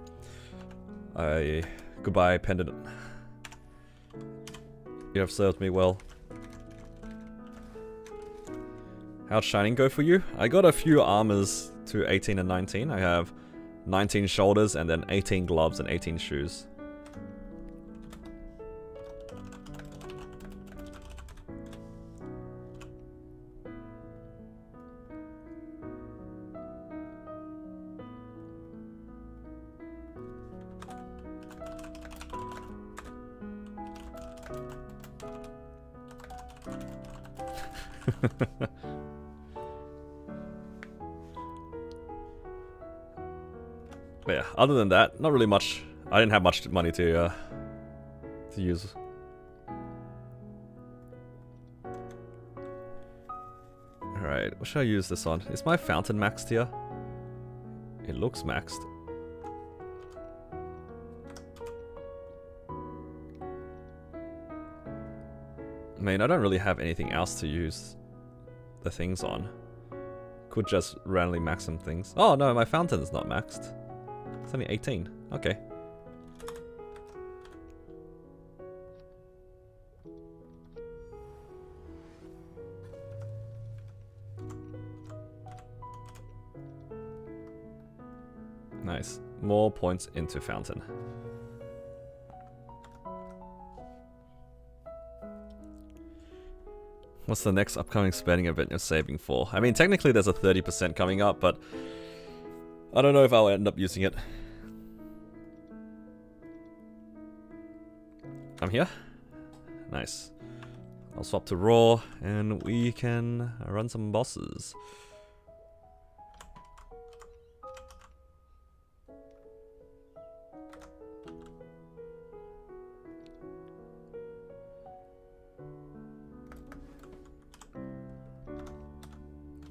goodbye, Pendant. You have served me well. How'd Shining go for you? I got a few armors to 18 and 19. I have 19 shoulders and then 18 gloves and 18 shoes. But yeah, other than that, not really much. I didn't have much money to use. Alright, what should I use this on? Is my fountain maxed here? It looks maxed. I mean, I don't really have anything else to use the things on. Could just randomly max some things. Oh no, my fountain's not maxed. It's only 18. Okay. Nice. More points into fountain. What's the next upcoming spending event you're saving for? I mean, technically there's a 30% coming up, but I don't know if I'll end up using it. I'm here. Nice. I'll swap to Raw, and we can run some bosses.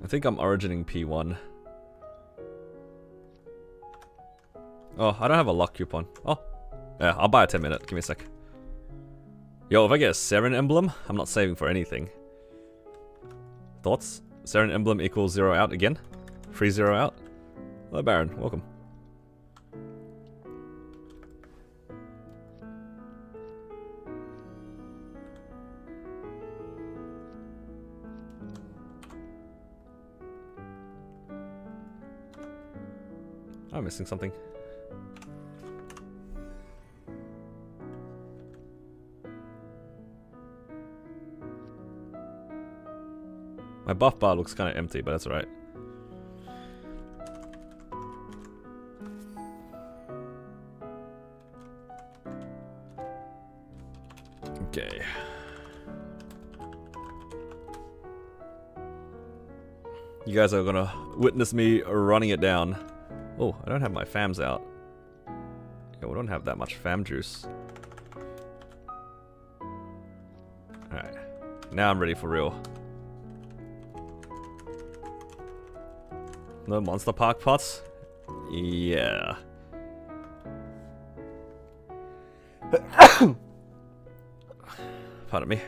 I think I'm origining P1. Oh, I don't have a luck coupon. Oh, yeah, I'll buy a 10-minute. Give me a sec. Yo, if I get a Seren emblem, I'm not saving for anything. Thoughts? Seren emblem equals 0 out again? Free 0 out? Hello, Baron. Welcome. I'm missing something. My buff bar looks kind of empty, but that's alright. Okay. You guys are gonna witness me running it down. Oh, I don't have my fams out. Yeah, we don't have that much fam juice. Alright. Now I'm ready for real. No monster park pots? Yeah. Pardon me.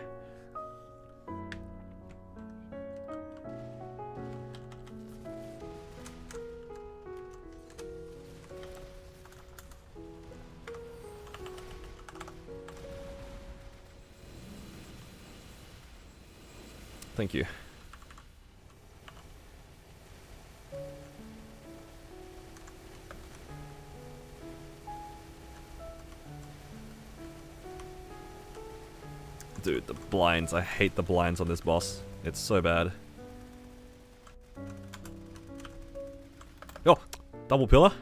Thank you. Dude, the blinds. I hate the blinds on this boss. It's so bad. Oh! Double pillar?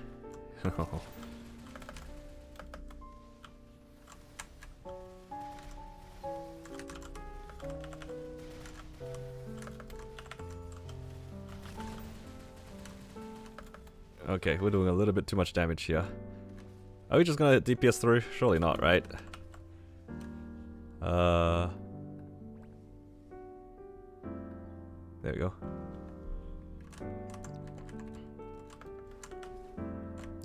Okay, we're doing a little bit too much damage here. Are we just gonna DPS through? Surely not, right? There we go.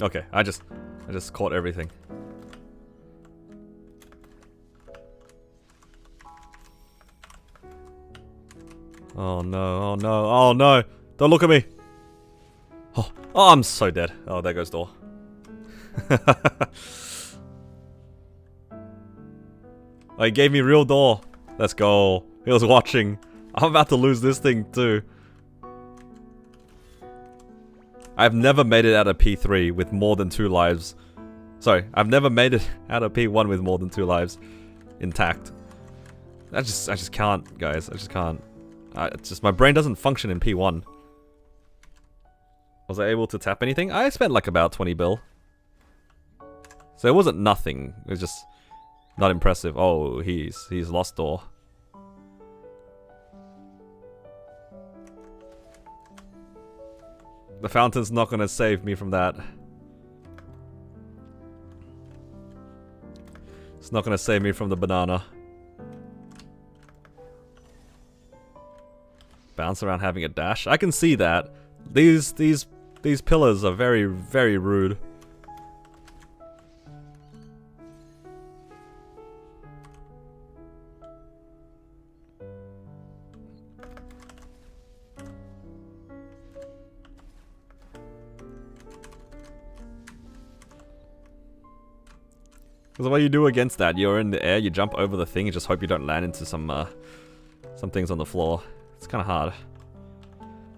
Okay, I just caught everything. Oh no, oh no, oh no! Don't look at me! Oh, I'm so dead. Oh, there goes door. Oh, he gave me real door. Let's go. He was watching. I'm about to lose this thing too. I've never made it out of P3 with more than 2 lives. Sorry, I've never made it out of P1 with more than 2 lives intact. I just can't, guys. I just can't. It's just my brain doesn't function in P1. Was I able to tap anything? I spent like about 20 bill. So it wasn't nothing. It was just not impressive. Oh, he's lost door. The fountain's not gonna save me from that. It's not gonna save me from the banana. Bounce around having a dash. I can see that. These pillars are very, very rude. Because what do you do against that? You're in the air, you jump over the thing, you just hope you don't land into some things on the floor. It's kind of hard.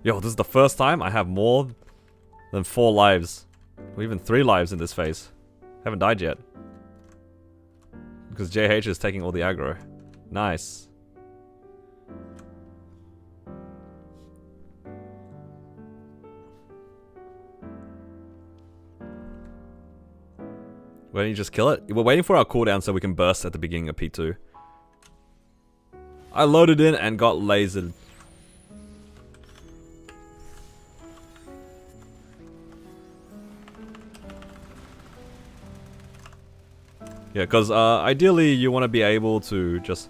Yo, this is the first time I have more than 4 lives. Or even 3 lives in this phase. Haven't died yet. Because JH is taking all the aggro. Nice. Why don't you just kill it? We're waiting for our cooldown so we can burst at the beginning of P2. I loaded in and got lasered. Yeah, because ideally you want to be able to just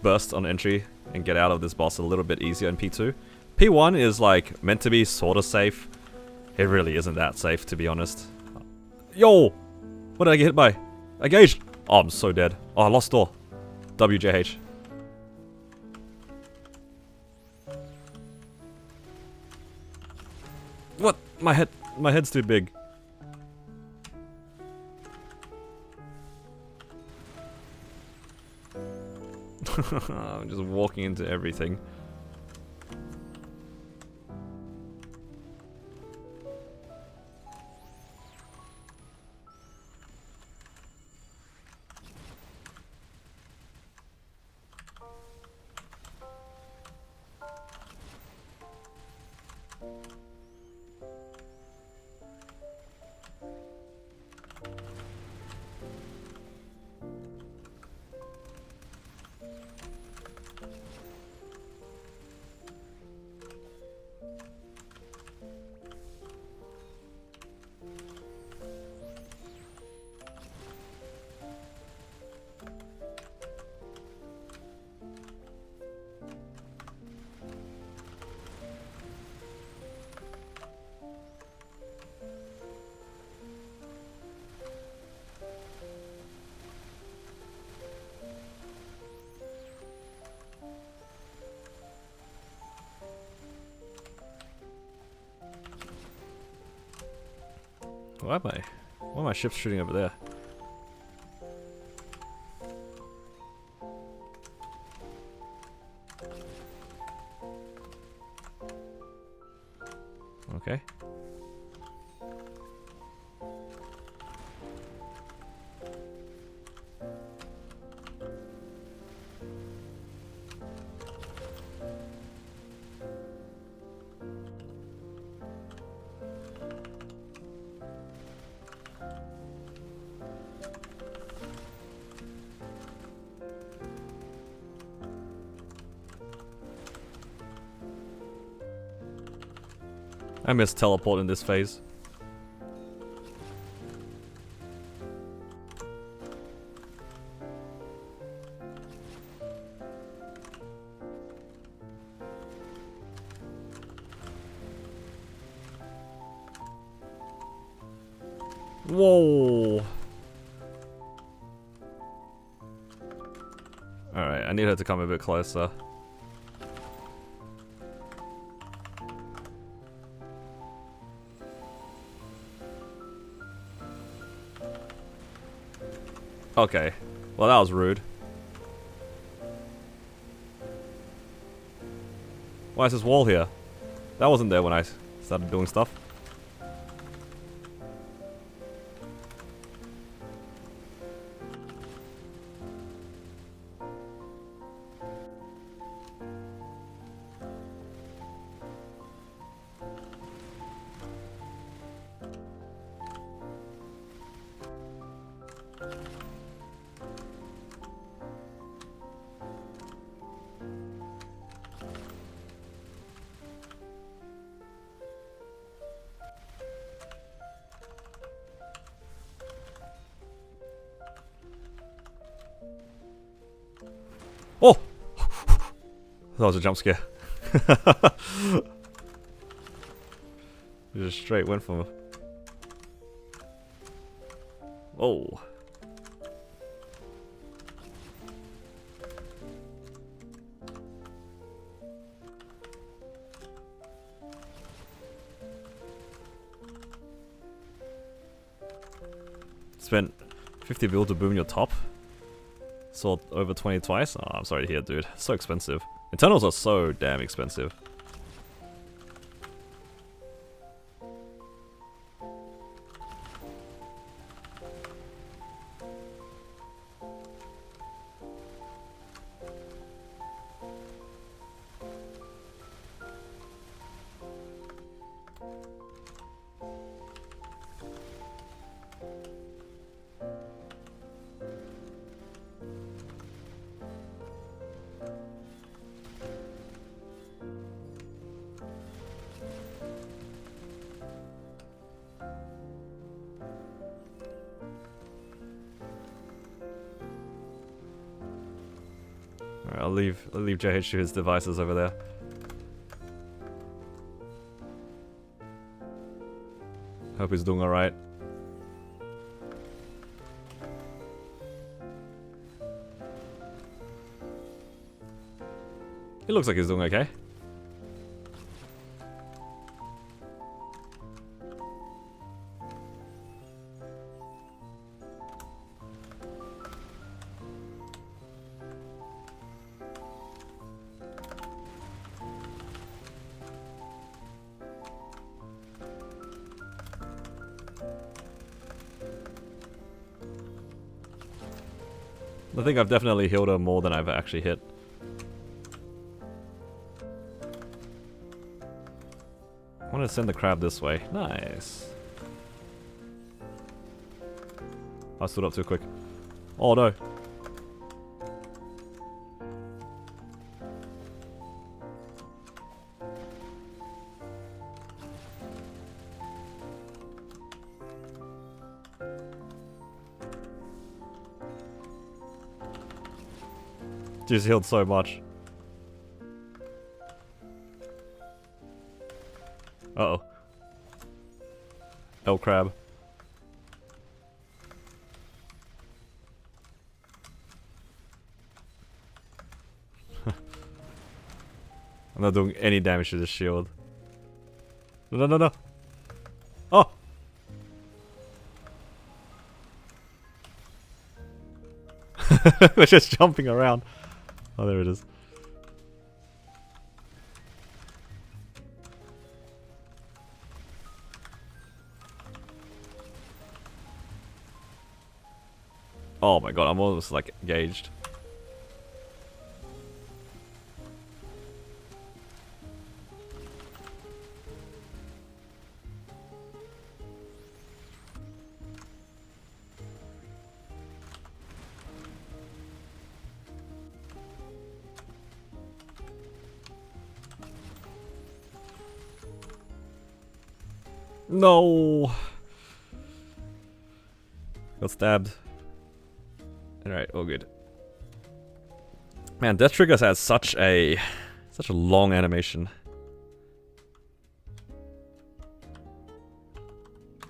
burst on entry and get out of this boss a little bit easier in P2. P1 is like meant to be sort of safe. It really isn't that safe, to be honest. Yo! What did I get hit by? I gauged! Oh, I'm so dead. Oh, I lost door. WJH. What? My head's too big. I'm just walking into everything. Why am I? Why are my ships shooting over there? Okay. I miss teleport in this phase. Whoa! Alright, I need her to come a bit closer. Okay, well that was rude. Why is this wall here? That wasn't there when I started doing stuff. Oh! That was a jump scare. We just straight went for him. Oh. Spent 50 bill to boom your top. Sold over 20 twice? Oh, I'm sorry to hear, dude. So expensive. Internals are so damn expensive. Alright, I'll leave JH to his devices over there. Hope he's doing alright. He looks like he's doing okay. I think I've definitely healed her more than I've actually hit. I want to send the crab this way. Nice. I stood up too quick. Oh no. Just healed so much. Uh-oh. El crab. I'm not doing any damage to this shield. No, no, no, no. Oh! We're just jumping around. Oh, there it is. Oh my god, I'm almost like engaged. No. Got stabbed. Alright, all good. Man, Death Triggers has such a long animation.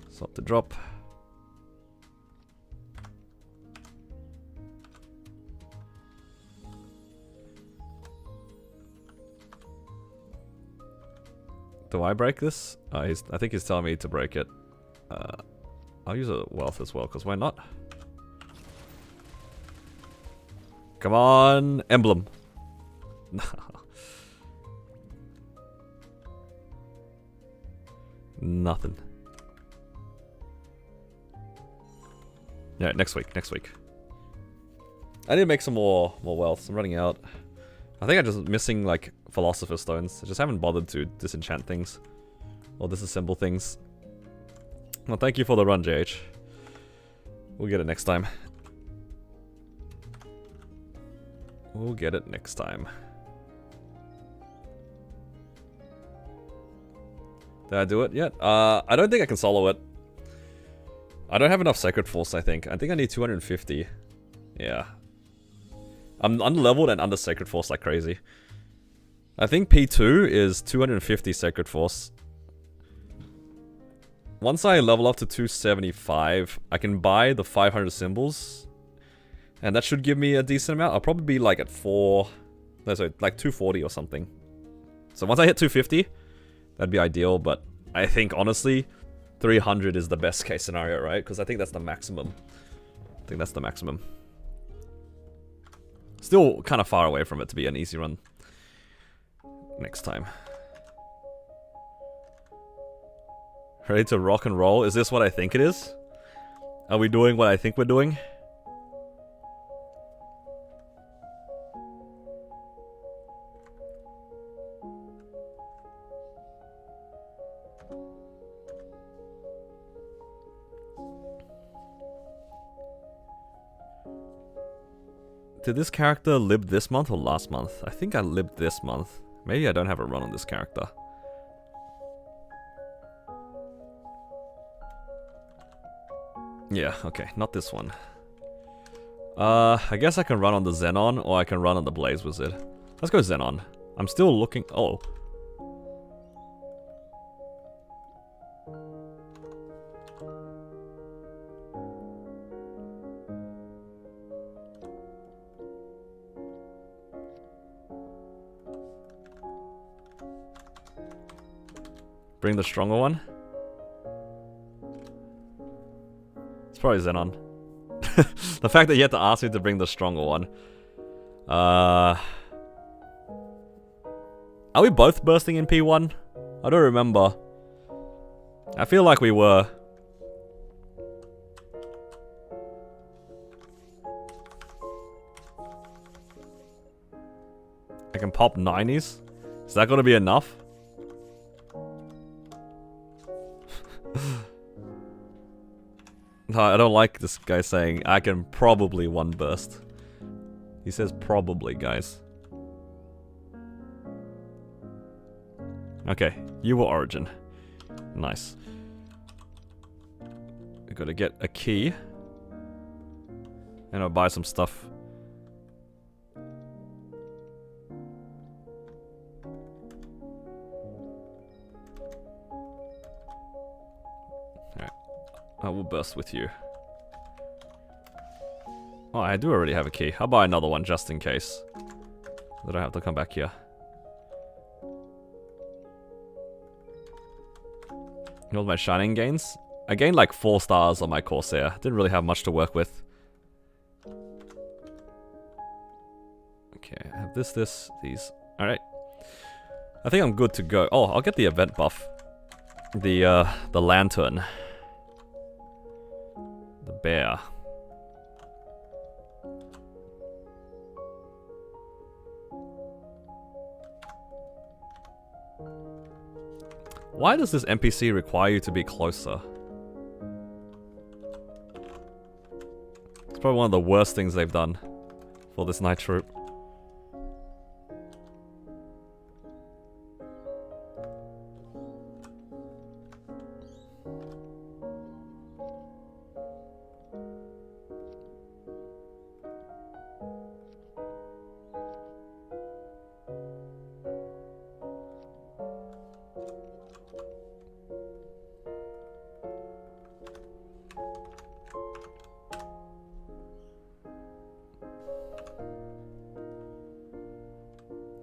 Stop the drop. Do I break this? I think he's telling me to break it. I'll use a wealth as well, because why not? Come on, emblem. Nothing. Yeah, next week. I need to make some more wealth. I'm running out. I think I'm just missing like philosopher stones. I just haven't bothered to disenchant things or disassemble things. Well, thank you for the run, JH. We'll get it next time. We'll get it next time. Did I do it yet? I don't think I can solo it. I don't have enough Sacred Force, I think. I think I need 250. Yeah. I'm under-leveled and under Sacred Force like crazy. I think P2 is 250 Sacred Force. Once I level up to 275, I can buy the 500 symbols. And that should give me a decent amount. I'll probably be like at like 240 or something. So once I hit 250, that'd be ideal. But I think, honestly, 300 is the best case scenario, right? Because I think that's the maximum. Still kind of far away from it to be an easy run next time. Ready to rock and roll? Is this what I think it is? Are we doing what I think we're doing? Did this character lib this month or last month? I think I libbed this month. Maybe I don't have a run on this character. Yeah, okay, not this one. I guess I can run on the Xenon or I can run on the Blaze Wizard. Let's go Xenon. I'm still looking... Oh. Bring the stronger one. It's probably Xenon. The fact that you had to ask me to bring the stronger one. Are we both bursting in P1? I don't remember. I feel like we were. I can pop 90s? Is that gonna be enough? No, I don't like this guy saying I can probably one burst. He says probably, guys. Okay, you were Origin. Nice. We gotta get a key. And I'll buy some stuff. Alright. I will burst with you. Oh, I do already have a key. I'll buy another one just in case. That I have to come back here. You know my shining gains? I gained like 4 stars on my Corsair. Didn't really have much to work with. Okay, I have this, these. Alright. I think I'm good to go. Oh, I'll get the event buff. The lantern. The bear. Why does this NPC require you to be closer? It's probably one of the worst things they've done for this night troop.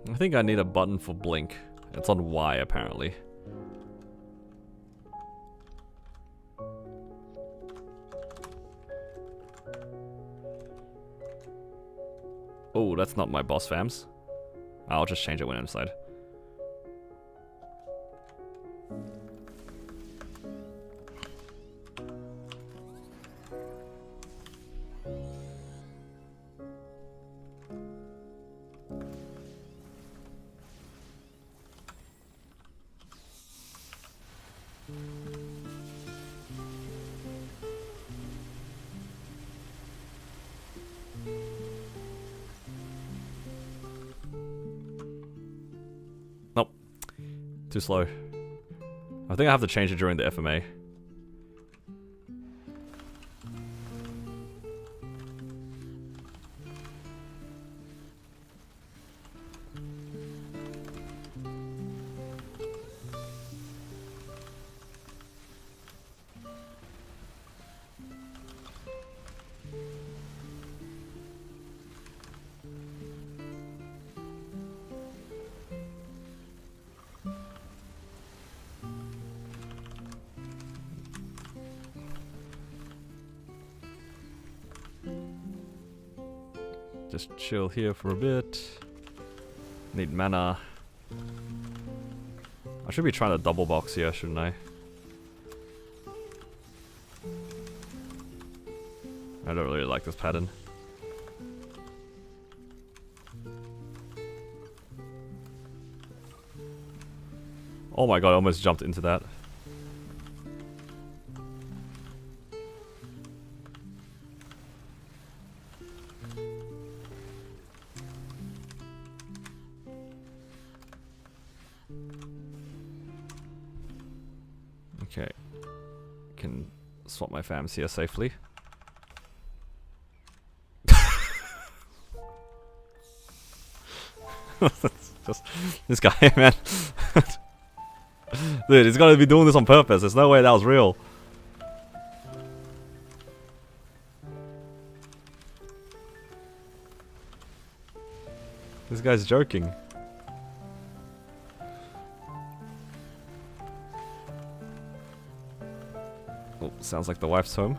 I think I need a button for blink. It's on Y apparently. Oh, that's not my boss fams. I'll just change it when inside. Nope. Too slow. I think I have to change it during the FMA. Just chill here for a bit. Need mana. I should be trying to double box here, shouldn't I? I don't really like this pattern. Oh my god, I almost jumped into that. Okay. Can swap my fams here safely. Just this guy, man. Dude, he's gotta be doing this on purpose. There's no way that was real. This guy's joking. Oh, sounds like the wife's home.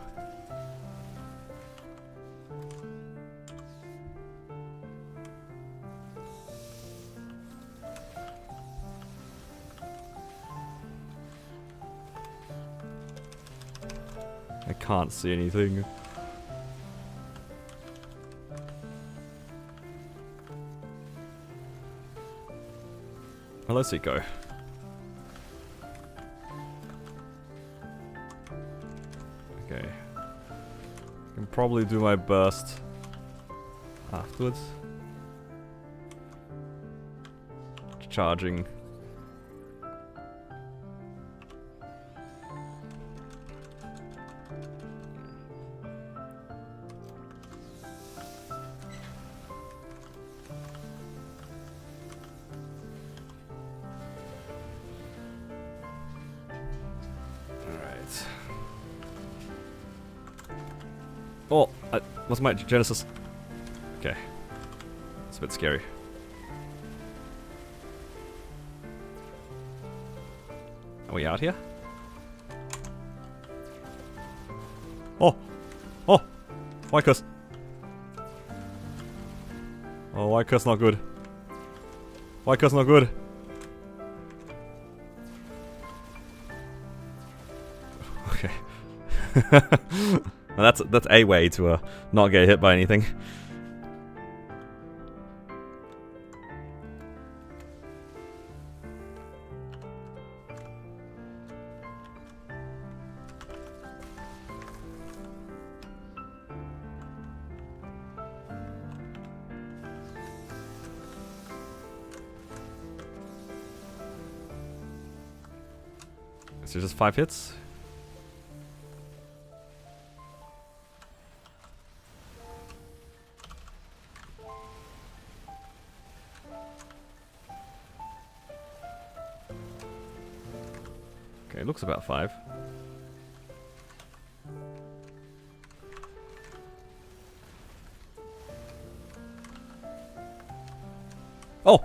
I can't see anything. Well, let's see go. Okay. probably do my burst afterwards. Charging. Oh, what's my Genesis? Okay. It's a bit scary. Are we out here? Oh! Oh! White curse! Oh, white curse not good. White curse not good. Okay. Well, that's a way to not get hit by anything. So just 5 hits. Okay, looks about 5. Oh!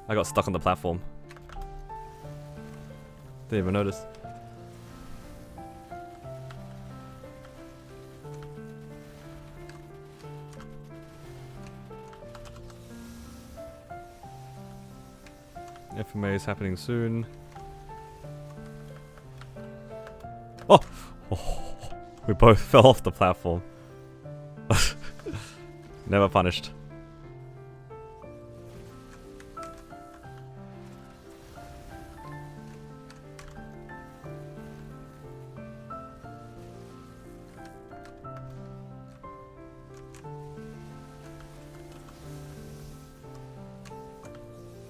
I got stuck on the platform. Didn't even notice. FMA is happening soon. Oh! Oh! We both fell off the platform. Never punished.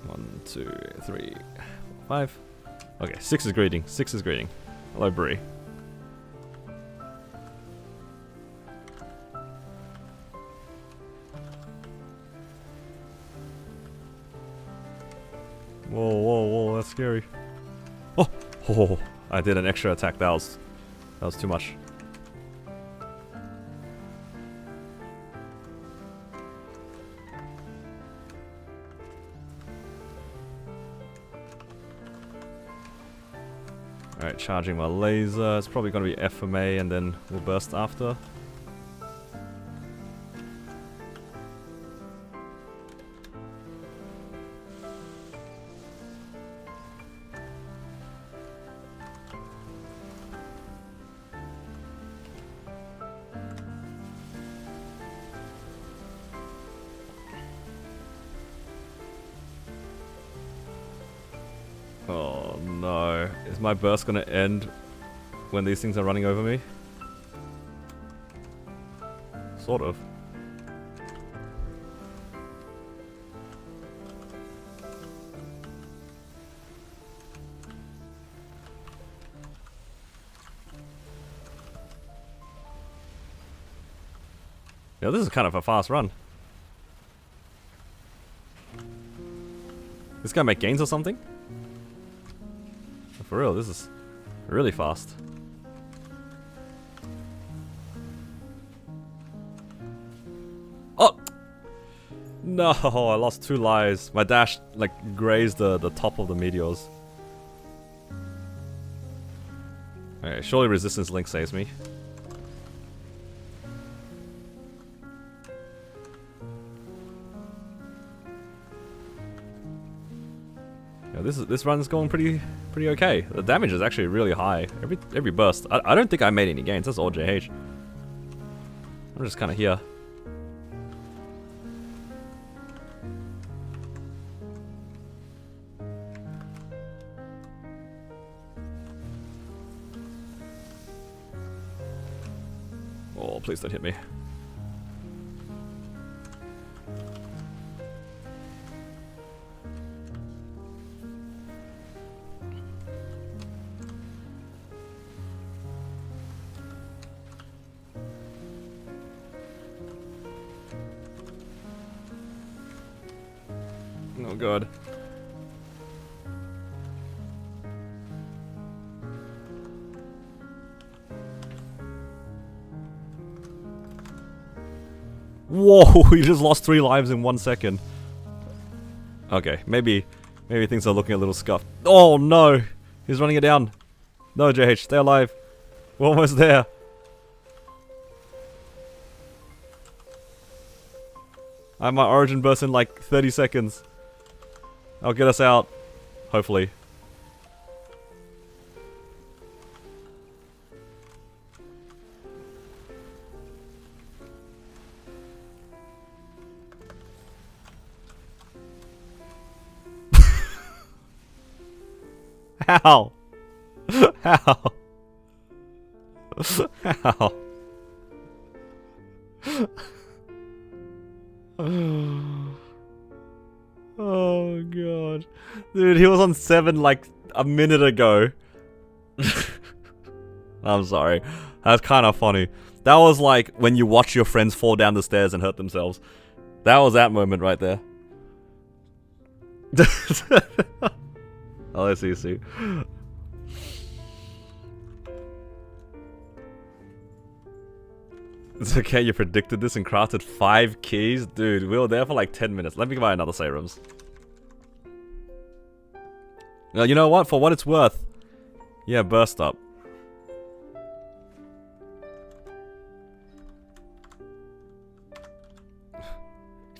One, 2, 3, 5. Okay, 6 is greeting. 6 is greeting. Hello, Bree. Whoa, whoa, whoa, that's scary. Oh, oh, I did an extra attack. That was too much. Alright, charging my laser. It's probably going to be FMA and then we'll burst after. Oh no. Is my burst gonna end when these things are running over me? Sort of. Yeah, this is kind of a fast run. This guy make gains or something? For real, this is really fast. Oh! No, I lost 2 lives. My dash, like, grazed the top of the meteors. Okay, surely resistance link saves me. Yeah, this run's going pretty okay. The damage is actually really high. Every burst. I don't think I made any gains. That's all JH. I'm just kind of here. Oh, please don't hit me. Oh god. Whoa, he just lost 3 lives in 1 second. Okay, maybe things are looking a little scuffed. Oh no! He's running it down. No, JH, stay alive. We're almost there. I have my origin burst in like 30 seconds. I'll get us out. Hopefully. How? How? How? Oh god. Dude, he was on 7 like a minute ago. I'm sorry. That's kind of funny. That was like when you watch your friends fall down the stairs and hurt themselves. That was that moment right there. Oh, let's see. It's okay, you predicted this and crafted 5 keys? Dude, we were there for like 10 minutes. Let me buy another serums. Now, you know what? For what it's worth. Yeah, burst up.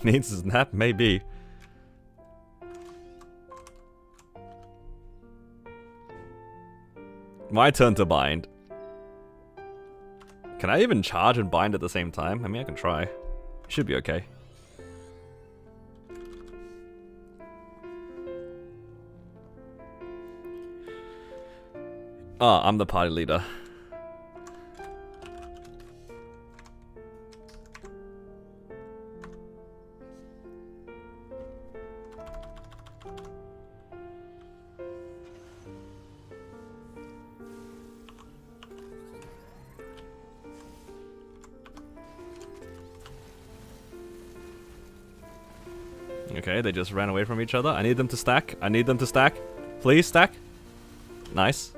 Needs a nap? Maybe. My turn to bind. Can I even charge and bind at the same time? I mean, I can try. Should be okay. Oh, I'm the party leader. Okay, they just ran away from each other. I need them to stack. I need them to stack. Please stack. Nice.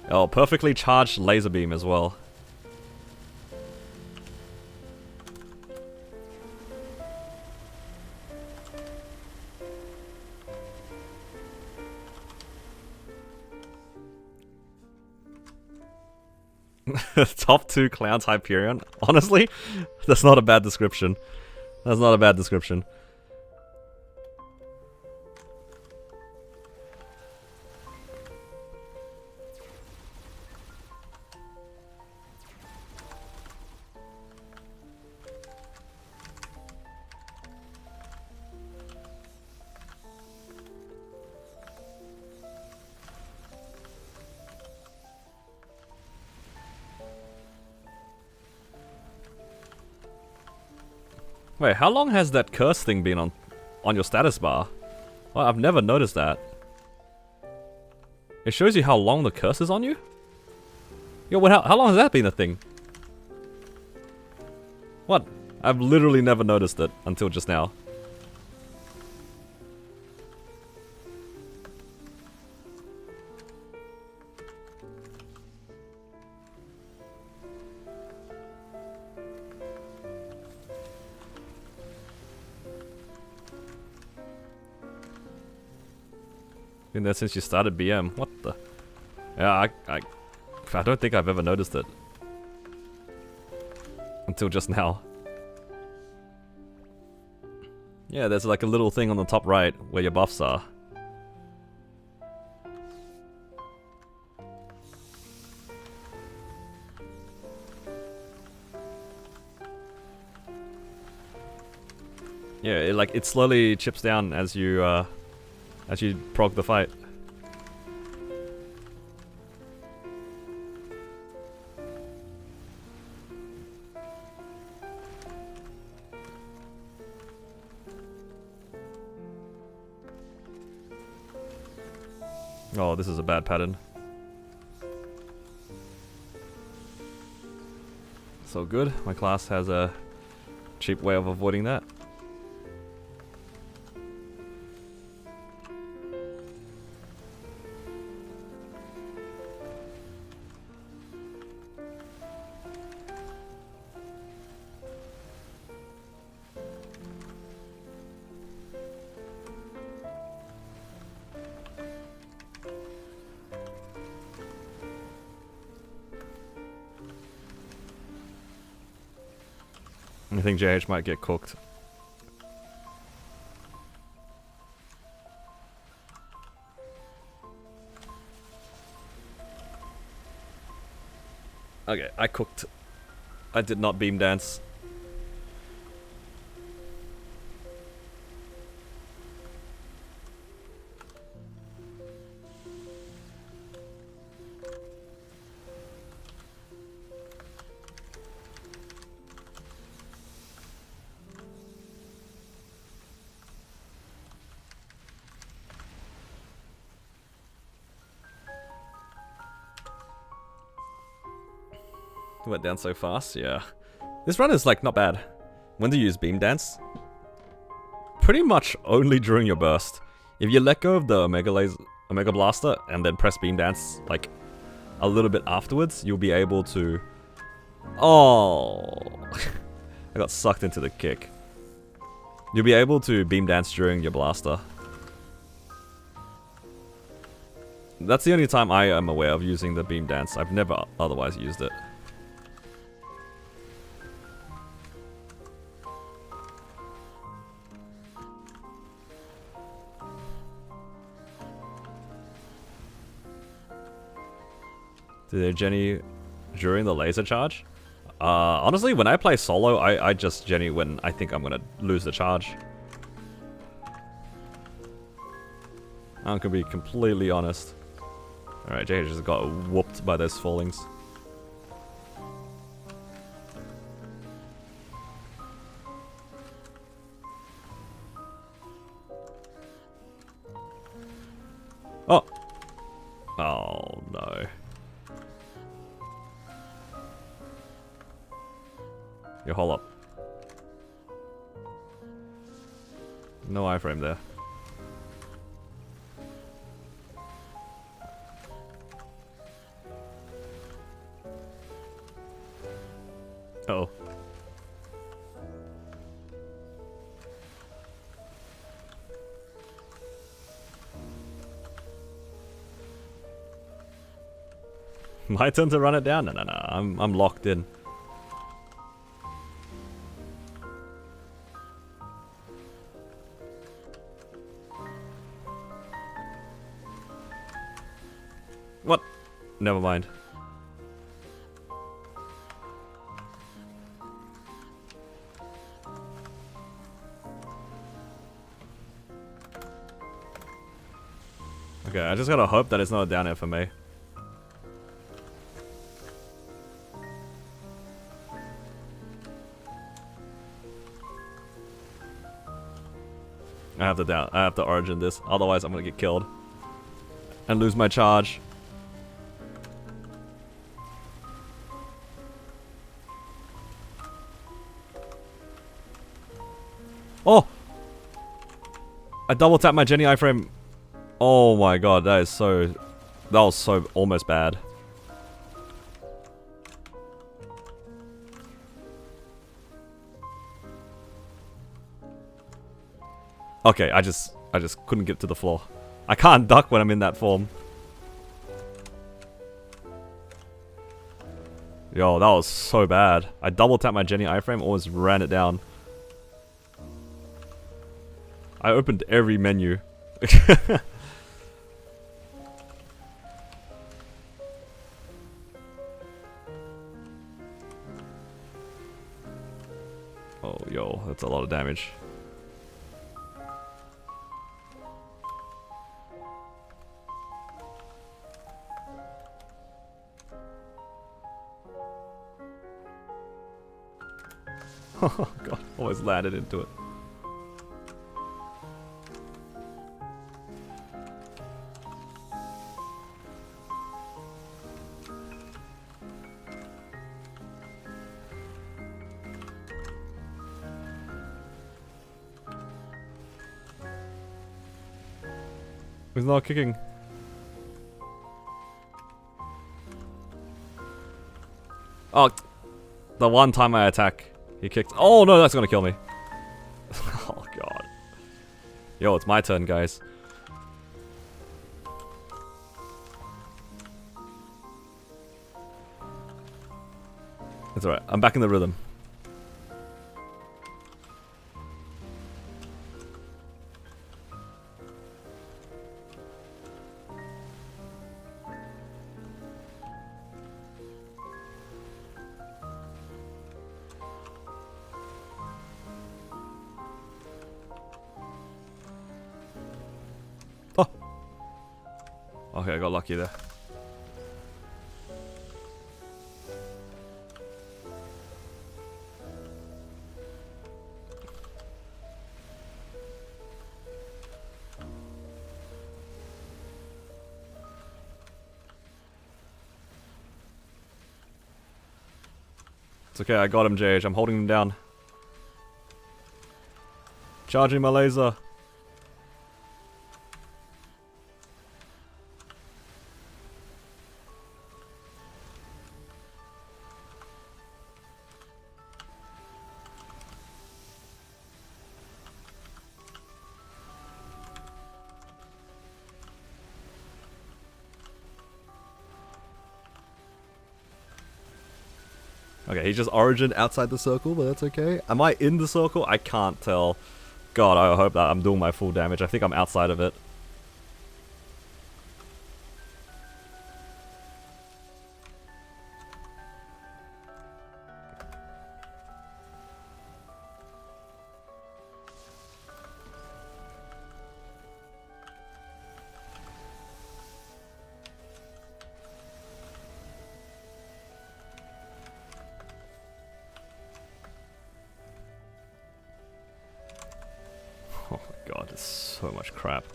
Oh, perfectly charged laser beam as well. Top 2 clowns Hyperion. Honestly, that's not a bad description. That's not a bad description. Wait, how long has that curse thing been on your status bar? Well, I've never noticed that. It shows you how long the curse is on you? Yo, what, how long has that been a thing? What? I've literally never noticed it until just now. Been there since you started BM. What the? Yeah, I don't think I've ever noticed it. Until just now. Yeah, there's like a little thing on the top right where your buffs are. Yeah, it slowly chips down as you prog the fight. Oh, this is a bad pattern. So good. My class has a cheap way of avoiding that. I think JH might get cooked. Okay, I cooked. I did not beam dance. Went down so fast, yeah. This run is like not bad. When do you use beam dance? Pretty much only during your burst. If you let go of the Omega Blaster and then press beam dance like a little bit afterwards, you'll be able to... Oh, I got sucked into the kick. You'll be able to beam dance during your blaster. That's the only time I am aware of using the beam dance. I've never otherwise used it. Did they Jenny during the laser charge? Honestly, when I play solo, I just Jenny when I think I'm gonna lose the charge. I'm gonna be completely honest. Alright, JH just got whooped by those fallings. Oh! Oh no. Your hold up. No iframe there. Uh oh. My turn to run it down? No, I'm locked in. What? Never mind. Okay, I just gotta hope that it's not a down air for me. I have to origin this, otherwise I'm gonna get killed. And lose my charge. Oh! I double tapped my Jenny iframe. Oh my god, that was so almost bad. Okay, I just couldn't get to the floor. I can't duck when I'm in that form. Yo, that was so bad. I double tapped my Jenny iframe, almost ran it down. I opened every menu. Oh, yo, that's a lot of damage. Oh god, almost landed into it. He's not kicking. Oh, the one time I attack, he kicked. Oh no, that's gonna kill me. Oh god. Yo, it's my turn, guys. It's alright, I'm back in the rhythm. Okay, I got lucky there. It's okay, I got him, JH. I'm holding him down. Charging my laser. Okay, he just origined outside the circle, but that's okay. Am I in the circle? I can't tell. God, I hope that I'm doing my full damage. I think I'm outside of it. Oh my god, it's so much crap.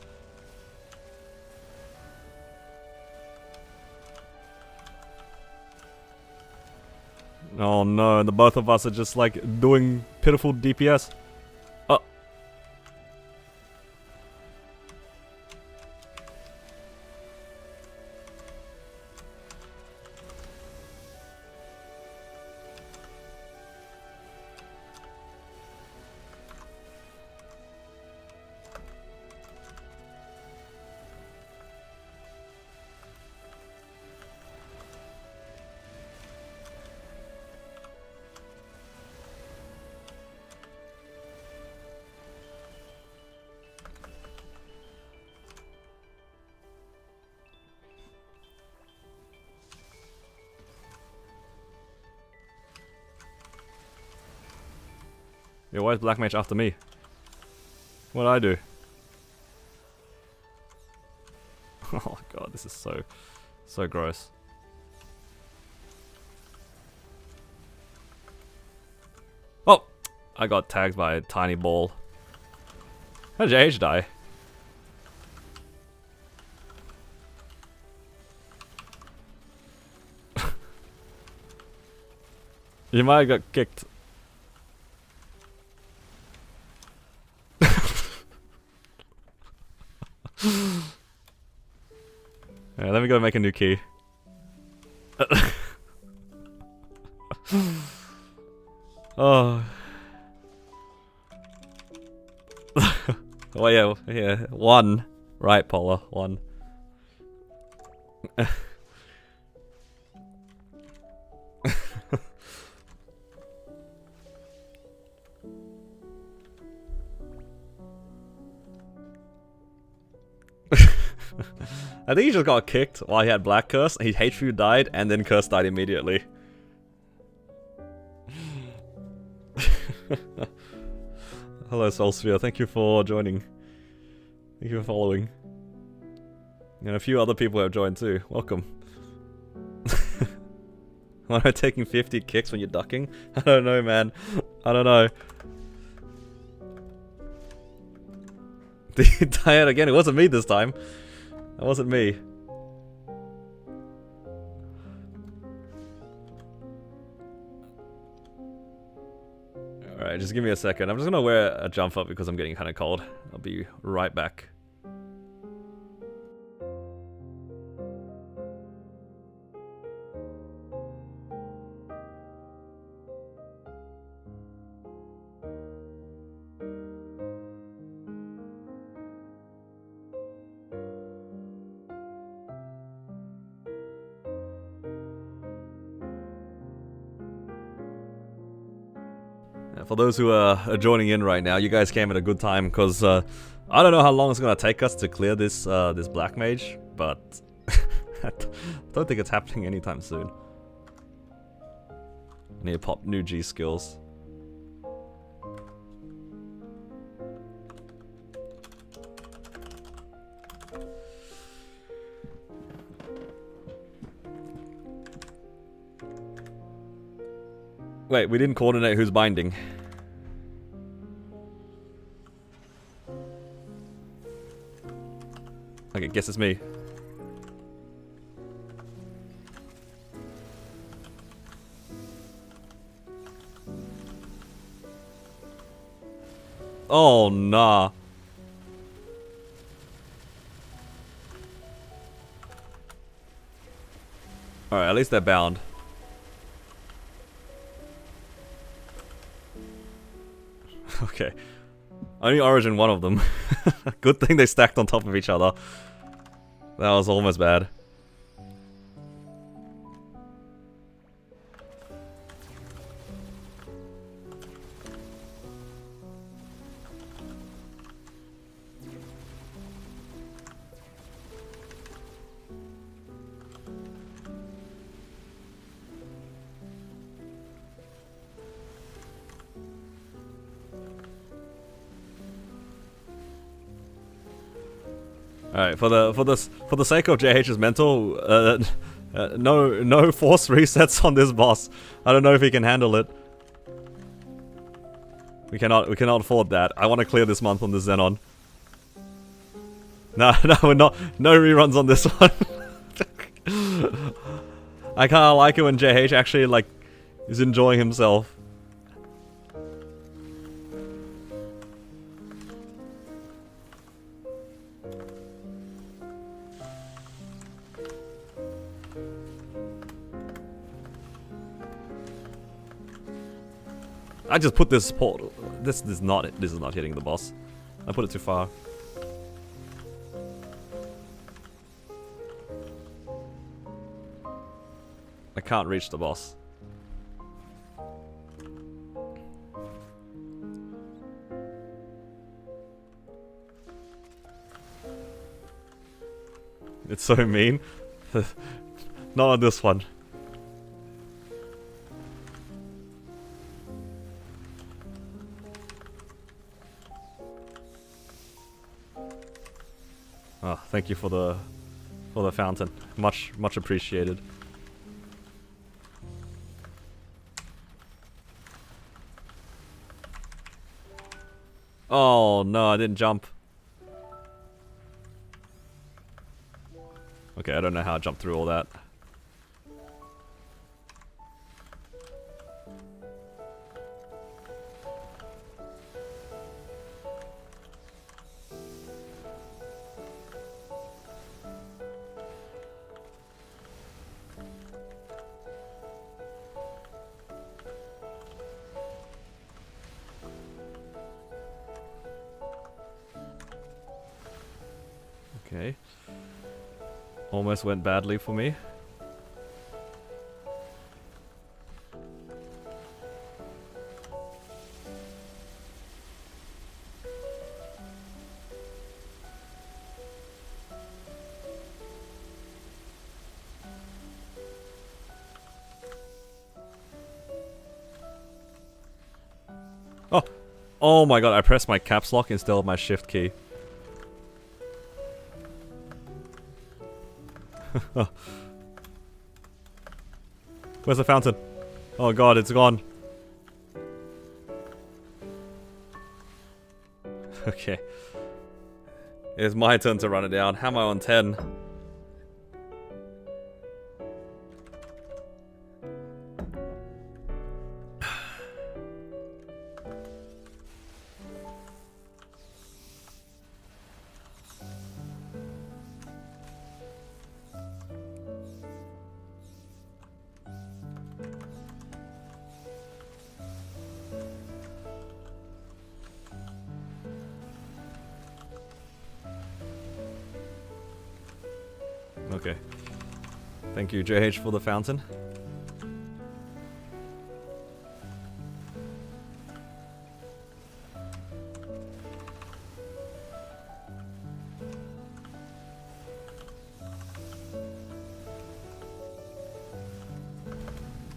Oh no, the both of us are just like doing pitiful DPS. Oh. Yeah, why is Black Mage after me? What'd I do? Oh god, this is so gross. Oh! I got tagged by a tiny ball. How did JH die? You might have got kicked. Yeah, let me go make a new key. Oh. Oh yeah, one. Right, Paula, one. I think he just got kicked while he had Black Curse, his HP died, and then Curse died immediately. Hello Soulsphere, thank you for joining. Thank you for following. And a few other people have joined too. Welcome. Why am I taking 50 kicks when you're ducking? I don't know, man. I don't know. Did you die out again? It wasn't me this time. That wasn't me. Alright, just give me a second. I'm just gonna wear a jump up because I'm getting kind of cold. I'll be right back. For those who are joining in right now, you guys came at a good time because I don't know how long it's gonna take us to clear this this Black Mage, but I don't think it's happening anytime soon. I need to pop new G skills. Wait, we didn't coordinate who's binding. Okay, guess it's me. Oh, nah. Alright, at least they're bound. Okay. Only origin one of them. Good thing they stacked on top of each other. That was almost bad. Alright, for the sake of JH's mental, no force resets on this boss. I don't know if he can handle it. We cannot afford that. I want to clear this month on the Xenon. No, we're not. No reruns on this one. I kinda like it when JH actually like is enjoying himself. I just put this portal. This is not hitting the boss. I put it too far. I can't reach the boss. It's so mean. Not on this one. Oh, thank you for the fountain. Much appreciated. Oh no, I didn't jump. Okay, I don't know how I jumped through all that. Okay. Almost went badly for me. Oh! Oh my god, I pressed my caps lock instead of my shift key. Where's the fountain? Oh god, it's gone. Okay. It's my turn to run it down. How am I on 10? Okay. Thank you, JH, for the fountain.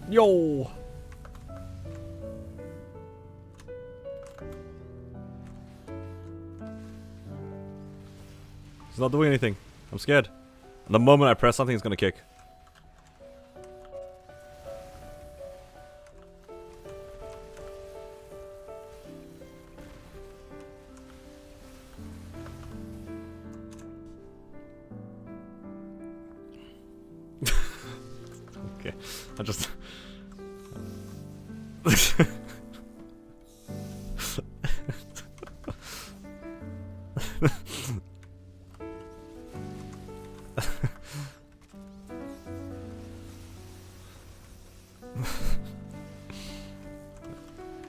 Yo! It's not doing anything. I'm scared. The moment I press something, it's gonna kick. Okay, I just...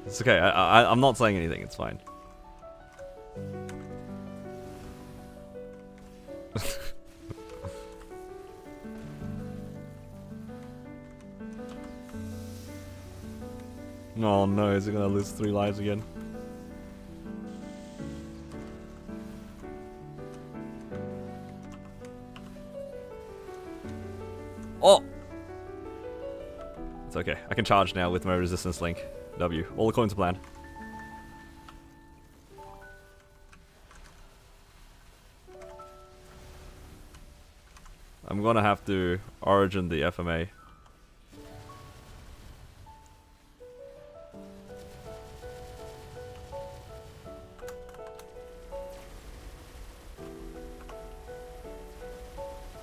It's okay, I'm not saying anything, it's fine. Oh no, is he gonna lose 3 lives again? Oh! It's okay, I can charge now with my resistance link. W, all according to plan. I'm gonna have to origin the FMA.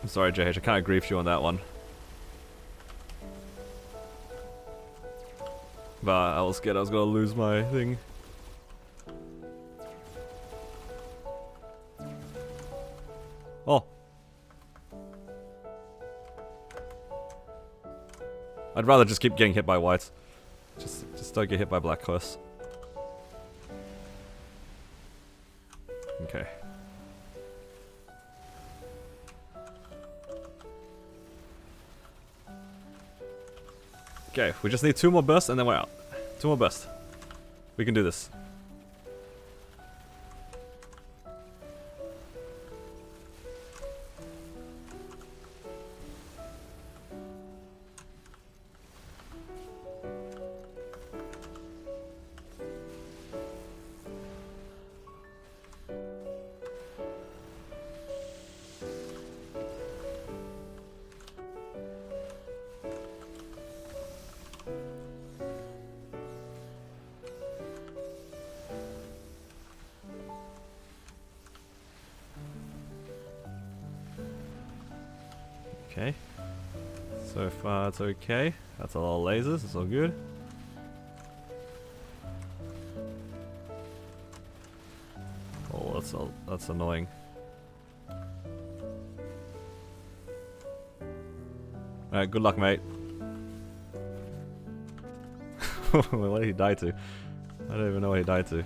I'm sorry, JH, I can't agree with you on that one. But I was scared I was gonna lose my thing. Oh! I'd rather just keep getting hit by whites. Just don't get hit by black first. Okay. Okay, we just need 2 more bursts and then we're out. 2 more bursts. We can do this. Okay. So far it's okay. That's a lot of lasers, it's all good. Oh, that's annoying. Alright, good luck, mate. What did he die to? I don't even know what he died to.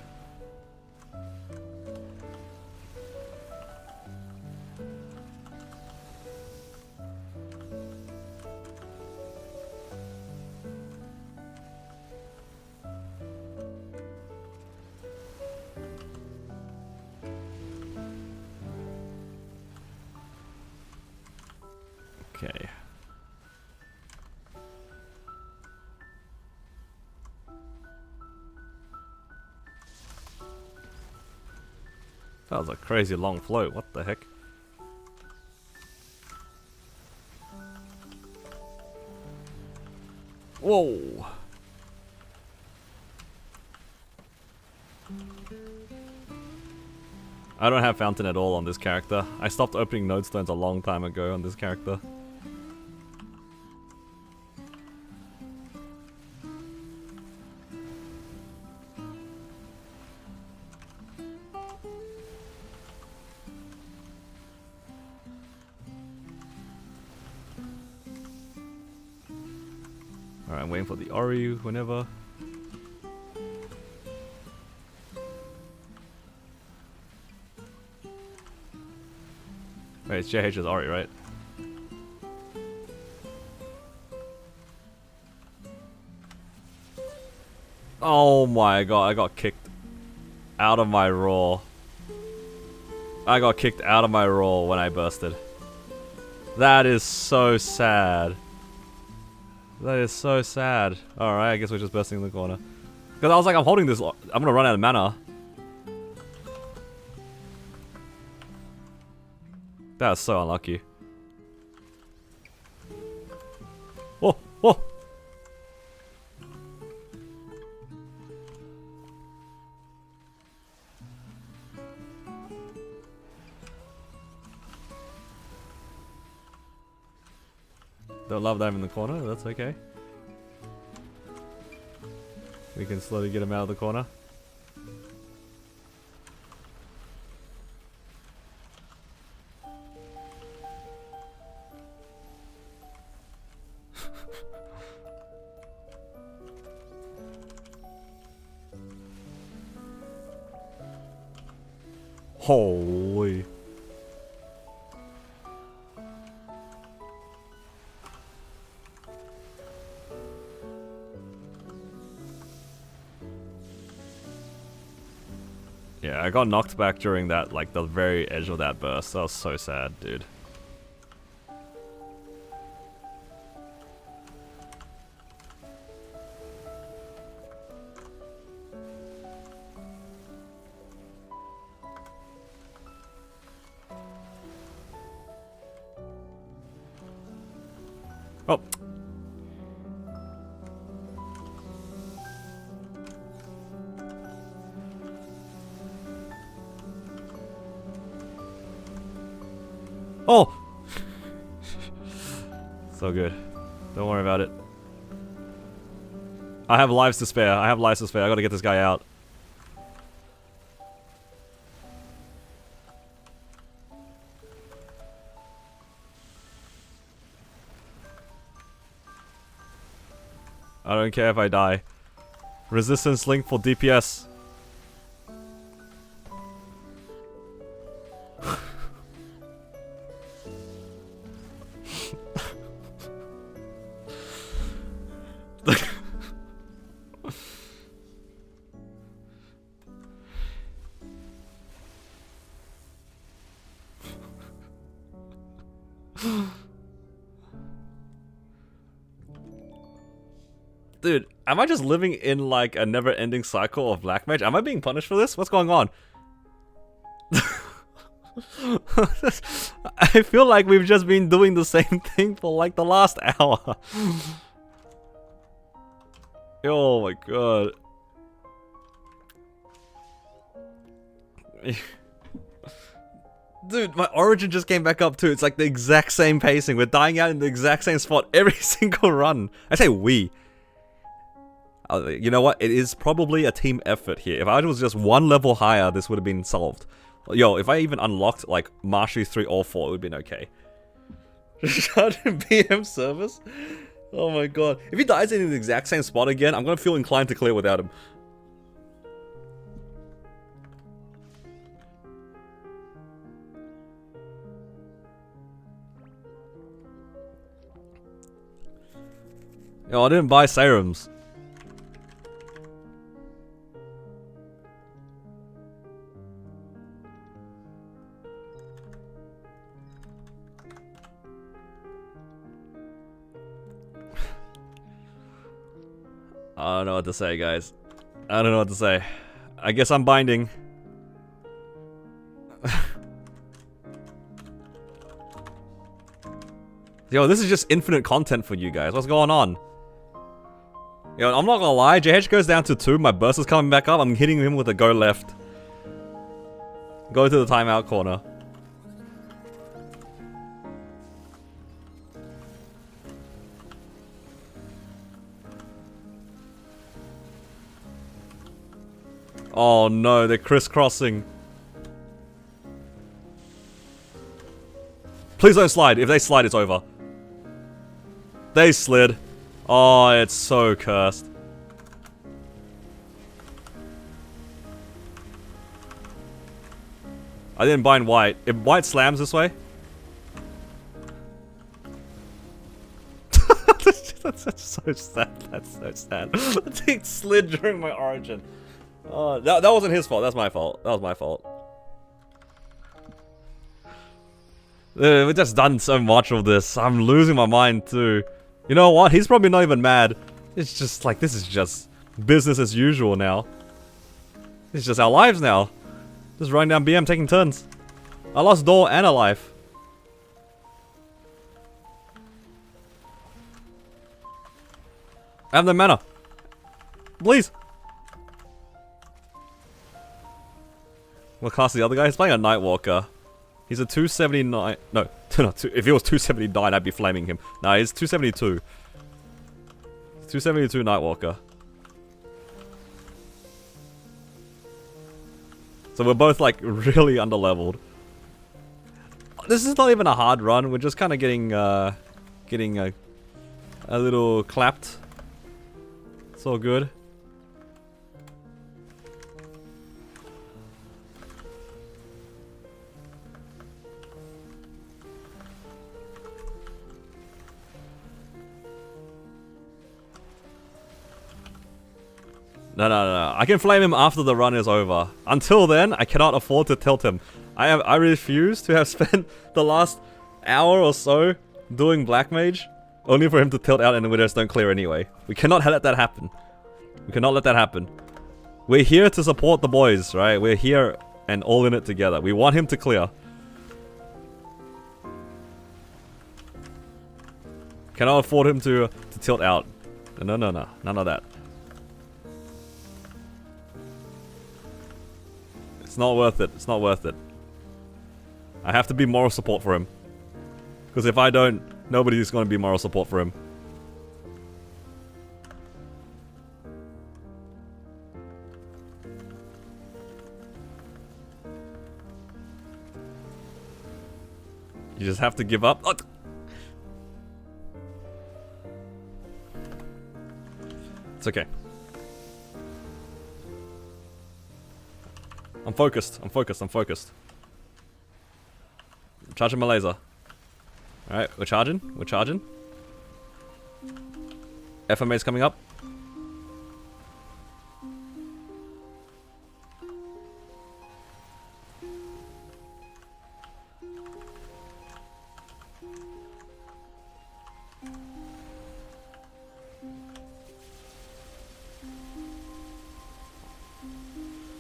Okay. That was a crazy long float, what the heck? Whoa! I don't have fountain at all on this character. I stopped opening node stones a long time ago on this character. Alright, I'm waiting for the Ori whenever. Wait, it's JH's Ori, right? Oh my god, I got kicked out of my roll. I got kicked out of my roll when I bursted. That is so sad. That is so sad. Alright, I guess we're just bursting in the corner. Because I was like, I'm holding this, I'm gonna run out of mana. That's so unlucky. Oh, oh! Don't love that in the corner, that's okay. We can slowly get him out of the corner. Holy. Yeah, I got knocked back during that, like, the very edge of that burst. That was so sad, dude. Oh. Oh! So good. Don't worry about it. I have lives to spare. I gotta get this guy out. I don't care if I die. Resistance link for DPS. Dude, am I just living in like a never-ending cycle of black mage? Am I being punished for this? What's going on? I feel like we've just been doing the same thing for like the last hour. Oh my god. Dude, my origin just came back up too. It's like the exact same pacing. We're dying out in the exact same spot every single run. I say we. You know what? It is probably a team effort here. If I was just one level higher, this would have been solved. Yo, if I even unlocked like Mastery 3 or 4, it would have been okay. Shut in BM service? Oh my god. If he dies in the exact same spot again, I'm gonna feel inclined to clear without him. Yo, I didn't buy serums. I don't know what to say, guys. I don't know what to say. I guess I'm binding. Yo, this is just infinite content for you guys. What's going on? Yo, I'm not gonna lie. JH goes down to 2. My burst is coming back up. I'm hitting him with a go left. Go to the timeout corner. Oh no, they're crisscrossing. Please don't slide. If they slide, it's over. They slid. Oh, it's so cursed. I didn't bind white. If white slams this way. That's so sad. That's so sad. The thing slid during my origin. Oh, that wasn't his fault. That's my fault. That was my fault. We've just done so much of this. I'm losing my mind too. You know what? He's probably not even mad. It's just like, this is just business as usual now. It's just our lives now. Just running down BM, taking turns. I lost door and a life. I have the mana. Please. We'll cast the other guy. He's playing a Nightwalker. He's a 279. No, If he was 279, I'd be flaming him. Nah, he's 272. 272 Nightwalker. So we're both like really underleveled. This is not even a hard run. We're just kind of getting a little clapped. It's all good. No. I can flame him after the run is over. Until then, I cannot afford to tilt him. I refuse to have spent the last hour or so doing Black Mage, only for him to tilt out and we just don't clear anyway. We cannot let that happen. We cannot let that happen. We're here to support the boys, right? We're here and all in it together. We want him to clear. Cannot afford him to tilt out. No. None of that. It's not worth it. It's not worth it. I have to be moral support for him. Because if I don't, nobody's going to be moral support for him. You just have to give up. Oh. It's okay. I'm focused. I'm focused. I'm charging my laser. Alright, we're charging. FMA's coming up.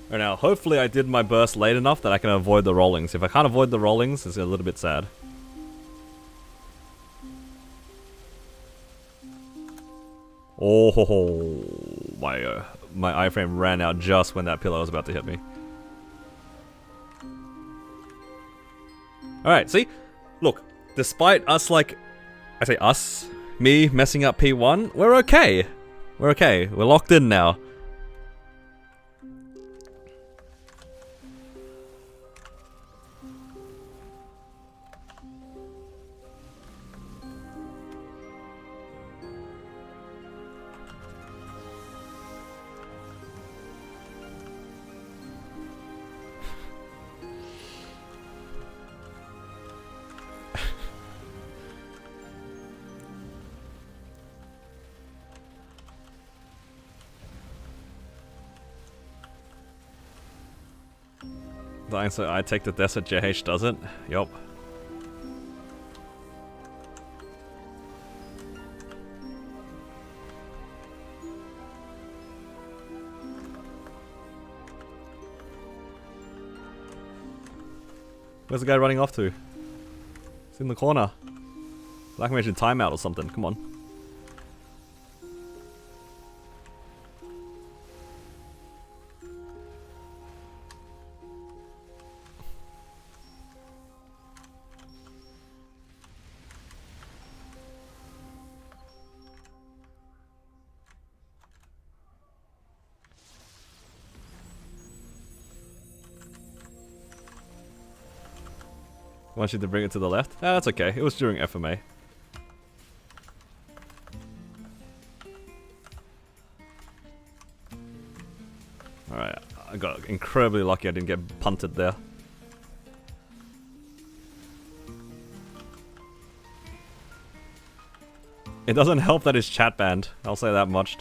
Right now, hopefully I did my burst late enough that I can avoid the rollings. If I can't avoid the rollings, it's a little bit sad. Oh, my iframe ran out just when that pillar was about to hit me. Alright, see? Look, despite us, like... I say us, me messing up P1, we're okay. We're okay. We're locked in now. So I take the desert, JH doesn't? Yup. Where's the guy running off to? He's in the corner. Black Mage in timeout or something, come on. Want you to bring it to the left? Ah, that's okay. It was during FMA. Alright, I got incredibly lucky I didn't get punted there. It doesn't help that it's chat banned, I'll say that much.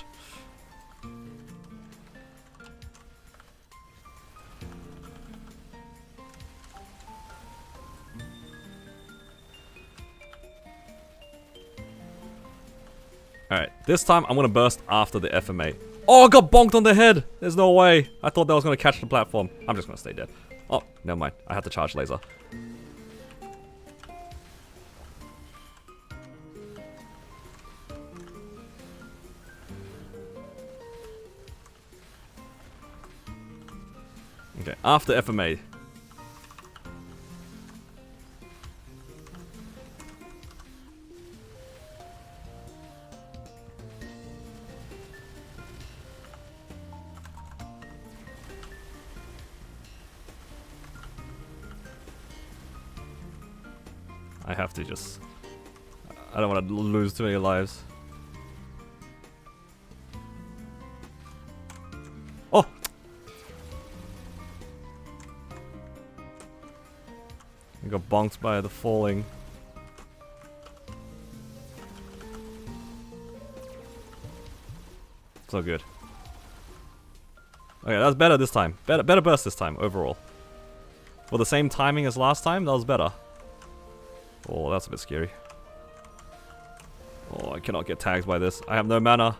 Alright, this time I'm gonna burst after the FMA. Oh, I got bonked on the head! There's no way! I thought that was gonna catch the platform. I'm just gonna stay dead. Oh, never mind. I had to charge laser. Okay, after FMA. I have to just... I don't want to lose too many lives. Oh! I got bonked by the falling. So good. Okay, that was better this time. Better burst this time, overall. For the same timing as last time, that was better. Oh, that's a bit scary. Oh, I cannot get tagged by this. I have no mana.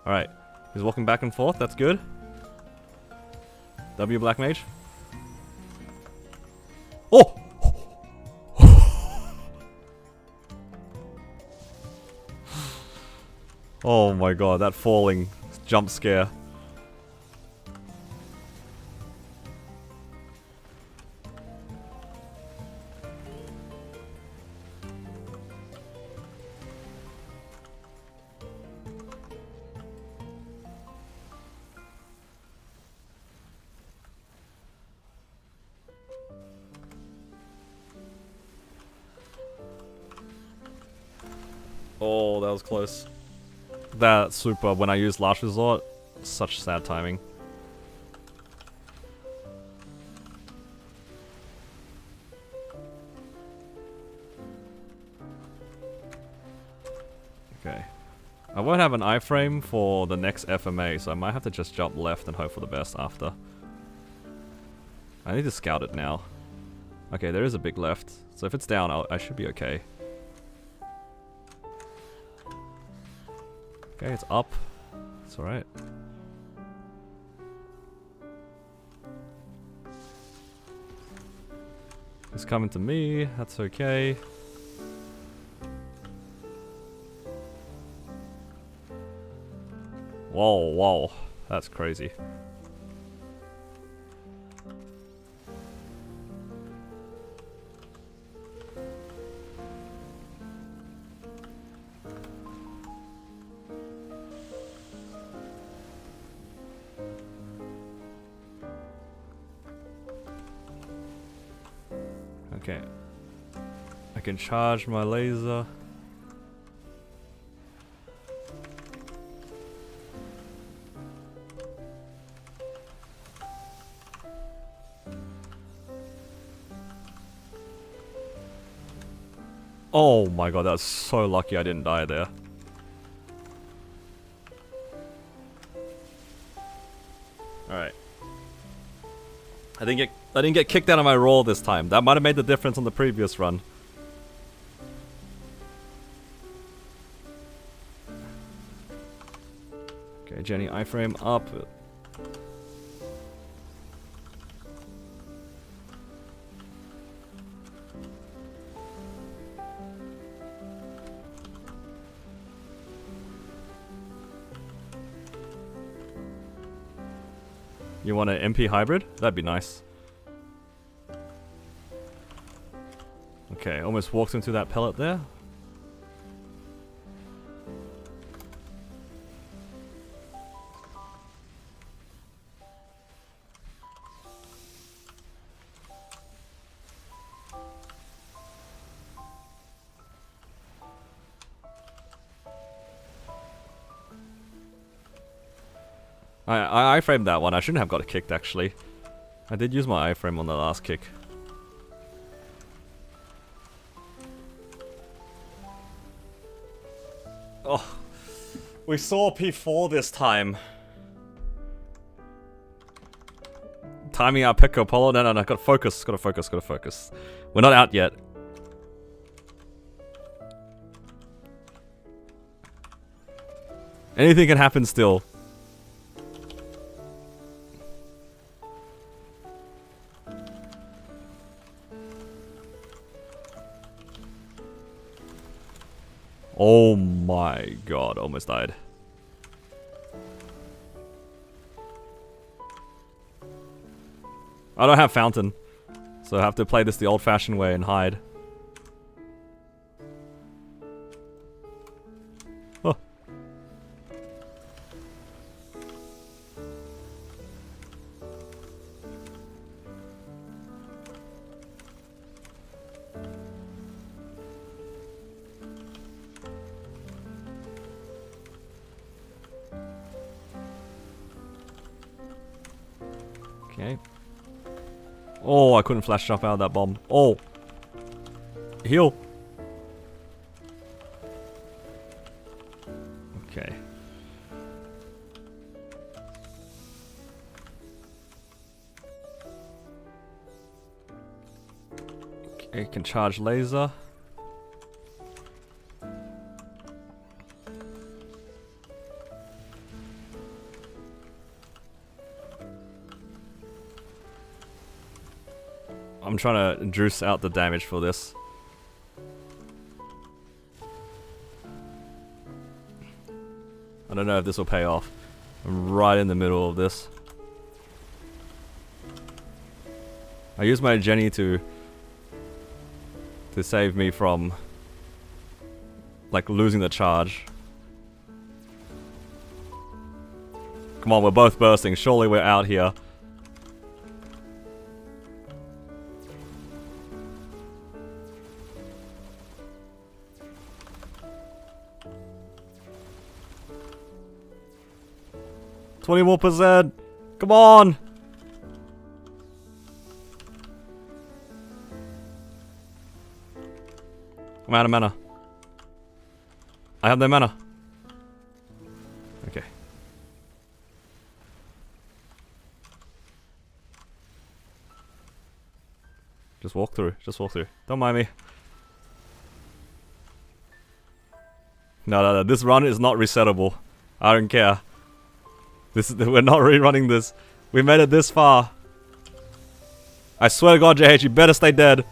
Alright. He's walking back and forth. That's good. W Black Mage. Oh! Oh my god, that falling jump scare. Oh, that was close. That super, when I used Last Resort, such sad timing. Okay. I won't have an iframe for the next FMA, so I might have to just jump left and hope for the best after. I need to scout it now. Okay, there is a big left, so if it's down, I should be okay. Okay, it's up. It's alright. It's coming to me. That's okay. Whoa, whoa. That's crazy. Okay. I can charge my laser. Oh my god, that's so lucky I didn't die there. Alright. I didn't get kicked out of my roll this time. That might have made the difference on the previous run. Okay, Jenny, iframe up. You want an MP hybrid? That'd be nice. Okay, almost walked into that pellet there. I iframed that one. I shouldn't have got it kicked actually. I did use my iframe on the last kick. Oh, we saw P4 this time. Timing out Pico Polo. No, gotta focus, gotta focus. We're not out yet. Anything can happen still. Oh my god, almost died. I don't have fountain, so I have to play this the old-fashioned way and hide. Oh. Okay. Oh, I couldn't flash jump out of that bomb. Oh. Heal. Okay. Okay, can charge laser. I'm trying to juice out the damage for this. I don't know if this will pay off. I'm right in the middle of this. I used my Jenny to save me from like losing the charge. Come on, we're both bursting. Surely we're out here. $20 more. Come on! I'm out of mana. I have no mana. Okay. Just walk through. Just walk through. Don't mind me. No. This run is not resettable. I don't care. We're not rerunning this. We made it this far. I swear to God, JH, you better stay dead.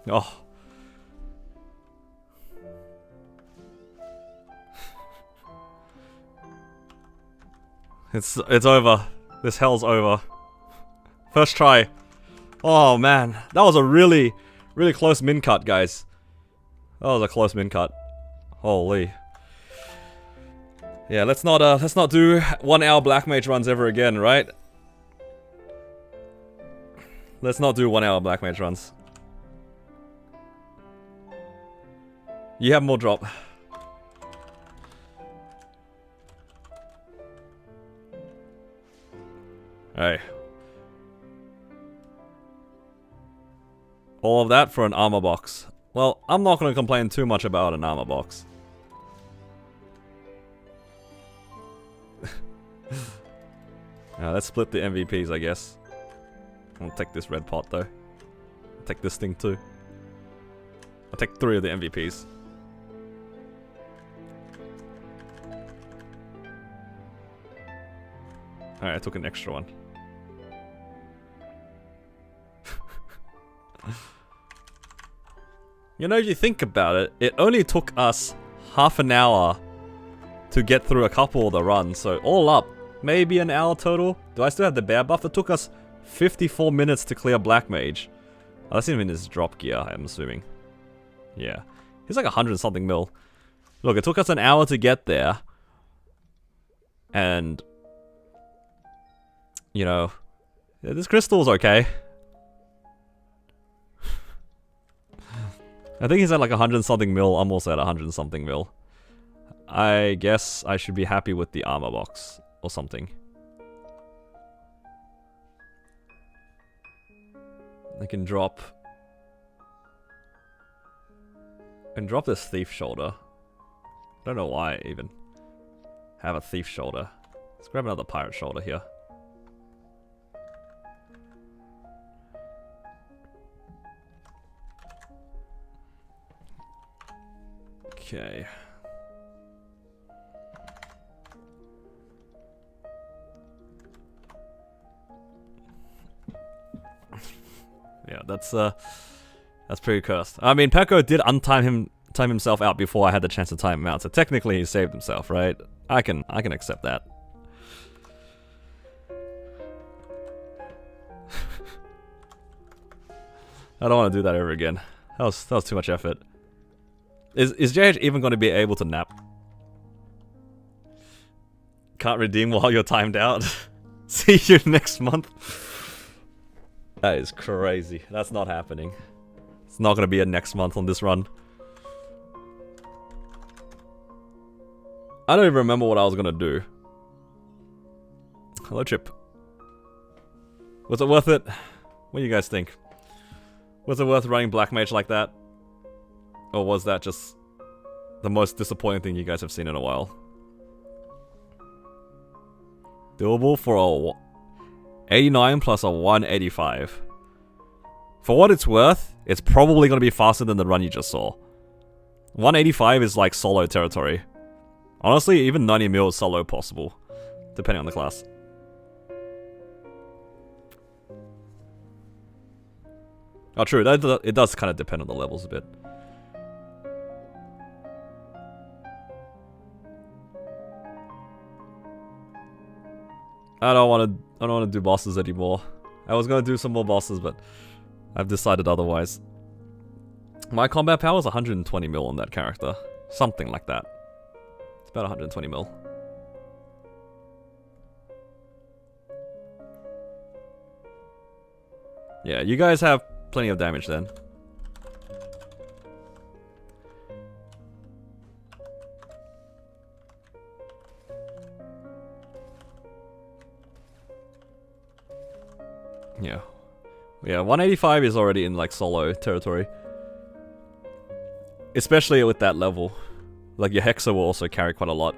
Oh. It's over. This hell's over. First try. Oh man, that was a really close min cut, guys. That was a close min cut. Holy. Yeah, let's not do 1 hour black mage runs ever again, right? Let's not do 1 hour black mage runs. You have more drop. Alright. All of that for an armor box. Well, I'm not going to complain too much about an armor box. Now, let's split the MVPs, I guess. I'll take this red pot, though. I'll take this thing, too. I'll take 3 of the MVPs. Alright, I took an extra one. You know, if you think about it, it only took us half an hour to get through a couple of the runs, so all up, maybe an hour total. Do I still have the bear buff? It took us 54 minutes to clear Black Mage. Oh, that's even his drop gear, I'm assuming. Yeah. He's like 100 something mil. Look, it took us an hour to get there. And... you know... yeah, this crystal's okay. I think he's at like 100 something mil. I'm also at 100 something mil. I guess I should be happy with the armor box. Or something. I can drop... this thief shoulder. Don't know why I even have a thief shoulder. Let's grab another pirate shoulder here. Okay. Yeah, that's pretty cursed. I mean, Peko did time himself out before I had the chance to time him out, so technically he saved himself, right? I can accept that. I don't want to do that ever again. That was too much effort. Is JH even going to be able to nap? Can't redeem while you're timed out. See you next month. That is crazy. That's not happening. It's not going to be a next month on this run. I don't even remember what I was going to do. Hello, Chip. Was it worth it? What do you guys think? Was it worth running Black Mage like that? Or was that just the most disappointing thing you guys have seen in a while? Doable for a 89 plus a 185. For what it's worth, it's probably going to be faster than the run you just saw. 185 is like solo territory. Honestly, even 90 mil is solo possible, depending on the class. Oh, true. It does kind of depend on the levels a bit. I don't want to do bosses anymore. I was gonna do some more bosses, but I've decided otherwise. My combat power is 120 mil on that character, something like that. It's about 120 mil. Yeah, you guys have plenty of damage then. Yeah. Yeah, 185 is already in like solo territory. Especially with that level. Like your Hexa will also carry quite a lot.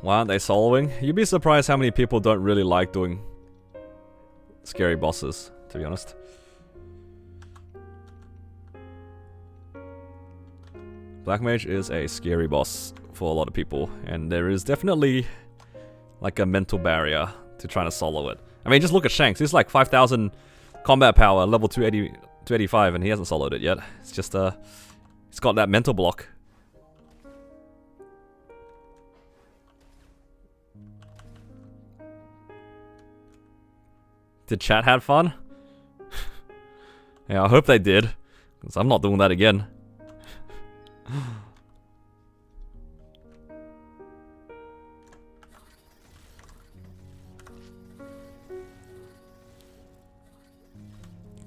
Why aren't they soloing? You'd be surprised how many people don't really like doing scary bosses, to be honest. Black Mage is a scary boss for a lot of people, and there is definitely like a mental barrier to trying to solo it. I mean, just look at Shanks. He's like 5,000 combat power, level 285, and he hasn't soloed it yet. It's just, it's got that mental block. Did chat have fun? Yeah, I hope they did, because I'm not doing that again.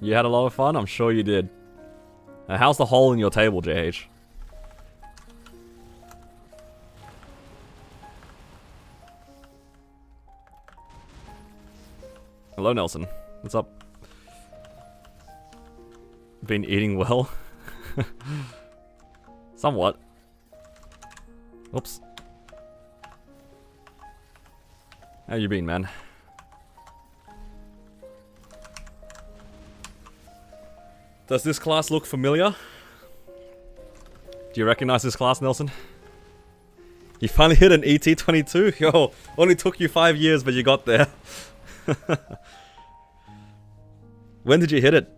You had a lot of fun? I'm sure you did. Now, how's the hole in your table, JH? Hello, Nelson. What's up? Been eating well? Somewhat. Oops. How you been, man? Does this class look familiar? Do you recognize this class, Nelson? You finally hit an ET22? Yo, only took you 5 years, but you got there. When did you hit it?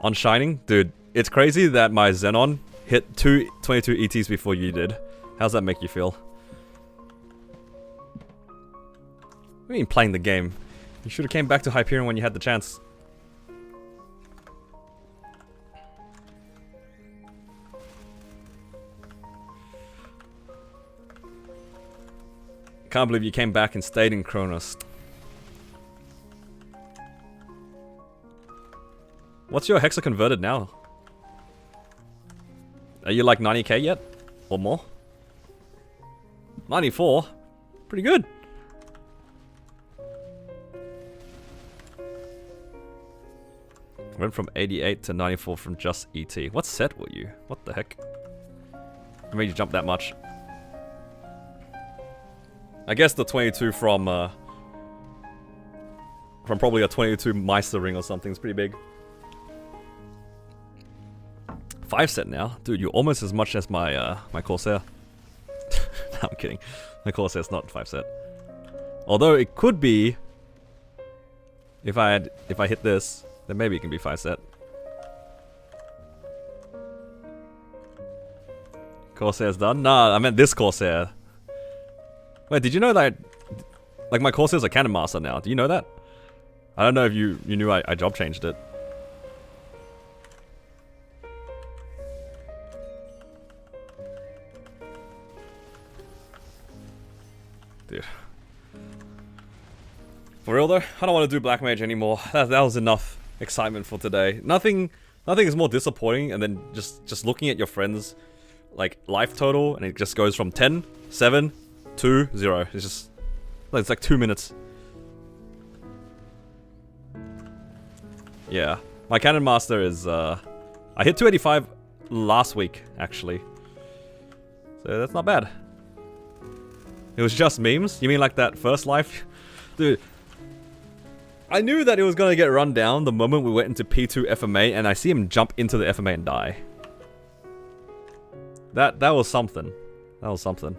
On Shining? Dude, it's crazy that my Xenon hit 22 ETs before you did. How's that make you feel? What do you mean playing the game? You should have came back to Hyperion when you had the chance. Can't believe you came back and stayed in Kronos. What's your Hexa converted now? Are you like 90k yet? Or more? 94? Pretty good. Went from 88 to 94 from just ET. What set were you? What the heck? What made you jump that much? I guess the 22 from probably a 22 Meister ring or something is pretty big. 5 set now? Dude, you're almost as much as my my Corsair. No, I'm kidding. My Corsair's not 5 set. Although it could be if I hit this, then maybe it can be 5 set. Corsair's done? Nah, I meant this Corsair. Wait, did you know that, like, my Corsair's a Cannon Master now? Do you know that? I don't know if you knew I job changed it. Dude. For real though, I don't want to do Black Mage anymore. That was enough excitement for today. Nothing is more disappointing and then just looking at your friends, like, life total, and it just goes from 10, 7, 2, 0. It's just, it's like 2 minutes. Yeah. My Cannon Master is, I hit 285 last week, actually. So that's not bad. It was just memes? You mean like that first life? Dude. I knew that it was gonna get run down the moment we went into P2 FMA and I see him jump into the FMA and die. That was something. That was something.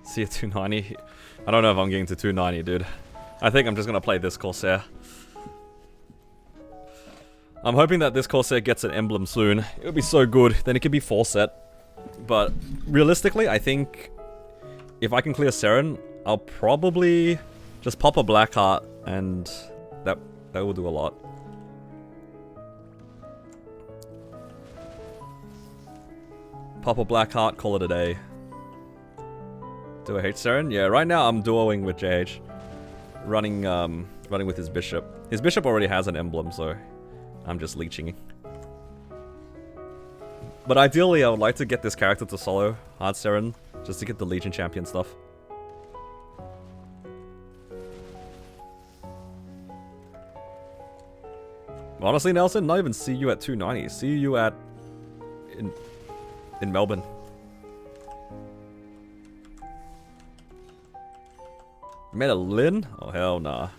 See a 290. I don't know if I'm getting to 290, dude. I think I'm just gonna play this Corsair. I'm hoping that this Corsair gets an emblem soon. It would be so good. Then it could be 4 set. But realistically, I think if I can clear Seren, I'll probably just pop a Black Heart, and that will do a lot. Pop a Black Heart, call it a day. Do I hate Seren? Yeah, right now I'm duoing with JH. Running with his Bishop. His Bishop already has an emblem, so I'm just leeching. But ideally, I would like to get this character to solo hard Seren, just to get the Legion Champion stuff. Honestly, Nelson, not even see you at 290. See you at in Melbourne. Met a Lin? Oh hell nah.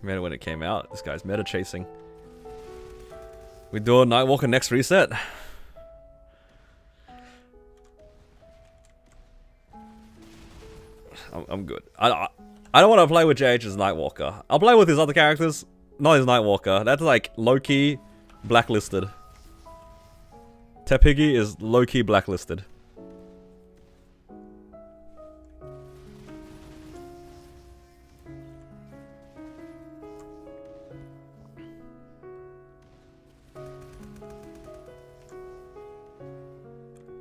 Meta when it came out. This guy's meta chasing. We do a Nightwalker next reset. I'm good. I don't want to play with JH as Nightwalker. I'll play with his other characters, not his Nightwalker. That's like low-key blacklisted. Tepiggy is low-key blacklisted.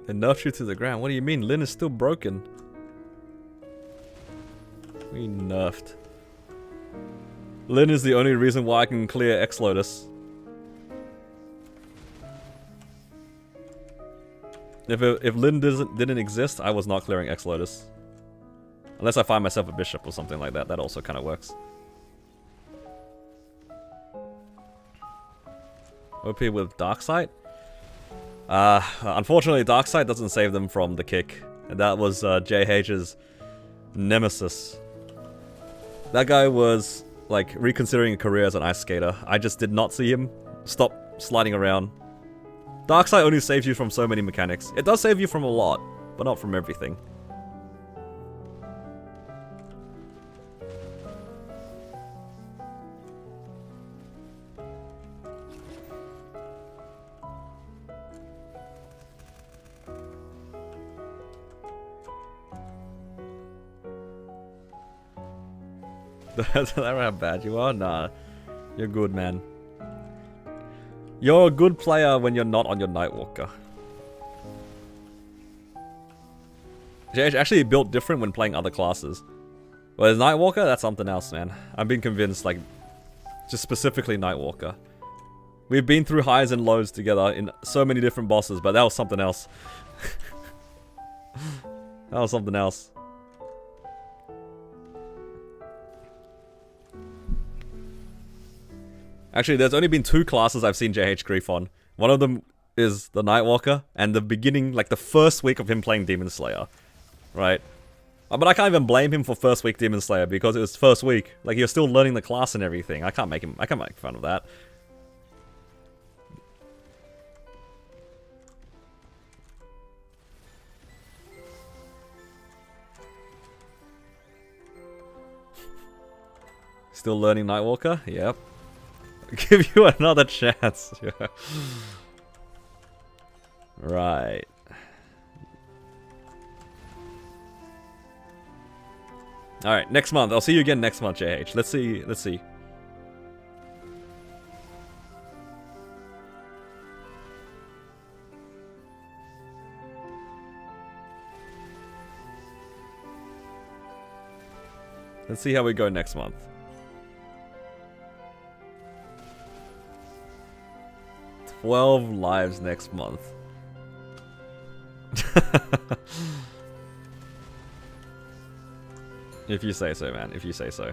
They nerfed you to the ground. What do you mean? Lin is still broken. We nerfed. Lin is the only reason why I can clear X-Lotus. If Lin didn't exist, I was not clearing X-Lotus. Unless I find myself a bishop or something like that. That also kind of works. OP with Darksight? Unfortunately, Darksight doesn't save them from the kick. And that was JH's nemesis. That guy was, like, reconsidering a career as an ice skater. I just did not see him stop sliding around. Darksight only saves you from so many mechanics. It does save you from a lot, but not from everything. That's how bad you are? Nah. You're good, man. You're a good player when you're not on your Nightwalker. JH actually built different when playing other classes. Whereas Nightwalker, that's something else, man. I've been convinced, like, just specifically Nightwalker. We've been through highs and lows together in so many different bosses, but that was something else. That was something else. Actually, there's only been 2 classes I've seen JH grief on. One of them is the Nightwalker, and the beginning, like the first week of him playing Demon Slayer. Right? But I can't even blame him for first week Demon Slayer because it was first week. Like, he was still learning the class and everything. I can't make fun of that. Still learning Nightwalker? Yep. Give you another chance. Right. Alright, next month. I'll see you again next month, JH. Let's see. Let's see. Let's see how we go next month. $12 lives next month. If you say so, man. If you say so.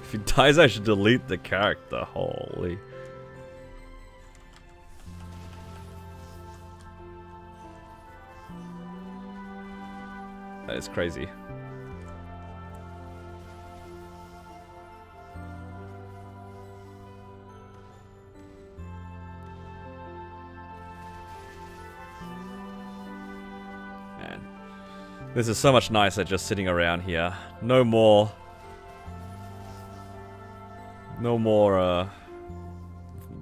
If he dies, I should delete the character. Holy. That is crazy. Man. This is so much nicer just sitting around here. No more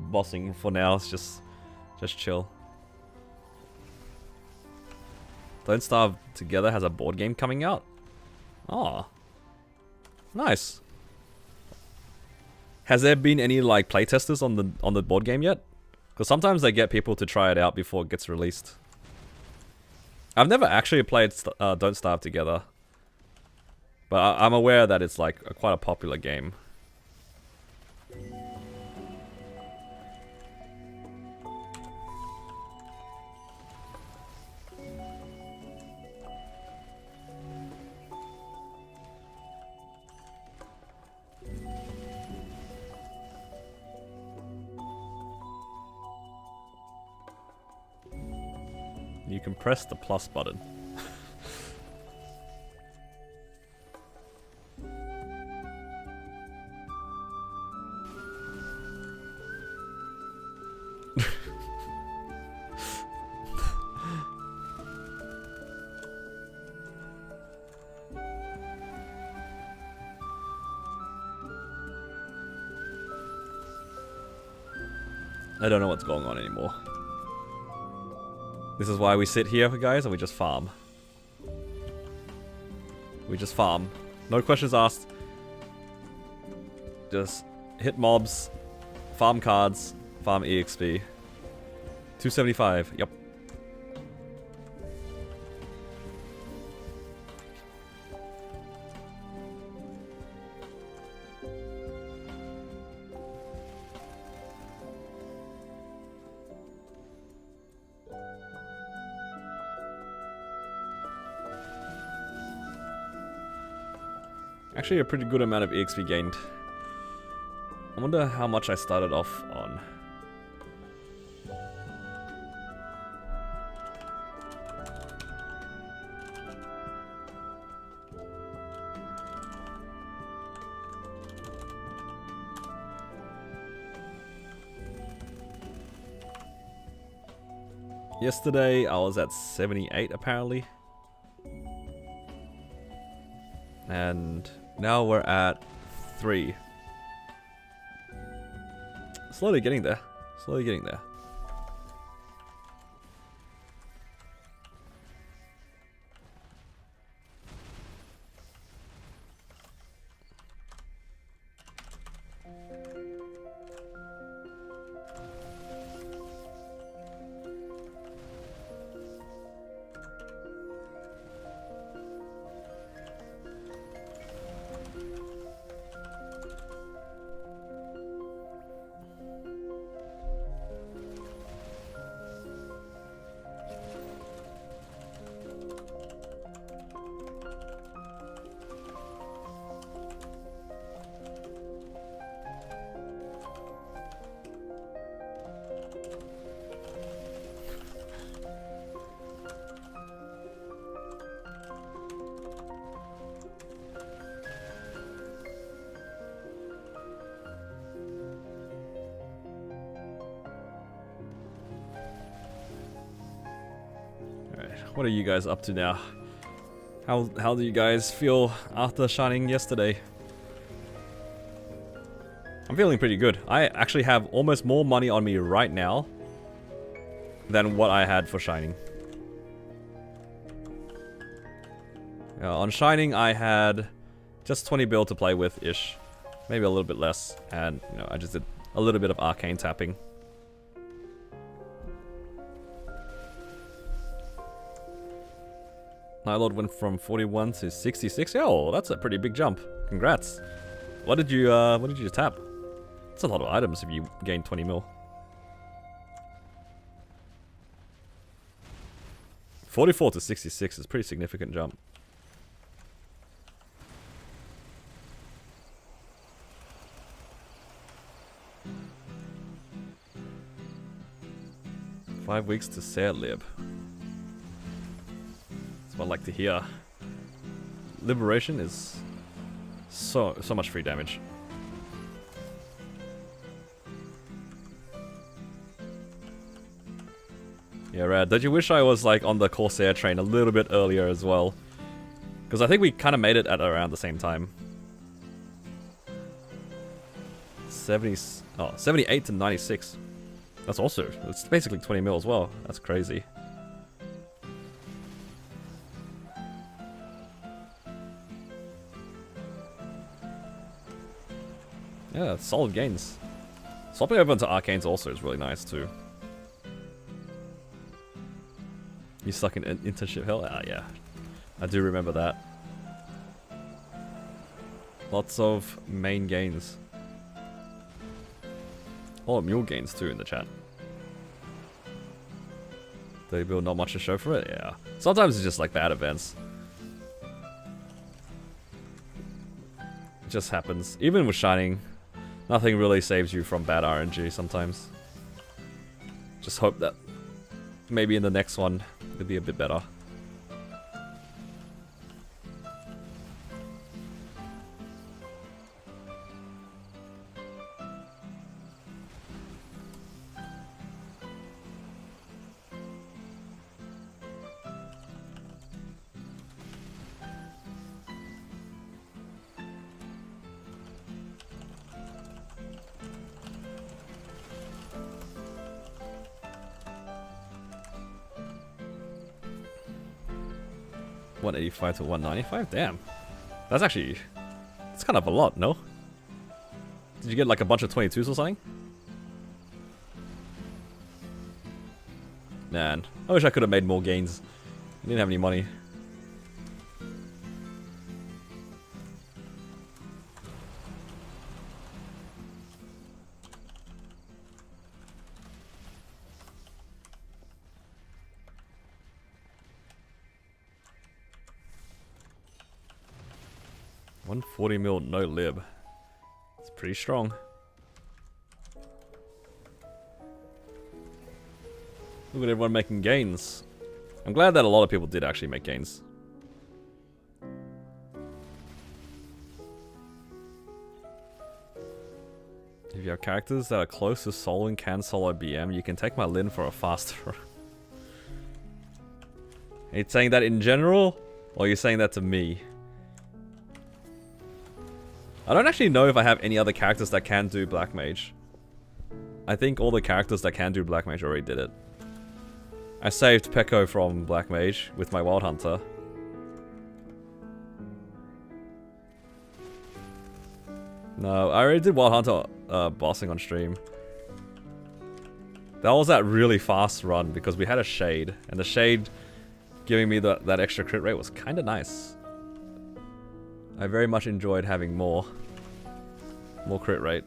bossing for now. It's just chill. Don't Starve Together has a board game coming out. Oh, nice. Has there been any like playtesters on the board game yet? Because sometimes they get people to try it out before it gets released. I've never actually played Don't Starve Together, but I'm aware that it's like quite a popular game. You can press the plus button. I don't know what's going on anymore. This is why we sit here, guys, and we just farm. We just farm. No questions asked. Just hit mobs, farm cards, farm EXP. 275, yep. Actually a pretty good amount of EXP gained. I wonder how much I started off on. Yesterday I was at 78 apparently. And now we're at 3. Slowly getting there. Slowly getting there. what are you guys up to now? How do you guys feel after shining yesterday? I'm feeling pretty good. I actually have almost more money on me right now than what I had for shining. On shining, I had just 20 bill to play with ish, maybe a little bit less, and you know I just did a little bit of arcane tapping. Nighlord went from 41 to 66. Oh, that's a pretty big jump. Congrats. What did you tap? That's a lot of items if you gain 20 mil. 44 to 66 is a pretty significant jump. "5 weeks to say lib." That's what I like to hear. Liberation is so much free damage. Yeah, Rad. Did you wish I was like on the Corsair train a little bit earlier as well? Because I think we kind of made it at around the same time. 78 to 96. That's also, it's basically 20 mil as well. That's crazy. Yeah, solid gains. Swapping over into Arcanes also is really nice too. You stuck in internship hell? Ah, yeah. I do remember that. Lots of main gains. Oh, mule gains too in the chat. 30 bill, not much to show for it? Yeah. Sometimes it's just like bad events. It just happens. Even with Shining, nothing really saves you from bad RNG sometimes. Just hope that maybe in the next one it'll be a bit better. $185 to $195? Damn. That's actually... That's kind of a lot, no? Did you get like a bunch of 22s or something? Man, I wish I could have made more gains. I didn't have any money. $140 mil, no lib. It's pretty strong. Look at everyone making gains. I'm glad that a lot of people did actually make gains. If you have characters that are close to solo and can solo BM, you can take my Lin for a faster run. Are you saying that in general? Or are you saying that to me? I don't actually know if I have any other characters that can do Black Mage. I think all the characters that can do Black Mage already did it. I saved Pekko from Black Mage with my Wild Hunter. No, I already did Wild Hunter bossing on stream. That was that really fast run because we had a Shade, and the Shade giving me that extra crit rate was kind of nice. I very much enjoyed having more crit rate.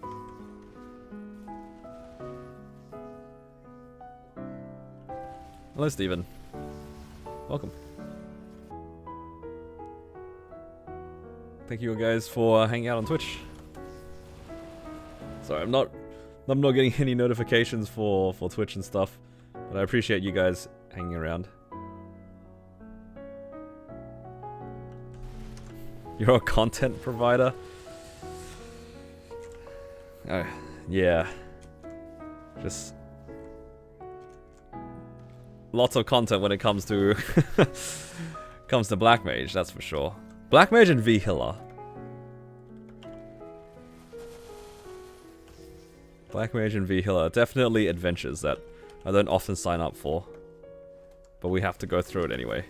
Hello, Steven. Welcome. Thank you guys for hanging out on Twitch. Sorry, I'm not getting any notifications for Twitch and stuff, but I appreciate you guys hanging around. You're a content provider? Yeah. Just... lots of content when it comes to comes to Black Mage, that's for sure. Black Mage and V Healer. Black Mage and V Healer, definitely adventures that I don't often sign up for. But we have to go through it anyway.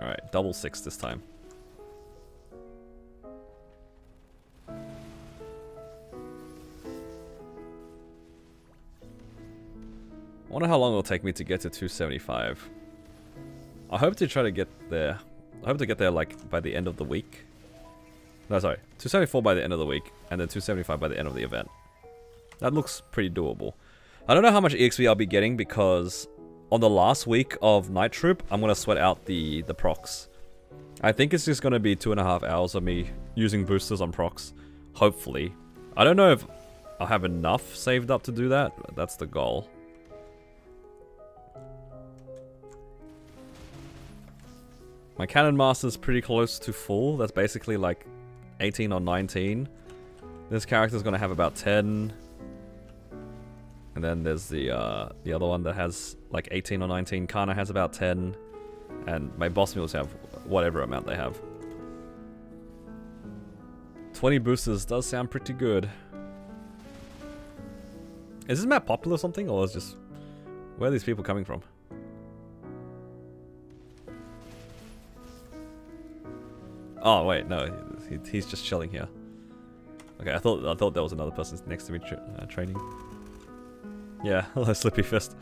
Alright, double 6 this time. I wonder how long it'll take me to get to 275. I hope to try to get there. I hope to get there like by the end of the week. No, sorry. 274 by the end of the week, and then 275 by the end of the event. That looks pretty doable. I don't know how much EXP I'll be getting because on the last week of Night Troop, I'm going to sweat out the procs. I think it's just going to be 2.5 hours of me using boosters on procs. Hopefully. I don't know if I'll have enough saved up to do that, but that's the goal. My Cannon Master's pretty close to full. That's basically like 18 or 19. This character's going to have about 10. And then there's the other one that has like 18 or 19. Kana has about 10. And my boss mules have whatever amount they have. 20 boosters does sound pretty good. Is this map popular or something? Or is just... Where are these people coming from? Oh wait, no. He's just chilling here. Okay, I thought there was another person next to me training. Yeah, hello Slippy Fist.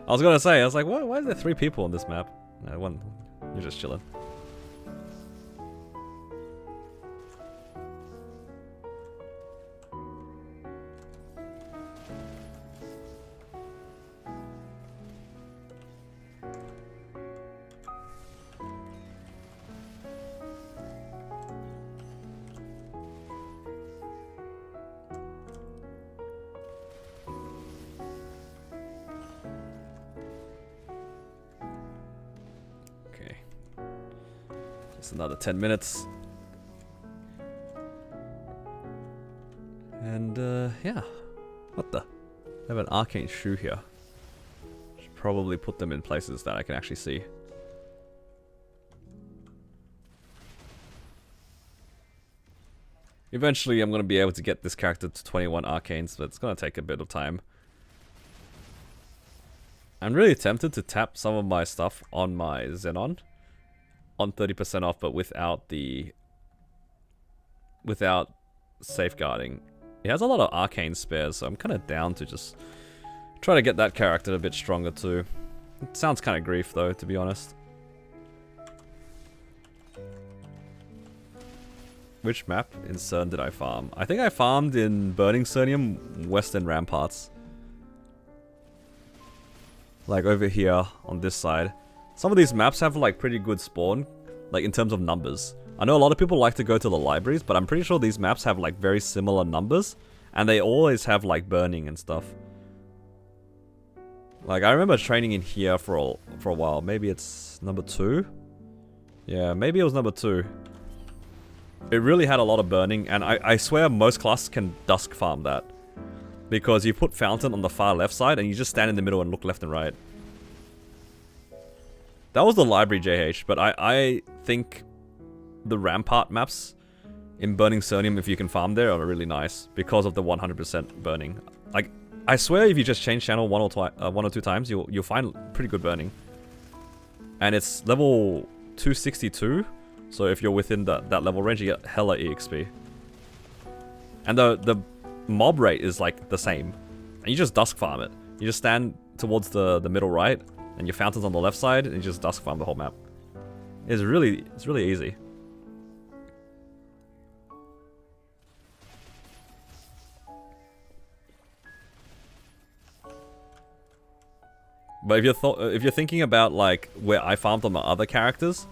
I was gonna say, I was like, why is there 3 people on this map? One, you're just chilling. Another 10 minutes. And, yeah. What the? I have an arcane shoe here. Should probably put them in places that I can actually see. Eventually, I'm going to be able to get this character to 21 arcanes, but it's going to take a bit of time. I'm really tempted to tap some of my stuff on my Xenon. On 30% off, but without safeguarding. It has a lot of arcane spares, so I'm kind of down to just try to get that character a bit stronger too. It sounds kind of grief though, to be honest. Which map in CERN did I farm? I think I farmed in Burning Cernium, Western Ramparts. Like over here on this side. Some of these maps have like pretty good spawn, like in terms of numbers. I know a lot of people like to go to the libraries, but I'm pretty sure these maps have like very similar numbers, and they always have like burning and stuff. Like I remember training in here for a while. Maybe it's number 2? Yeah, maybe it was number 2. It really had a lot of burning, and I swear most classes can dusk farm that. Because you put Fountain on the far left side, and you just stand in the middle and look left and right. That was the library JH, but I think the Rampart maps in Burning Cernium, if you can farm there, are really nice because of the 100% burning. Like, I swear if you just change channel one or two times, you'll find pretty good burning. And it's level 262, so if you're within that level range, you get hella EXP. And the mob rate is like the same. And you just dusk farm it. You just stand towards the middle right, and your fountain's on the left side, and you just dusk farm the whole map. It's really easy. But if you're thinking about like where I farmed on my other characters,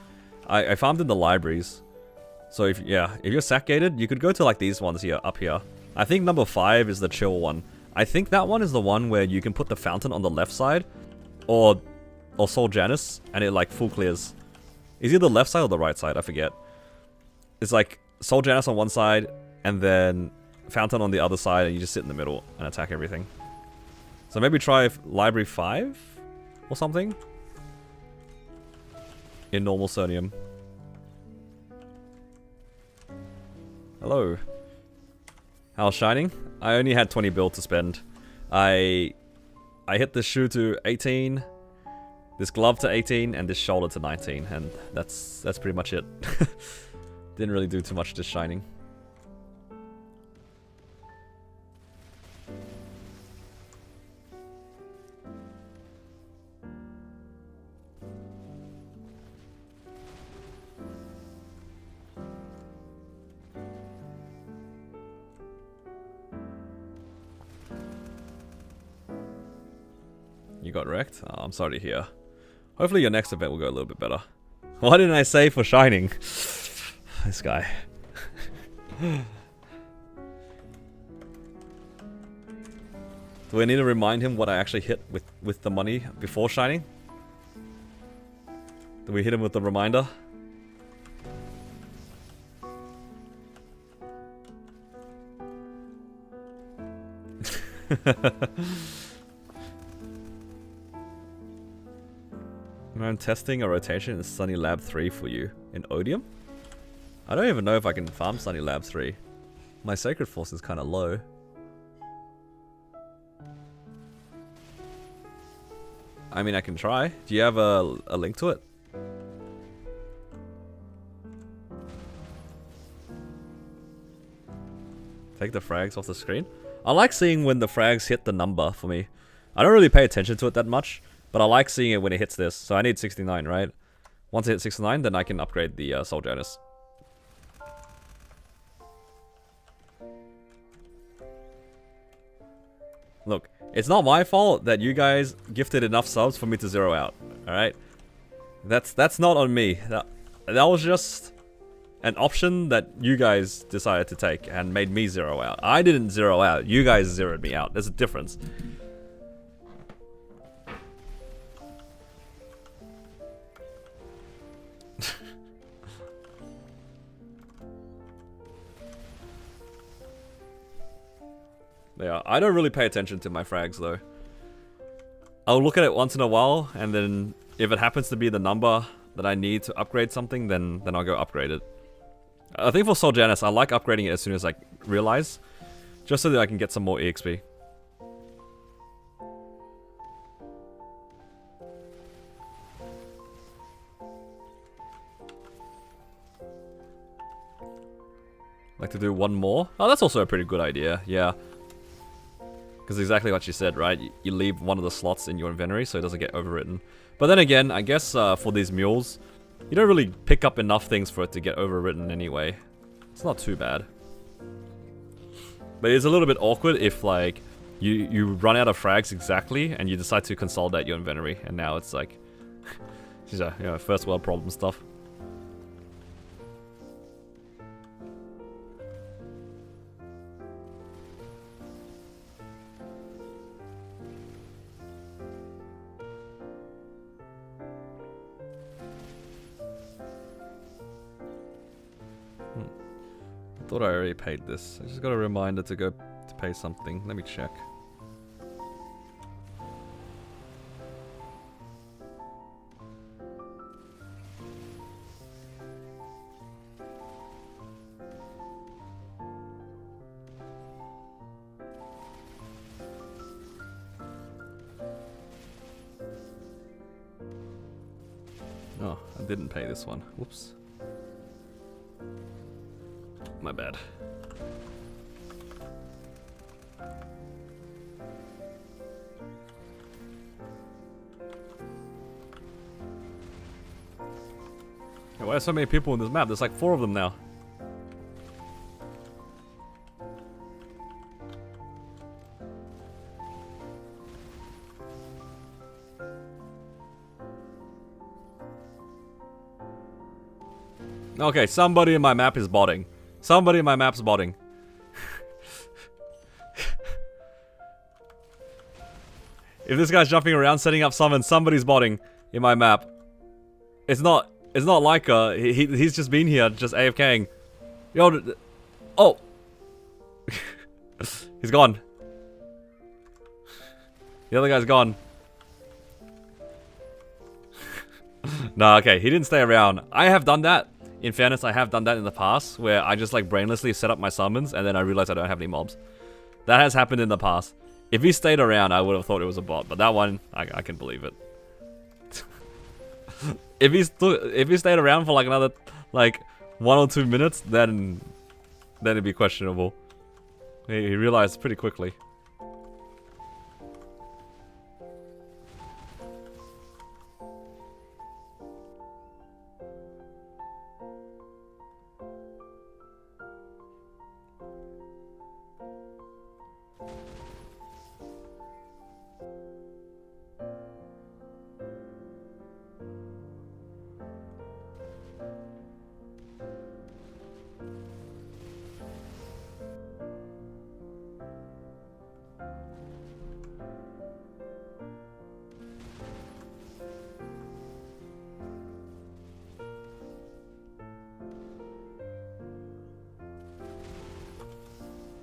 I farmed in the libraries. So if you're sack gated, you could go to like these ones here, up here. I think number 5 is the chill one. I think that one is the one where you can put the fountain on the left side, or Soul Janus, and it like full clears. Is it the left side or the right side? I forget. It's like Soul Janus on one side, and then Fountain on the other side, and you just sit in the middle and attack everything. So maybe try Library 5 or something in normal Sonium. Hello. How's Shining? I only had 20 bill to spend. I hit this shoe to 18, this glove to 18, and this shoulder to 19, and that's pretty much it. Didn't really do too much this Shining. You got wrecked? Oh, I'm sorry to hear. Hopefully your next event will go a little bit better. Why didn't I say for Shining? This guy. Do I need to remind him what I actually hit with the money before Shining? Do we hit him with the reminder? I'm testing a rotation in Sunny Lab 3 for you. In Odium? I don't even know if I can farm Sunny Lab 3. My Sacred Force is kind of low. I mean, I can try. Do you have a link to it? Take the frags off the screen? I like seeing when the frags hit the number for me. I don't really pay attention to it that much, but I like seeing it when it hits this. So I need 69, right? Once I hit 69, then I can upgrade the Soul Janus. Look, it's not my fault that you guys gifted enough subs for me to zero out. Alright? That's not on me. That was just an option that you guys decided to take and made me zero out. I didn't zero out. You guys zeroed me out. There's a difference. Yeah, I don't really pay attention to my frags though. I'll look at it once in a while, and then if it happens to be the number that I need to upgrade something, then I'll go upgrade it. I think for Soul Janus, I like upgrading it as soon as I realize, just so that I can get some more EXP. Like to do one more? Oh, that's also a pretty good idea, yeah. Because exactly what you said, right? You leave one of the slots in your inventory so it doesn't get overwritten. But then again, I guess for these mules, you don't really pick up enough things for it to get overwritten anyway. It's not too bad. But it's a little bit awkward if like you run out of frags exactly and you decide to consolidate your inventory, and now it's like these are, you know, first world problem stuff. I thought I already paid this. I just got a reminder to go to pay something. Let me check. Oh, I didn't pay this one. Whoops. My bad. Why are so many people in this map? There's like 4 of them now. Okay, somebody in my map is botting. Somebody in my map's botting. If this guy's jumping around setting up summons, somebody's botting in my map. It's not like he's just been here, just AFKing. Yo, oh! He's gone. The other guy's gone. No, okay, he didn't stay around. I have done that. In fairness, I have done that in the past, where I just like brainlessly set up my summons, and then I realize I don't have any mobs. That has happened in the past. If he stayed around, I would have thought it was a bot, but that one, I can believe it. If he stayed around for like another, like, 1 or 2 minutes, then it'd be questionable. He realized pretty quickly.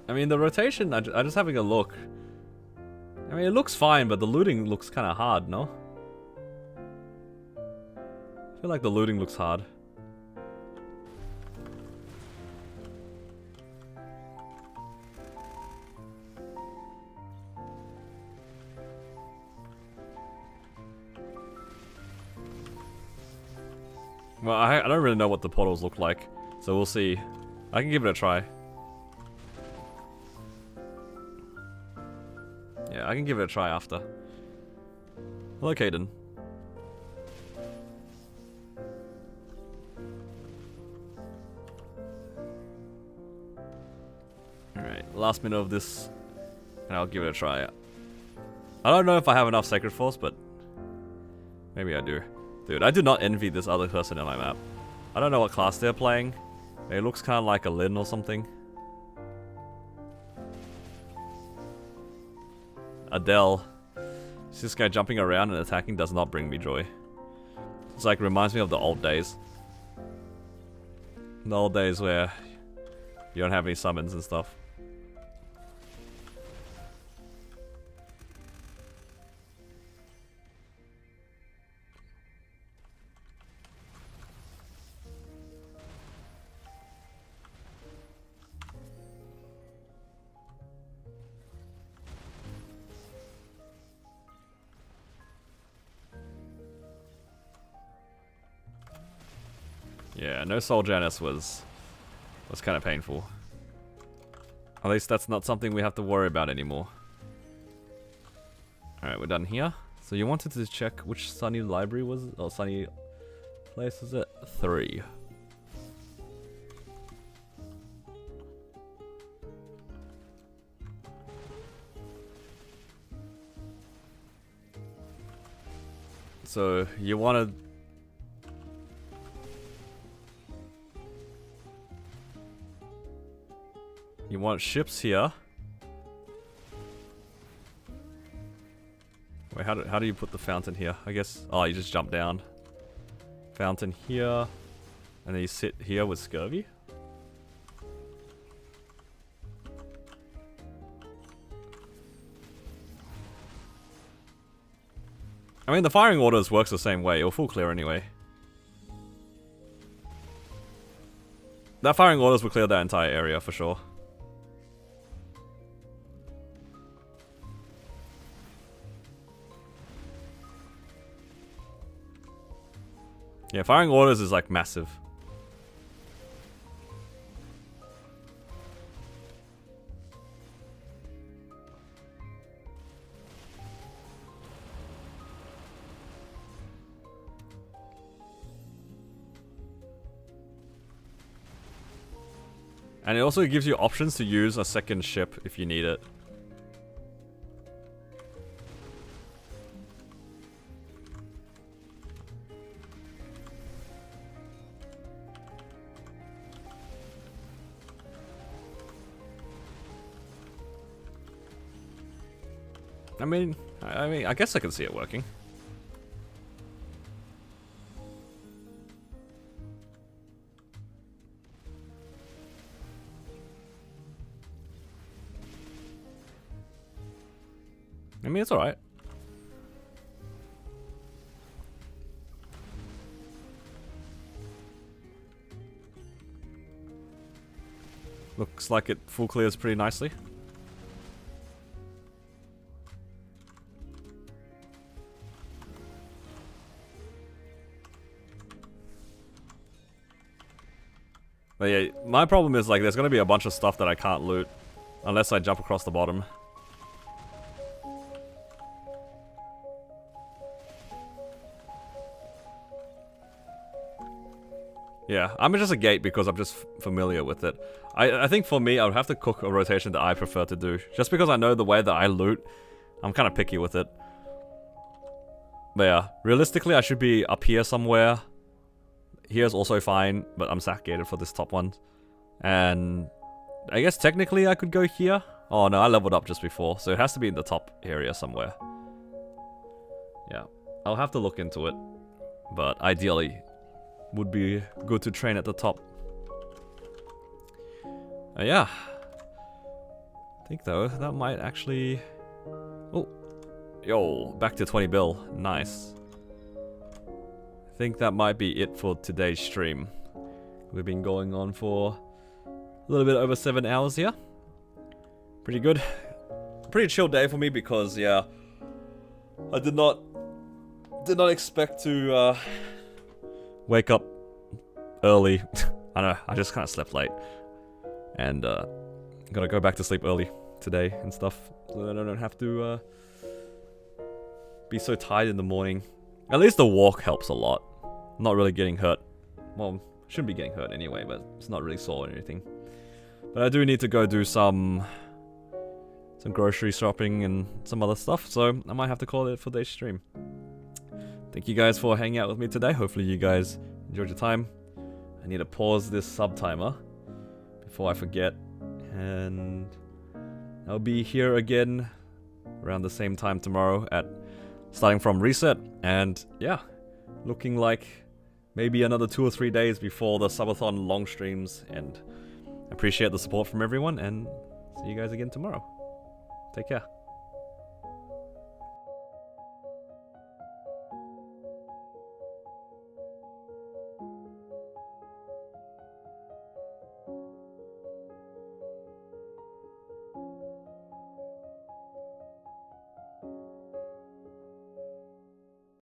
I mean, the rotation, I'm just having a look. I mean, it looks fine, but the looting looks kind of hard, no? I feel like the looting looks hard. Well, I don't really know what the portals look like, so we'll see. I can give it a try. Yeah, I can give it a try after. Hello, Caden. Alright, last minute of this, and I'll give it a try. I don't know if I have enough Sacred Force, but maybe I do. Dude, I do not envy this other person in my map. I don't know what class they're playing. It looks kind of like a Lin or something. Adele. This guy jumping around and attacking does not bring me joy. It's like, reminds me of the old days. The old days where you don't have any summons and stuff. Yeah, no Soul Janus was kind of painful. At least that's not something we have to worry about anymore. Alright, we're done here. So you wanted to check which sunny library was it? Or sunny place was it? 3. So you wanted... You want ships here. Wait, how do you put the fountain here? I guess, oh, you just jump down. Fountain here. And then you sit here with Scurvy. I mean, the firing orders works the same way. It'll full clear anyway. That firing orders will clear that entire area for sure. Yeah, firing orders is like massive. And it also gives you options to use a second ship if you need it. I mean, I guess I can see it working. I mean, it's alright. Looks like it full clears pretty nicely. But yeah, my problem is like there's gonna be a bunch of stuff that I can't loot unless I jump across the bottom. Yeah, I'm just a gate because I'm just familiar with it. I think for me, I would have to cook a rotation that I prefer to do. Just because I know the way that I loot, I'm kind of picky with it. But yeah, realistically, I should be up here somewhere. Here's also fine, but I'm sack gated for this top one. And I guess technically I could go here. Oh no, I leveled up just before, so it has to be in the top area somewhere. Yeah, I'll have to look into it. But ideally, would be good to train at the top. Yeah. I think though, that might actually... Oh. Yo, back to 20 bill. Nice. I think that might be it for today's stream. We've been going on for a little bit over 7 hours here. Pretty good. Pretty chill day for me because, yeah, I did not expect to wake up early. I don't know, I just kind of slept late. And gotta go back to sleep early today and stuff. So that I don't have to be so tired in the morning. At least the walk helps a lot. Not really getting hurt. Well, shouldn't be getting hurt anyway, but it's not really sore or anything. But I do need to go do some grocery shopping and some other stuff, so I might have to call it for today's stream. Thank you guys for hanging out with me today. Hopefully you guys enjoyed your time. I need to pause this sub timer before I forget, and I'll be here again around the same time tomorrow at starting from reset, and yeah, looking like maybe another 2 or 3 days before the subathon long streams, and appreciate the support from everyone, and see you guys again tomorrow. Take care.